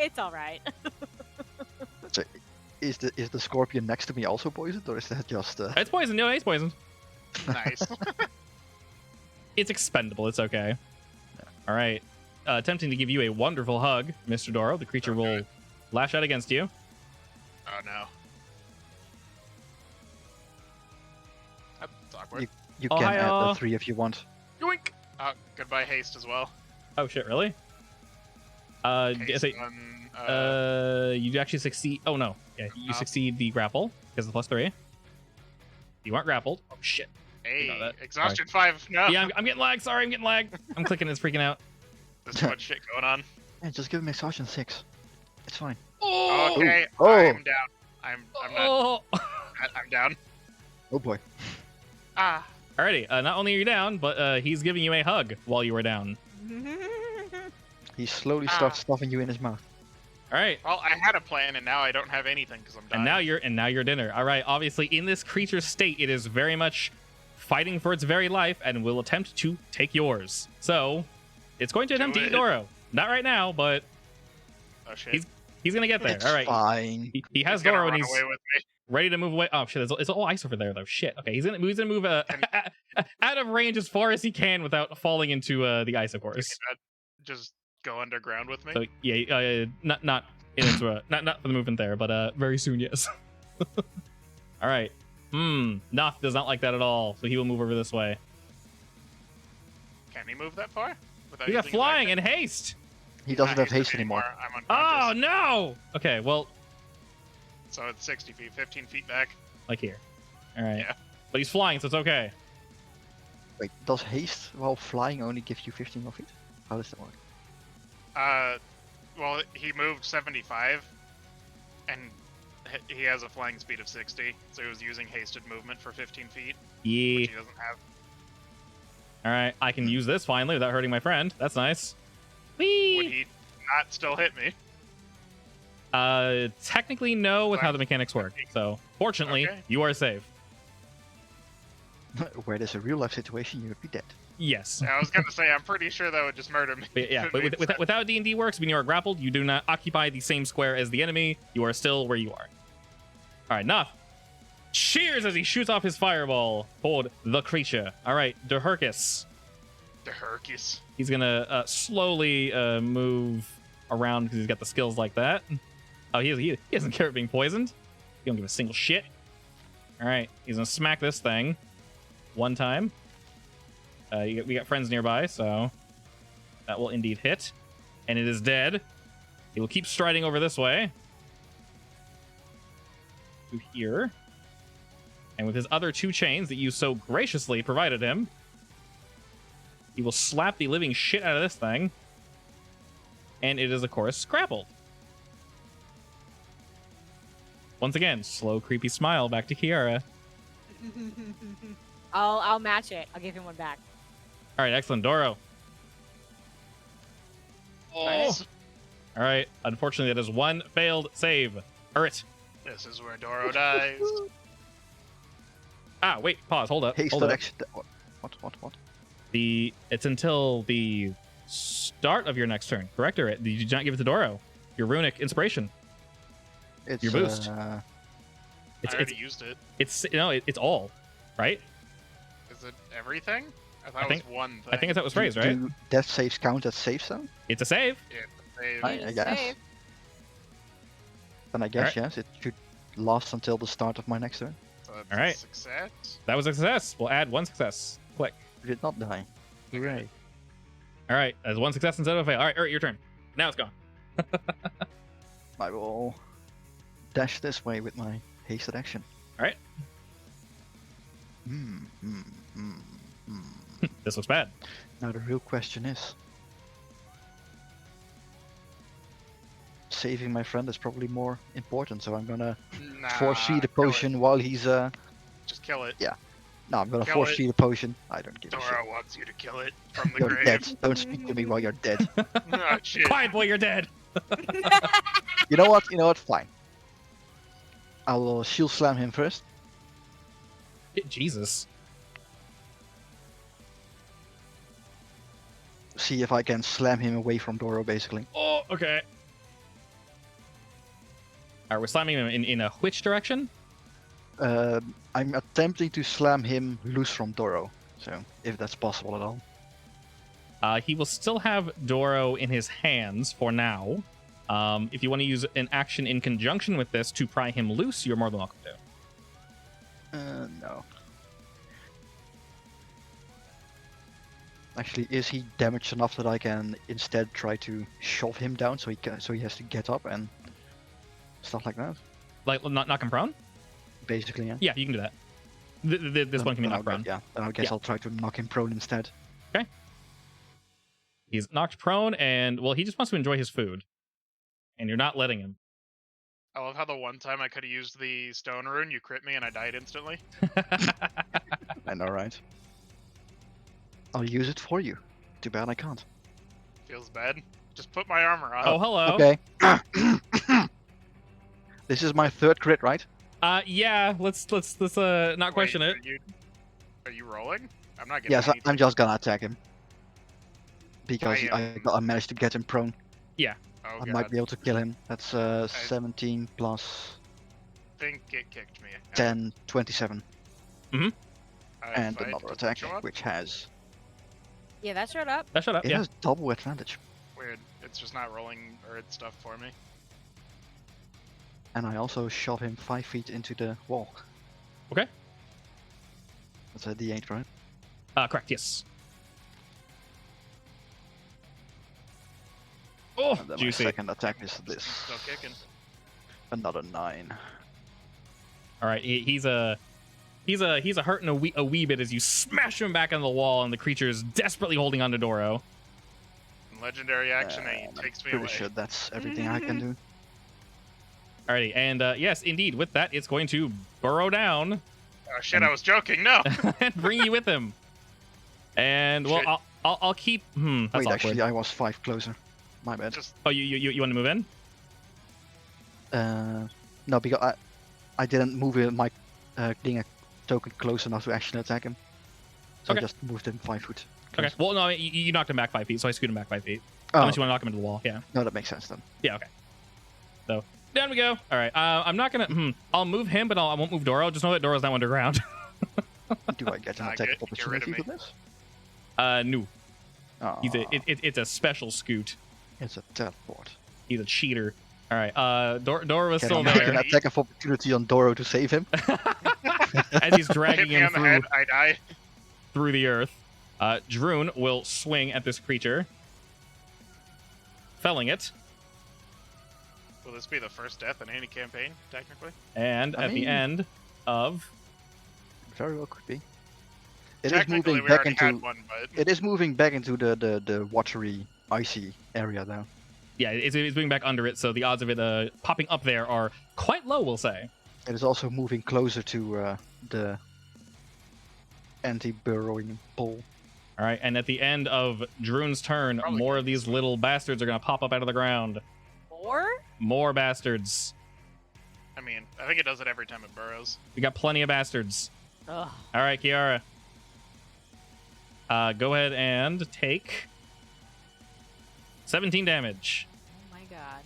It's all right. So, is the scorpion next to me also poisoned, or is that just? It's poisoned. No, it's poisoned. Nice. It's expendable. It's okay. All right. Attempting to give you a wonderful hug, Mr. Doro. The creature will lash out against you. Oh no. That's awkward. You can add Ohio. the 3 if you want. Yoink. Goodbye haste as well. Oh shit! Really? Haste on, You actually succeed. Oh no! Yeah, you succeed the grapple because of the +3. You aren't grappled. Oh shit! hey, that. exhaustion 5. No. Yeah, I'm getting lag. Sorry, I'm getting lag. I'm clicking. It's freaking out. There's too much shit going on. Yeah, just give him exhaustion 6. It's fine. Oh. Okay, Oh. I'm down. I'm not. Oh. I'm down. Oh boy. Ah. Alrighty. Not only are you down, but he's giving you a hug while you were down. He slowly starts stuffing you in his mouth. All right. Well, I had a plan, and now I don't have anything because I'm dying. And now you're dinner. All right. Obviously, in this creature's state, it is very much fighting for its very life and will attempt to take yours. So, it's going to attempt to eat Doro. Not right now, but Oh shit. he's gonna get there. It's all right. fine. He has He's gonna Doro and run he's away with me. ready to move away. Oh shit! It's all ice over there though. Shit. Okay. He's gonna move out of range as far as he can without falling into the ice, of course. Just go underground with me. So yeah, not into not for the movement there, but very soon, yes. All right. Noth does not like that at all, so he will move over this way. Can he move that far? He got flying and haste. He doesn't have haste anymore. I'm Oh unconscious. no! Okay, well, So it's 60 feet, 15 feet back. like here. All right. Yeah. But he's flying, so it's okay. Wait, does haste while flying only give you 15 more feet? How does that work? Well, he moved 75, and he has a flying speed of 60, so he was using hasted movement for 15 feet, Yeah. which he doesn't have. All right, I can use this finally without hurting my friend. That's nice. Whee! Would he not still hit me? Technically no, with how the mechanics work. So, fortunately, Okay. you are safe. Where there's a real life situation, you would be dead. Yes. Yeah, I was gonna say, I'm pretty sure that would just murder me. But yeah, but with how D&D works, when you are grappled, you do not occupy the same square as the enemy. You are still where you are. All right, Noth cheers as he shoots off his fireball toward the creature. All right, Dehurkus. The Hercus. He's gonna slowly move around because he's got the skills like that. Oh, he doesn't care about being poisoned. He don't give a single shit. All right, he's gonna smack this thing one time. We got friends nearby, so that will indeed hit, and it is dead. He will keep striding over this way to here, and with his other 2 chains that you so graciously provided him, he will slap the living shit out of this thing, and it is of course grappled. Once again, slow, creepy smile back to Kiara. I'll match it. I'll give him one back. All right, excellent, Doro. Nice. All right, unfortunately, that is 1 failed save. Urit. This is where Doro dies. Ah, wait, pause, hold up. Haste Hold up. action. What? It's until the start of your next turn, correct? Or did you not give it to Doro? Your runic inspiration. It's Your boost. I It's already used it. it's all, right? Is it everything? I thought I it think- was one thing. I think it's how it was phrased, right? Do death saves count as save zone? It's a save. Yeah, save. I guess. Save. Then I guess Alright. yes, it should last until the start of my next turn. So that's All right. a success. That was a success. We'll add 1 success. Click. You did not die. Hooray. All right, as 1 success instead of a fail. All right, Urit, your turn. Now it's gone. I will dash this way with my hasted action. All right. This looks bad. Now the real question is, saving my friend is probably more important, so I'm gonna force feed a kill it. potion while he's Just kill it. No, I'm gonna Kill force it. feed a potion. I don't give a shit. Dora wants you to kill it from the You're grave. dead. Don't speak to me while you're dead. Oh, shit. Quiet, boy, you're dead. You know what? Fine. I will shield slam him first. Jesus. See if I can slam him away from Doro, basically. Oh, okay. We're slamming him in a which direction? I'm attempting to slam him loose from Doro, so if that's possible at all. He will still have Doro in his hands for now. If you want to use an action in conjunction with this to pry him loose, you're more than welcome to. No. Actually, is he damaged enough that I can instead try to shove him down so he has to get up and stuff like that? Like, knock him prone? Basically, yeah. Yeah, you can do that. This one can be knocked prone. Yeah, then I guess Yeah. I'll try to knock him prone instead. He's knocked prone, and, well, he just wants to enjoy his food. And you're not letting him. I love how the one time I could have used the stone rune, you crit me and I died instantly. I know, right? I'll use it for you. Too bad I can't. Feels bad. Just put my armor on. Oh, hello. Okay. This is my third crit, right? Yeah, let's not question Wait, it. Are you rolling? I'm not getting Yes, anything. I'm just gonna attack him. Because I I managed to get him prone. Oh, I God. might be able to kill him. That's 17 plus I think it kicked me. 10, 27. And If I another didn't attack, show up? which has... Yeah, that showed up. That shut up, It yeah. has double advantage. Weird. It's just not rolling earth stuff for me. And I also shove him 5 feet into the wall. Okay. That's a D8, right? Correct, yes. Oh, And then my juicy. second attack is this. Still kicking. Another 9. All right, he's hurting a wee bit as you smash him back on the wall, and the creature is desperately holding on to Doro. Legendary action, he And takes I'm me pretty away. sure that's everything I can do. Alrighty, and yes, indeed, with that, it's going to burrow down Oh shit, I was joking. No. and bring you with him. And well, Shit. I'll keep. That's Wait, awkward. actually, I was 5 closer. My bad. Just Oh, you want to move in? No, because I didn't move my being a token close enough to actually attack him. So Okay. I just moved him 5 foot. Okay. closer. Well, no, you knocked him back 5 feet, so I scoot him back 5 feet. Oh, Unless you want to knock him into the wall. Yeah. no, that makes sense then. Yeah. Okay. So down we go. All right. I'm not gonna. I'll move him, but I won't move Doro. Just know that Doro's now underground. Do I get an Nah, attack get of rid of opportunity me. for this? No. He's Aw, it's a special scoot. it's a teleport. He's a cheater. All right. Doro was Can still I make an there attack of opportunity on Doro to save him? as he's hit dragging me him on the head, through I die. through the earth. Droon will swing at this creature, felling it, Will this be the first death in any campaign, technically? and I at the mean- end of Very well could be. It is Technically, moving we back already into. had one, but It is moving back into the watery, icy area now. yeah, it's moving back under it, so the odds of it popping up there are quite low, we'll say. It is also moving closer to the anti-burrowing pole. All right, and at the end of Droon's turn, Probably more good. of these little bastards are gonna pop up out of the ground. Or More bastards. I mean, I think it does it every time it burrows. We got plenty of bastards. ugh. All right, Kiara. Go ahead and take 17 damage. Oh my god.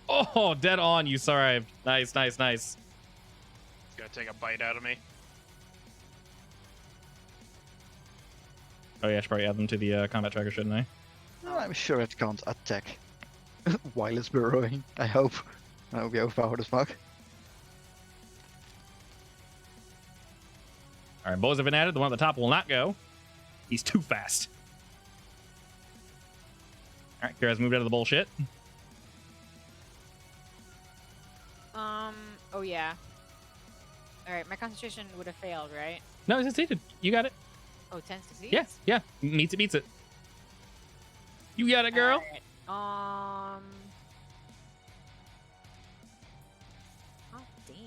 Oh, dead on, you survived. Nice. It's gonna take a bite out of me. Oh yeah, I should probably add them to the combat tracker, shouldn't I? I'm sure it can't attack while it's burrowing. I hope. That would be overpowered as fuck. All right, bows have been added. The one at the top will not go. He's too fast. All right, Kira's moved out of the bullshit. Oh yeah. All right, my concentration would have failed, right? No, it's succeeded. You got it. Oh, 10 succeeds? Yeah. Meets it. You got it, girl. Alright, Oh, damn.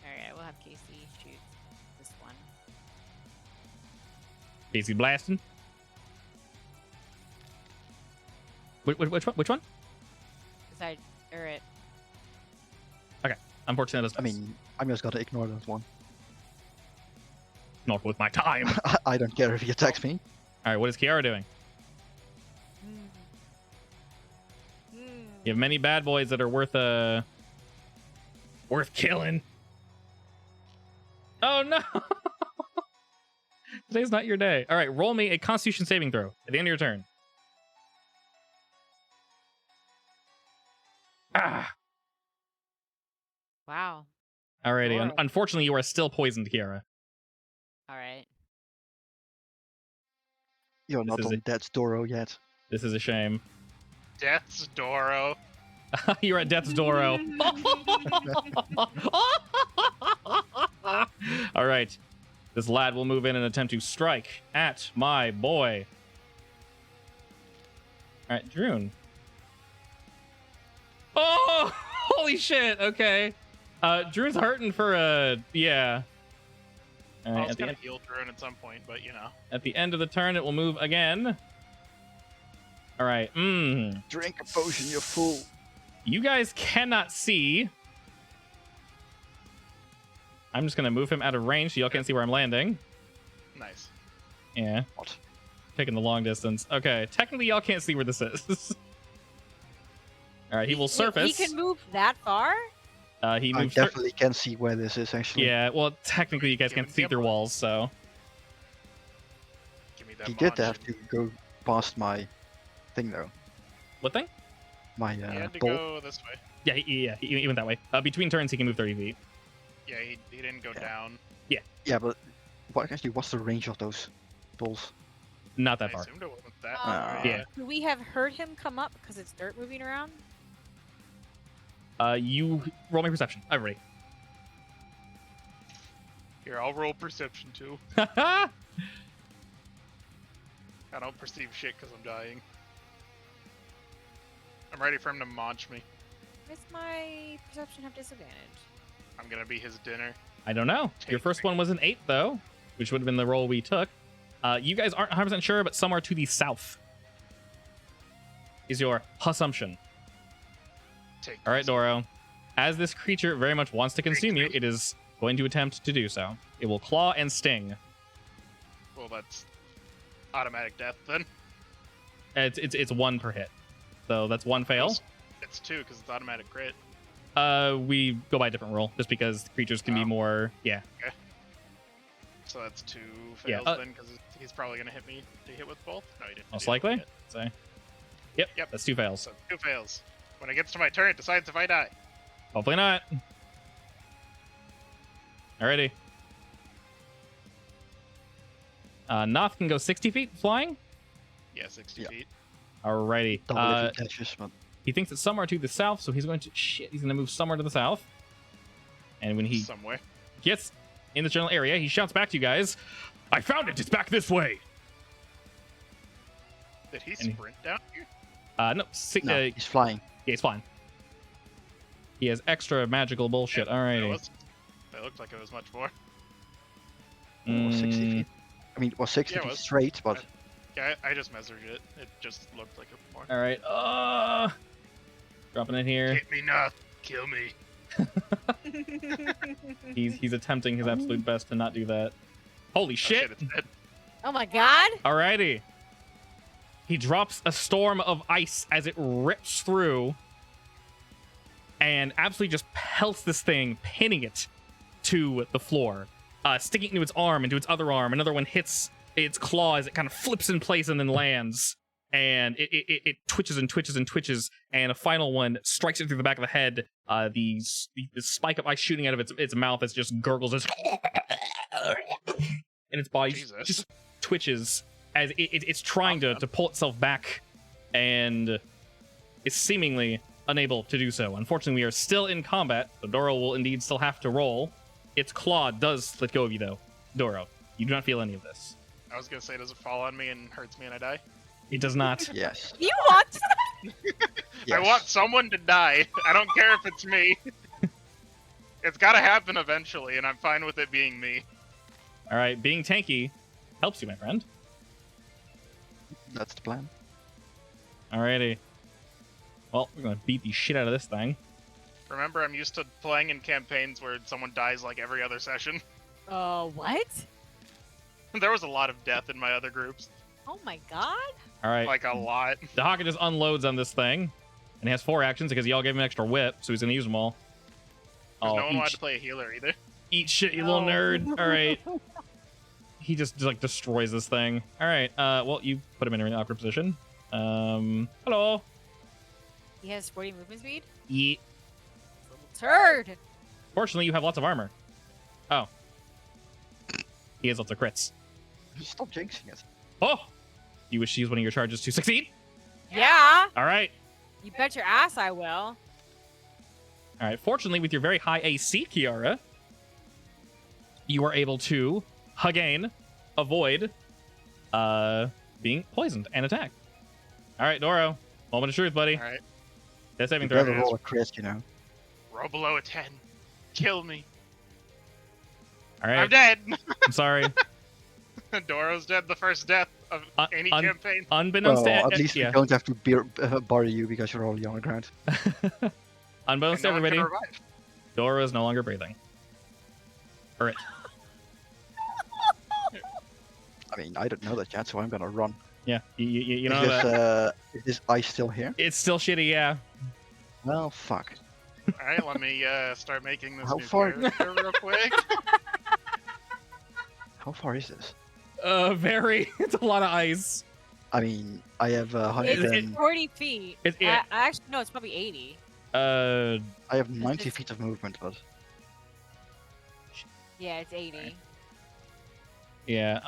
Alright, we'll have Casey shoot this one. Casey blasting. Which one? Beside, or it. Unfortunately, that doesn't. I mean, I'm just gonna ignore that one. Not with my time. I don't care if he attacks me. All right, what is Kiara doing? You have many bad boys that are worth killing. Oh no! Today's not your day. All right, roll me a Constitution saving throw at the end of your turn. Ah. Wow. Alrighty. Doro. Unfortunately, you are still poisoned, Kiara. All right. You're not is on it. Death's Doro yet. This is a shame. Death's Doro. You're at Death's Doro. All right. This lad will move in and attempt to strike at my boy. All right, Droon. Oh, holy shit. Okay. Drew's hurting for yeah. All I right, was gonna heal Drone at some point, but you know. at the end of the turn, it will move again. All right. Drink a potion, you fool. You guys cannot see. I'm just gonna move him out of range so y'all can't see where I'm landing. Nice. Yeah. What? Taking the long distance. Okay. Technically, y'all can't see where this is. All right. He will Wait, surface. he can move that far? He I moves. definitely can see where this is, actually. Yeah. Well, technically, you guys Give can't me see the through upper. walls, so. Give me that. He did munch. have to go past my thing, though. What thing? My He had to bolt. go this way. Yeah. He went that way. Between turns, he can move 30 feet. Yeah, he didn't go down. Yeah, but what's the range of those bolts? Not I that far. assumed it wasn't that Um, far. Yeah. Could we have heard him come up because it's dirt moving around? You roll my perception. Everybody. Here, I'll roll perception too. I don't perceive shit because I'm dying. I'm ready for him to munch me. Why does my perception have disadvantage? I'm gonna be his dinner. I don't know. Your Take first me. one was an 8, though, which would have been the roll we took. You guys aren't 100% sure, but somewhere to the south is your assumption. Take All right, this. Doro. As this creature very much wants to consume you, it is going to attempt to do so. It will claw and sting. Well, that's automatic death then. It's 1 per hit, so that's 1 fail. It's 2 because it's automatic crit. We go by a different rule, just because creatures can be Oh. more. Yeah. So that's 2 Yeah, fails then because he's probably gonna hit me to hit with both. No, he didn't. Most He didn't likely. hit. So. Yep. Yep. That's 2 fails. So 2 fails. When it gets to my turn, it decides if I die. Hopefully not. Alrighty. Noth can go 60 feet flying. Yeah, 60 Yeah. feet. Alrighty. Double if he dashes, but He thinks it's somewhere to the south, so he's going to he's going to move somewhere to the south. And when he Somewhere. gets in the general area, he shouts back to you guys, "I found it! It's back this way!" Did he And he- sprint down here? No, no, he's flying. yeah, he's fine. He has extra magical bullshit. Alrighty. It looked like it was much more. Or 60 Mm, feet. I mean, it was 60 Yeah, it feet was. straight, but Yeah, I just measured it. It just looked like it was more. Alright. Dropping it here. Hit me not. Kill me. He's attempting his absolute best to not do that. Holy Oh, shit! it's dead. Oh my god! Alrighty. He drops a storm of ice as it rips through and absolutely just pelts this thing, pinning it to the floor, sticking it into its arm, into its other arm. Another one hits its claw as it kind of flips in place and then lands. And it twitches and twitches and twitches, and a final one strikes it through the back of the head. The spike of ice shooting out of its mouth as it just gurgles, and its body Jesus. just twitches as it's trying to pull itself back, and is seemingly unable to do so. Unfortunately, we are still in combat, so Doro will indeed still have to roll. Its claw does let go of you, though. Doro, you do not feel any of this. I was gonna say, does it fall on me and hurts me and I die? It does not. yes. You want? yes. I want someone to die. I don't care if it's me. It's gotta happen eventually, and I'm fine with it being me. All right, being tanky helps you, my friend. That's the plan. Alrighty. Well, we're gonna beat the shit out of this thing. Remember, I'm used to playing in campaigns where someone dies like every other session. What? There was a lot of death in my other groups. Oh my god. All right. Like a lot. The Haka just unloads on this thing, and he has 4 actions because y'all gave him an extra whip, so he's gonna use them all. 'Cause Oh, no one wanted eat, to play a healer either. eat shit, you little No. nerd. All right. He just like destroys this thing. All right. Well, you put him in an awkward position. Hello. He has 40 movement speed? Eat. Little turd. Fortunately, you have lots of armor. Oh. He has lots of crits. Stop jinxing it. Oh. You wish to use one of your charges to succeed? Yeah. All right. You bet your ass I will. All right. Fortunately, with your very high AC, Kiara, you are able to again avoid being poisoned and attacked. All right, Doro. Moment of truth, buddy. Alright. Death saving You throw. better roll a crit, you know. Roll below a 10. Kill me. All I'm right. dead. I'm sorry. Doro's dead. The first death of any campaign. Unbeknownst Well, to at least we yeah. don't have to bury you because you're already on the ground. Unbeknownst to And no one can everybody, revive. Doro is no longer breathing. Or it. I mean, I don't know that yet, so I'm gonna run. Yeah. You know that. Is this ice still here? It's still shitty, yeah. Well, fuck. Alright, let me start making this How new far- character real quick. How far is this? Very. It's a lot of ice. I mean, I have It's 40 feet. It- Actually, no, it's probably 80. I have 90 just- feet of movement, but Yeah, it's 80. Yeah.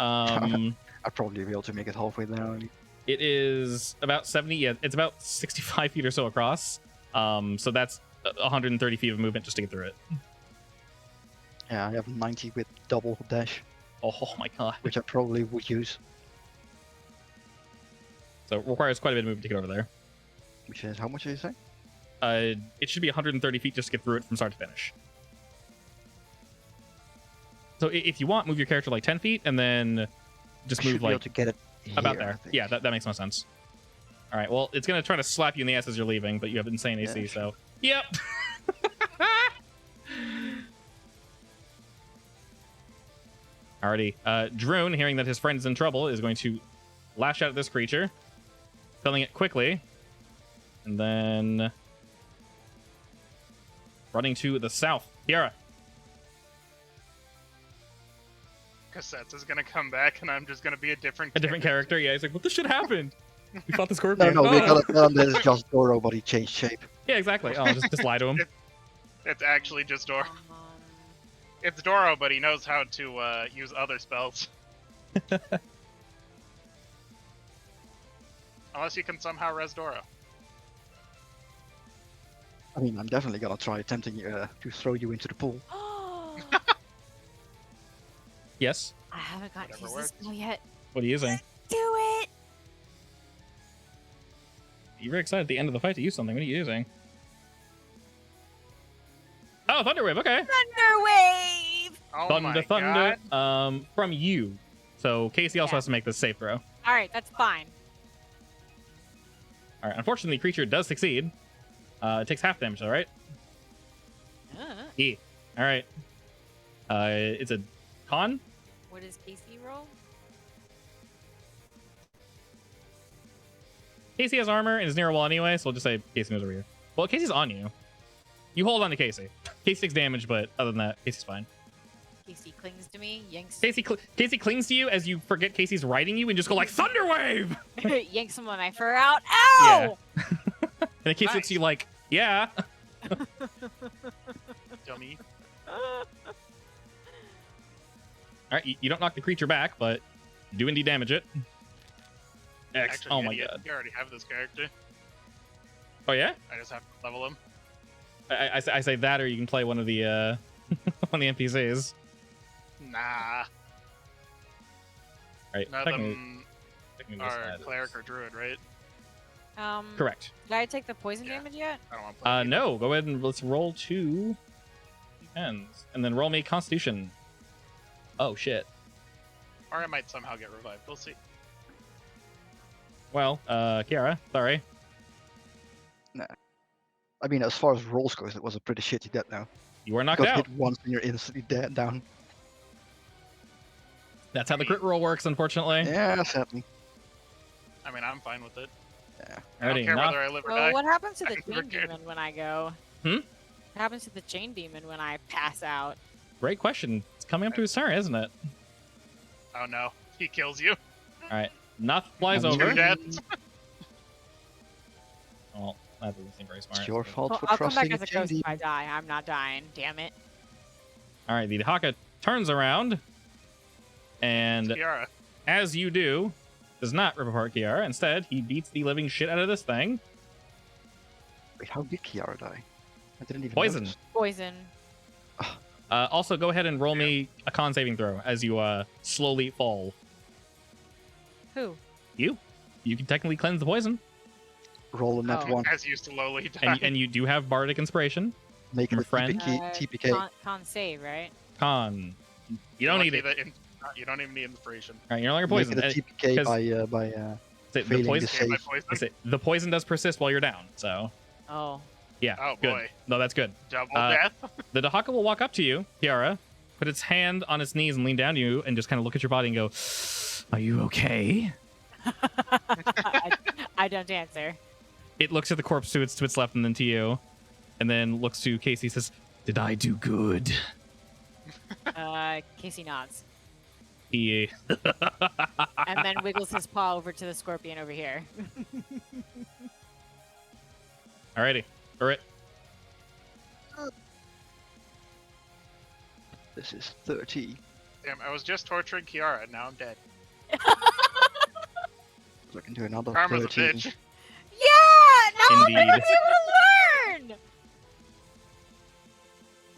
I'd probably be able to make it halfway there. It is about 70. Yeah, it's about 65 feet or so across. So that's 130 feet of movement just to get through it. Yeah, I have 90 with double dash, Oh my god. which I probably would use. So it requires quite a bit of movement to get over there. Which is, how much did you say? It should be 130 feet just to get through it from start to finish. So if you want, move your character like 10 feet and then just I should move be able like to get it about here, I there. think. Yeah, that makes no sense. All right, well, it's going to try to slap you in the ass as you're leaving, but you have insane AC, Yeah, so... Yep! Alrighty. Droon, hearing that his friend is in trouble, is going to lash out at this creature, killing it quickly, and then running to the south. Kiara. Cassettes is gonna come back, and I'm just gonna be a different A different character? Yeah, he's like, what the shit happened? We fought the No, scorpion. no, we Oh. gotta tell him that it's just Doro, but he changed shape. Yeah, exactly. Oh, just lie to him. It's actually just Doro. Um, It's Doro, but he knows how to use other spells. Unless you can somehow res Doro. I mean, I'm definitely gonna try attempting to throw you into the pool. Yes. I haven't got to Whatever use this works. spell yet. What are you using? Do it! You're very excited at the end of the fight to use something. What are you using? Oh, Thunderwave. Okay. Thunderwave! Oh my Thunder. god. From you. So Casey also Yeah. has to make this save throw. Alright, that's fine. All right. Unfortunately, the creature does succeed. It takes half damage, all right? Yeah. All right. It's a con. What does Casey roll? Casey has armor and is near a wall anyway, so we'll just say Casey moves over here. Well, Casey's on you. You hold on to Casey. Casey takes damage, but other than that, Casey's fine. Casey clings to me, yanks Casey clings to you as you forget Casey's riding you and just go like Thunderwave. yanks some of my fur out. Ow! And then Casey looks at you like, yeah. Dummy. All right, you don't knock the creature back, but you do indeed damage it. Actually, Oh my idiot, god. You already have this character. Oh yeah? I just have to level him. I say that, or you can play one of the one of the NPCs. Nah. Right. None of technically- them technically are this cleric or druid, right? Correct. Did I take the poison Yeah. damage yet? I don't want to play. No. Go ahead and let's roll 2 d10s, and then roll me Constitution. Oh shit. Or I might somehow get revived. We'll see. Well, Kiara, sorry. I mean, as far as rolls goes, it was a pretty shitty death now. You were knocked Got out. hit once and you're instantly dead down. That's how the crit roll works, unfortunately. Yeah, sadly. I mean, I'm fine with it. Yeah. I don't Alrighty, care Noth. whether I live or So die. what happens to I the never chain cared. demon when I go? Hmm? What happens to the chain demon when I pass out? Great question. It's coming up to his turn, isn't it? Oh no, he kills you. All right. Noth flies I mean, over. Two deaths. Well, that doesn't seem very smart. It's your fault Well, for I'll come back trusting as a a chain ghost if I demon. die. I'm not dying. Damn it. All right, the Haka turns around, and Kiara. as you do, does not rip apart Kiara. Instead, he beats the living shit out of this thing. Wait, how did Kiara die? I didn't even Poison. notice. Poison. Also, go ahead and roll me a con saving throw as you slowly fall. Who? You can technically cleanse the poison, Roll a net Oh. 1. As you slowly die. and you do have bardic inspiration. Make Your it a friend? TPK. Con save, right? Con. You don't need it. You don't even need inspiration. All right, you're no longer Make poisoned. it a TPK 'cause- by The failing poison, the Okay, my save. poison. the poison does persist while you're down. So Oh. yeah, Oh, good. boy. No, that's good. Double Uh, death. The Dahaka will walk up to you, Kiara, put its hand on its knees and lean down to you and just kind of look at your body and go, "Are you okay?" I don't answer. It looks at the corpse to its left and then to you, and then looks to Casey and says, "Did I do good?" Casey nods. He And then wiggles his paw over to the scorpion over here. Alrighty. Alright. This is 30. Damn, I was just torturing Kiara. Now I'm dead. So I can do another Karma's a 13. bitch. Yeah! Now I'm Indeed. gonna be able to learn!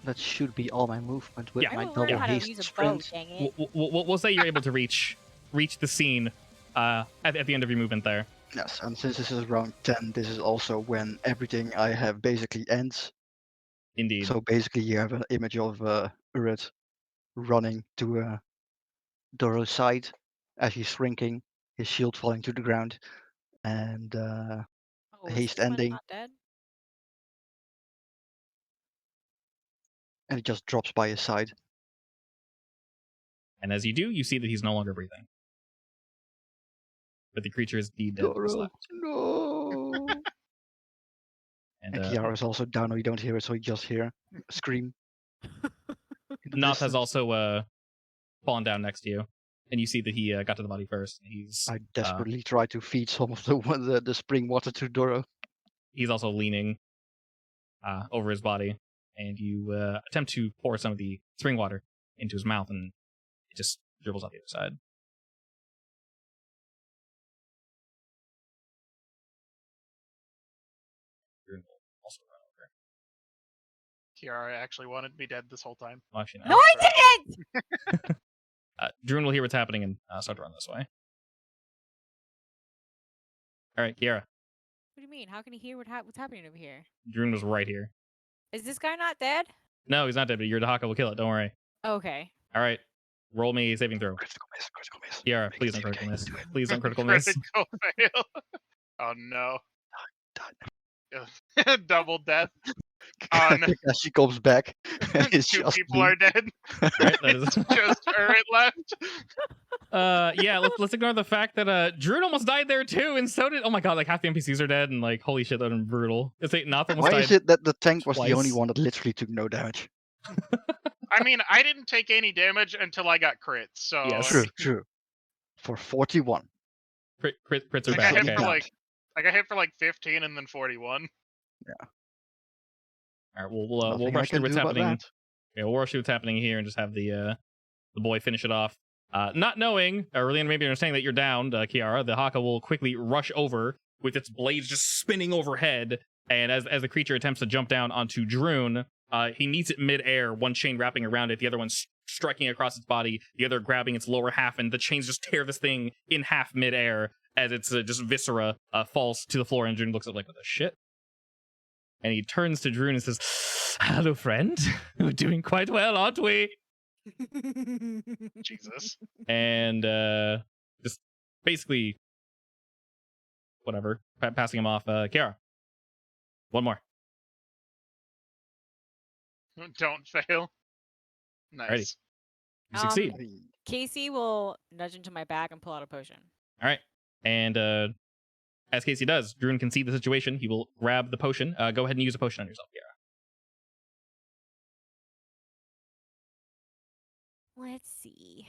That should be all my movement with Yeah. I my will learn double how to haste use a bow, sprint. dang it. We'll say you're able to reach the scene at the end of your movement there. Yes, and since this is round 10, this is also when everything I have basically ends. Indeed. So basically you have an image of Urid running to Doro's side as he's shrinking, his shield falling to the ground, and Oh, is haste this one ending. not dead? and it just drops by his side. And as you do, you see that he's no longer breathing. But the creature is dead to his Doro, left. no! And And Kiara is also down, or you don't hear it, so you just hear a scream. in the Noth has distance. also fallen down next to you. And you see that he got to the body first. He's I desperately try to feed some of the spring water to Doro. he's also leaning over his body. And you attempt to pour some of the spring water into his mouth, and it just dribbles out the other side. Also run over. Kiara actually wanted me dead this whole time. Well, actually, No, I didn't! Druin will hear what's happening and start to run this way. All right, Kiara. What do you mean? How can he hear what's happening over here? Druin was right here. Is this guy not dead? No, he's not dead, but your Dahaka will kill it. Don't worry. Okay. All right. Roll me a saving throw. Critical miss, critical miss. Kiara, Make please it don't critical TPK, miss. do it. Please don't critical miss. Critical fail. Oh no. Die. Double death. On As she comes back, and it's two just people me. are dead. Right, that is. Just Urit left. Yeah, let's ignore the fact that Druid almost died there too, and so did. Oh my god, like half the NPCs are dead, and like holy shit, that was brutal. It's like Noth almost Why died. is it that the tank was the only twice. one that literally took no damage? I mean, I didn't take any damage until I got crits, so Yes. True, true. For 41. Crits are Like, I bad. hit Okay. for All like I got hit for like 15 and then 41. right, we'll Nothing I rush can through what's do about happening. that. Yeah, we'll rush through what's happening here and just have the boy finish it off. Not knowing, or really maybe understanding that you're downed, Kiara, the Haka will quickly rush over with its blades just spinning overhead. And as the creature attempts to jump down onto Droon, he meets it mid-air, one chain wrapping around it, the other one striking across its body, the other grabbing its lower half, and the chains just tear this thing in half mid-air as its just viscera falls to the floor, and Droon looks up like, what the shit? And he turns to Droon and says, hello, friend. We're doing quite well, aren't we? Jesus. And just basically whatever, passing him off. Kiara, one more. Don't fail. Nice. You succeed. Casey will nudge into my bag and pull out a potion. All right. And as Casey does, Druin can see the situation. He will grab the potion. Go ahead and use a potion on yourself, Kiara. Let's see.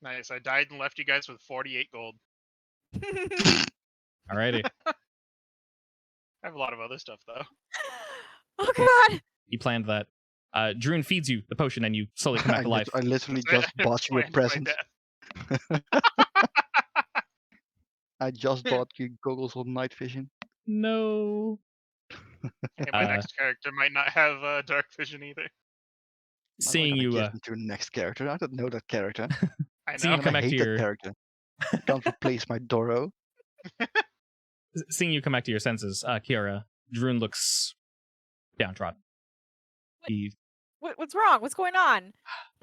Nice. I died and left you guys with 48 gold. Alrighty. I have a lot of other stuff though. Oh god! You planned that. Druin feeds you the potion and you slowly come back to life. I literally just bought you a Planned my present. death. I just bought you goggles on night vision. No. Hey, my next character might not have dark vision either. Seeing you Get into the next character. I don't know that character. I Seeing know. you come I back to hate your that character. Can't replace my Doro. seeing you come back to your senses, Kiara, Druin looks downtrodden. He What's wrong? What's going on?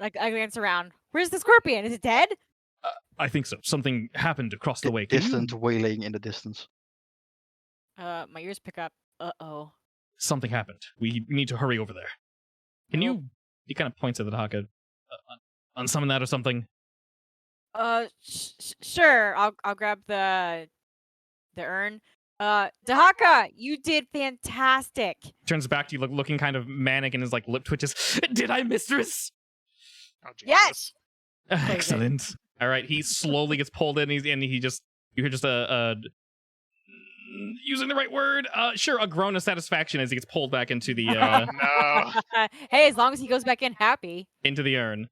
Like I glance around. Where's the scorpion? Is it dead? I think so. Something happened across the way. Can you- Distant wailing in the distance. My ears pick up. Uh-oh. Something happened. We need to hurry over there. Can Well- you? He kind of points at the Dahaka. Unsummon that or something. Sure. I'll grab the urn. Dahaka, you did fantastic. Turns back to you, looking kind of manic, and his like lip twitches. Did I, mistress? Oh, Jesus. Yes. Excellent. All right. He slowly gets pulled in. He just you hear just a using the right word. Sure, a groan of satisfaction as he gets pulled back into the No. Hey, as long as he goes back in happy. into the urn.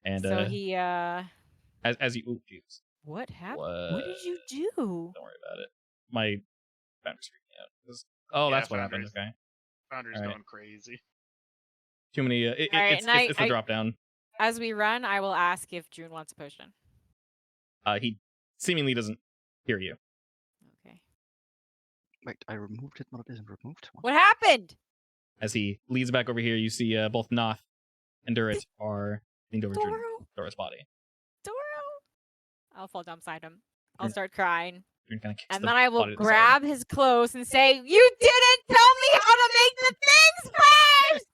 And So he as you, oh jeez, what happened? What did you do? Don't worry about it. My Foundry's freaking out. Oh, Yeah, that's what happened. Foundry's- Okay. Foundry's All right. going crazy. Too many. All right, It's the drop down. As we run, I will ask if Druin wants a potion. He seemingly doesn't hear you. Okay. Wait, I removed it, but it isn't removed. What happened? As he leads back over here, you see both Noth and Durit are leaned over Doro. Dora's body. Doro. I'll fall down beside him. I'll Yeah. start crying. Durit kind of kicks And the then I will body to the side. grab his clothes and say, "You didn't tell me how to make the things first!"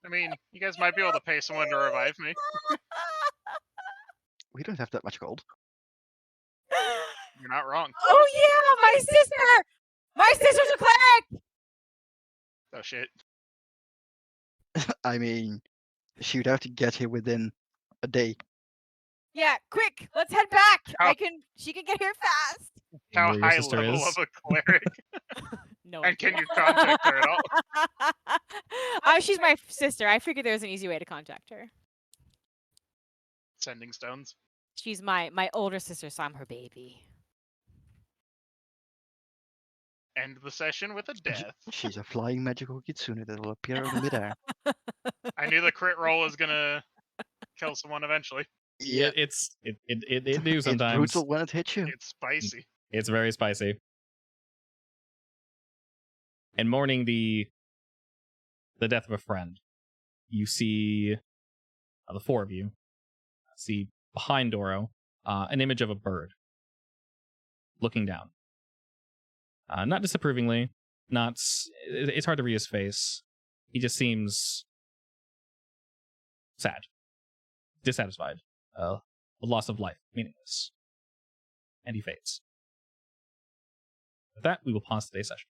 I mean, you guys might be able to pay someone to revive me. We don't have that much gold. You're not wrong. Oh yeah, my sister! My sister's a cleric! Oh shit. I mean, she'd have to get here within a day. Yeah, quick, let's head back. How- She can get here fast. How Where your high sister level is. of a cleric? No And idea. can you contact her at all? She's my sister. I figured there was an easy way to contact her. Sending stones. She's my older sister, so I'm her baby. End the session with a death. She's a flying magical kitsune that will appear in midair. I knew the crit roll was gonna kill someone eventually. Yeah, it do It's sometimes. brutal when it hits you. It's spicy. It's very spicy. And mourning the death of a friend, you see the four of you see behind Doro an image of a bird looking down. Not disapprovingly, it's hard to read his face. He just seems sad, dissatisfied, the loss of life, meaningless. And he fades. With that, we will pause today's session.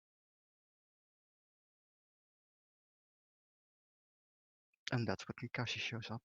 And that's when Kakashi shows up.